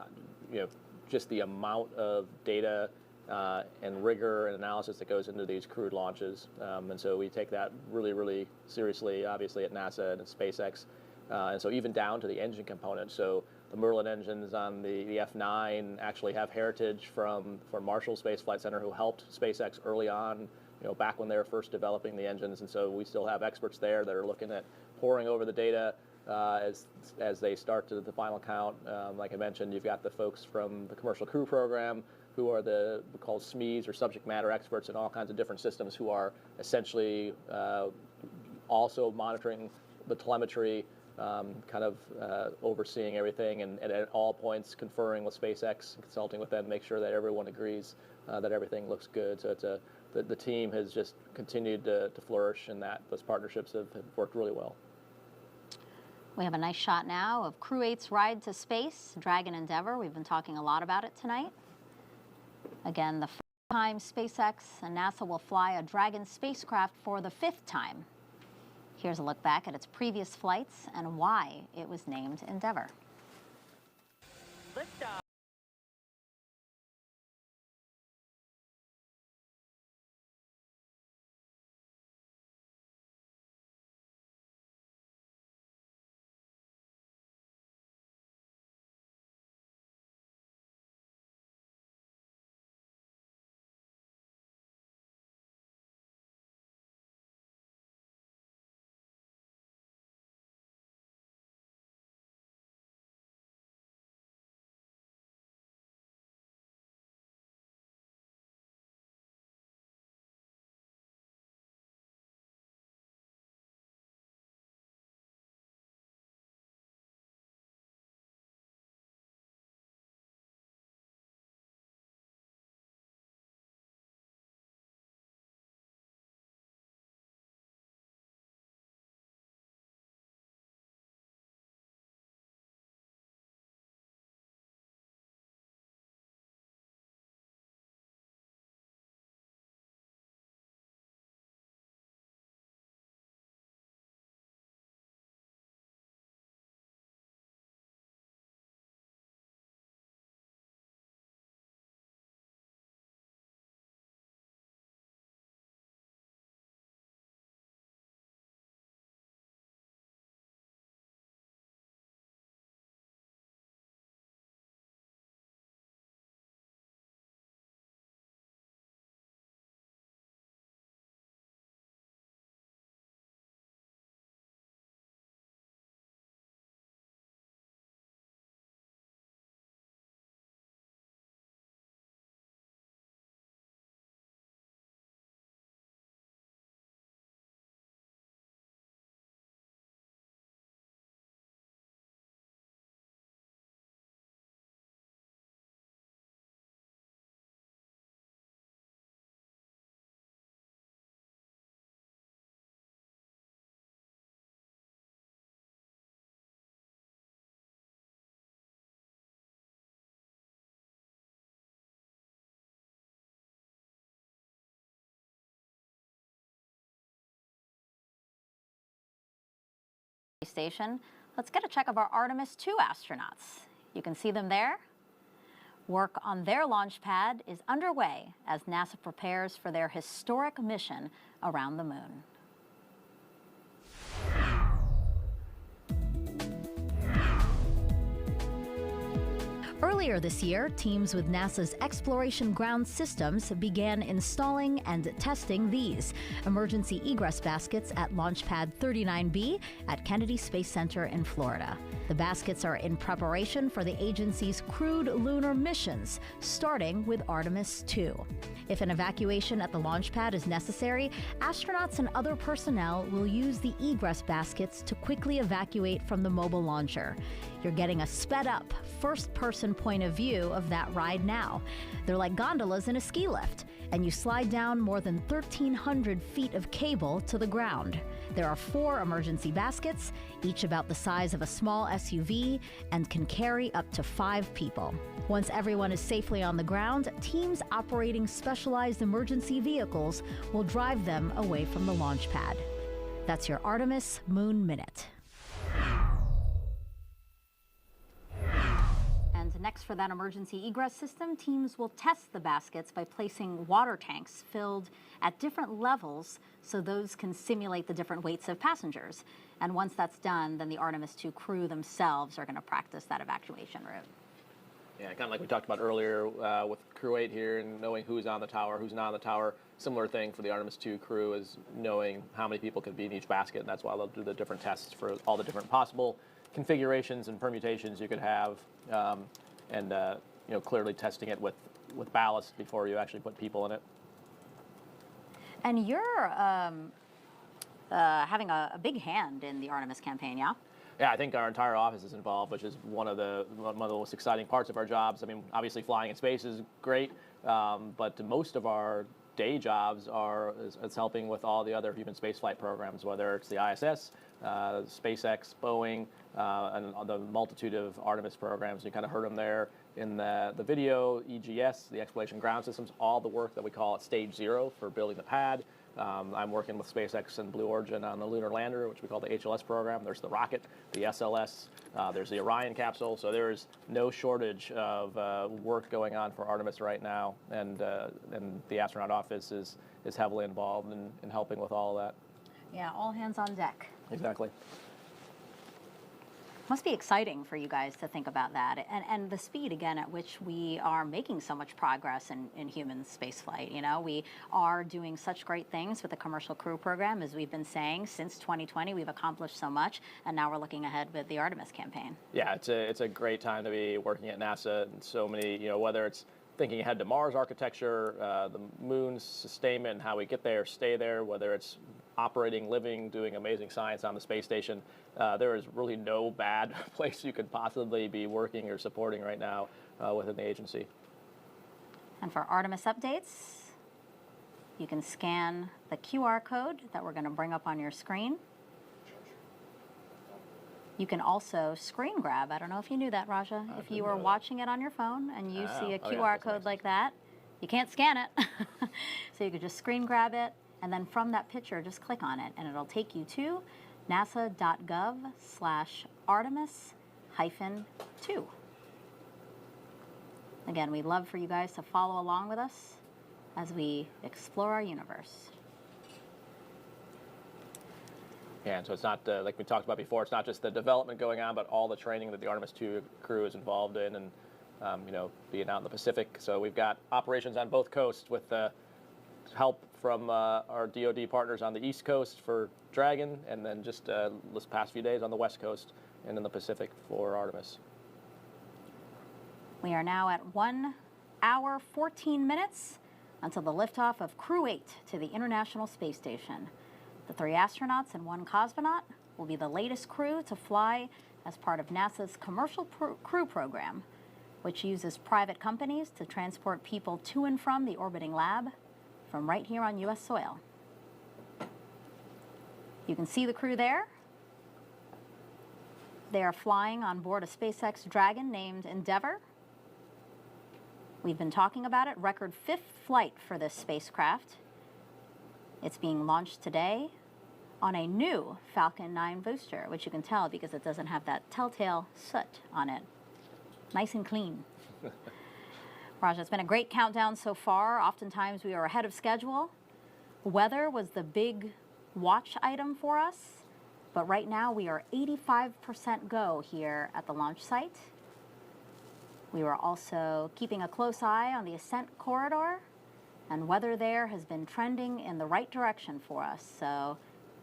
you know, just the amount of data and rigor and analysis that goes into these crewed launches. And so we take that really, really seriously, obviously, at NASA and at SpaceX. And so even down to the engine component. So the Merlin engines on the F9 actually have heritage from Marshall Space Flight Center, who helped SpaceX early on, you know, back when they were first developing the engines. And so we still have experts there that are looking at poring over the data as they start to the final count. Like I mentioned, you've got the folks from the Commercial Crew Program, who are called SMEs, or subject matter experts in all kinds of different systems, who are essentially also monitoring the telemetry, kind of overseeing everything, and at all points conferring with SpaceX, consulting with them, make sure that everyone agrees that everything looks good. So it's the team has just continued to flourish, and those partnerships have worked really well. We have a nice shot now of Crew 8's ride to space, Dragon Endeavour. We've been talking a lot about it tonight. Again, the first time SpaceX and NASA will fly a Dragon spacecraft for the 5th time. Here's a look back at its previous flights and why it was named Endeavour. Liftoff. Station. Let's get a check of our Artemis II astronauts. You can see them there. Work on their launch pad is underway as NASA prepares for their historic mission around the moon. Earlier this year, teams with NASA's Exploration Ground Systems began installing and testing these emergency egress baskets at Launch Pad 39B at Kennedy Space Center in Florida. The baskets are in preparation for the agency's crewed lunar missions, starting with Artemis II. If an evacuation at the launch pad is necessary, astronauts and other personnel will use the egress baskets to quickly evacuate from the mobile launcher. You're getting a sped-up, first-person point of view of that ride now. They're like gondolas in a ski lift, and you slide down more than 1,300 feet of cable to the ground. There are 4 emergency baskets, each about the size of a small SUV, and can carry up to 5 people. Once everyone is safely on the ground, teams operating specialized emergency vehicles will drive them away from the launch pad. That's your Artemis Moon Minute. And next, for that emergency egress system, teams will test the baskets by placing water tanks filled at different levels so those can simulate the different weights of passengers. And once that's done, then the Artemis II crew themselves are going to practice that evacuation route. Yeah, kind of like we talked about earlier with Crew 8 here and knowing who's on the tower, who's not on the tower. Similar thing for the Artemis II crew is knowing how many people could be in each basket, and that's why they'll do the different tests for all the different possible configurations and permutations you could have, and you know, clearly testing it with ballast before you actually put people in it. And you're having a big hand in the Artemis campaign, yeah? Yeah, I think our entire office is involved, which is one of the most exciting parts of our jobs. I mean, obviously flying in space is great, but most of our day jobs is helping with all the other human spaceflight programs, whether it's the ISS, SpaceX, Boeing, and the multitude of Artemis programs. You kind of heard them there in the video, EGS, the Exploration Ground Systems, all the work that we call at Stage 0 for building the pad. I'm working with SpaceX and Blue Origin on the lunar lander, which we call the HLS program. There's the rocket, the SLS, there's the Orion capsule. So there's no shortage of work going on for Artemis right now, and the astronaut office is heavily involved in helping with all of that. Yeah, all hands on deck. Exactly. Must be exciting for you guys to think about that, and the speed, again, at which we are making so much progress in human spaceflight. You know, we are doing such great things with the Commercial Crew Program, as we've been saying. Since 2020, we've accomplished so much, and now we're looking ahead with the Artemis campaign. Yeah, it's a great time to be working at NASA, and so many, you know, whether it's thinking ahead to Mars architecture, the moon's sustainment, and how we get there, stay there, whether it's operating, living, doing amazing science on the space station. There is really no bad place you could possibly be working or supporting right now within the agency. And for Artemis updates, you can scan the QR code that we're going to bring up on your screen. You can also screen grab. I don't know if you knew that, Raja. If you were watching it on your phone and you see a QR code like that, you can't scan it. So you could just screen grab it, and then from that picture, just click on it, and it'll take you to nasa.gov/Artemis-2. Again, we'd love for you guys to follow along with us as we explore our universe. Yeah, and so it's not, like we talked about before, it's not just the development going on, but all the training that the Artemis II crew is involved in, and you know, being out in the Pacific. So we've got operations on both coasts with help from our DoD partners on the East Coast for Dragon, and then just this past few days on the West Coast and in the Pacific for Artemis. We are now at 1 hour, 14 minutes until the liftoff of Crew 8 to the International Space Station. The 3 astronauts and 1 cosmonaut will be the latest crew to fly as part of NASA's Commercial Crew Program, which uses private companies to transport people to and from the orbiting lab from right here on U.S. soil. You can see the crew there. They are flying on board a SpaceX Dragon named Endeavour. We've been talking about it, record 5th flight for this spacecraft. It's being launched today on a new Falcon 9 booster, which you can tell because it doesn't have that telltale soot on it. Nice and clean. Raja, it's been a great countdown so far. Oftentimes we are ahead of schedule. Weather was the big watch item for us, but right now we are 85% go here at the launch site. We were also keeping a close eye on the ascent corridor, and weather there has been trending in the right direction for us. So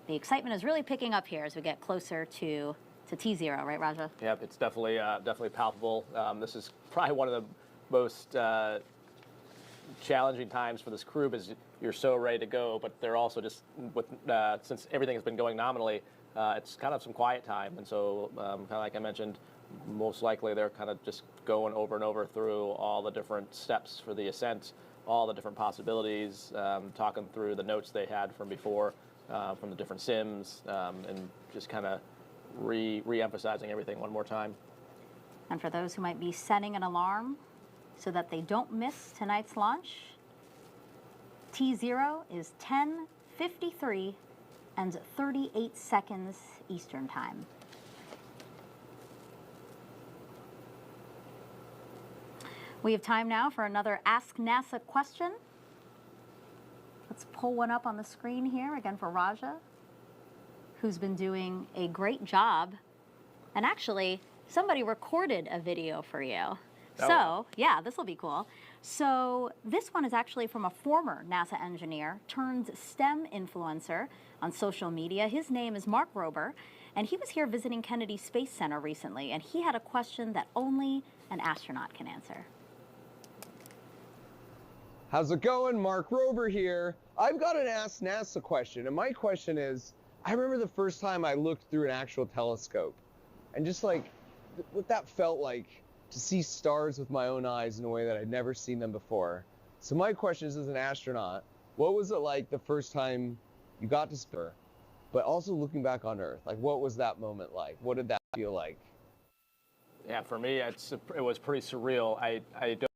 the excitement is really picking up here as we get closer to T0, right, Raja? Yep, it's definitely palpable. This is probably one of the most challenging times for this crew because you're so ready to go, but they're also just, with since everything has been going nominally, it's kind of some quiet time. And so, kind of like I mentioned, most likely they're kind of just going over and over through all the different steps for the ascent, all the different possibilities, talking through the notes they had from before, from the different sims, and just kind of re-emphasizing everything one more time. And for those who might be setting an alarm so that they don't miss tonight's launch, T0 is 10:53 and 38 seconds Eastern Time. We have time now for another Ask NASA question. Let's pull one up on the screen here, again for Raja, who's been doing a great job. And actually, somebody recorded a video for you. So, yeah, this will be cool. So this one is actually from a former NASA engineer turned STEM influencer on social media. His name is Mark Rober, and he was here visiting Kennedy Space Center recently, and he had a question that only an astronaut can answer. How's it going? Mark Rober here. I've got an Ask NASA question, and my question is, I remember the first time I looked through an actual telescope, and just like what that felt like to see stars with my own eyes in a way that I'd never seen them before. So my question is, as an astronaut, what was it like the first time you got to space, but also looking back on Earth? Like, what was that moment like? What did that feel like? Yeah, for me, it was pretty surreal. I don't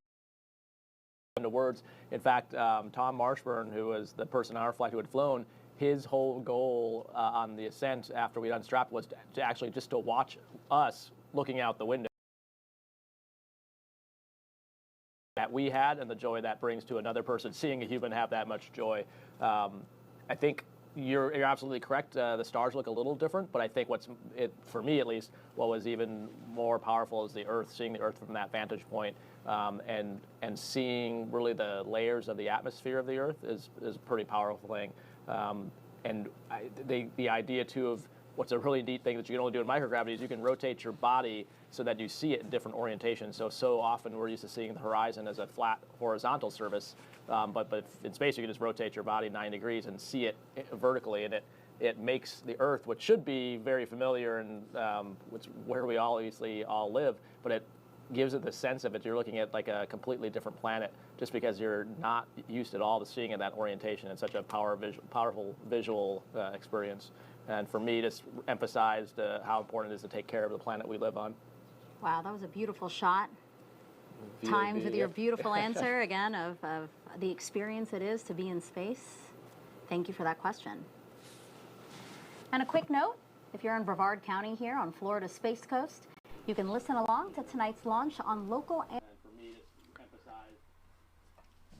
into words. In fact, Tom Marshburn, who was the person on our flight who had flown, his whole goal on the ascent after we'd unstrapped was to actually just to watch us looking out the window that we had, and the joy that brings to another person seeing a human have that much joy. I think you're absolutely correct. The stars look a little different, but I think for me at least, what was even more powerful is the Earth, seeing the Earth from that vantage point, and seeing really the layers of the atmosphere of the Earth is a pretty powerful thing. And the idea too of what's a really neat thing that you can only do in microgravity is you can rotate your body so that you see it in different orientations. So often we're used to seeing the horizon as a flat horizontal surface, but in space you can just rotate your body 9 degrees and see it vertically, and it makes the Earth, which should be very familiar and where we obviously all live, but it gives it the sense of it. You're looking at like a completely different planet just because you're not used at all to seeing in that orientation. It's such a powerful visual experience. And for me, just emphasized how important it is to take care of the planet we live on. Wow, that was a beautiful shot. Timed with your beautiful answer, again, of the experience it is to be in space. Thank you for that question. And a quick note, if you're in Brevard County here on Florida's Space Coast, you can listen along to tonight's launch on local and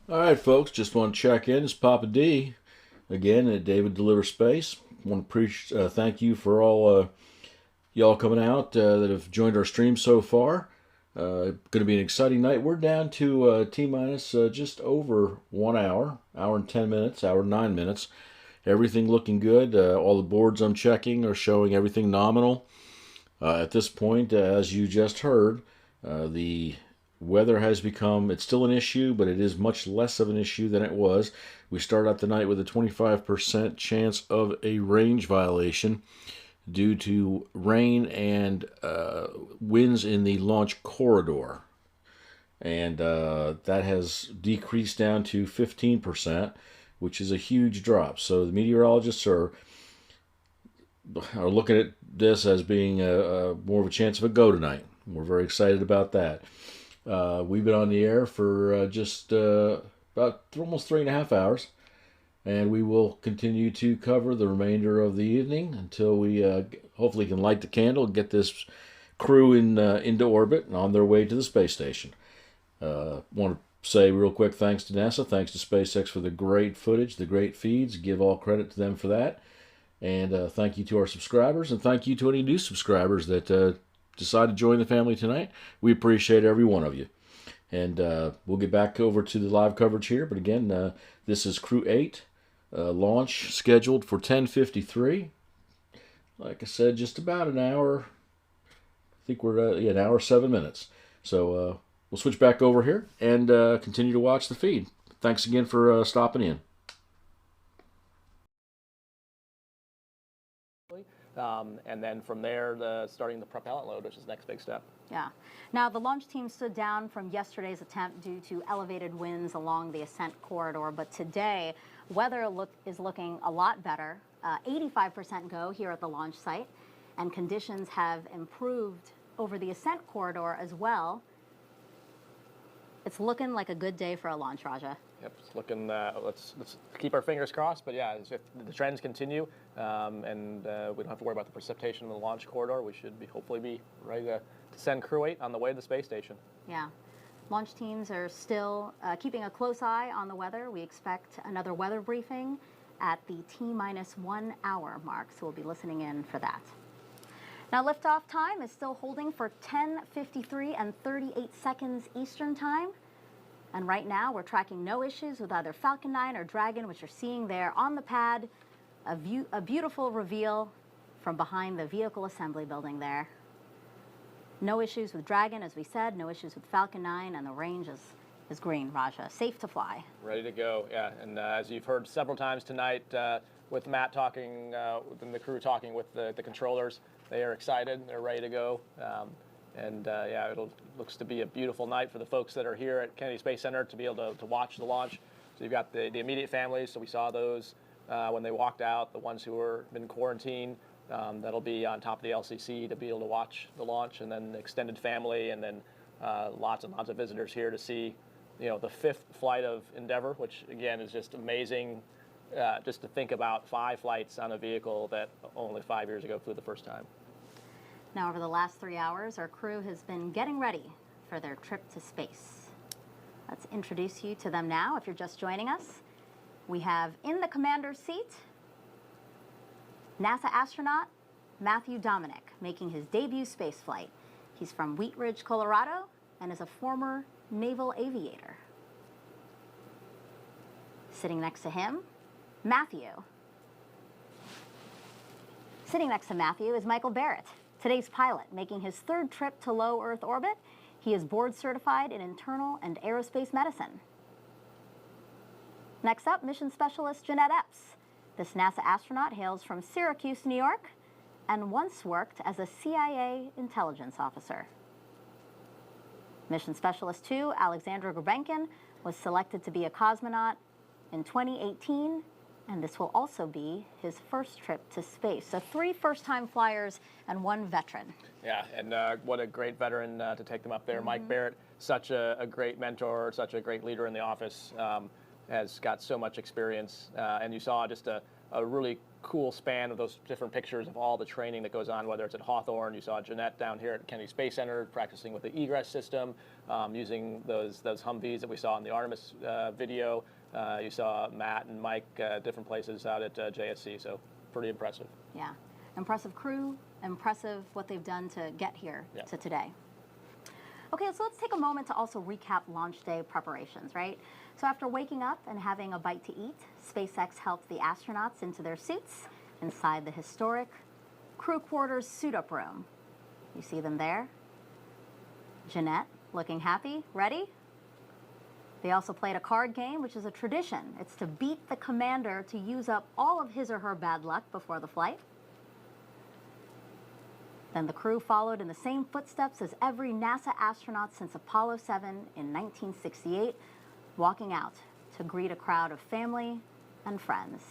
All right, folks, just want to check in. It's Papa D again at David Delivers Space. Want to thank you for all y'all coming out that have joined our stream so far. Going to be an exciting night. We're down to T-minus just over 1 hour, hour and 10 minutes, hour and 9 minutes. Everything looking good. All the boards I'm checking are showing everything nominal. At this point, as you just heard, the weather has become, it's still an issue, but it is much less of an issue than it was. We start out the night with a 25% chance of a range violation due to rain and winds in the launch corridor. And that has decreased down to 15%, which is a huge drop. So the meteorologists are looking at this as being more of a chance of a go tonight. We're very excited about that. We've been on the air for just about almost 3.5 hours, and we will continue to cover the remainder of the evening until we hopefully can light the candle and get this crew into orbit and on their way to the space station. Want to say real quick thanks to NASA, thanks to SpaceX for the great footage, the great feeds. Give all credit to them for that. And thank you to our subscribers, and thank you to any new subscribers that decide to join the family tonight. We appreciate every one of you. And we'll get back over to the live coverage here. But again, this is Crew 8, launch scheduled for 10:53. Like I said, just about an hour. I think we're an hour, 7 minutes. So we'll switch back over here and continue to watch the feed. Thanks again for stopping in. And then from there, starting the propellant load, which is the next big step. Yeah. Now, the launch team stood down from yesterday's attempt due to elevated winds along the ascent corridor, but today, weather is looking a lot better. 85% go here at the launch site, and conditions have improved over the ascent corridor as well. It's looking like a good day for a launch, Raja. Yep, it's looking. Let's keep our fingers crossed. But yeah, if the trends continue, and we don't have to worry about the precipitation in the launch corridor, we should hopefully be ready to send Crew 8 on the way to the space station. Yeah. Launch teams are still keeping a close eye on the weather. We expect another weather briefing at the T-1 hour mark, so we'll be listening in for that. Now, liftoff time is still holding for 10:53 and 38 seconds Eastern Time. And right now, we're tracking no issues with either Falcon 9 or Dragon, which you're seeing there on the pad. A beautiful reveal from behind the vehicle assembly building there. No issues with Dragon, as we said, no issues with Falcon 9, and the range is green, Raja. Safe to fly. Ready to go, yeah. And as you've heard several times tonight, with Matt talking, and the crew talking with the controllers, they are excited, they're ready to go. Yeah, it looks to be a beautiful night for the folks that are here at Kennedy Space Center to be able to watch the launch. So you've got the immediate families, so we saw those when they walked out, the ones who were in quarantine. That'll be on top of the LCC to be able to watch the launch, and then extended family, and then lots and lots of visitors here to see, the 5th flight of Endeavour, which again is just amazing. Just to think about 5 flights on a vehicle that only 5 years ago flew the first time. Now, over the last 3 hours, our crew has been getting ready for their trip to space. Let's introduce you to them now, if you're just joining us. We have in the commander's seat, NASA astronaut Matthew Dominic, making his debut space flight. He's from Wheat Ridge, Colorado, and is a former naval aviator. Sitting next to him, Matthew. Sitting next to Matthew is Michael Barrett, today's pilot, making his 3rd trip to low Earth orbit. He is board certified in internal and aerospace medicine. Next up, mission specialist Jeanette Epps. This NASA astronaut hails from Syracuse, New York, and once worked as a CIA intelligence officer. Mission specialist 2, Alexandra Gurbenkin, was selected to be a cosmonaut in 2018, and this will also be his first trip to space. So 3 first-time flyers and 1 veteran. Yeah, and what a great veteran to take them up there. Mike Barrett, such a great mentor, such a great leader in the office, has got so much experience. And you saw just a really cool span of those different pictures of all the training that goes on, whether it's at Hawthorne. You saw Jeanette down here at Kennedy Space Center practicing with the egress system, using those Humvees that we saw in the Artemis video. You saw Matt and Mike different places out at JSC, so pretty impressive. Yeah, impressive crew, impressive what they've done to get here to today. Okay, so let's take a moment to also recap launch day preparations, right? So after waking up and having a bite to eat, SpaceX helped the astronauts into their suits inside the historic crew quarters suit-up room. You see them there. Jeanette, looking happy, ready? They also played a card game, which is a tradition. It's to beat the commander to use up all of his or her bad luck before the flight. Then the crew followed in the same footsteps as every NASA astronaut since Apollo 7 in 1968, walking out to greet a crowd of family and friends.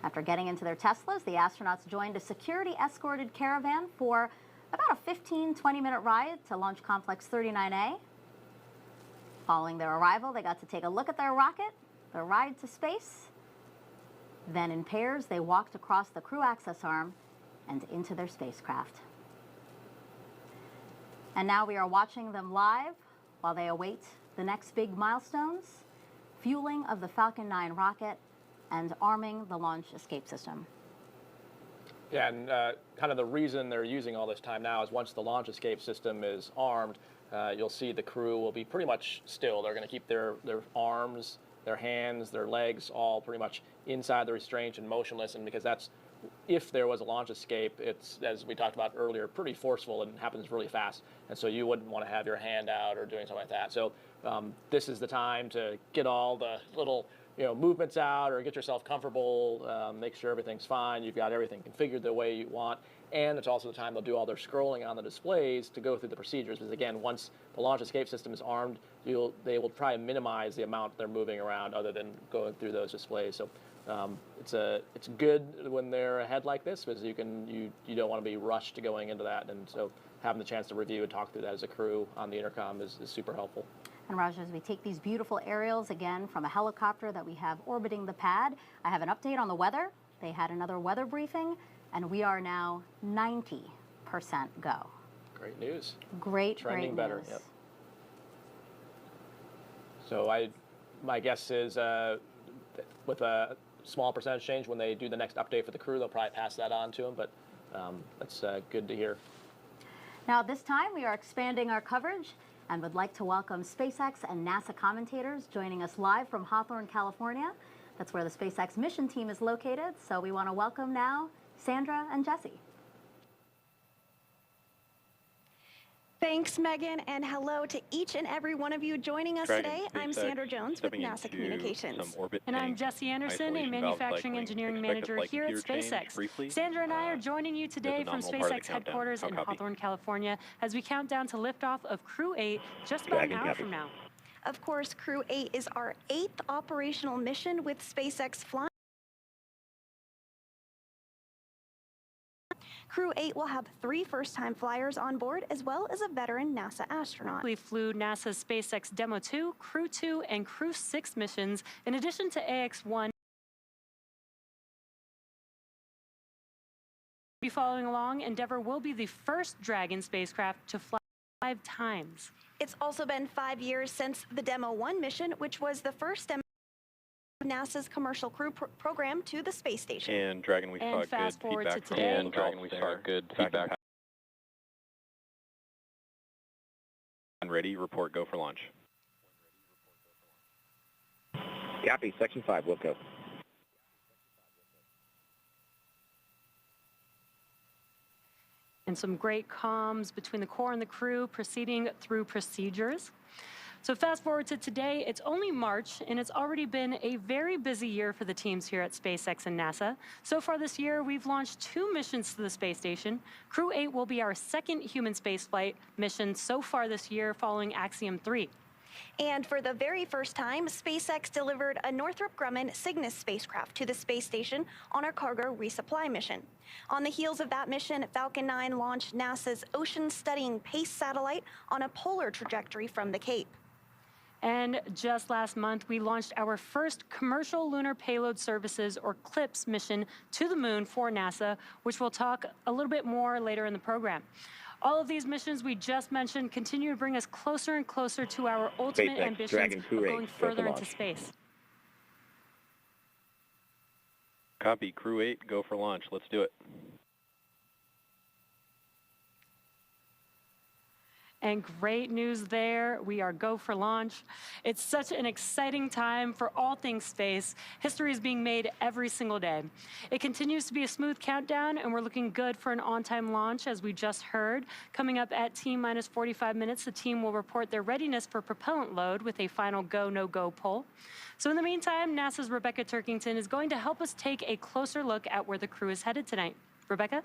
After getting into their Teslas, the astronauts joined a security-escorted caravan for about a 15-20-minute ride to Launch Complex 39A. Following their arrival, they got to take a look at their rocket, their ride to space. Then in pairs, they walked across the crew access arm and into their spacecraft. And now we are watching them live while they await the next big milestones, fueling of the Falcon 9 rocket and arming the launch escape system. Yeah, and kind of the reason they're using all this time now is once the launch escape system is armed, you'll see the crew will be pretty much still. They're going to keep their arms, their hands, their legs all pretty much inside the restraint and motionless, and because that's, if there was a launch escape, it's, as we talked about earlier, pretty forceful and happens really fast, and so you wouldn't want to have your hand out or doing something like that. So this is the time to get all the little movements out or get yourself comfortable, make sure everything's fine, you've got everything configured the way you want, and it's also the time they'll do all their scrolling on the displays to go through the procedures, because again, once the launch escape system is armed, they will try and minimize the amount they're moving around other than going through those displays. So it's good when they're ahead like this, because you don't want to be rushed to going into that, and so having the chance to review and talk through that as a crew on the intercom is super helpful. And Raj, as we take these beautiful aerials again from a helicopter that we have orbiting the pad, I have an update on the weather. They had another weather briefing, and we are now 90% go. Great news. Trending better. News. Yep. So my guess is with a small percentage change, when they do the next update for the crew, they'll probably pass that on to them, but that's good to hear. Now, this time we are expanding our coverage and would like to welcome SpaceX and NASA commentators joining us live from Hawthorne, California. That's where the SpaceX mission team is located. So we want to welcome now Sandra and Jesse. Thanks, Megan, and hello to each and every one of you joining us today. I'm Sandra Jones with NASA Communications. And I'm Jesse Anderson, a manufacturing engineering manager here at SpaceX. Sandra and I are joining you today from SpaceX headquarters in Hawthorne, California, as we count down to liftoff of Crew 8 just about an hour from now. Of course, Crew 8 is our 8th operational mission with SpaceX flying. Crew 8 will have 3 first-time flyers on board, as well as a veteran NASA astronaut. We flew NASA's SpaceX Demo 2, Crew 2, and Crew 6 missions, in addition to AX-1. Be following along, Endeavour will be the first Dragon spacecraft to fly 5 times. It's also been 5 years since the Demo 1 mission, which was the first demo of NASA's commercial crew program to the space station. And Dragon, we saw good feedback from and Dragon, we saw good feedback. And ready, report, go for launch. Copy, Section 5, we'll go. And some great comms between the core and the crew proceeding through procedures. So fast forward to today, it's only March, and it's already been a very busy year for the teams here at SpaceX and NASA. So far this year, we've launched 2 missions to the space station. Crew 8 will be our 2nd human spaceflight mission so far this year, following Axiom 3. And for the very first time, SpaceX delivered a Northrop Grumman Cygnus spacecraft to the space station on our cargo resupply mission. On the heels of that mission, Falcon 9 launched NASA's ocean-studying PACE satellite on a polar trajectory from the Cape. And just last month, we launched our first commercial lunar payload services, or CLPS, mission to the moon for NASA, which we'll talk a little bit more later in the program. All of these missions we just mentioned continue to bring us closer and closer to our ultimate SpaceX, ambitions Dragon, of Crew 8, going go further for into launch. space. Copy, Crew 8, go for launch. Let's do it. And great news there, we are go for launch. It's such an exciting time for all things space. History is being made every single day. It continues to be a smooth countdown, and we're looking good for an on-time launch, as we just heard. Coming up at T-minus 45 minutes, the team will report their readiness for propellant load with a final go, no-go poll. So in the meantime, NASA's Rebecca Turkington is going to help us take a closer look at where the crew is headed tonight. Rebecca?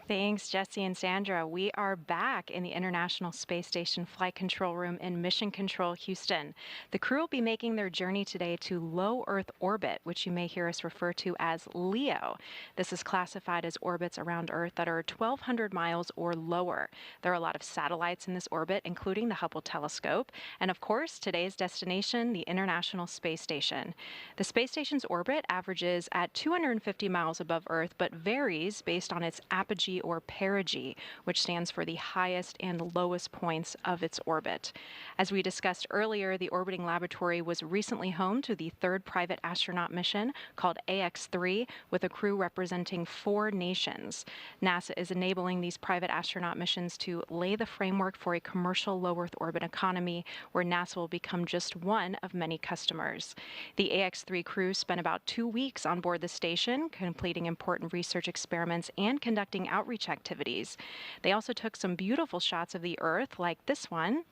Thanks, Jesse and Sandra. We are back in the International Space Station Flight Control Room in Mission Control, Houston. The crew will be making their journey today to low Earth orbit, which you may hear us refer to as LEO. This is classified as orbits around Earth that are 1,200 miles or lower. There are a lot of satellites in this orbit, including the Hubble telescope, and of course, today's destination, the International Space Station. The space station's orbit averages at 250 miles above Earth, but varies based on its apogee or perigee, which stands for the highest and lowest points of its orbit. As we discussed earlier, the orbiting laboratory was recently home to the third private astronaut mission called AX-3, with a crew representing 4 nations. NASA is enabling these private astronaut missions to lay the framework for a commercial low Earth orbit economy where NASA will become just one of many customers. The AX-3 crew spent about 2 weeks on board the station, completing important research experiments and conducting outreach activities. They also took some beautiful shots of the Earth, like this one.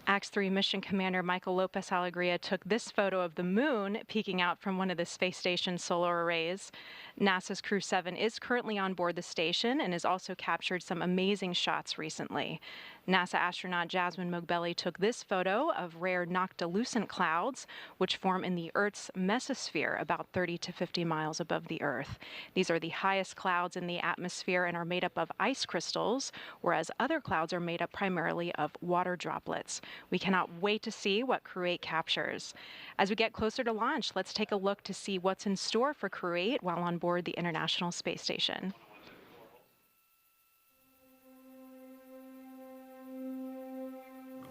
AX-3 mission commander Michael Lopez Alegria took this photo of the moon peeking out from one of the space station's solar arrays. NASA's Crew 7 is currently on board the station and has also captured some amazing shots recently. NASA astronaut Jasmine Mogbelli took this photo of rare noctilucent clouds, which form in the Earth's mesosphere about 30 to 50 miles above the Earth. These are the highest clouds in the atmosphere and are made up of ice crystals, whereas other clouds are made up primarily of water droplets. We cannot wait to see what Crew 8 captures. As we get closer to launch, let's take a look to see what's in store for Crew 8 while on board the International Space Station.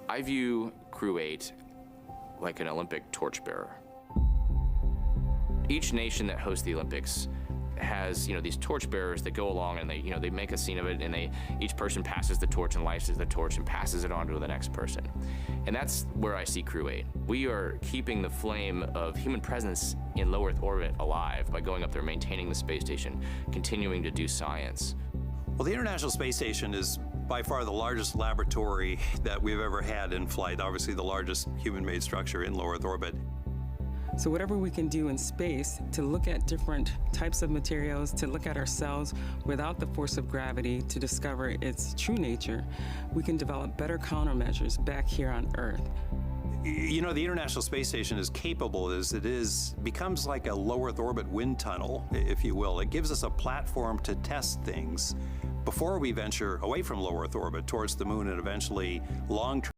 I view Crew 8 like an Olympic torchbearer. Each nation that hosts the Olympics has, these torchbearers that go along and they make a scene of it, and each person passes the torch and lights the torch and passes it on to the next person. And that's where I see Crew 8. We are keeping the flame of human presence in low Earth orbit alive by going up there, maintaining the space station, continuing to do science. Well, the International Space Station is by far the largest laboratory that we've ever had in flight, obviously the largest human-made structure in low Earth orbit. So whatever we can do in space to look at different types of materials, to look at ourselves without the force of gravity, to discover its true nature, we can develop better countermeasures back here on Earth. The International Space Station is capable as it is, becomes like a low Earth orbit wind tunnel, if you will. It gives us a platform to test things before we venture away from low Earth orbit towards the moon and eventually long-term.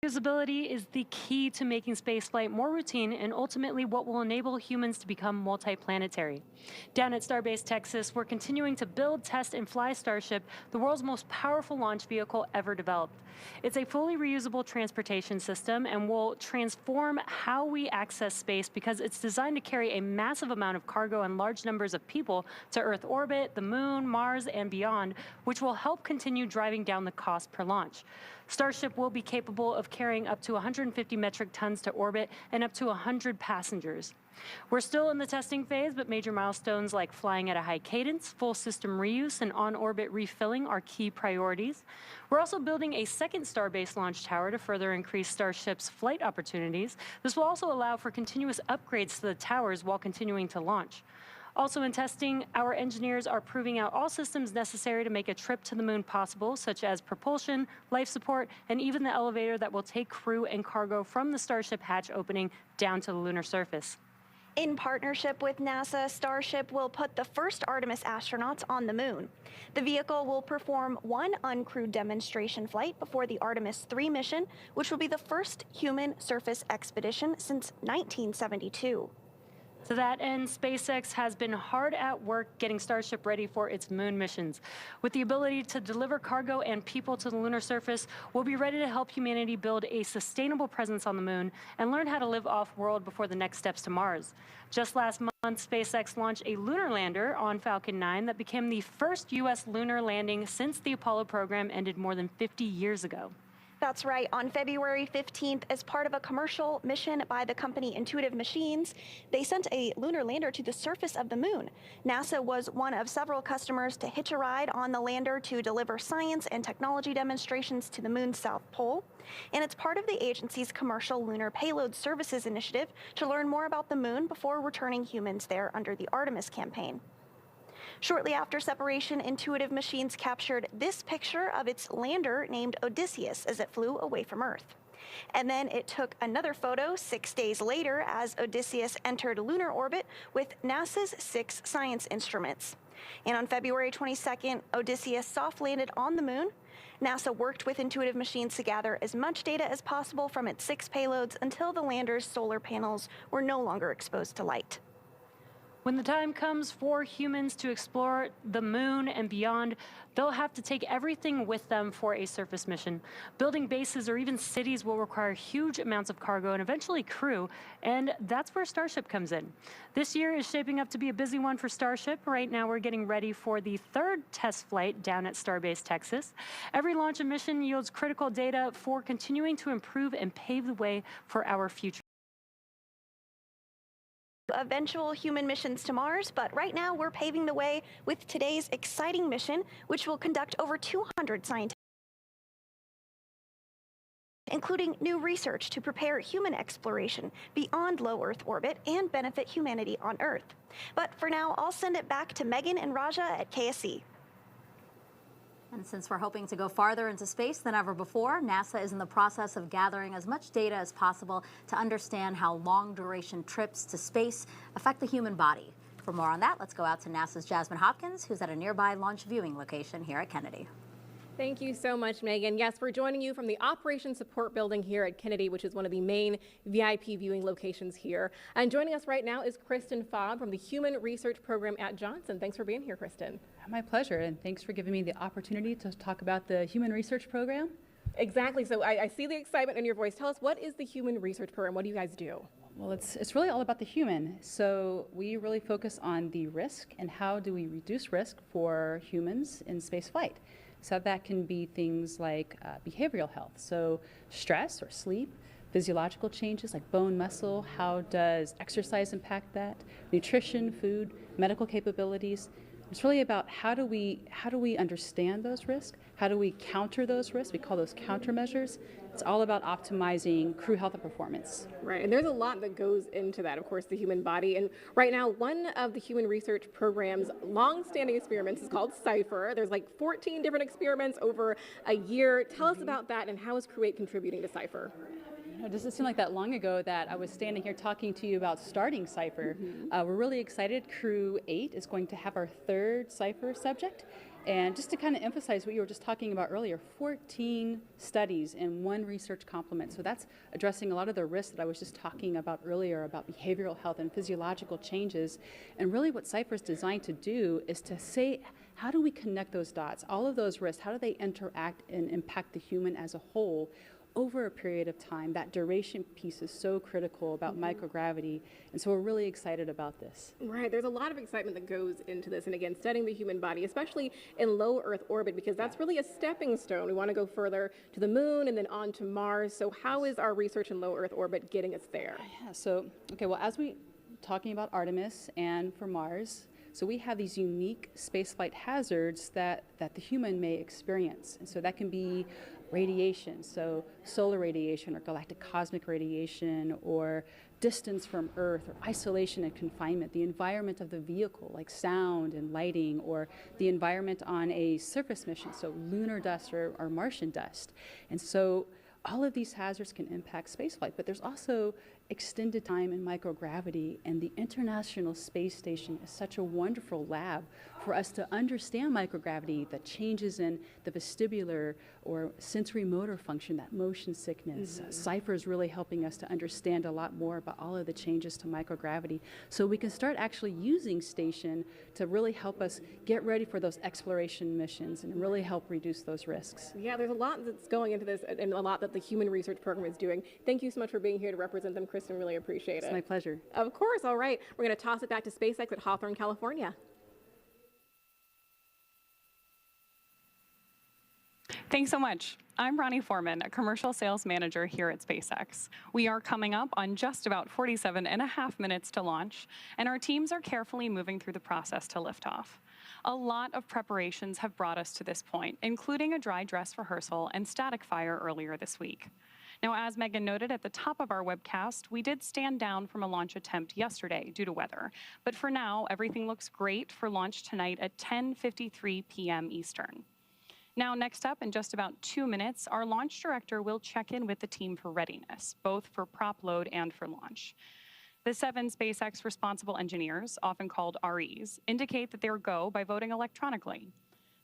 Usability is the key to making spaceflight more routine and ultimately what will enable humans to become multiplanetary. Down at Starbase, Texas, we're continuing to build, test, and fly Starship, the world's most powerful launch vehicle ever developed. It's a fully reusable transportation system and will transform how we access space because it's designed to carry a massive amount of cargo and large numbers of people to Earth orbit, the moon, Mars, and beyond, which will help continue driving down the cost per launch. Starship will be capable of carrying up to 150 metric tons to orbit and up to 100 passengers. We're still in the testing phase, but major milestones like flying at a high cadence, full system reuse, and on-orbit refilling are key priorities. We're also building a second Starbase launch tower to further increase Starship's flight opportunities. This will also allow for continuous upgrades to the towers while continuing to launch. Also in testing, our engineers are proving out all systems necessary to make a trip to the moon possible, such as propulsion, life support, and even the elevator that will take crew and cargo from the Starship hatch opening down to the lunar surface. In partnership with NASA, Starship will put the first Artemis astronauts on the moon. The vehicle will perform one uncrewed demonstration flight before the Artemis 3 mission, which will be the first human surface expedition since 1972. To that end, SpaceX has been hard at work getting Starship ready for its moon missions. With the ability to deliver cargo and people to the lunar surface, we'll be ready to help humanity build a sustainable presence on the moon and learn how to live off-world before the next steps to Mars. Just last month, SpaceX launched a lunar lander on Falcon 9 that became the first U.S. lunar landing since the Apollo program ended more than 50 years ago. That's right. On February 15th, as part of a commercial mission by the company Intuitive Machines, they sent a lunar lander to the surface of the moon. NASA was one of several customers to hitch a ride on the lander to deliver science and technology demonstrations to the moon's south pole. And it's part of the agency's Commercial Lunar Payload Services initiative to learn more about the moon before returning humans there under the Artemis campaign. Shortly after separation, Intuitive Machines captured this picture of its lander named Odysseus as it flew away from Earth. And then it took another photo 6 days later as Odysseus entered lunar orbit with NASA's 6 science instruments. And on February 22nd, Odysseus soft landed on the moon. NASA worked with Intuitive Machines to gather as much data as possible from its 6 payloads until the lander's solar panels were no longer exposed to light. When the time comes for humans to explore the moon and beyond, they'll have to take everything with them for a surface mission. Building bases or even cities will require huge amounts of cargo and eventually crew, and that's where Starship comes in. This year is shaping up to be a busy one for Starship. Right now we're getting ready for the 3rd test flight down at Starbase, Texas. Every launch and mission yields critical data for continuing to improve and pave the way for our future. Eventual human missions to Mars, but right now we're paving the way with today's exciting mission, which will conduct over 200 scientists, including new research to prepare human exploration beyond low Earth orbit and benefit humanity on Earth. But for now, I'll send it back to Megan and Raja at KSC. And since we're hoping to go farther into space than ever before, NASA is in the process of gathering as much data as possible to understand how long-duration trips to space affect the human body. For more on that, let's go out to NASA's Jasmine Hopkins, who's at a nearby launch viewing location here at Kennedy. Thank you so much, Megan. Yes, we're joining you from the Operations Support Building here at Kennedy, which is one of the main VIP viewing locations here. And joining us right now is Kristen Fobb from the Human Research Program at Johnson. Thanks for being here, Kristen. My pleasure, and thanks for giving me the opportunity to talk about the Human Research Program. Exactly. So I see the excitement in your voice. Tell us, what is the Human Research Program? What do you guys do? Well, it's really all about the human. So we really focus on the risk and how do we reduce risk for humans in space flight. So that can be things like behavioral health, so stress or sleep, physiological changes like bone, muscle, how does exercise impact that, nutrition, food, medical capabilities. It's really about how do we understand those risks, how do we counter those risks, we call those countermeasures. It's all about optimizing crew health and performance. Right, and there's a lot that goes into that, of course, the human body. And right now, one of the Human Research Program's long-standing experiments is called CIPHER. There's like 14 different experiments over a year. Tell us about that, and how is Crew 8 contributing to CIPHER? Does it seem like that long ago that I was standing here talking to you about starting CIPHER? We're really excited. Crew 8 is going to have our 3rd CIPHER subject. And just to kind of emphasize what you were just talking about earlier, 14 studies in 1 research complement. So that's addressing a lot of the risks that I was just talking about earlier about behavioral health and physiological changes. And really what CIPHER is designed to do is to say, how do we connect those dots? All of those risks, how do they interact and impact the human as a whole over a period of time? That duration piece is so critical about microgravity, and so we're really excited about this. Right, there's a lot of excitement that goes into this, and again, studying the human body, especially in low Earth orbit, because that's really a stepping stone. We want to go further to the moon and then on to Mars. So how is our research in low Earth orbit getting us there? Yeah, so, okay, well, as we talking about Artemis and for Mars, so we have these unique spaceflight hazards that the human may experience. And so that can be radiation, so solar radiation or galactic cosmic radiation, or distance from Earth, or isolation and confinement, the environment of the vehicle, like sound and lighting, or the environment on a surface mission, so lunar dust or Martian dust. And so all of these hazards can impact spaceflight, but there's also extended time in microgravity, and the International Space Station is such a wonderful lab for us to understand microgravity, the changes in the vestibular or sensory motor function, that motion sickness. CIPHER is really helping us to understand a lot more about all of the changes to microgravity, so we can start actually using station to really help us get ready for those exploration missions and really help reduce those risks. Yeah, there's a lot that's going into this and a lot that the Human Research Program is doing. Thank you so much for being here to represent them, Kristen. Really appreciate it. It's my pleasure. Of course. All right. We're going to toss it back to SpaceX at Hawthorne, California. Thanks so much. I'm Ronnie Foreman, a commercial sales manager here at SpaceX. We are coming up on just about 47.5 minutes to launch, and our teams are carefully moving through the process to liftoff. A lot of preparations have brought us to this point, including a dry dress rehearsal and static fire earlier this week. Now, as Megan noted at the top of our webcast, we did stand down from a launch attempt yesterday due to weather. But for now, everything looks great for launch tonight at 10:53 p.m. Eastern. Now, next up, in just about 2 minutes, our launch director will check in with the team for readiness, both for prop load and for launch. The 7 SpaceX responsible engineers, often called REs, indicate that they're go by voting electronically.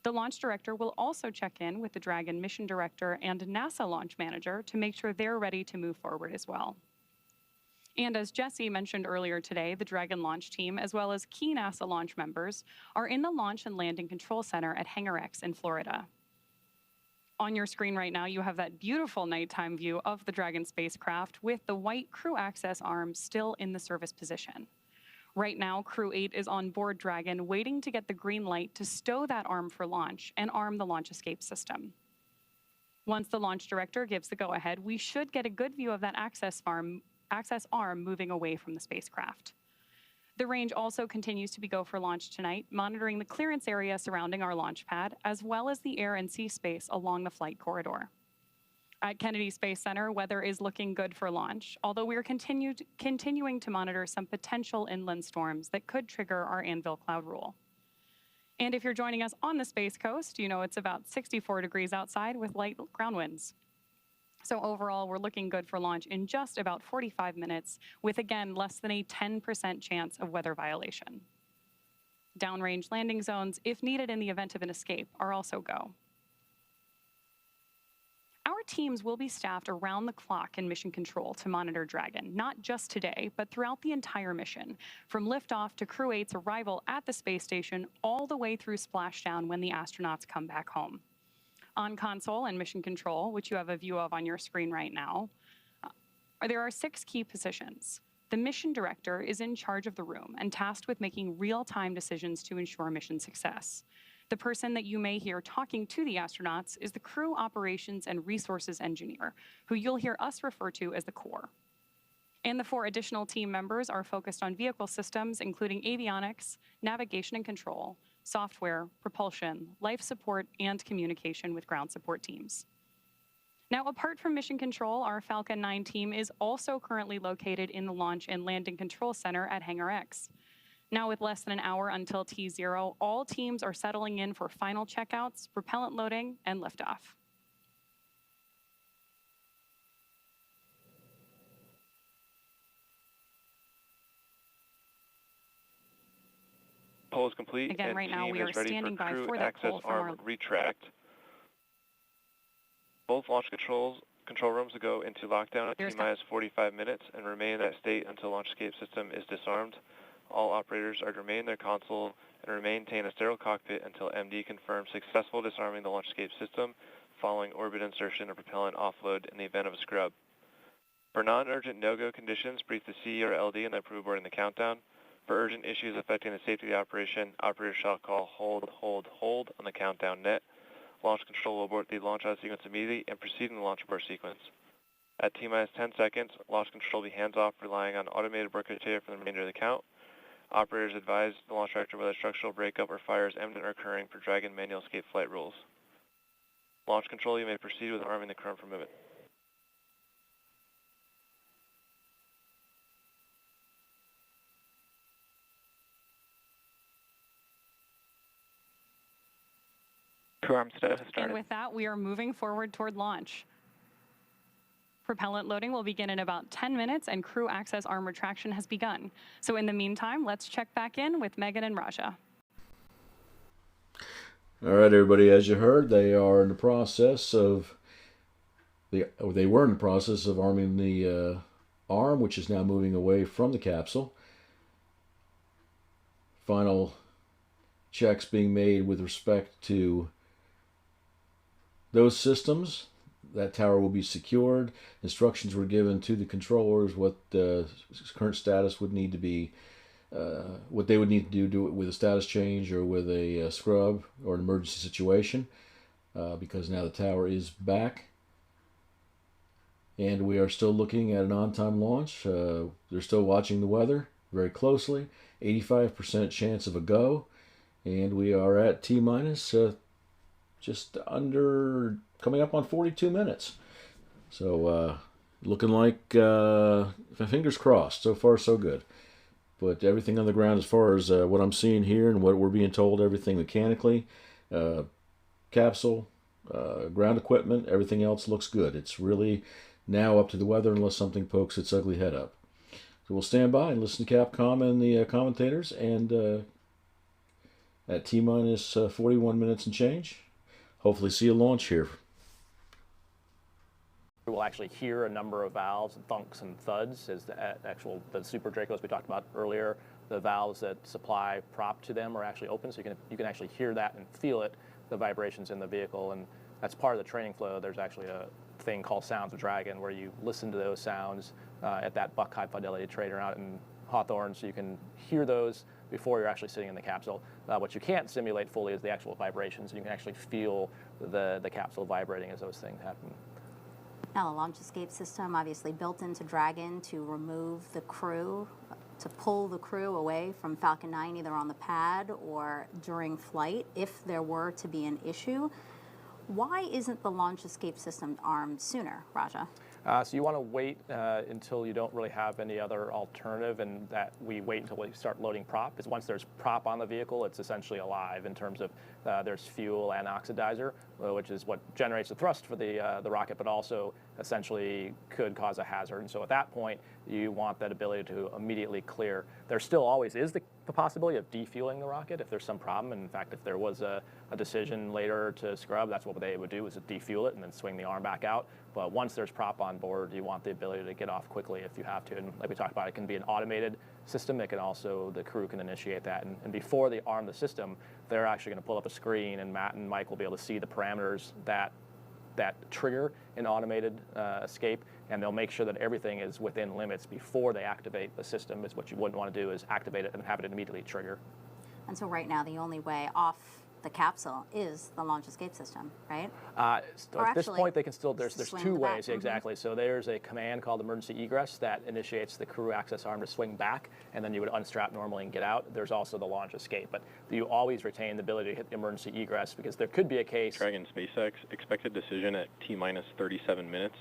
The launch director will also check in with the Dragon mission director and NASA launch manager to make sure they're ready to move forward as well. And as Jesse mentioned earlier today, the Dragon launch team, as well as key NASA launch members, are in the Launch and Landing Control Center at Hangar X in Florida. On your screen right now, you have that beautiful nighttime view of the Dragon spacecraft with the white crew access arm still in the service position. Right now, Crew 8 is on board Dragon, waiting to get the green light to stow that arm for launch and arm the launch escape system. Once the launch director gives the go-ahead, we should get a good view of that access arm moving away from the spacecraft. The range also continues to be go for launch tonight, monitoring the clearance area surrounding our launch pad, as well as the air and sea space along the flight corridor. At Kennedy Space Center, weather is looking good for launch, although we are continuing to monitor some potential inland storms that could trigger our Anvil cloud rule. And if you're joining us on the Space Coast, you know it's about 64 degrees outside with light ground winds. So overall, we're looking good for launch in just about 45 minutes, with again, less than a 10% chance of weather violation. Downrange landing zones, if needed in the event of an escape, are also go. Our teams will be staffed around the clock in mission control to monitor Dragon, not just today, but throughout the entire mission, from liftoff to Crew 8's arrival at the space station, all the way through splashdown when the astronauts come back home. On console and mission control, which you have a view of on your screen right now, there are 6 key positions. The mission director is in charge of the room and tasked with making real-time decisions to ensure mission success. The person that you may hear talking to the astronauts is the crew operations and resources engineer, who you'll hear us refer to as the core. And the 4 additional team members are focused on vehicle systems, including avionics, navigation and control, software, propulsion, life support, and communication with ground support teams. Now, apart from mission control, our Falcon 9 team is also currently located in the Launch and Landing Control Center at Hangar X. Now, with less than an hour until T0, all teams are settling in for final checkouts, propellant loading, and liftoff. Poll is complete. Again, and right now team we are is ready standing by crew for that access poll from arm our retract. Both launch control rooms will go into lockdown at T-minus 45 minutes and remain in that state until launch escape system is disarmed. All operators are to remain in their console and maintain a sterile cockpit until MD confirms successful disarming the launch escape system following orbit insertion or propellant offload in the event of a scrub. For non-urgent no-go conditions, brief the CE or LD and approve boarding the countdown. For urgent issues affecting the safety of the operation, operators shall call hold on the countdown net. Launch control will abort the launch out sequence immediately and proceed in the launch abort sequence. At T-minus 10 seconds, launch control will be hands-off, relying on automated abort criteria for the remainder of the count. Operators advise the launch trajectory whether structural breakup or fire is imminent or occurring per Dragon manual escape flight rules. Launch control, you may proceed with arming the crew for movement. Crew arm status has started. And with that, we are moving forward toward launch. Propellant loading will begin in about 10 minutes, and crew access arm retraction has begun. So in the meantime, let's check back in with Megan and Raja. All right, everybody, as you heard, they were in the process of arming the arm, which is now moving away from the capsule. Final checks being made with respect to those systems. That tower will be secured. Instructions were given to the controllers what the current status would need to be, what they would need to do with a status change or with a scrub or an emergency situation, because now the tower is back. And we are still looking at an on-time launch. They're still watching the weather very closely. 85% chance of a go. And we are at T-minus just under, coming up on 42 minutes. So looking like, fingers crossed, so far so good. But everything on the ground as far as what I'm seeing here and what we're being told, everything mechanically, capsule, ground equipment, everything else looks good. It's really now up to the weather unless something pokes its ugly head up. So we'll stand by and listen to Capcom and the commentators, and at T-minus 41 minutes and change, hopefully see a launch here. We will actually hear a number of valves, thunks and thuds, as the Super Dracos we talked about earlier. The valves that supply prop to them are actually open, so you can actually hear that and feel it, the vibrations in the vehicle, and that's part of the training flow. There's actually a thing called Sounds of Dragon, where you listen to those sounds at that Buck High Fidelity trader out in Hawthorne, so you can hear those before you're actually sitting in the capsule. What you can't simulate fully is the actual vibrations, and you can actually feel the capsule vibrating as those things happen. Now, the launch escape system obviously built into Dragon to remove the crew, to pull the crew away from Falcon 9 either on the pad or during flight if there were to be an issue. Why isn't the launch escape system armed sooner, Raja? So you want to wait until you don't really have any other alternative, and that we wait until we start loading prop. Because once there's prop on the vehicle, it's essentially alive in terms of there's fuel and oxidizer, which is what generates the thrust for the rocket, but also essentially could cause a hazard. And so at that point, you want that ability to immediately clear. There still always is the possibility of defueling the rocket if there's some problem. And in fact, if there was a decision later to scrub, that's what they would do, is to defuel it and then swing the arm back out. But once there's prop on board, you want the ability to get off quickly if you have to. And like we talked about, it can be an automated system. It can also, the crew can initiate that. And before they arm the system, they're actually going to pull up a screen, and Matt and Mike will be able to see the parameters that trigger an automated escape, and they'll make sure that everything is within limits before they activate the system. Is what you wouldn't want to do, is activate it and have it immediately trigger. And so right now, the only way off the capsule is the launch escape system, right? At this point, they can still, there's two ways, exactly. Mm-hmm. So there's a command called emergency egress that initiates the crew access arm to swing back, and then you would unstrap normally and get out. There's also the launch escape, but you always retain the ability to hit the emergency egress, because there could be a case. Dragon SpaceX, expected decision at T-minus 37 minutes.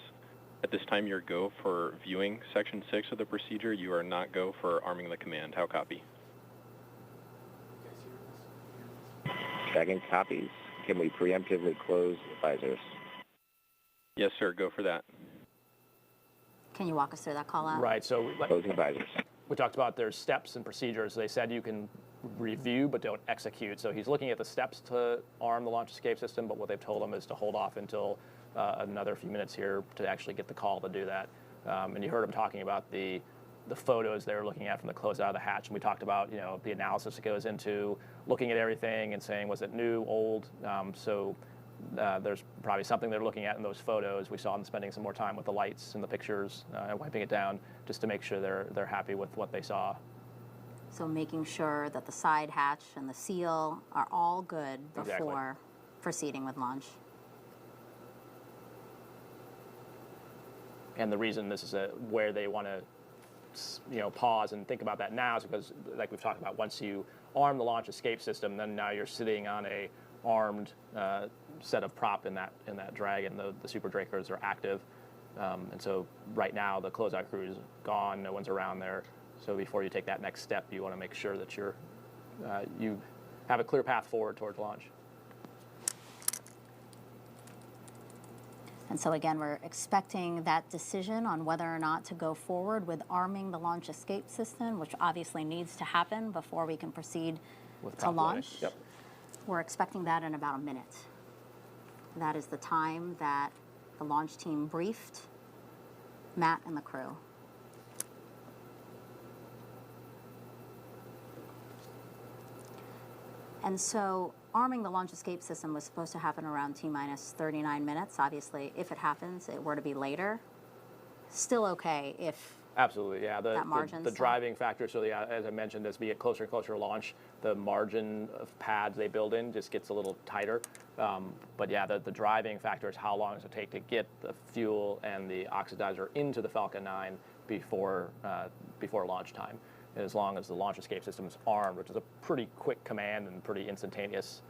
At this time, you're go for viewing section 6 of the procedure. You are not go for arming the command. How copy? Dragon copies. Can we preemptively close visors? Yes, sir. Go for that. Can you walk us through that call out? Right. So closing visors. We talked about there's steps and procedures. They said you can review but don't execute. So he's looking at the steps to arm the launch escape system, but what they've told him is to hold off until another few minutes here to actually get the call to do that. And you heard him talking about the the photos they're looking at from the closeout of the hatch. And we talked about, the analysis that goes into looking at everything and saying, was it new, old? There's probably something they're looking at in those photos. We saw them spending some more time with the lights and the pictures and wiping it down just to make sure they're happy with what they saw. So making sure that the side hatch and the seal are all good before proceeding with launch. And the reason this is where they want to, pause and think about that now is because, like we've talked about, once you arm the launch escape system, then now you're sitting on a armed set of prop in that Dragon. The Super Drakers are active, and so right now the closeout crew is gone. No one's around there. So before you take that next step, you want to make sure that you have a clear path forward towards launch. And so again, we're expecting that decision on whether or not to go forward with arming the launch escape system, which obviously needs to happen before we can proceed to launch. Yep. We're expecting that in about a minute. That is the time that the launch team briefed Matt and the crew. And so arming the launch escape system was supposed to happen around T-minus 39 minutes. Obviously, if it happens, it were to be later. Still okay if absolutely, yeah. that margin. The driving factor, so as I mentioned, as we get closer and closer to launch, the margin of pads they build in just gets a little tighter. But yeah, the driving factor is how long does it take to get the fuel and the oxidizer into the Falcon 9 before launch time. And as long as the launch escape system is armed, which is a pretty quick command and pretty instantaneous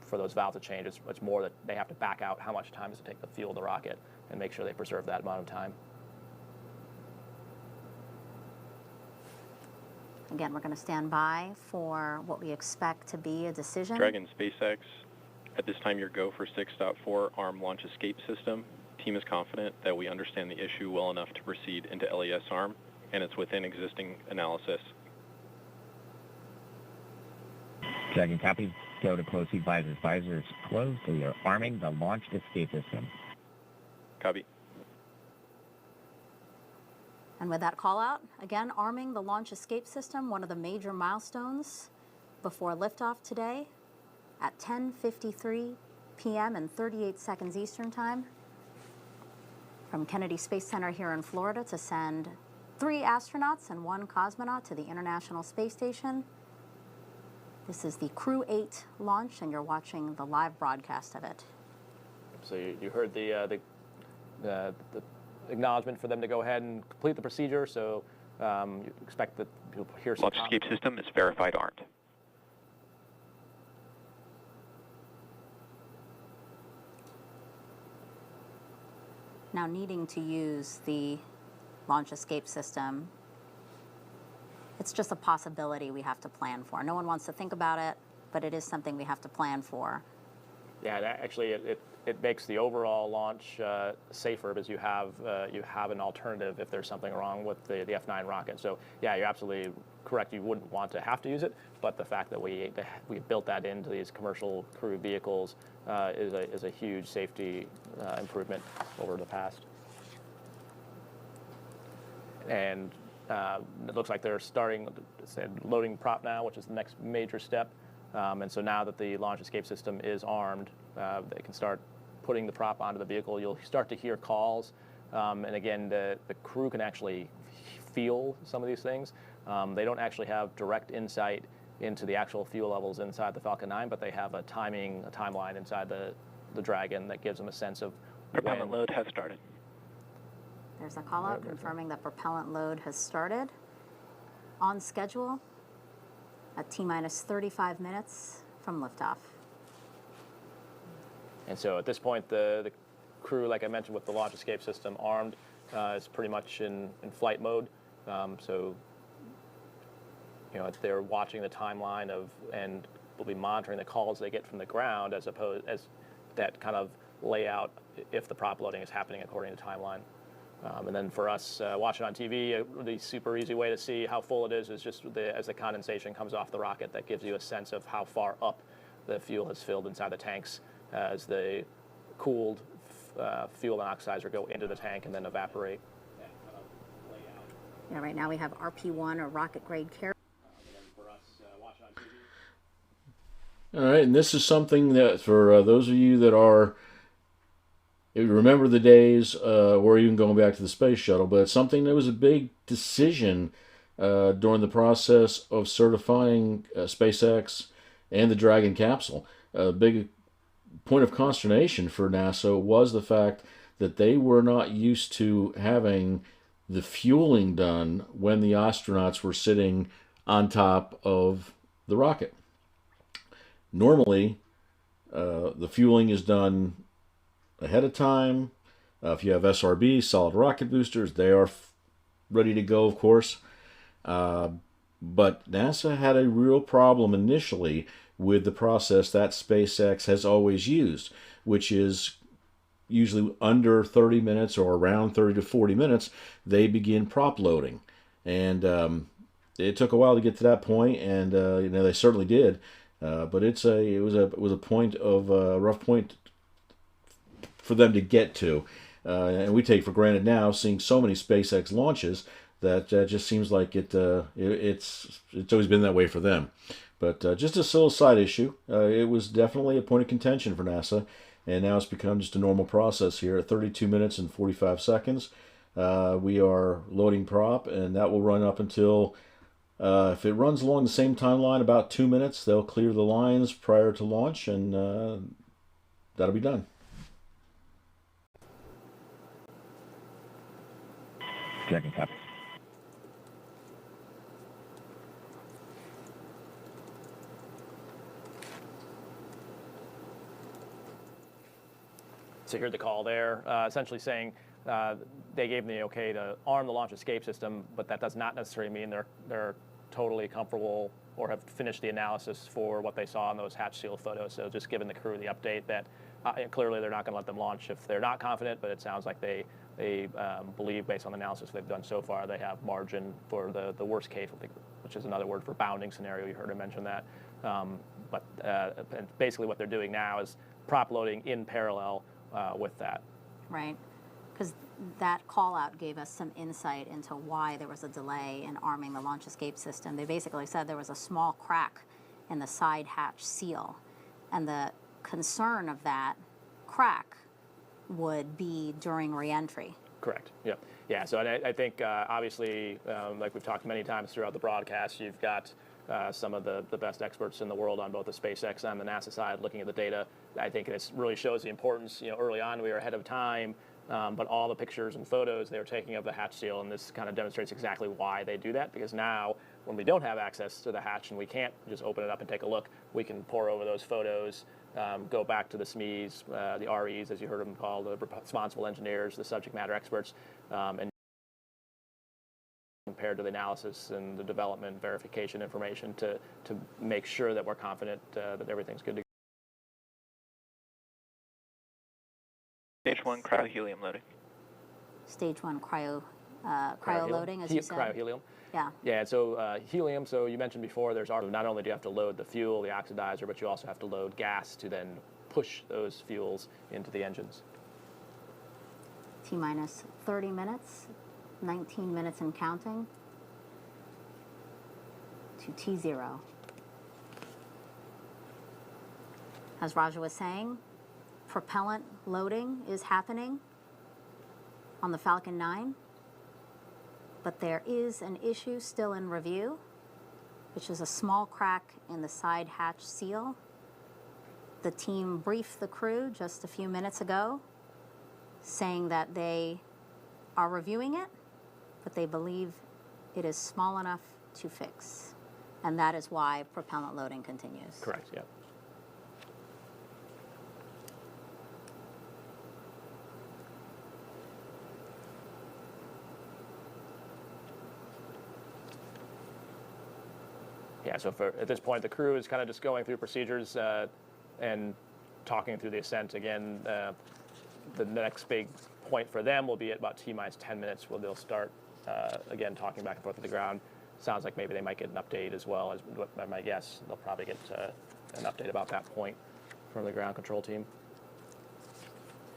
for those valves to change, it's more that they have to back out how much time does it take to fuel the rocket and make sure they preserve that amount of time. Again, we're going to stand by for what we expect to be a decision. Dragon SpaceX, at this time your go for 6.4 arm launch escape system. Team is confident that we understand the issue well enough to proceed into LES arm, and it's within existing analysis. Dragon copy. Go to close seat visors. Visors closed. We are arming the launch escape system. Copy. And with that call out, again, arming the launch escape system, one of the major milestones before liftoff today at 10:53 p.m. and 38 seconds Eastern Time from Kennedy Space Center here in Florida to send 3 astronauts and 1 cosmonaut to the International Space Station. This is the Crew 8 launch, and you're watching the live broadcast of it. So you heard the acknowledgement for them to go ahead and complete the procedure. So you expect that you'll hear some. Launch escape system is verified armed. Now, needing to use the launch escape system, it's just a possibility we have to plan for. No one wants to think about it, but it is something we have to plan for. Yeah, actually, it makes the overall launch safer because you have an alternative if there's something wrong with the F9 rocket. So yeah, you're absolutely correct. You wouldn't want to have to use it, but the fact that we built that into these commercial crew vehicles is a huge safety improvement over the past. And it looks like they're starting loading prop now, which is the next major step. And so now that the launch escape system is armed, they can start putting the prop onto the vehicle. You'll start to hear calls. And again, the crew can actually feel some of these things. They don't actually have direct insight into the actual fuel levels inside the Falcon 9, but they have a timeline inside the Dragon that gives them a sense of propellant load has started. There's a call out confirming that propellant load has started on schedule at T-minus 35 minutes from liftoff. And so at this point, the crew, like I mentioned, with the launch escape system armed, is pretty much in flight mode. So they're watching the timeline and will be monitoring the calls they get from the ground as that kind of layout if the prop loading is happening according to timeline. And then for us watching on TV, the super easy way to see how full it is just as the condensation comes off the rocket. That gives you a sense of how far up the fuel has filled inside the tanks as the cooled fuel and oxidizer go into the tank and then evaporate. right now we have RP1 or rocket grade carrier. All right, and this is something that for those of you that are, you remember the days or even going back to the space shuttle, but it's something that was a big decision during the process of certifying SpaceX and the Dragon capsule. A big point of consternation for NASA was the fact that they were not used to having the fueling done when the astronauts were sitting on top of the rocket. Normally, the fueling is done ahead of time. If you have SRB, solid rocket boosters, they are ready to go, of course. But NASA had a real problem initially with the process that SpaceX has always used, which is usually under 30 minutes or around 30 to 40 minutes, they begin prop loading. And it took a while to get to that point, and they certainly did. But it was a point of a rough point for them to get to, and we take for granted now, seeing so many SpaceX launches, that just seems like it's always been that way for them. But just a little side issue, it was definitely a point of contention for NASA, and now it's become just a normal process here. At 32 minutes and 45 seconds, we are loading prop, and that will run up until. If it runs along the same timeline, about 2 minutes, they'll clear the lines prior to launch, and that'll be done. Second copy. So you heard the call there, essentially saying they gave them the okay to arm the launch escape system, but that does not necessarily mean they're totally comfortable or have finished the analysis for what they saw in those hatch seal photos. So just giving the crew the update that clearly they're not going to let them launch if they're not confident, but it sounds like they believe, based on the analysis they've done so far, they have margin for the worst case, which is another word for bounding scenario. You heard him mention that. But basically what they're doing now is prop loading in parallel with that. Right. Because that call out gave us some insight into why there was a delay in arming the launch escape system. They basically said there was a small crack in the side hatch seal, and the concern of that crack would be during reentry. Correct. Yep. Yeah. So I think obviously, like we've talked many times throughout the broadcast, you've got some of the best experts in the world on both the SpaceX and the NASA side looking at the data. I think it really shows the importance. Early on we were ahead of time. But all the pictures and photos they were taking of the hatch seal, and this kind of demonstrates exactly why they do that, because now when we don't have access to the hatch and we can't just open it up and take a look, we can pore over those photos, go back to the SMEs, the REs, as you heard them called, the responsible engineers, the subject matter experts, and compared to the analysis and the development verification information to make sure that we're confident that everything's good to go. Stage 1 cryo-helium loading. Stage 1 cryo loading, as you said? Cryo-helium. Yeah. Yeah, and so helium, so you mentioned before, not only do you have to load the fuel, the oxidizer, but you also have to load gas to then push those fuels into the engines. T-minus 30 minutes, 19 minutes and counting to T0. As Raja was saying, propellant loading is happening on the Falcon 9, but there is an issue still in review, which is a small crack in the side hatch seal. The team briefed the crew just a few minutes ago, saying that they are reviewing it, but they believe it is small enough to fix. And that is why propellant loading continues. Correct, yeah. Yeah, so at this point, the crew is kind of just going through procedures and talking through the ascent. Again, the next big point for them will be at about T-minus 10 minutes where they'll start, again, talking back and forth to the ground. Sounds like maybe they might get an update as well, as my guess. They'll probably get an update about that point from the ground control team.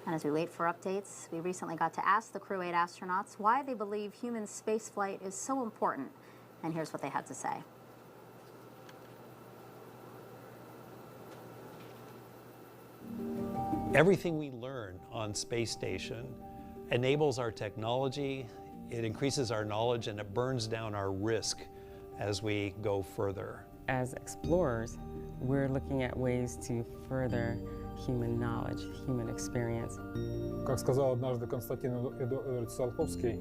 And as we wait for updates, we recently got to ask the Crew 8 astronauts why they believe human spaceflight is so important. And here's what they had to say. Everything we learn on Space Station enables our technology, it increases our knowledge, and it burns down our risk as we go further. As explorers, we're looking at ways to further human knowledge, human experience. Как сказал однажды Константин Эдуардович Циолковский,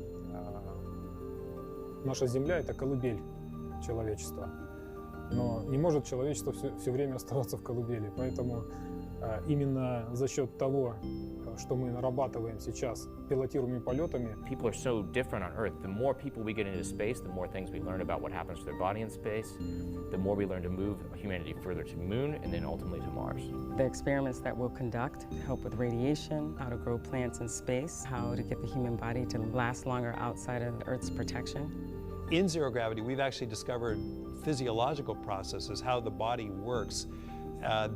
наша Земля — это колыбель человечества. Но не может человечество все время оставаться в колыбели. Поэтому именно за счет того, что мы нарабатываем сейчас пилотируемыми полетами. People are so different on Earth. The more people we get into space, the more things we learn about what happens to their body in space, the more we learn to move humanity further to the moon and then ultimately to Mars. The experiments that we'll conduct help with radiation, how to grow plants in space, how to get the human body to last longer outside of Earth's protection. In zero gravity, we've actually discovered physiological processes, how the body works,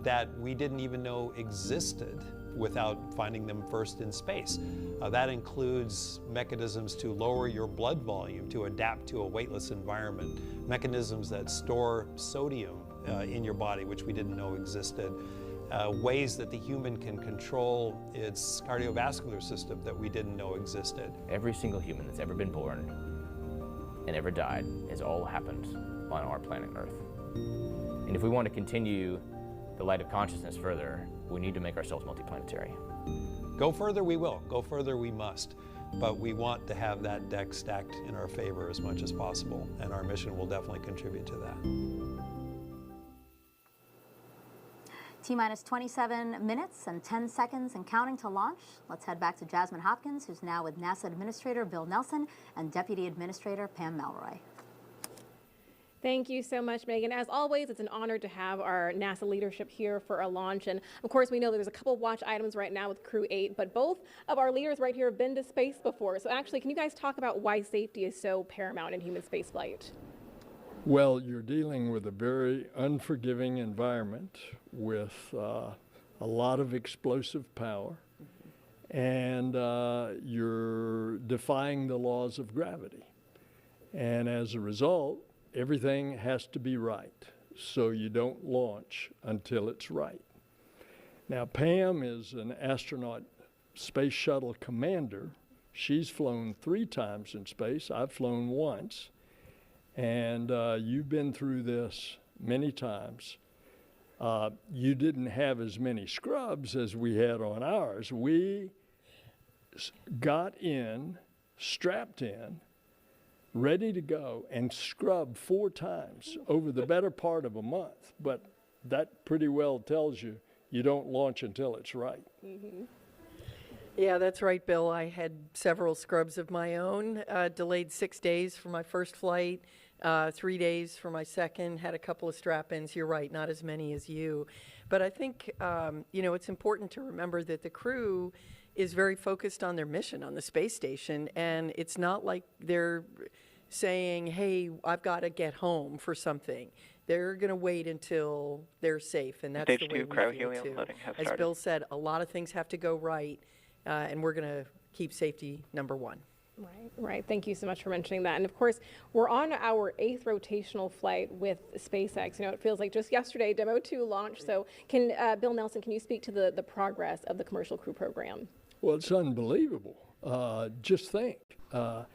that we didn't even know existed without finding them first in space. That includes mechanisms to lower your blood volume to adapt to a weightless environment, mechanisms that store sodium in your body, which we didn't know existed, ways that the human can control its cardiovascular system that we didn't know existed. Every single human that's ever been born and ever died has all happened on our planet Earth. And if we want to continue the light of consciousness further, we need to make ourselves multiplanetary. Go further we will, go further we must, but we want to have that deck stacked in our favor as much as possible, and our mission will definitely contribute to that. T-minus 27 minutes and 10 seconds and counting to launch. Let's head back to Jasmine Hopkins, who's now with NASA Administrator Bill Nelson and Deputy Administrator Pam Melroy. Thank you so much, Megan. As always, it's an honor to have our NASA leadership here for our launch. And of course, we know there's a couple watch items right now with Crew 8, but both of our leaders right here have been to space before. So actually, can you guys talk about why safety is so paramount in human spaceflight? Well, you're dealing with a very unforgiving environment with a lot of explosive power, and you're defying the laws of gravity. And as a result, everything has to be right, so you don't launch until it's right. Now, Pam is an astronaut space shuttle commander. She's flown 3 times in space. I've flown once. And you've been through this many times. You didn't have as many scrubs as we had on ours. We got in, strapped in, ready to go, and scrubbed 4 times over the better part of a month. But that pretty well tells you you don't launch until it's right. Mm-hmm. Yeah, that's right, Bill. I had several scrubs of my own, delayed 6 days for my first flight, 3 days for my second, had a couple of strap-ins. You're right, not as many as you. But I think, it's important to remember that the crew is very focused on their mission on the space station, and it's not like they're saying, hey, I've got to get home for something. They're going to wait until they're safe, and that's Stage the way 2 we cryo feel helium too. loading has As started. Bill said, a lot of things have to go right, and we're going to keep safety number one. Right. Thank you so much for mentioning that. And of course, we're on our 8th rotational flight with SpaceX. It feels like just yesterday, Demo 2 launched. So can Bill Nelson, can you speak to the progress of the Commercial Crew program? Well, it's unbelievable. Just think. Yeah,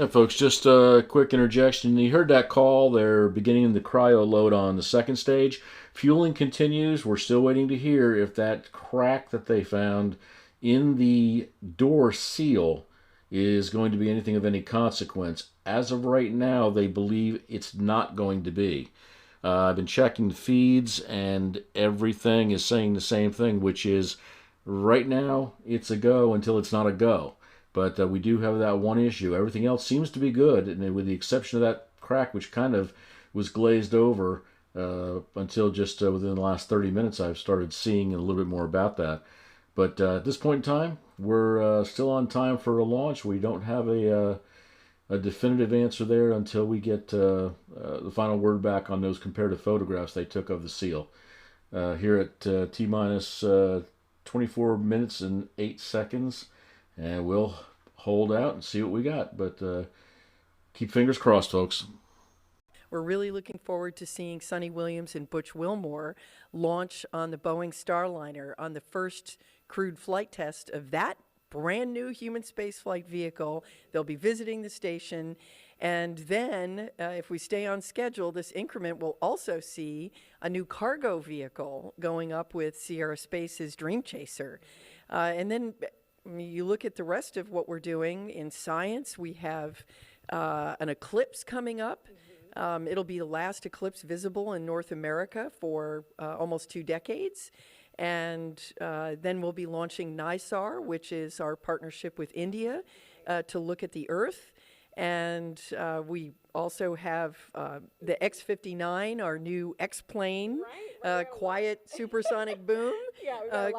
folks, just a quick interjection. You heard that call. They're beginning the cryo load on the second stage. Fueling continues. We're still waiting to hear if that crack that they found in the door seal is going to be anything of any consequence. As of right now, they believe it's not going to be. I've been checking the feeds, and everything is saying the same thing, which is right now it's a go until it's not a go. But we do have that one issue. Everything else seems to be good, and with the exception of that crack, which kind of was glazed over until just within the last 30 minutes, I've started seeing a little bit more about that. But at this point in time, we're still on time for a launch. We don't have a definitive answer there until we get the final word back on those comparative photographs they took of the seal. Here at T-minus 24 minutes and 8 seconds, and we'll hold out and see what we got. But keep fingers crossed, folks. We're really looking forward to seeing Sonny Williams and Butch Wilmore launch on the Boeing Starliner on the first crewed flight test of that brand new human spaceflight vehicle. They'll be visiting the station. And then, if we stay on schedule, this increment will also see a new cargo vehicle going up with Sierra Space's Dream Chaser. And then you look at the rest of what we're doing in science. We have an eclipse coming up. It'll be the last eclipse visible in North America for almost 2 decades. And then we'll be launching NISAR, which is our partnership with India to look at the Earth. And we also have the X-59, our new X-plane, quiet supersonic boom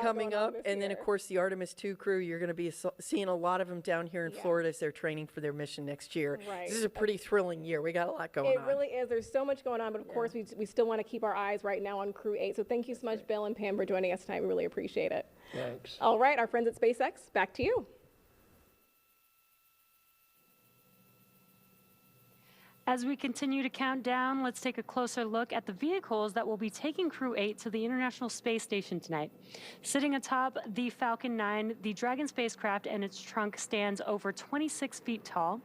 coming up. And then, of course, the Artemis II crew, you're going to be seeing a lot of them down here in Florida as they're training for their mission next year. This is a pretty thrilling year. We got a lot going on. It really is. There's so much going on, but of course, we still want to keep our eyes right now on Crew 8. So thank you so much, Bill and Pam, for joining us tonight. We really appreciate it. Thanks. All right, our friends at SpaceX, back to you. As we continue to count down, let's take a closer look at the vehicles that will be taking Crew 8 to the International Space Station tonight. Sitting atop the Falcon 9, the Dragon spacecraft and its trunk stands over 26 feet tall.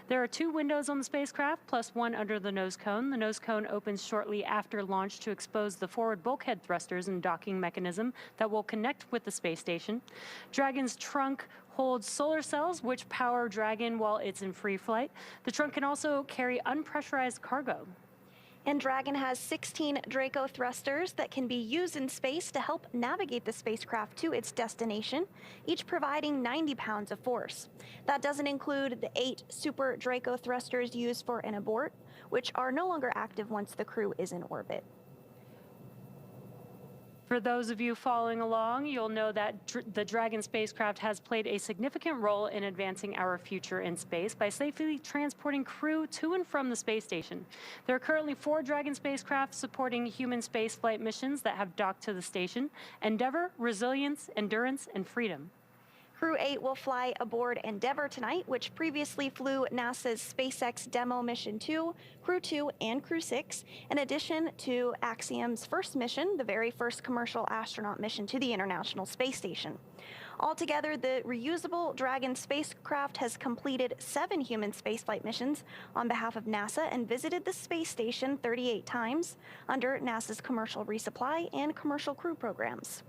There are 2 windows on the spacecraft, plus 1 under the nose cone. The nose cone opens shortly after launch to expose the forward bulkhead thrusters and docking mechanism that will connect with the space station. Dragon's trunk holds solar cells which power Dragon while it's in free flight. The trunk can also carry unpressurized cargo. And Dragon has 16 Draco thrusters that can be used in space to help navigate the spacecraft to its destination, each providing 90 pounds of force. That doesn't include the 8 Super Draco thrusters used for an abort, which are no longer active once the crew is in orbit. For those of you following along, you'll know that the Dragon spacecraft has played a significant role in advancing our future in space by safely transporting crew to and from the space station. There are currently 4 Dragon spacecraft supporting human spaceflight missions that have docked to the station: Endeavour, Resilience, Endurance, and Freedom. Crew 8 will fly aboard Endeavour tonight, which previously flew NASA's SpaceX Demo Mission 2, Crew 2, and Crew 6, in addition to Axiom's first mission, the very first commercial astronaut mission to the International Space Station. Altogether, the reusable Dragon spacecraft has completed 7 human spaceflight missions on behalf of NASA and visited the space station 38 times under NASA's commercial resupply and commercial crew programs.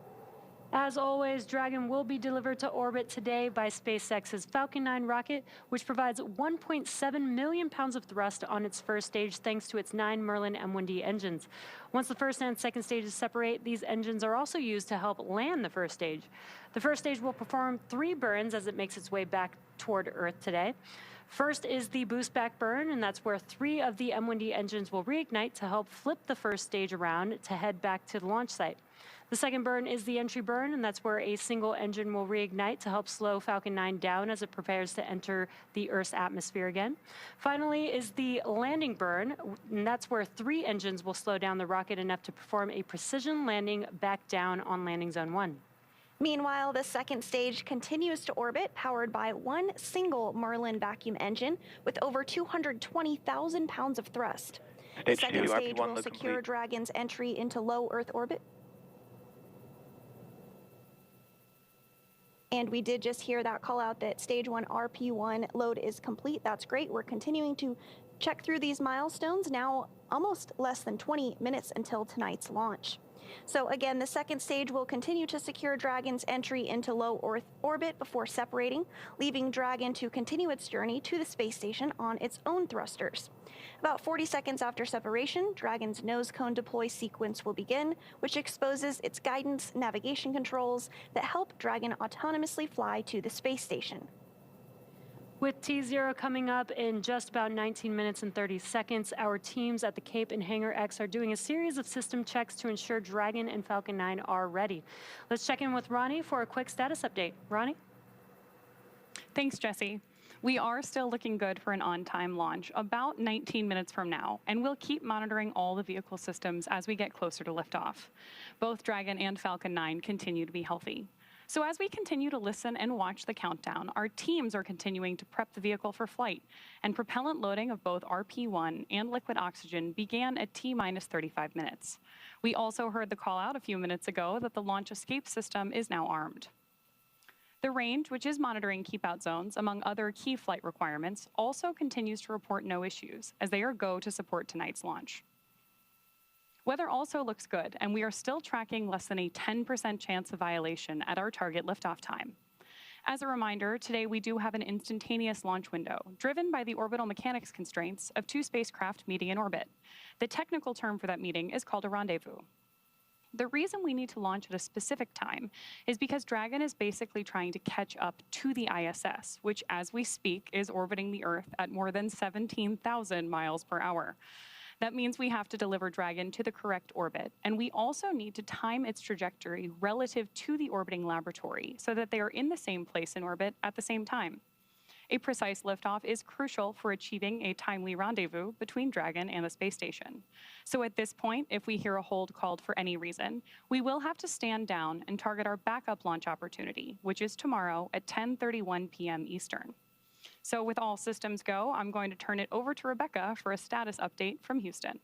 As always, Dragon will be delivered to orbit today by SpaceX's Falcon 9 rocket, which provides 1.7 million pounds of thrust on its first stage thanks to its 9 Merlin M1D engines. Once the first and second stages separate, these engines are also used to help land the first stage. The first stage will perform 3 burns as it makes its way back toward Earth today. First is the boost back burn, and that's where 3 of the M1D engines will reignite to help flip the first stage around to head back to the launch site. The second burn is the entry burn, and that's where a single engine will reignite to help slow Falcon 9 down as it prepares to enter the Earth's atmosphere again. Finally is the landing burn, and that's where 3 engines will slow down the rocket enough to perform a precision landing back down on landing zone 1. Meanwhile, the second stage continues to orbit, powered by 1 single Merlin vacuum engine with over 220,000 pounds of thrust. The second stage will secure Dragon's entry into low Earth orbit. And we did just hear that call out that stage 1 RP1 load is complete. That's great. We're continuing to check through these milestones. Now almost less than 20 minutes until tonight's launch. So again, the second stage will continue to secure Dragon's entry into low Earth orbit before separating, leaving Dragon to continue its journey to the space station on its own thrusters. About 40 seconds after separation, Dragon's nose cone deploy sequence will begin, which exposes its guidance navigation controls that help Dragon autonomously fly to the space station. With T0 coming up in just about 19 minutes and 30 seconds, our teams at the Cape and Hangar X are doing a series of system checks to ensure Dragon and Falcon 9 are ready. Let's check in with Ronnie for a quick status update. Ronnie? Thanks, Jesse. We are still looking good for an on-time launch about 19 minutes from now, and we'll keep monitoring all the vehicle systems as we get closer to liftoff. Both Dragon and Falcon 9 continue to be healthy. So as we continue to listen and watch the countdown, our teams are continuing to prep the vehicle for flight, and propellant loading of both RP-1 and liquid oxygen began at T-minus 35 minutes. We also heard the call out a few minutes ago that the launch escape system is now armed. The range, which is monitoring keep-out zones, among other key flight requirements, also continues to report no issues, as they are go to support tonight's launch. Weather also looks good, and we are still tracking less than a 10% chance of violation at our target liftoff time. As a reminder, today we do have an instantaneous launch window, driven by the orbital mechanics constraints of 2 spacecraft meeting in orbit. The technical term for that meeting is called a rendezvous. The reason we need to launch at a specific time is because Dragon is basically trying to catch up to the ISS, which as we speak is orbiting the Earth at more than 17,000 miles per hour. That means we have to deliver Dragon to the correct orbit, and we also need to time its trajectory relative to the orbiting laboratory so that they are in the same place in orbit at the same time. A precise liftoff is crucial for achieving a timely rendezvous between Dragon and the space station. So at this point, if we hear a hold called for any reason, we will have to stand down and target our backup launch opportunity, which is tomorrow at 10:31 p.m. Eastern. So with all systems go, I'm going to turn it over to Rebecca for a status update from Houston.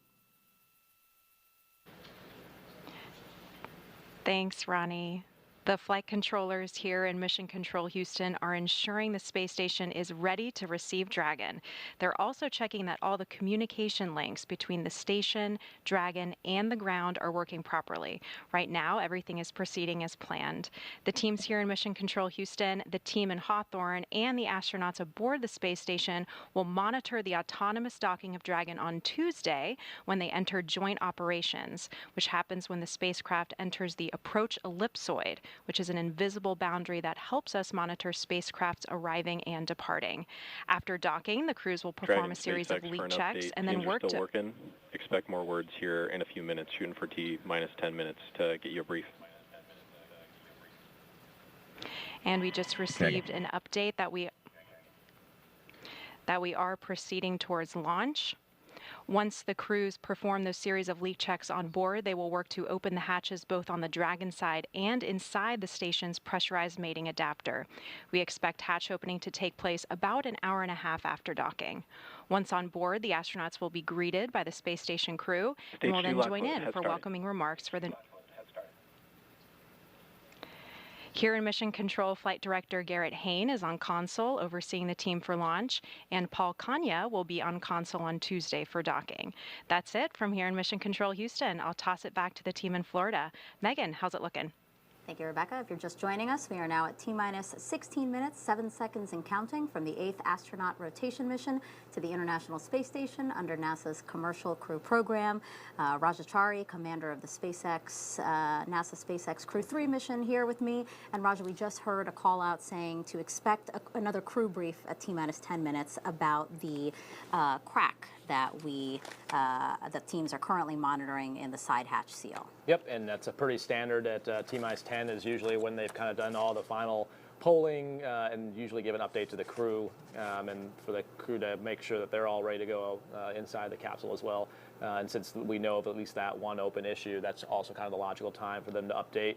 Thanks, Ronnie. The flight controllers here in Mission Control Houston are ensuring the space station is ready to receive Dragon. They're also checking that all the communication links between the station, Dragon, and the ground are working properly. Right now, everything is proceeding as planned. The teams here in Mission Control Houston, the team in Hawthorne, and the astronauts aboard the space station will monitor the autonomous docking of Dragon on Tuesday when they enter joint operations, which happens when the spacecraft enters the approach ellipsoid, which is an invisible boundary that helps us monitor spacecrafts arriving and departing. After docking, the crews will perform a series of leak checks and then work to... working. Expect more words here in a few minutes, shooting for T-minus 10 minutes to get you a brief. And we just received an update that we are proceeding towards launch. Once the crews perform those series of leak checks on board, they will work to open the hatches both on the Dragon side and inside the station's pressurized mating adapter. We expect hatch opening to take place about an hour and a half after docking. Once on board, the astronauts will be greeted by the space station crew and will then join in for welcoming remarks for the... Here in Mission Control, Flight Director Garrett Hain is on console overseeing the team for launch, and Paul Kanya will be on console on Tuesday for docking. That's it from here in Mission Control Houston. I'll toss it back to the team in Florida. Megan, how's it looking? Thank you, Rebecca. If you're just joining us, we are now at T-minus 16 minutes, 7 seconds and counting from the 8th astronaut rotation mission to the International Space Station under NASA's Commercial Crew Program. Rajachari, commander of the SpaceX, NASA SpaceX Crew 3 mission here with me. And Raja, we just heard a call out saying to expect another crew brief at T-minus 10 minutes about the crack that the teams are currently monitoring in the side hatch seal. Yep, and that's a pretty standard at T-minus 10 is usually when they've kind of done all the final polling and usually give an update to the crew and for the crew to make sure that they're all ready to go inside the capsule as well. And since we know of at least that one open issue, that's also kind of the logical time for them to update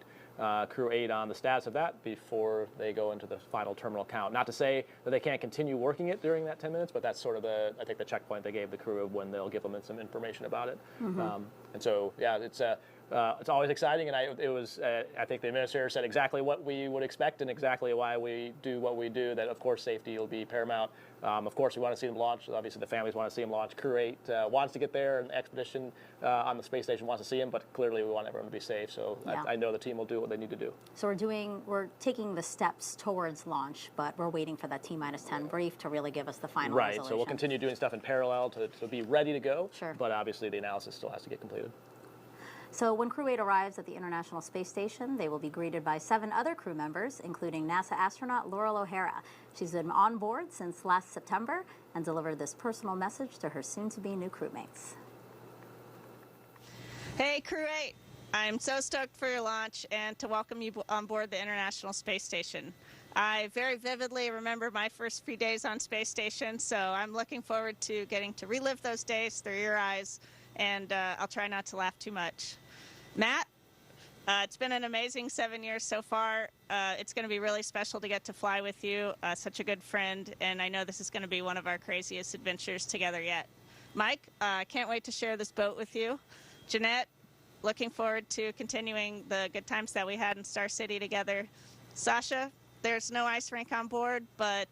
Crew 8 on the status of that before they go into the final terminal count. Not to say that they can't continue working it during that 10 minutes, but that's sort of I think the checkpoint they gave the crew of when they'll give them some information about it. Mm-hmm. And so, yeah, it's always exciting, and I think the administrator said exactly what we would expect and exactly why we do what we do, that of course safety will be paramount. Of course we want to see them launch. Obviously the families want to see them launch. Crew 8 wants to get there, and Expedition on the space station wants to see them, but clearly we want everyone to be safe, so yeah. I know the team will do what they need to do. So we're taking the steps towards launch, but we're waiting for that T-minus 10 brief to really give us the final right, resolution. So we'll continue doing stuff in parallel to be ready to go, sure. But obviously the analysis still has to get completed. So when Crew 8 arrives at the International Space Station, they will be greeted by 7 other crew members, including NASA astronaut Laurel O'Hara. She's been on board since last September and delivered this personal message to her soon-to-be new crewmates. Hey, Crew 8. I'm so stoked for your launch and to welcome you on board the International Space Station. I very vividly remember my first few days on Space Station, so I'm looking forward to getting to relive those days through your eyes, and I'll try not to laugh too much. Matt, It's been an amazing 7 years so far. It's going to be really special to get to fly with you, such a good friend, and I know this is going to be one of our craziest adventures together yet. Mike, I can't wait to share this boat with you. Jeanette, looking forward to continuing the good times that we had in Star City together. Sasha, there's no ice rink on board, but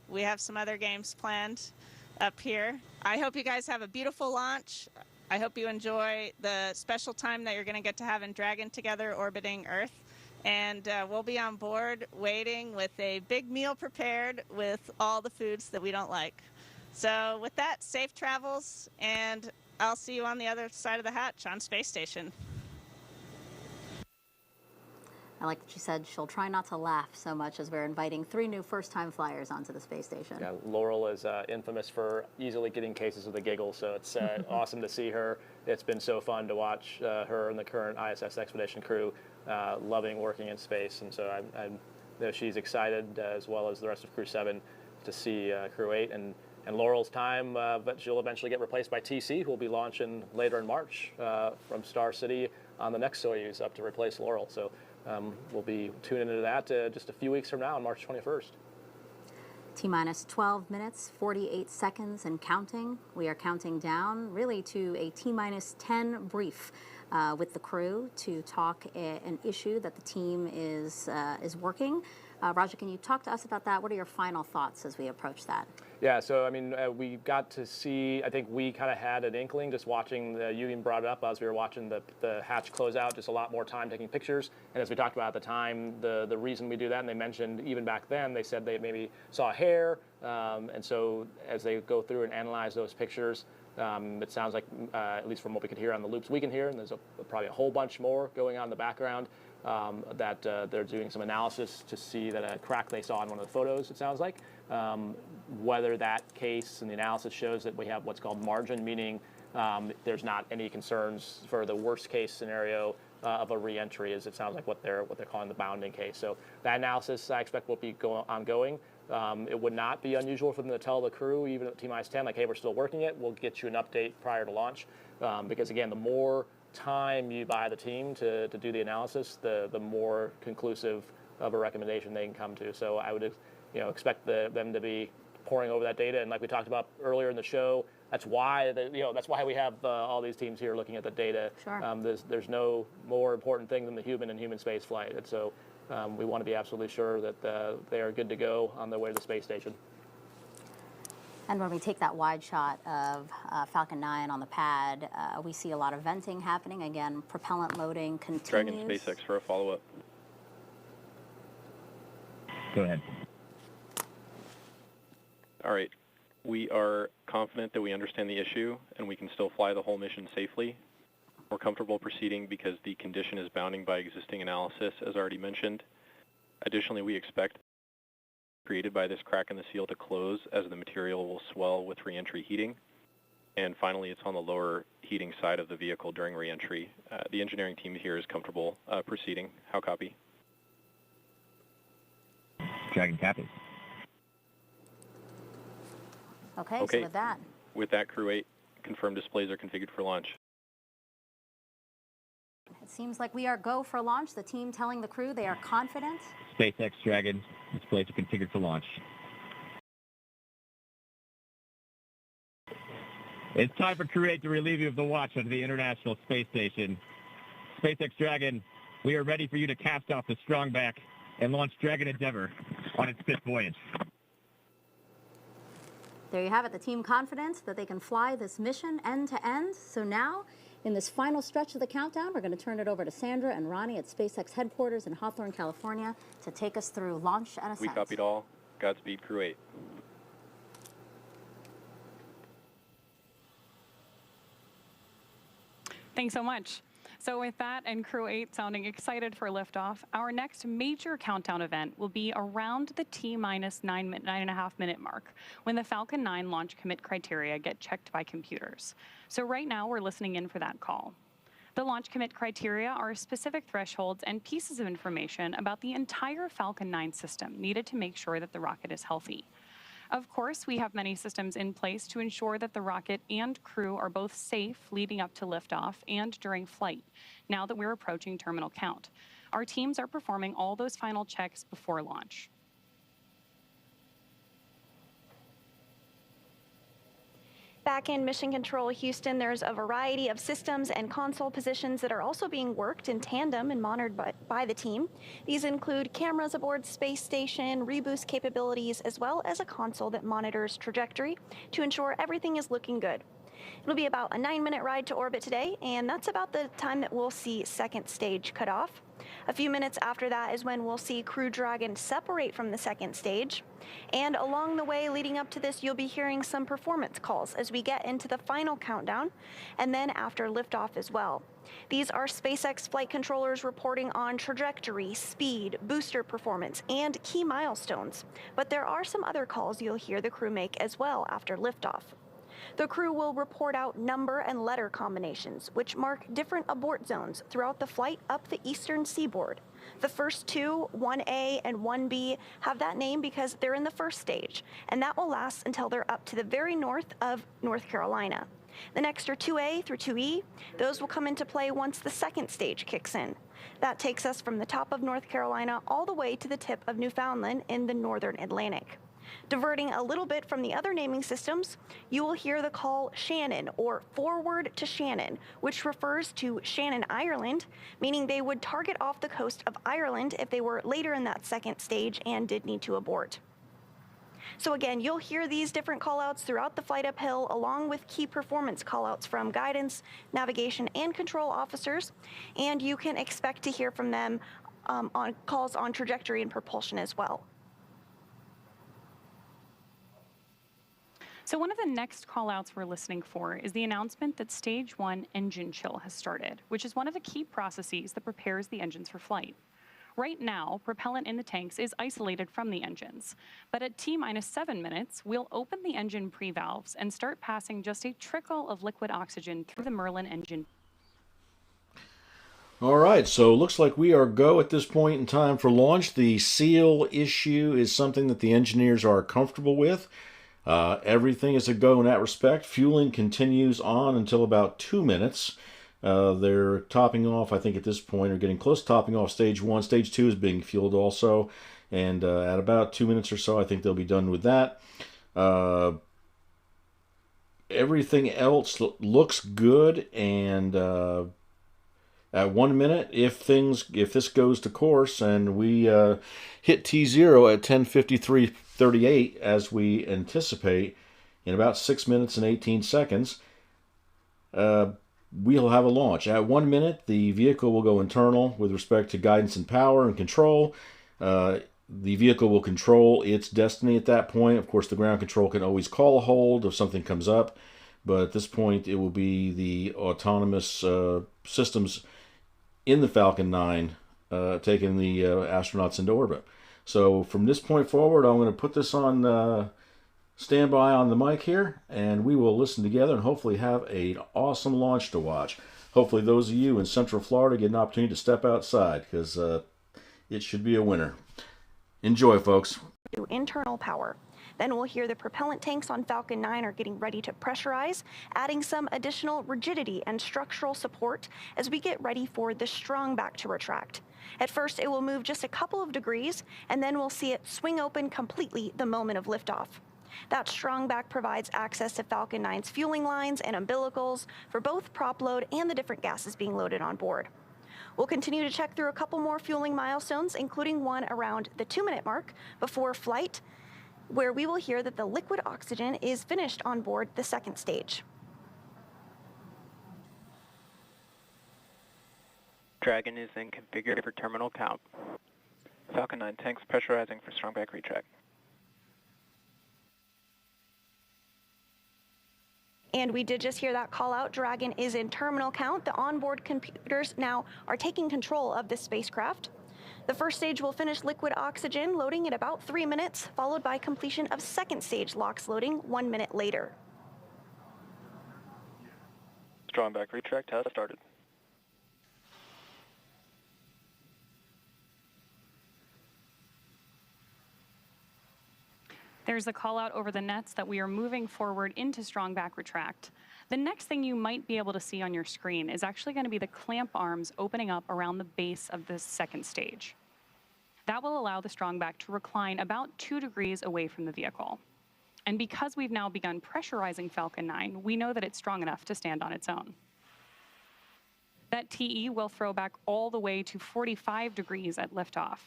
we have some other games planned up here. I hope you guys have a beautiful launch. I hope you enjoy the special time that you're going to get to have in Dragon together orbiting Earth. And we'll be on board waiting with a big meal prepared with all the foods that we don't like. So with that, safe travels, and I'll see you on the other side of the hatch on Space Station. I like that she said she'll try not to laugh so much as we're inviting 3 new first-time flyers onto the space station. Yeah, Laurel is infamous for easily getting cases of the giggle, so it's awesome to see her. It's been so fun to watch her and the current ISS expedition crew loving working in space, and so I know she's excited, as well as the rest of Crew 7, to see Crew 8. And Laurel's time, but she'll eventually get replaced by TC, who will be launching later in March from Star City on the next Soyuz up to replace Laurel. So we'll be tuning into that just a few weeks from now on March 21st. T-minus 12 minutes, 48 seconds and counting. We are counting down really to a T-minus 10 brief with the crew to talk an issue that the team is working. Roger, can you talk to us about that? What are your final thoughts as we approach that? Yeah, so I mean, we got to see, I think we kind of had an inkling just watching, you even brought it up as we were watching the hatch close out, just a lot more time taking pictures. And as we talked about at the time, the reason we do that, and they mentioned even back then, they said they maybe saw hair. And so as they go through and analyze those pictures, it sounds like, at least from what we could hear on the loops we can hear, and there's probably a whole bunch more going on in the background, that they're doing some analysis to see that a crack they saw in one of the photos, it sounds like. Whether that case and the analysis shows that we have what's called margin, meaning there's not any concerns for the worst case scenario of a reentry, as it sounds like what they're calling the bounding case. So that analysis I expect will be ongoing. It would not be unusual for them to tell the crew, even at T-minus 10, like, hey, we're still working it. We'll get you an update prior to launch. Because again, the more time you buy the team to do the analysis, the more conclusive of a recommendation they can come to. So I would expect them to be poring over that data, and like we talked about earlier in the show, that's why that's why we have all these teams here looking at the data. Sure. There's no more important thing than the human and human space flight, and so we want to be absolutely sure that they are good to go on their way to the space station. And when we take that wide shot of Falcon 9 on the pad, we see a lot of venting happening. Again, propellant loading continues. Dragon SpaceX for a follow-up. Go ahead. All right. We are confident that we understand the issue and we can still fly the whole mission safely. We're comfortable proceeding because the condition is bounding by existing analysis, as already mentioned. Additionally, we expect created by this crack in the seal to close as the material will swell with reentry heating. And finally, it's on the lower heating side of the vehicle during reentry. The engineering team here is comfortable proceeding. How copy? Dragon copy. Okay, so with that. With that, Crew 8, confirmed displays are configured for launch. It seems like we are go for launch. The team telling the crew they are confident. SpaceX Dragon, displays are configured for launch. It's time for Crew 8 to relieve you of the watch onto the International Space Station. SpaceX Dragon, we are ready for you to cast off the strongback and launch Dragon Endeavour on its 5th voyage. There you have it, the team confident that they can fly this mission end to end. So now, in this final stretch of the countdown, we're going to turn it over to Sandra and Ronnie at SpaceX headquarters in Hawthorne, California, to take us through launch and ascent. We copied all. Godspeed, Crew 8. Thanks so much. So with that and Crew 8 sounding excited for liftoff, our next major countdown event will be around the T-minus 9.5 minute mark, when the Falcon 9 launch commit criteria get checked by computers. So right now we're listening in for that call. The launch commit criteria are specific thresholds and pieces of information about the entire Falcon 9 system needed to make sure that the rocket is healthy. Of course, we have many systems in place to ensure that the rocket and crew are both safe leading up to liftoff and during flight, now that we're approaching terminal count. Our teams are performing all those final checks before launch. Back in Mission Control Houston, there's a variety of systems and console positions that are also being worked in tandem and monitored by the team. These include cameras aboard Space Station, reboost capabilities, as well as a console that monitors trajectory to ensure everything is looking good. It'll be about a 9-minute ride to orbit today, and that's about the time that we'll see second stage cut off. A few minutes after that is when we'll see Crew Dragon separate from the second stage. And along the way leading up to this, you'll be hearing some performance calls as we get into the final countdown, and then after liftoff as well. These are SpaceX flight controllers reporting on trajectory, speed, booster performance, and key milestones. But there are some other calls you'll hear the crew make as well after liftoff. The crew will report out number and letter combinations, which mark different abort zones throughout the flight up the eastern seaboard. The first two, 1A and 1B, have that name because they're in the first stage, and that will last until they're up to the very north of North Carolina. The next are 2A through 2E. Those will come into play once the second stage kicks in. That takes us from the top of North Carolina all the way to the tip of Newfoundland in the northern Atlantic. Diverting a little bit from the other naming systems, you will hear the call Shannon, or Forward to Shannon, which refers to Shannon, Ireland, meaning they would target off the coast of Ireland if they were later in that second stage and did need to abort. So again, you'll hear these different callouts throughout the flight uphill, along with key performance callouts from guidance, navigation, and control officers, and you can expect to hear from them on calls on trajectory and propulsion as well. So one of the next callouts we're listening for is the announcement that Stage 1 engine chill has started, which is one of the key processes that prepares the engines for flight. Right now, propellant in the tanks is isolated from the engines, but at T-minus 7 minutes, we'll open the engine pre-valves and start passing just a trickle of liquid oxygen through the Merlin engine. All right, so looks like we are go at this point in time for launch. The seal issue is something that the engineers are comfortable with. Everything is a go in that respect. Fueling continues on until about 2 minutes. They're topping off, I think at this point, or getting close to topping off Stage 1. Stage 2 is being fueled also. And at about 2 minutes or so, I think they'll be done with that. Everything else looks good. And at 1 minute, if this goes to course and we hit T0 at 10:53:38 as we anticipate in about 6 minutes and 18 seconds, we'll have a launch. At 1 minute, the vehicle will go internal with respect to guidance and power and control. The vehicle will control its destiny at that point. Of course, the ground control can always call a hold if something comes up, but at this point, it will be the autonomous systems in the Falcon 9 taking the astronauts into orbit. So from this point forward, I'm going to put this on standby on the mic here, and we will listen together and hopefully have an awesome launch to watch. Hopefully those of you in Central Florida get an opportunity to step outside, because it should be a winner. Enjoy, folks. To internal power. Then we'll hear the propellant tanks on Falcon 9 are getting ready to pressurize, adding some additional rigidity and structural support as we get ready for the strong back to retract. At first, it will move just a couple of degrees, and then we'll see it swing open completely the moment of liftoff. That strong back provides access to Falcon 9's fueling lines and umbilicals for both prop load and the different gases being loaded on board. We'll continue to check through a couple more fueling milestones, including one around the 2-minute mark before flight, where we will hear that the liquid oxygen is finished on board the second stage. Dragon is then configured for terminal count. Falcon 9 tanks pressurizing for strong back retract. And we did just hear that call out. Dragon is in terminal count. The onboard computers now are taking control of this spacecraft. The first stage will finish liquid oxygen loading at about 3 minutes, followed by completion of second stage LOX loading 1 minute later. Strong back retract has started. There's the call out over the nets that we are moving forward into strong back retract. The next thing you might be able to see on your screen is actually going to be the clamp arms opening up around the base of this second stage. That will allow the strong back to recline about 2 degrees away from the vehicle. And because we've now begun pressurizing Falcon 9, we know that it's strong enough to stand on its own. That TE will throw back all the way to 45 degrees at liftoff.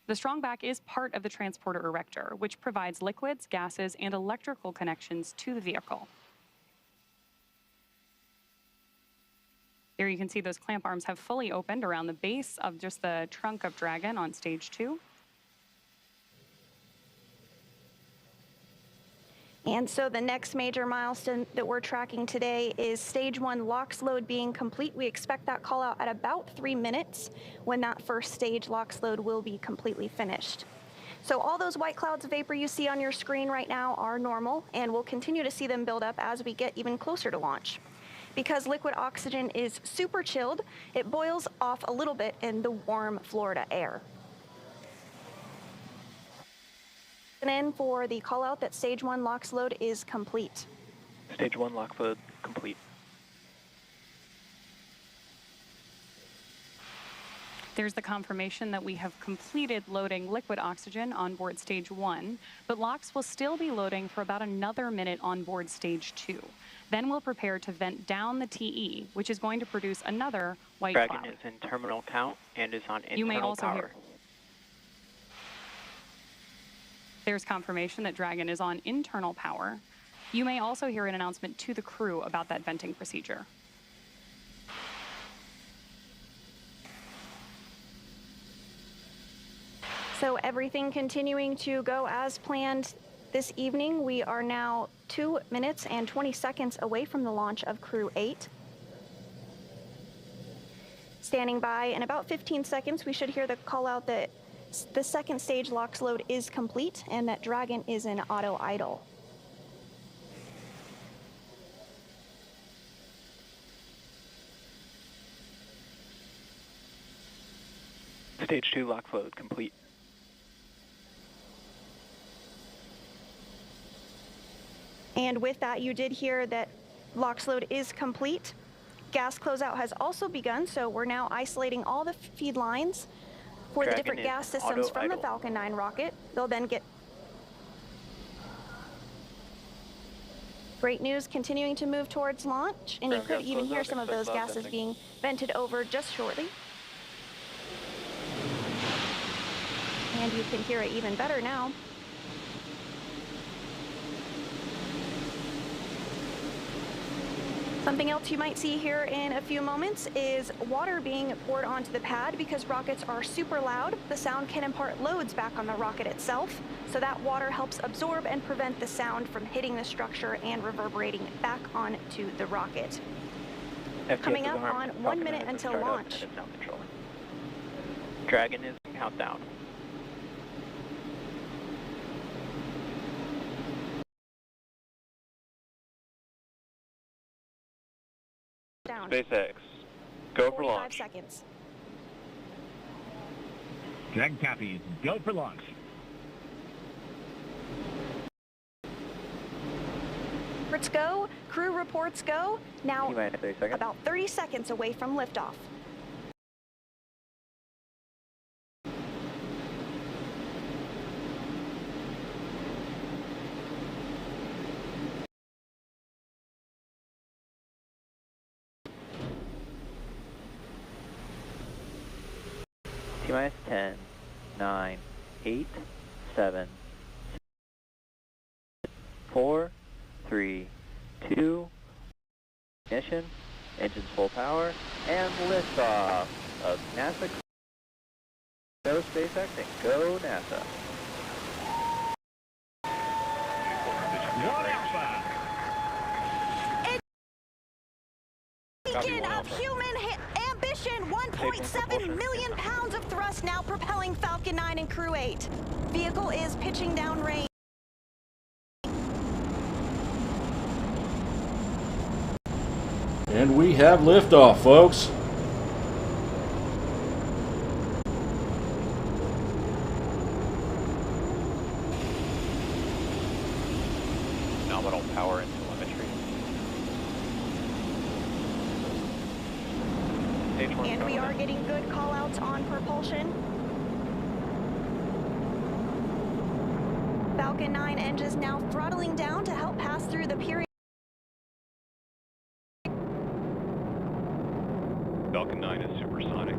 The strong back is part of the transporter erector, which provides liquids, gases, and electrical connections to the vehicle. There you can see those clamp arms have fully opened around the base of just the trunk of Dragon on stage 2. And so the next major milestone that we're tracking today is stage 1 LOX load being complete. We expect that call out at about 3 minutes when that first stage LOX load will be completely finished. So all those white clouds of vapor you see on your screen right now are normal, and we'll continue to see them build up as we get even closer to launch. Because liquid oxygen is super chilled, it boils off a little bit in the warm Florida air. And in for the call out that stage 1 LOX load is complete. Stage 1 LOX load complete. There's the confirmation that we have completed loading liquid oxygen on board stage 1, but LOX will still be loading for about another minute on board stage 2. Then we'll prepare to vent down the TE, which is going to produce another white Dragon cloud. is in terminal count and is on internal You may also power. hear. There's confirmation that Dragon is on internal power. You may also hear an announcement to the crew about that venting procedure. So everything continuing to go as planned this evening. We are now 2 minutes and 20 seconds away from the launch of Crew 8. Standing by in about 15 seconds, we should hear the call out that the second stage LOX load is complete and that Dragon is in auto idle. Stage 2 LOX load complete. And with that, you did hear that LOX load is complete. Gas closeout has also begun, so we're now isolating all the feed lines for the different gas systems from the Falcon 9 rocket. They'll then get great news, continuing to move towards launch, and you could even hear some of those gases being vented over just shortly. And you can hear it even better now. Something else you might see here in a few moments is water being poured onto the pad. Because rockets are super loud, the sound can impart loads back on the rocket itself, so that water helps absorb and prevent the sound from hitting the structure and reverberating back onto the rocket. Coming up on 1 minute until launch. Dragon is in countdown. SpaceX, go for 45 launch. seconds. Dragon copies, go for launch. Reports go, crew reports go. Now T-minus 30 seconds. about 30 seconds away from liftoff. T-minus 10, 9, 8, 7, 4, 3, 2, ignition, engines full power, and liftoff of NASA. Go SpaceX and go NASA. Beacon of human ambition, 1.7 million pounds of thrust now propelling Falcon 9 and Crew 8. Vehicle is pitching down range. And we have liftoff, folks. nominal power and telemetry. Stage 1 And we are getting good call-outs on propulsion. Falcon 9 engines now throttling down to help pass through the period. Falcon 9 is supersonic.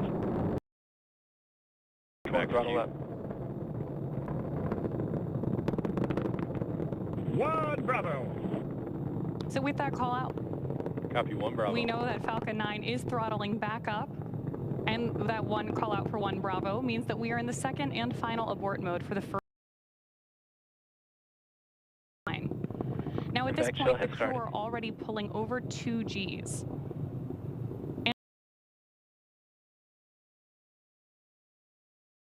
Come on, throttle up. 1 Bravo. So with that call out, Copy 1 Bravo. we know that Falcon 9 is throttling back up, and that 1 call out for 1 Bravo means that we are in the second and final abort mode for the first line. Now at this point, the crew are already pulling over 2 Gs.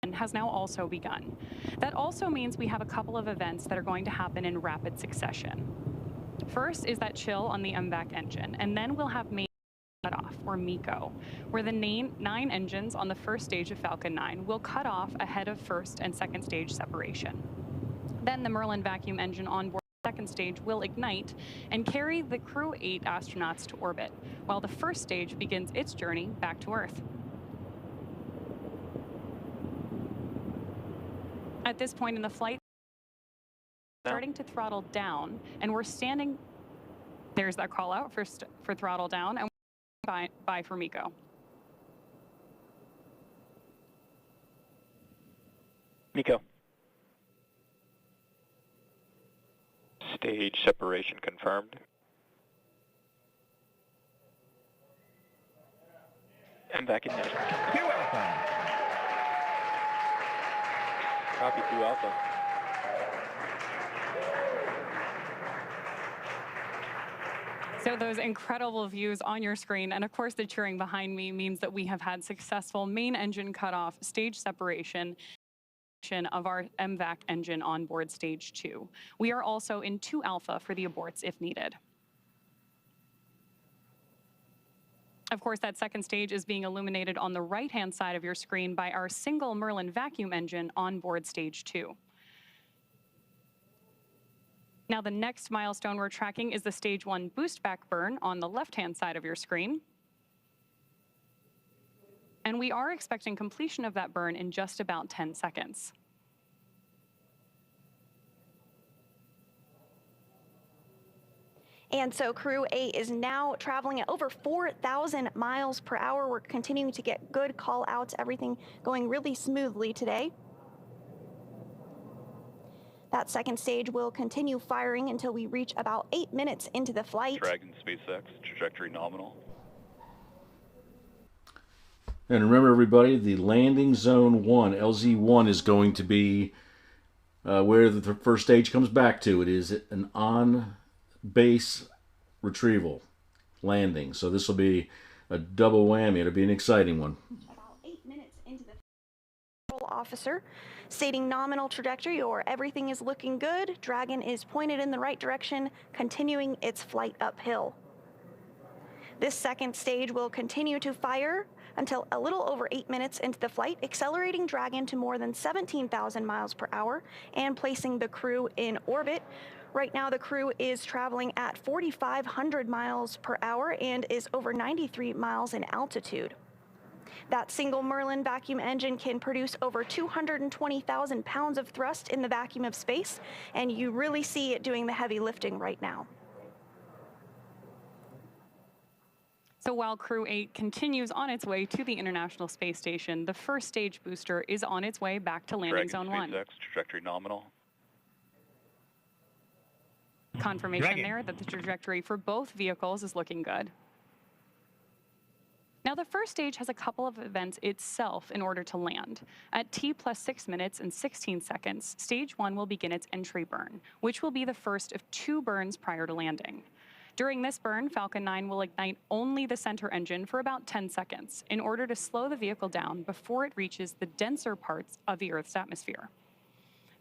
And has now also begun. That also means we have a couple of events that are going to happen in rapid succession. First is that chill on the MVAC engine, and then we'll have main cutoff, or MECO, where the 9 engines on the first stage of Falcon 9 will cut off ahead of first and second stage separation. Then the Merlin vacuum engine on board the second stage will ignite and carry the Crew 8 astronauts to orbit, while the first stage begins its journey back to Earth. At this point in the flight, starting to throttle down, and we're standing. There's that call out for throttle down, and bye for MECO. MECO. Stage separation confirmed. MVAC ignition. 2 Alpha. Copy 2 Alpha. So those incredible views on your screen, and of course the cheering behind me, means that we have had successful main engine cutoff, stage separation of our MVAC engine on board stage 2. We are also in 2 Alpha for the aborts if needed. Of course, that second stage is being illuminated on the right-hand side of your screen by our single Merlin vacuum engine on board stage 2. Now, the next milestone we're tracking is the stage 1 boost back burn on the left-hand side of your screen. And we are expecting completion of that burn in just about 10 seconds. And so Crew 8 is now traveling at over 4,000 miles per hour. We're continuing to get good call outs, everything going really smoothly today. That second stage will continue firing until we reach about 8 minutes into the flight. Dragon SpaceX, trajectory nominal. And remember, everybody, the landing zone 1, LZ1, is going to be where the first stage comes back to. It is an on-base retrieval landing. So this will be a double whammy. It'll be an exciting one. About 8 minutes into the control officer stating nominal trajectory, or everything is looking good. Dragon is pointed in the right direction, continuing its flight uphill. This second stage will continue to fire until a little over 8 minutes into the flight, accelerating Dragon to more than 17,000 miles per hour and placing the crew in orbit. Right now, the crew is traveling at 4,500 miles per hour and is over 93 miles in altitude. That single Merlin vacuum engine can produce over 220,000 pounds of thrust in the vacuum of space, and you really see it doing the heavy lifting right now. So while Crew 8 continues on its way to the International Space Station, the first stage booster is on its way back to landing zone 1. SpaceX, trajectory nominal. Confirmation there that the trajectory for both vehicles is looking good. Now, the first stage has a couple of events itself in order to land. At T plus 6 minutes and 16 seconds, stage 1 will begin its entry burn, which will be the first of 2 burns prior to landing. During this burn, Falcon 9 will ignite only the center engine for about 10 seconds in order to slow the vehicle down before it reaches the denser parts of the Earth's atmosphere.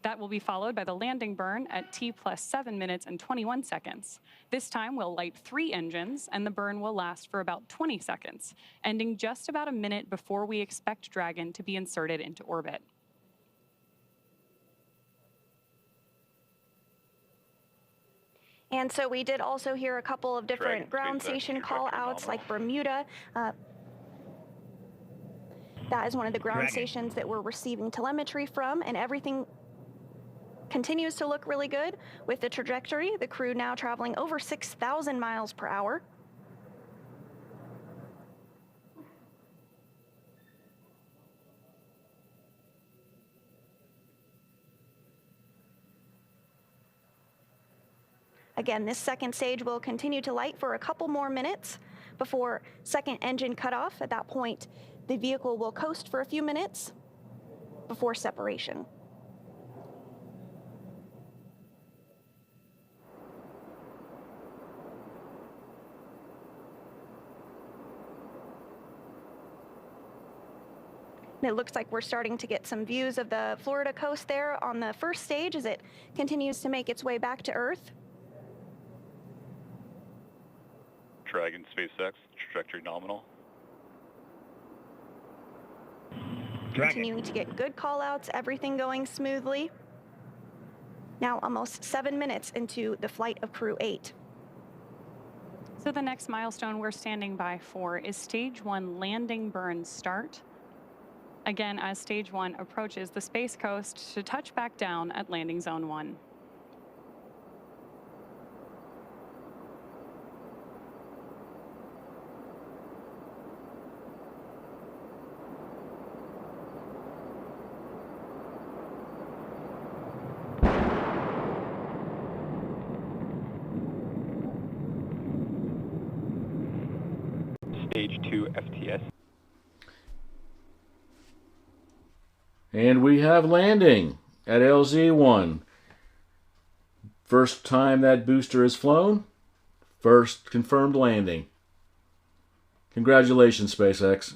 That will be followed by the landing burn at T plus 7 minutes and 21 seconds. This time we'll light 3 engines, and the burn will last for about 20 seconds, ending just about a minute before we expect Dragon to be inserted into orbit. And so we did also hear a couple of different ground station call outs like Bermuda. That is one of the ground stations that we're receiving telemetry from, and everything continues to look really good with the trajectory. The crew now traveling over 6,000 miles per hour. Again, this second stage will continue to light for a couple more minutes before second engine cutoff. At that point, the vehicle will coast for a few minutes before separation. And it looks like we're starting to get some views of the Florida coast there on the first stage as it continues to make its way back to Earth. Dragon SpaceX, trajectory nominal. Continuing to get good call-outs, everything going smoothly. Now almost 7 minutes into the flight of Crew 8. So the next milestone we're standing by for is Stage 1 landing burn start. Again, as Stage 1 approaches the Space Coast to touch back down at Landing Zone 1. Stage 2 FTS. And we have landing at LZ1. First time that booster has flown. First confirmed landing. Congratulations, SpaceX.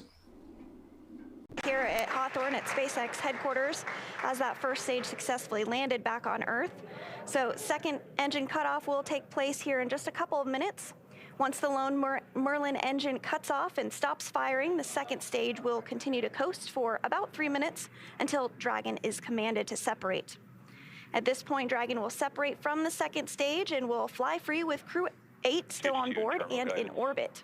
Here at Hawthorne at SpaceX headquarters as that first stage successfully landed back on Earth. So second engine cutoff will take place here in just a couple of minutes. Once the lone Merlin engine cuts off and stops firing, the second stage will continue to coast for about 3 minutes until Dragon is commanded to separate. At this point, Dragon will separate from the second stage and will fly free with Crew 8 still on board and in orbit.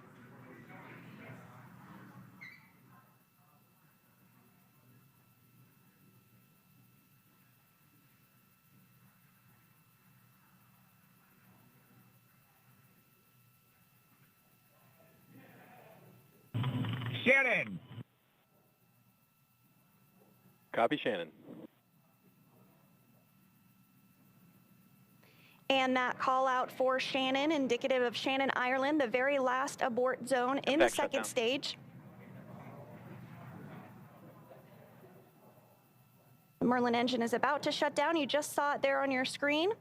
Shannon! Copy, Shannon. And that call out for Shannon, indicative of Shannon, Ireland, the very last abort zone in the second stage. The Merlin engine is about to shut down. You just saw it there on your screen.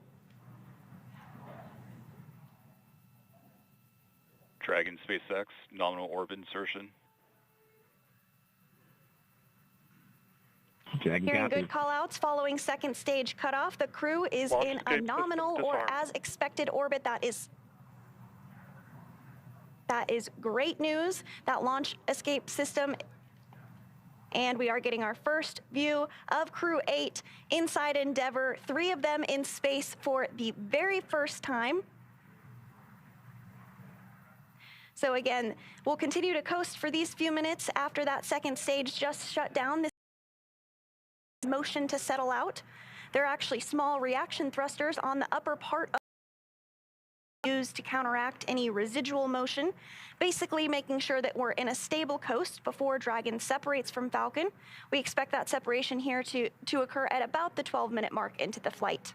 Dragon SpaceX, nominal orbit insertion. Hearing good call-outs following second stage cutoff. The crew is in a nominal or as expected orbit. That is great news. That launch escape system, and we are getting our first view of Crew 8 inside Endeavour, 3 of them in space for the very first time. So again, we'll continue to coast for these few minutes after that second stage just shut down. This motion to settle out. They're actually small reaction thrusters on the upper part of used to counteract any residual motion, basically making sure that we're in a stable coast before Dragon separates from Falcon. We expect that separation here to occur at about the 12-minute mark into the flight.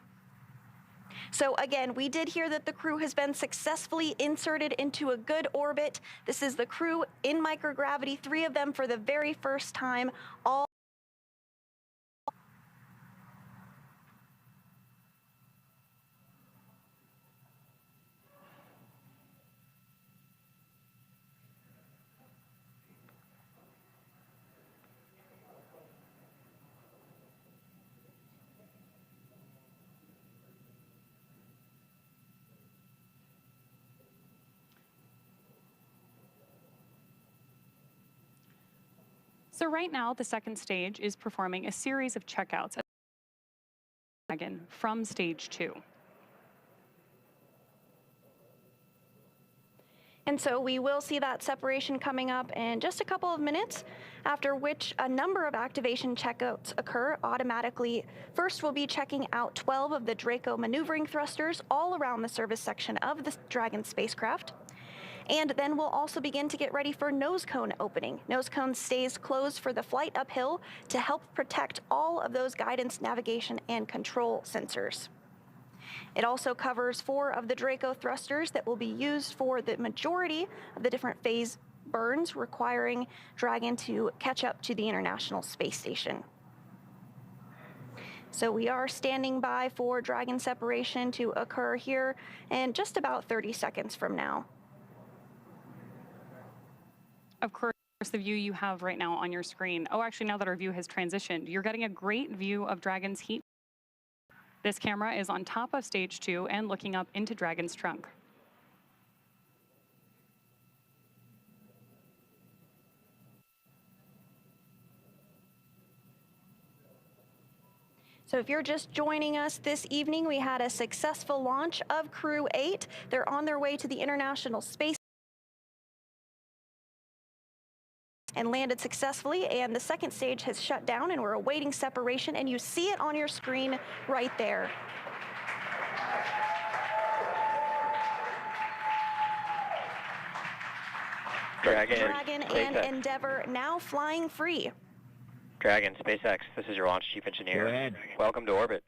So again, we did hear that the crew has been successfully inserted into a good orbit. This is the crew in microgravity, 3 of them for the very first time, all So right now, the second stage is performing a series of checkouts from stage 2. And so we will see that separation coming up in just a couple of minutes, after which a number of activation checkouts occur automatically. First, we'll be checking out 12 of the Draco maneuvering thrusters all around the service section of the Dragon spacecraft. And then we'll also begin to get ready for nose cone opening. Nose cone stays closed for the flight uphill to help protect all of those guidance, navigation, and control sensors. It also covers 4 of the Draco thrusters that will be used for the majority of the different phase burns, requiring Dragon to catch up to the International Space Station. So we are standing by for Dragon separation to occur here in just about 30 seconds from now. Of course, the view you have right now on your screen. Oh, actually, now that our view has transitioned, you're getting a great view of Dragon's heat. This camera is on top of stage 2 and looking up into Dragon's trunk. So if you're just joining us this evening, we had a successful launch of Crew 8. They're on their way to the International Space and landed successfully, and the second stage has shut down and we're awaiting separation, and you see it on your screen right there. Dragon and Endeavour now flying free. Dragon, SpaceX, this is your launch chief engineer. Go ahead. Welcome to orbit.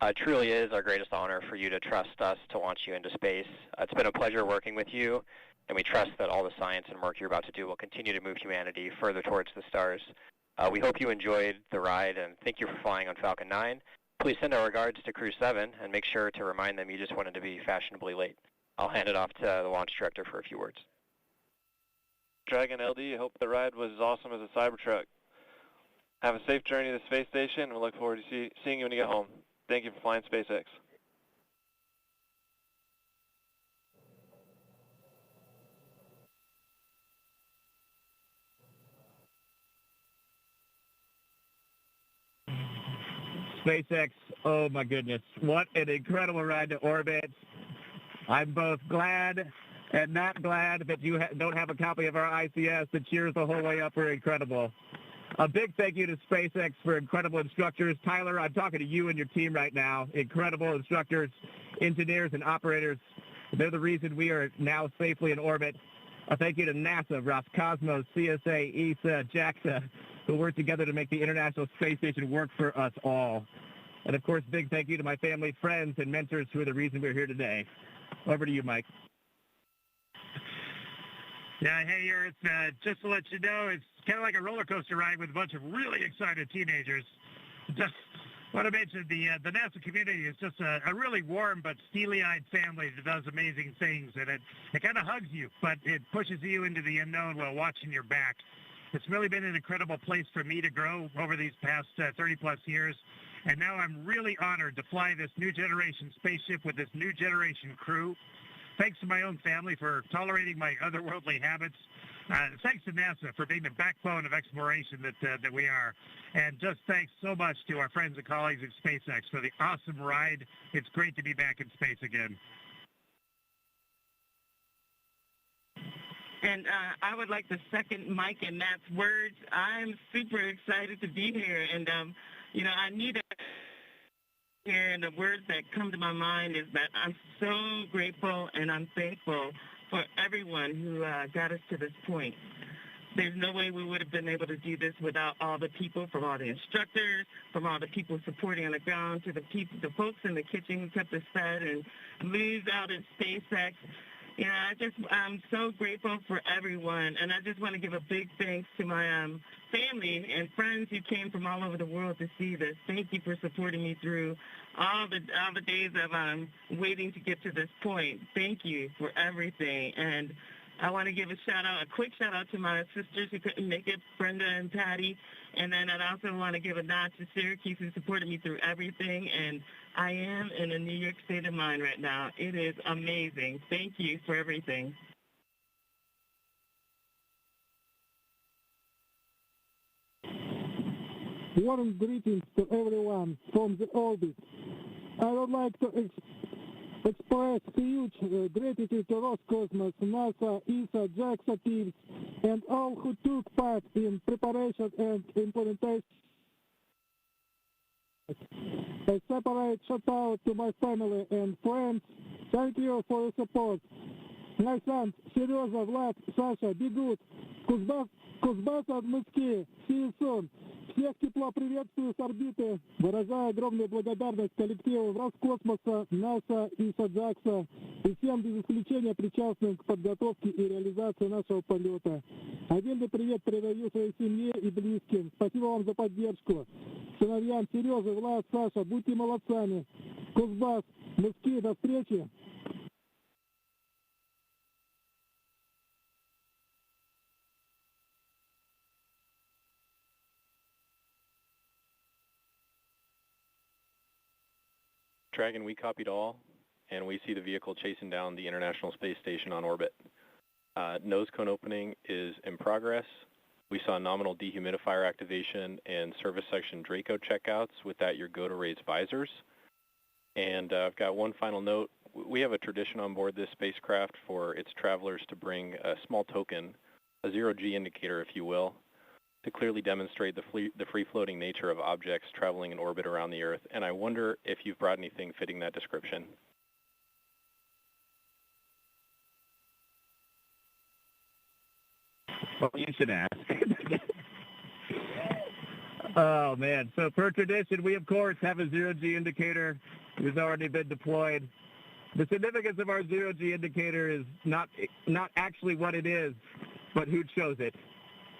It truly is our greatest honor for you to trust us to launch you into space. It's been a pleasure working with you, and we trust that all the science and work you're about to do will continue to move humanity further towards the stars. We hope you enjoyed the ride, and thank you for flying on Falcon 9. Please send our regards to Crew 7, and make sure to remind them you just wanted to be fashionably late. I'll hand it off to the launch director for a few words. Dragon LD, hope the ride was as awesome as a Cybertruck. Have a safe journey to the space station, and we look forward to seeing you when you get home. Thank you for flying SpaceX. SpaceX, oh my goodness, what an incredible ride to orbit. I'm both glad and not glad that you don't have a copy of our ICS. The cheers the whole way up were incredible. A big thank you to SpaceX for incredible instructors. Tyler, I'm talking to you and your team right now. Incredible instructors, engineers, and operators. They're the reason we are now safely in orbit. A thank you to NASA, Roscosmos, CSA, ESA, JAXA, who worked together to make the International Space Station work for us all. And of course, big thank you to my family, friends, and mentors who are the reason we're here today. Over to you, Mike. Yeah, hey, Earth, just to let you know, it's kind of like a roller coaster ride with a bunch of really excited teenagers. Just want to mention the NASA community is just a really warm but steely-eyed family that does amazing things, and it kind of hugs you, but it pushes you into the unknown while watching your back. It's really been an incredible place for me to grow over these past 30-plus years, and now I'm really honored to fly this new generation spaceship with this new generation crew. Thanks to my own family for tolerating my otherworldly habits. Thanks to NASA for being the backbone of exploration that we are. And just thanks so much to our friends and colleagues at SpaceX for the awesome ride. It's great to be back in space again. And I would like to second Mike and Matt's words. I'm super excited to be here. And, I need here, and the words that come to my mind is that I'm so grateful and I'm thankful for everyone who got us to this point. There's no way we would have been able to do this without all the people, from all the instructors, from all the people supporting on the ground, to the folks in the kitchen who kept us fed, and Liz out at SpaceX. I'm so grateful for everyone, and I just want to give a big thanks to my family and friends who came from all over the world to see this. Thank you for supporting me through all the days of waiting to get to this point. Thank you for everything, and I want to give a quick shout out to my sisters who couldn't make it, Brenda and Patty, and then I'd also want to give a nod to Syracuse who supported me through everything, and I am in a New York state of mind right now. It is amazing. Thank you for everything. Warm greetings to everyone from the orbit. I would like to express huge gratitude to Roscosmos, NASA, ESA, JAXA teams, and all who took part in preparation and implementation. A separate shout out to my family and friends. Thank you for your support. My sons, Serежа, Vlad, Sasha, be good. Кузбасс от Москвы. See you soon. Всех тепло приветствую с орбиты. Выражаю огромную благодарность коллективу Роскосмоса, НАСА и САДЖАКСа и всем без исключения причастным к подготовке и реализации нашего полета. Отдельный привет передаю своей семье и близким. Спасибо вам за поддержку. Сыновьям Сережа, Влад, Саша, будьте молодцами. Кузбасс, Москвы, до встречи. Dragon, we copied all, and we see the vehicle chasing down the International Space Station on orbit. Nose cone opening is in progress. We saw nominal dehumidifier activation and service section Draco checkouts. With that, your go to raise visors. And I've got one final note. We have a tradition on board this spacecraft for its travelers to bring a small token, a zero-G indicator, if you will, to clearly demonstrate the free-floating nature of objects traveling in orbit around the Earth. And I wonder if you've brought anything fitting that description. Well, you should ask. Oh, man. So per tradition, we, of course, have a zero-G indicator. It's already been deployed. The significance of our zero-G indicator is not actually what it is, but who chose it.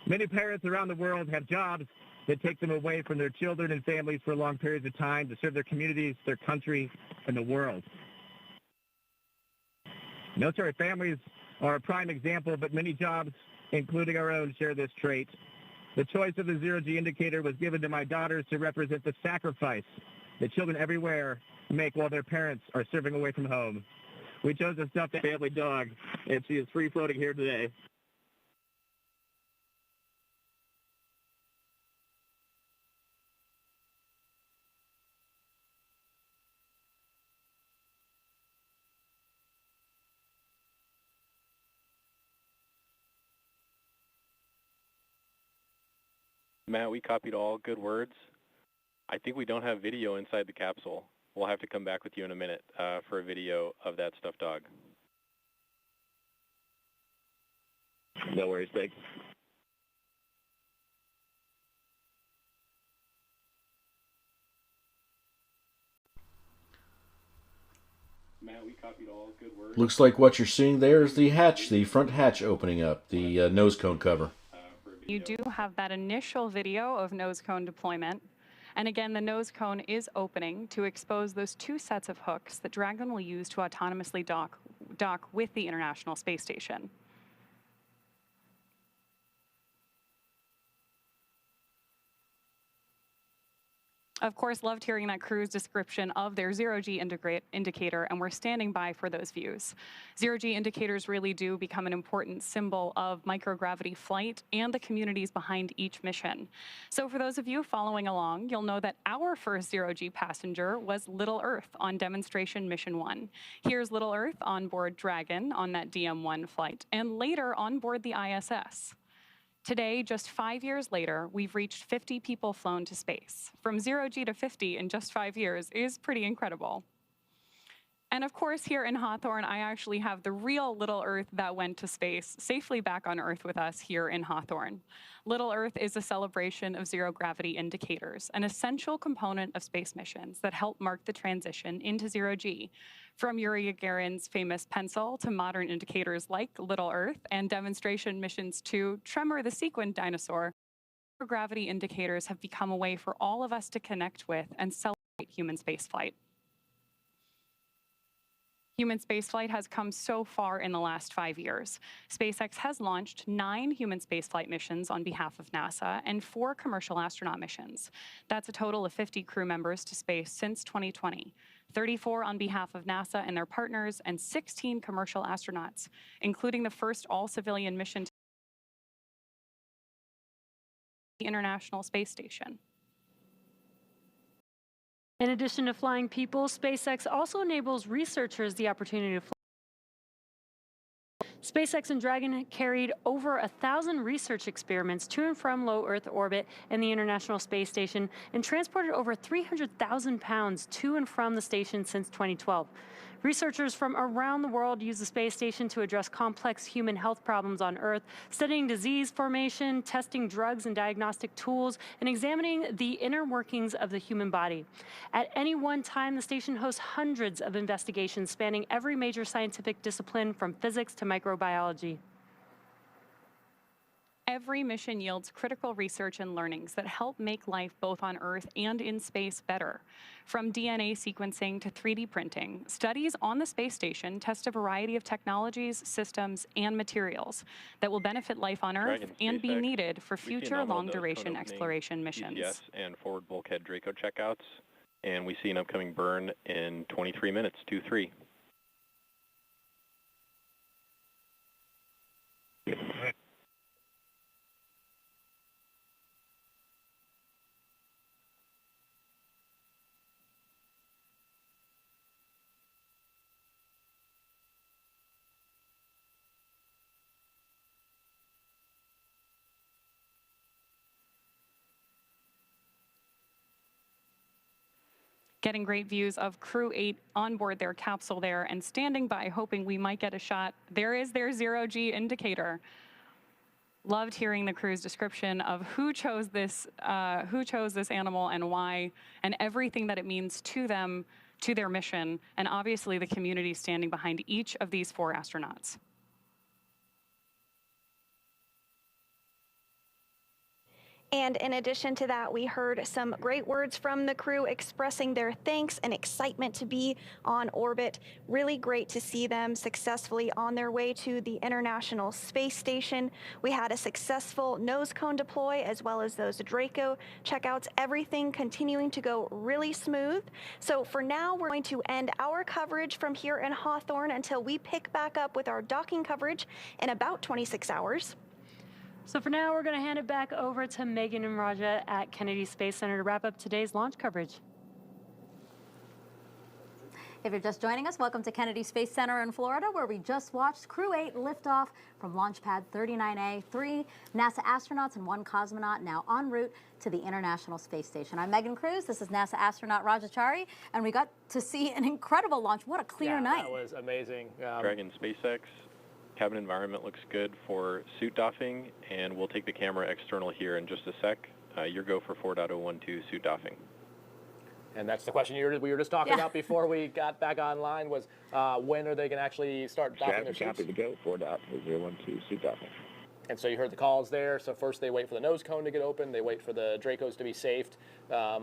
Many parents around the world have jobs that take them away from their children and families for long periods of time to serve their communities, their country, and the world. Military families are a prime example, but many jobs, including our own, share this trait. The choice of the zero-G indicator was given to my daughters to represent the sacrifice that children everywhere make while their parents are serving away from home. We chose a stuffed family dog, and she is free-floating here today. Matt, we copied all. Good words. I think we don't have video inside the capsule. We'll have to come back with you in a minute for a video of that stuffed dog. No worries, thanks. Matt, we copied all. Good words. Looks like what you're seeing there is the hatch, the front hatch opening up, the nose cone cover. You do have that initial video of nose cone deployment. And again, the nose cone is opening to expose those two sets of hooks that Dragon will use to autonomously dock with the International Space Station. Of course, loved hearing that crew's description of their zero-G indicator, and we're standing by for those views. Zero-G indicators really do become an important symbol of microgravity flight and the communities behind each mission. So for those of you following along, you'll know that our first zero-G passenger was Little Earth on demonstration mission 1. Here's Little Earth on board Dragon on that DM-1 flight, and later on board the ISS. Today, just 5 years later, we've reached 50 people flown to space. From 0G to 50 in just 5 years is pretty incredible. And of course, here in Hawthorne, I actually have the real Little Earth that went to space safely back on Earth with us here in Hawthorne. Little Earth is a celebration of zero gravity indicators, an essential component of space missions that help mark the transition into 0G. From Yuri Gagarin's famous pencil to modern indicators like Little Earth and demonstration missions to Tremor the sequin dinosaur, zero gravity indicators have become a way for all of us to connect with and celebrate human spaceflight. Human spaceflight has come so far in the last 5 years. SpaceX has launched 9 human spaceflight missions on behalf of NASA and 4 commercial astronaut missions. That's a total of 50 crew members to space since 2020, 34 on behalf of NASA and their partners, and 16 commercial astronauts, including the first all-civilian mission to the International Space Station. In addition to flying people, SpaceX also enables researchers the opportunity to fly. SpaceX and Dragon carried over 1,000 research experiments to and from low Earth orbit and the International Space Station and transported over 300,000 pounds to and from the station since 2012. Researchers from around the world use the space station to address complex human health problems on Earth, studying disease formation, testing drugs and diagnostic tools, and examining the inner workings of the human body. At any one time, the station hosts hundreds of investigations spanning every major scientific discipline from physics to microbiology. Every mission yields critical research and learnings that help make life both on Earth and in space better. From DNA sequencing to 3D printing, studies on the space station test a variety of technologies, systems, and materials that will benefit life on Earth and be needed for future long-duration exploration missions. ISS and forward bulkhead Draco checkouts, and we see an upcoming burn in 23 minutes, 2-3. Getting great views of Crew 8 on board their capsule there and standing by hoping we might get a shot. There is their zero-G indicator. Loved hearing the crew's description of who chose this animal and why, and everything that it means to them, to their mission, and obviously the community standing behind each of these 4 astronauts. And in addition to that, we heard some great words from the crew expressing their thanks and excitement to be on orbit. Really great to see them successfully on their way to the International Space Station. We had a successful nose cone deploy as well as those Draco checkouts, everything continuing to go really smooth. So for now, we're going to end our coverage from here in Hawthorne until we pick back up with our docking coverage in about 26 hours. So for now, we're going to hand it back over to Megan and Raja at Kennedy Space Center to wrap up today's launch coverage. If you're just joining us, welcome to Kennedy Space Center in Florida, where we just watched Crew 8 lift off from Launch Pad 39A. 3 NASA astronauts and 1 cosmonaut now en route to the International Space Station. I'm Megan Cruz. This is NASA astronaut Raja Chari, and we got to see an incredible launch. What a clear night. That was amazing. Dragon SpaceX. Cabin environment looks good for suit doffing, and we'll take the camera external here in just a sec. Your go for 4.012 suit doffing. And that's the question we were just talking about before we got back online was when are they going to actually start doffing their suits? Copy to go, 4.012 suit doffing. And so you heard the calls there. So first they wait for the nose cone to get open. They wait for the Dracos to be safed,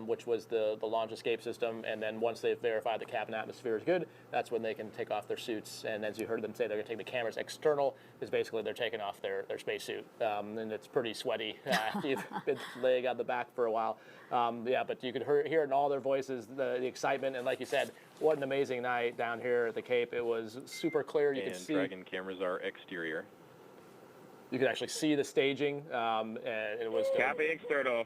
which was the launch escape system. And then once they've verified the cabin atmosphere is good, that's when they can take off their suits. And as you heard them say, they're going to take the cameras external, is basically they're taking off their spacesuit. And it's pretty sweaty. You've been laying on the back for a while. But you could hear it in all their voices, the excitement. And like you said, what an amazing night down here at the Cape. It was super clear. You could see. Dragon cameras are exterior. You could actually see the staging, and it was Copy external.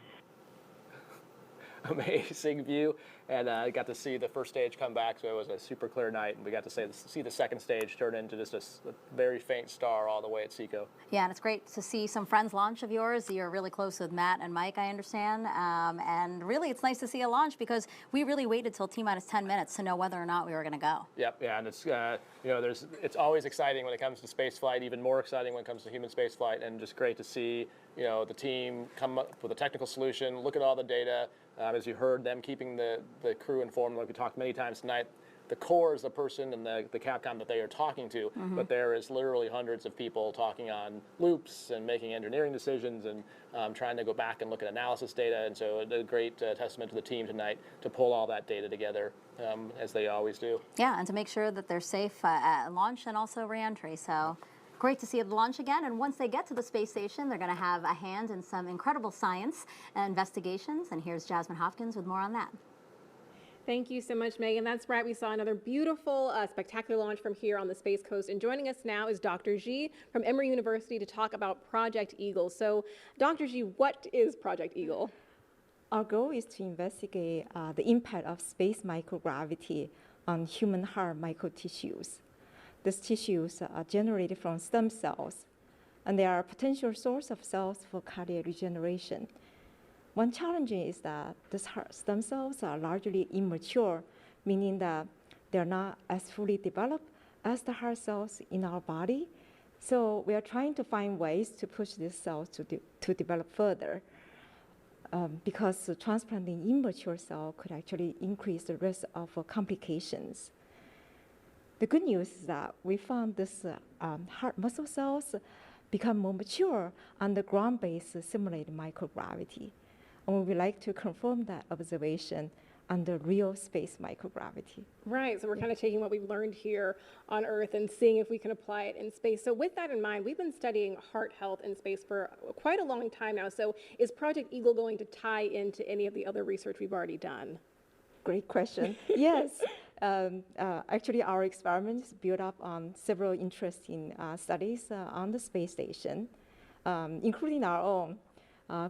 Amazing view, and I got to see the first stage come back, so it was a super clear night, and we got to see the second stage turn into just a very faint star all the way at Seco. Yeah, and it's great to see some friends launch of yours. You're really close with Matt and Mike, I understand, and really it's nice to see a launch because we really waited till T-minus 10 minutes to know whether or not we were going to go. Yep, yeah, and it's it's always exciting when it comes to space flight, even more exciting when it comes to human space flight, and just great to see the team come up with a technical solution, look at all the data. As you heard them keeping the crew informed, like we talked many times tonight, the core is the person and the Capcom that they are talking to, but there is literally hundreds of people talking on loops and making engineering decisions and trying to go back and look at analysis data. And so a great testament to the team tonight to pull all that data together, as they always do. Yeah, and to make sure that they're safe at launch and also re-entry. So great to see the launch again, and once they get to the space station, they're going to have a hand in some incredible science and investigations, and here's Jasmine Hopkins with more on that. Thank you so much, Megan. That's right. We saw another beautiful, spectacular launch from here on the Space Coast, and joining us now is Dr. Ji from Emory University to talk about Project Eagle. So, Dr. Ji, what is Project Eagle? Our goal is to investigate the impact of space microgravity on human heart microtissues. These tissues are generated from stem cells, and they are a potential source of cells for cardiac regeneration. One challenge is that these heart stem cells are largely immature, meaning that they're not as fully developed as the heart cells in our body. So we are trying to find ways to push these cells to develop further, because transplanting immature cells could actually increase the risk of complications. The good news is that we found this heart muscle cells become more mature under ground-based simulated microgravity. And we would like to confirm that observation under real space microgravity. Right, so we're kind of taking what we've learned here on Earth and seeing if we can apply it in space. So with that in mind, we've been studying heart health in space for quite a long time now. So is Project Eagle going to tie into any of the other research we've already done? Great question. Yes, actually our experiment is built up on several interesting studies on the space station, including our own.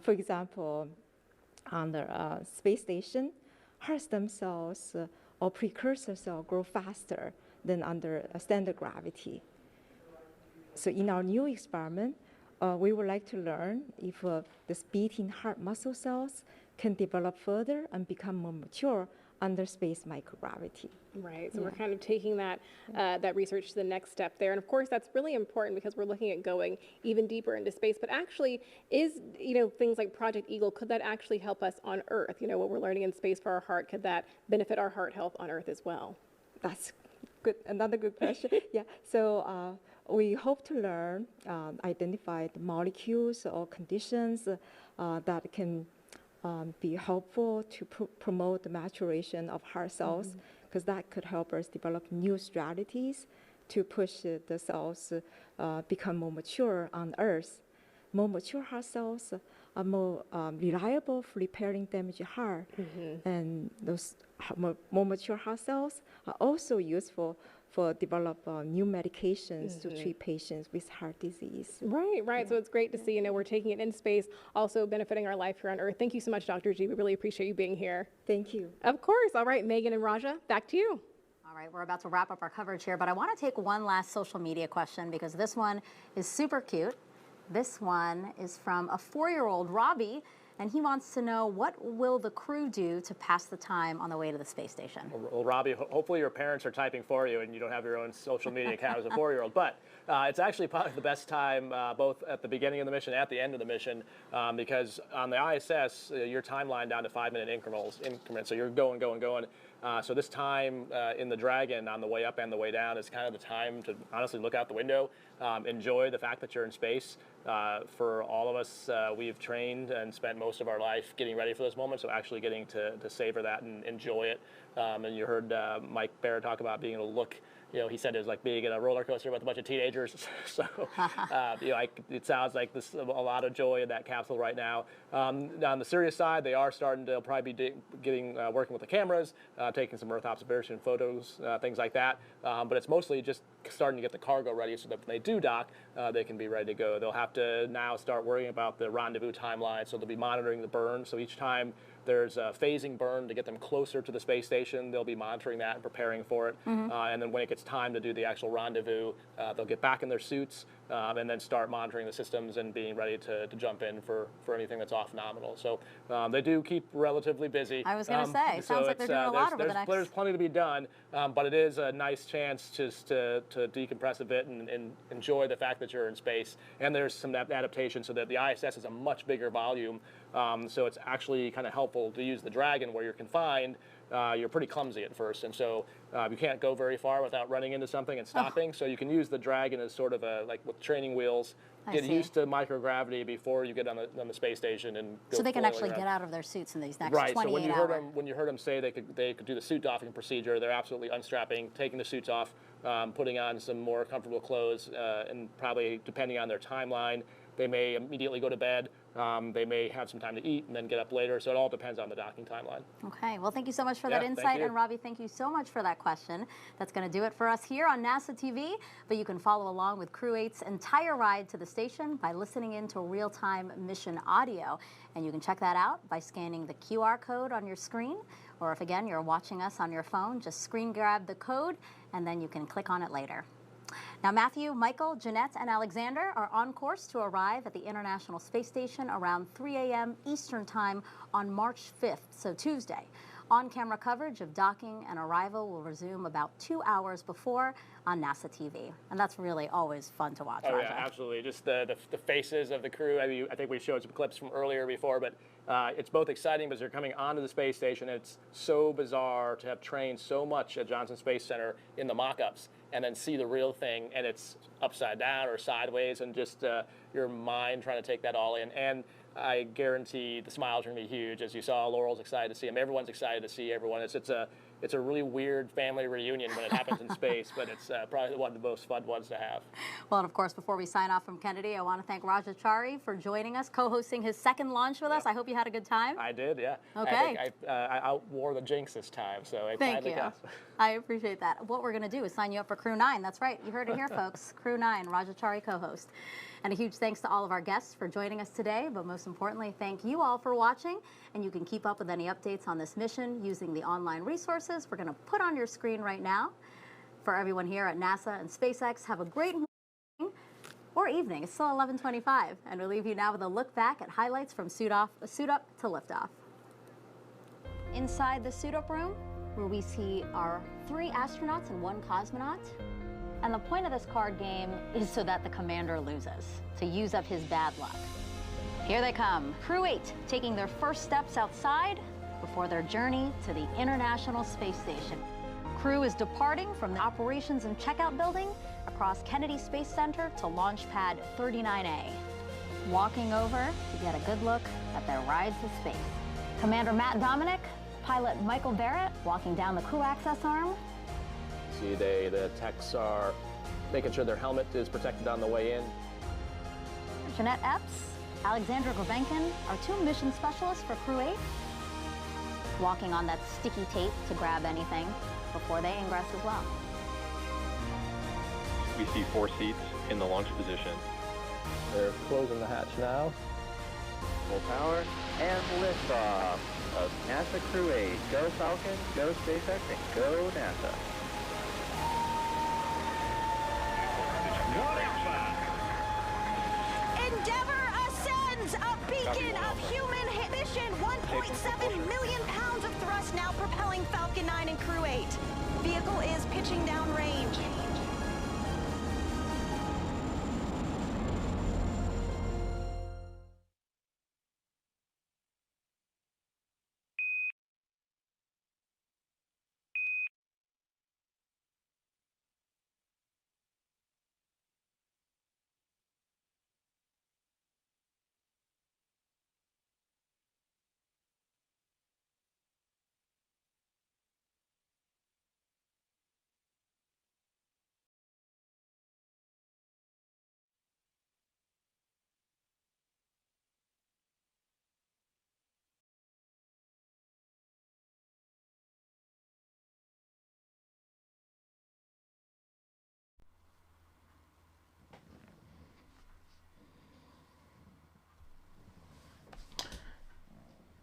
For example, on the space station, heart stem cells or precursor cells grow faster than under standard gravity. So in our new experiment, we would like to learn if this beating heart muscle cells can develop further and become more mature under space microgravity. Right, so we're kind of taking that that research to the next step there. And of course, that's really important because we're looking at going even deeper into space. But actually, is, things like Project Eagle, could that actually help us on Earth? What we're learning in space for our heart, could that benefit our heart health on Earth as well? That's good. Another good question. Yeah, so we hope to learn, identify the molecules or conditions that can be helpful to promote the maturation of heart cells, because that could help us develop new strategies to push the cells become more mature on Earth. More mature heart cells are more reliable for repairing damaged heart, and those more mature heart cells are also useful for develop new medications to treat patients with heart disease. Right. Yeah. So it's great to see, we're taking it in space, also benefiting our life here on Earth. Thank you so much, Dr. G. We really appreciate you being here. Thank you. Of course. All right, Megan and Raja, back to you. All right, we're about to wrap up our coverage here, but I want to take one last social media question because this one is super cute. This one is from a 4-year-old, Robbie, and he wants to know, what will the crew do to pass the time on the way to the space station? Well, Robbie, hopefully your parents are typing for you and you don't have your own social media account as a 4-year-old. But it's actually probably the best time, both at the beginning of the mission and at the end of the mission, because on the ISS, your timeline down to 5-minute increments. So you're going. So this time in the Dragon on the way up and the way down is kind of the time to honestly look out the window, enjoy the fact that you're in space. For all of us, we've trained and spent most of our life getting ready for this moment, so actually getting to savor that and enjoy it. And you heard Mike Barrett talk about being able to look. He said it was like being in a roller coaster with a bunch of teenagers. So, it sounds like there's a lot of joy in that capsule right now. On the serious side, they'll probably be working with the cameras, taking some Earth observation photos, things like that. But it's mostly just starting to get the cargo ready so that when they do dock, they can be ready to go. They'll have to now start worrying about the rendezvous timeline, so they'll be monitoring the burn. So each time there's a phasing burn to get them closer to the space station, they'll be monitoring that and preparing for it. And then when it gets time to do the actual rendezvous, they'll get back in their suits and then start monitoring the systems and being ready to jump in for anything that's off nominal. So they do keep relatively busy. I was going to say, sounds like they're doing a lot over the next... There's plenty to be done, but it is a nice chance just to decompress a bit and enjoy the fact that you're in space. And there's some adaptation so that the ISS is a much bigger volume. So it's actually kind of helpful to use the Dragon where you're confined. You're pretty clumsy at first, and so you can't go very far without running into something and stopping. So you can use the Dragon as sort of like with training wheels, get used to microgravity before you get on the space station and go. So they can actually get out of their suits in these next 28 hours. Right. So when you heard them say they could do the suit doffing procedure, they're absolutely unstrapping, taking the suits off, putting on some more comfortable clothes, and probably depending on their timeline, they may immediately go to bed, They may have some time to eat and then get up later, so it all depends on the docking timeline. Okay, well, thank you so much for Yeah, that thank insight. you. And Robbie, thank you so much for that question. That's going to do it for us here on NASA TV. But you can follow along with Crew 8's entire ride to the station by listening in to real-time mission audio. And you can check that out by scanning the QR code on your screen. Or if, again, you're watching us on your phone, just screen grab the code, and then you can click on it later. Now, Matthew, Michael, Jeanette, and Alexander are on course to arrive at the International Space Station around 3 a.m. Eastern Time on March 5th, so Tuesday. On-camera coverage of docking and arrival will resume about 2 hours before on NASA TV. And that's really always fun to watch, Oh, Raja. yeah, absolutely. Just the faces of the crew. I mean, I think we showed some clips from earlier before, but it's both exciting because they're coming onto the space station. It's so bizarre to have trained so much at Johnson Space Center in the mock-ups and then see the real thing, and it's upside down or sideways, and just your mind trying to take that all in. And I guarantee the smiles are going to be huge. As you saw, Laurel's excited to see him. Everyone's excited to see everyone. It's a really weird family reunion when it happens in space, but it's probably one of the most fun ones to have. Well, and of course, before we sign off from Kennedy, I want to thank Rajachari for joining us, co-hosting his second launch with us. I hope you had a good time. I did, yeah. Okay. I think I outwore the jinx this time, so I Thank finally you. got. I appreciate that. What we're going to do is sign you up for Crew 9. That's right. You heard it here, folks. Crew 9, Rajachari co-host. And a huge thanks to all of our guests for joining us today, but most importantly, thank you all for watching. And you can keep up with any updates on this mission using the online resources we're going to put on your screen right now. For everyone here at NASA and SpaceX, have a great morning or evening. It's still 11:25, and we'll leave you now with a look back at highlights from suit up to liftoff. Inside the suit up room, where we see our 3 astronauts and 1 cosmonaut. And the point of this card game is so that the commander loses, to use up his bad luck. Here they come, Crew 8, taking their first steps outside before their journey to the International Space Station. Crew is departing from the operations and checkout building across Kennedy Space Center to launch pad 39A, walking over to get a good look at their ride to space. Commander Matt Dominic, pilot Michael Barrett walking down the crew access arm. See, the techs are making sure their helmet is protected on the way in. Jeanette Epps, Alexandra Gravenkin are 2 mission specialists for Crew 8, walking on that sticky tape to grab anything before they ingress as well. We see 4 seats in the launch position. They're closing the hatch now. Full power and liftoff of NASA Crew 8. Go Falcon, go SpaceX, and go NASA. Endeavour ascends, a beacon of human mission. 1.7 million pounds of thrust now propelling Falcon 9 and Crew 8. Vehicle is pitching downrange.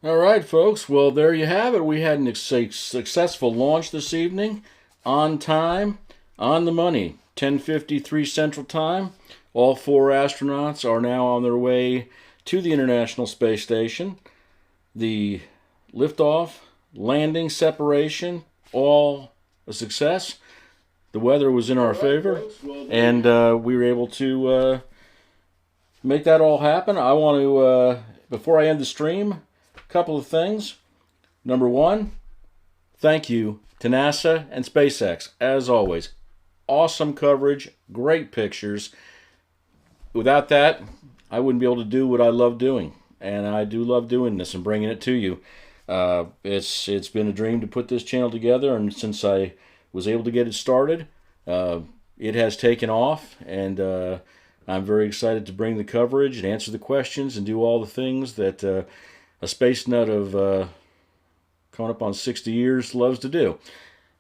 All right, folks. Well, there you have it. We had a successful launch this evening, on time, on the money. 10:53 Central Time. All 4 astronauts are now on their way to the International Space Station. The liftoff, landing, separation, all a success. The weather was in our favor, and we were able to make that all happen. I want to, before I end the stream, couple of things. Number 1, thank you to NASA and SpaceX. As always, awesome coverage, great pictures. Without that, I wouldn't be able to do what I love doing. And I do love doing this and bringing it to you. It's been a dream to put this channel together, and since I was able to get it started, it has taken off, and I'm very excited to bring the coverage and answer the questions and do all the things that a space nut of coming up on 60 years loves to do.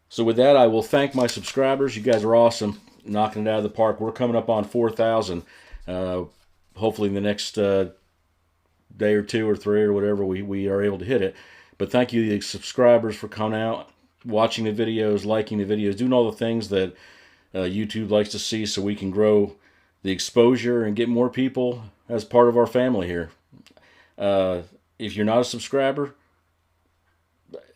So with that, I will thank my subscribers. You guys are awesome, knocking it out of the park. We're coming up on 4,000. Hopefully in the next day or two or three or whatever, we are able to hit it. But thank you, the subscribers, for coming out, watching the videos, liking the videos, doing all the things that YouTube likes to see so we can grow the exposure and get more people as part of our family here. If you're not a subscriber,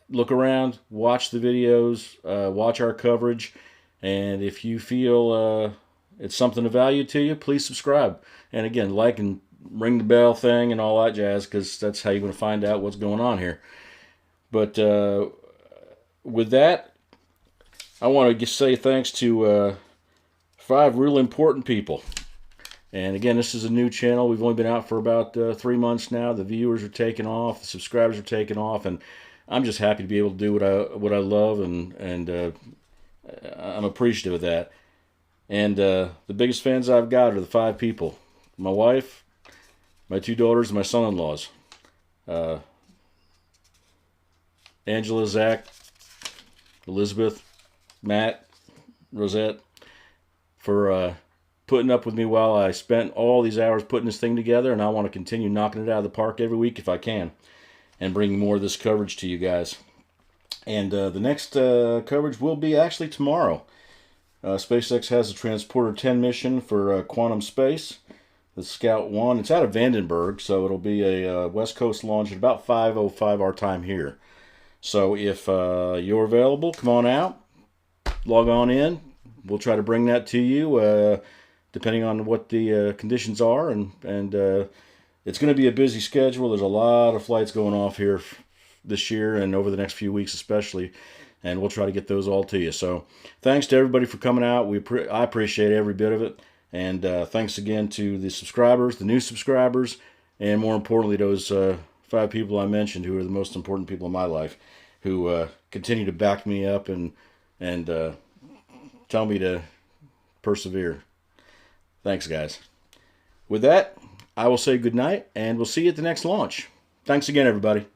look around, watch the videos, watch our coverage, and if you feel it's something of value to you, please subscribe. And again, like and ring the bell thing and all that jazz, because that's how you're going to find out what's going on here. But with that, I want to just say thanks to 5 real important people. And again, this is a new channel. We've only been out for about 3 months now. The viewers are taking off, the subscribers are taking off, and I'm just happy to be able to do what I love, and I'm appreciative of that. And the biggest fans I've got are the 5 people: my wife, my 2 daughters, and my son-in-laws. Angela, Zach, Elizabeth, Matt, Rosette, for putting up with me while I spent all these hours putting this thing together, and I want to continue knocking it out of the park every week if I can, and bringing more of this coverage to you guys. And the next coverage will be actually tomorrow. SpaceX has a Transporter 10 mission for quantum space, the Scout 1. It's out of Vandenberg, so it'll be a West Coast launch at about 5:05 our time here. So if you're available, come on out, log on in. We'll try to bring that to you, depending on what the conditions are, and it's going to be a busy schedule. There's a lot of flights going off here this year and over the next few weeks especially, and we'll try to get those all to you. So thanks to everybody for coming out. I appreciate every bit of it, and thanks again to the subscribers, the new subscribers, and more importantly, those 5 people I mentioned who are the most important people in my life, who continue to back me up and tell me to persevere. Thanks, guys. With that, I will say goodnight, and we'll see you at the next launch. Thanks again, everybody.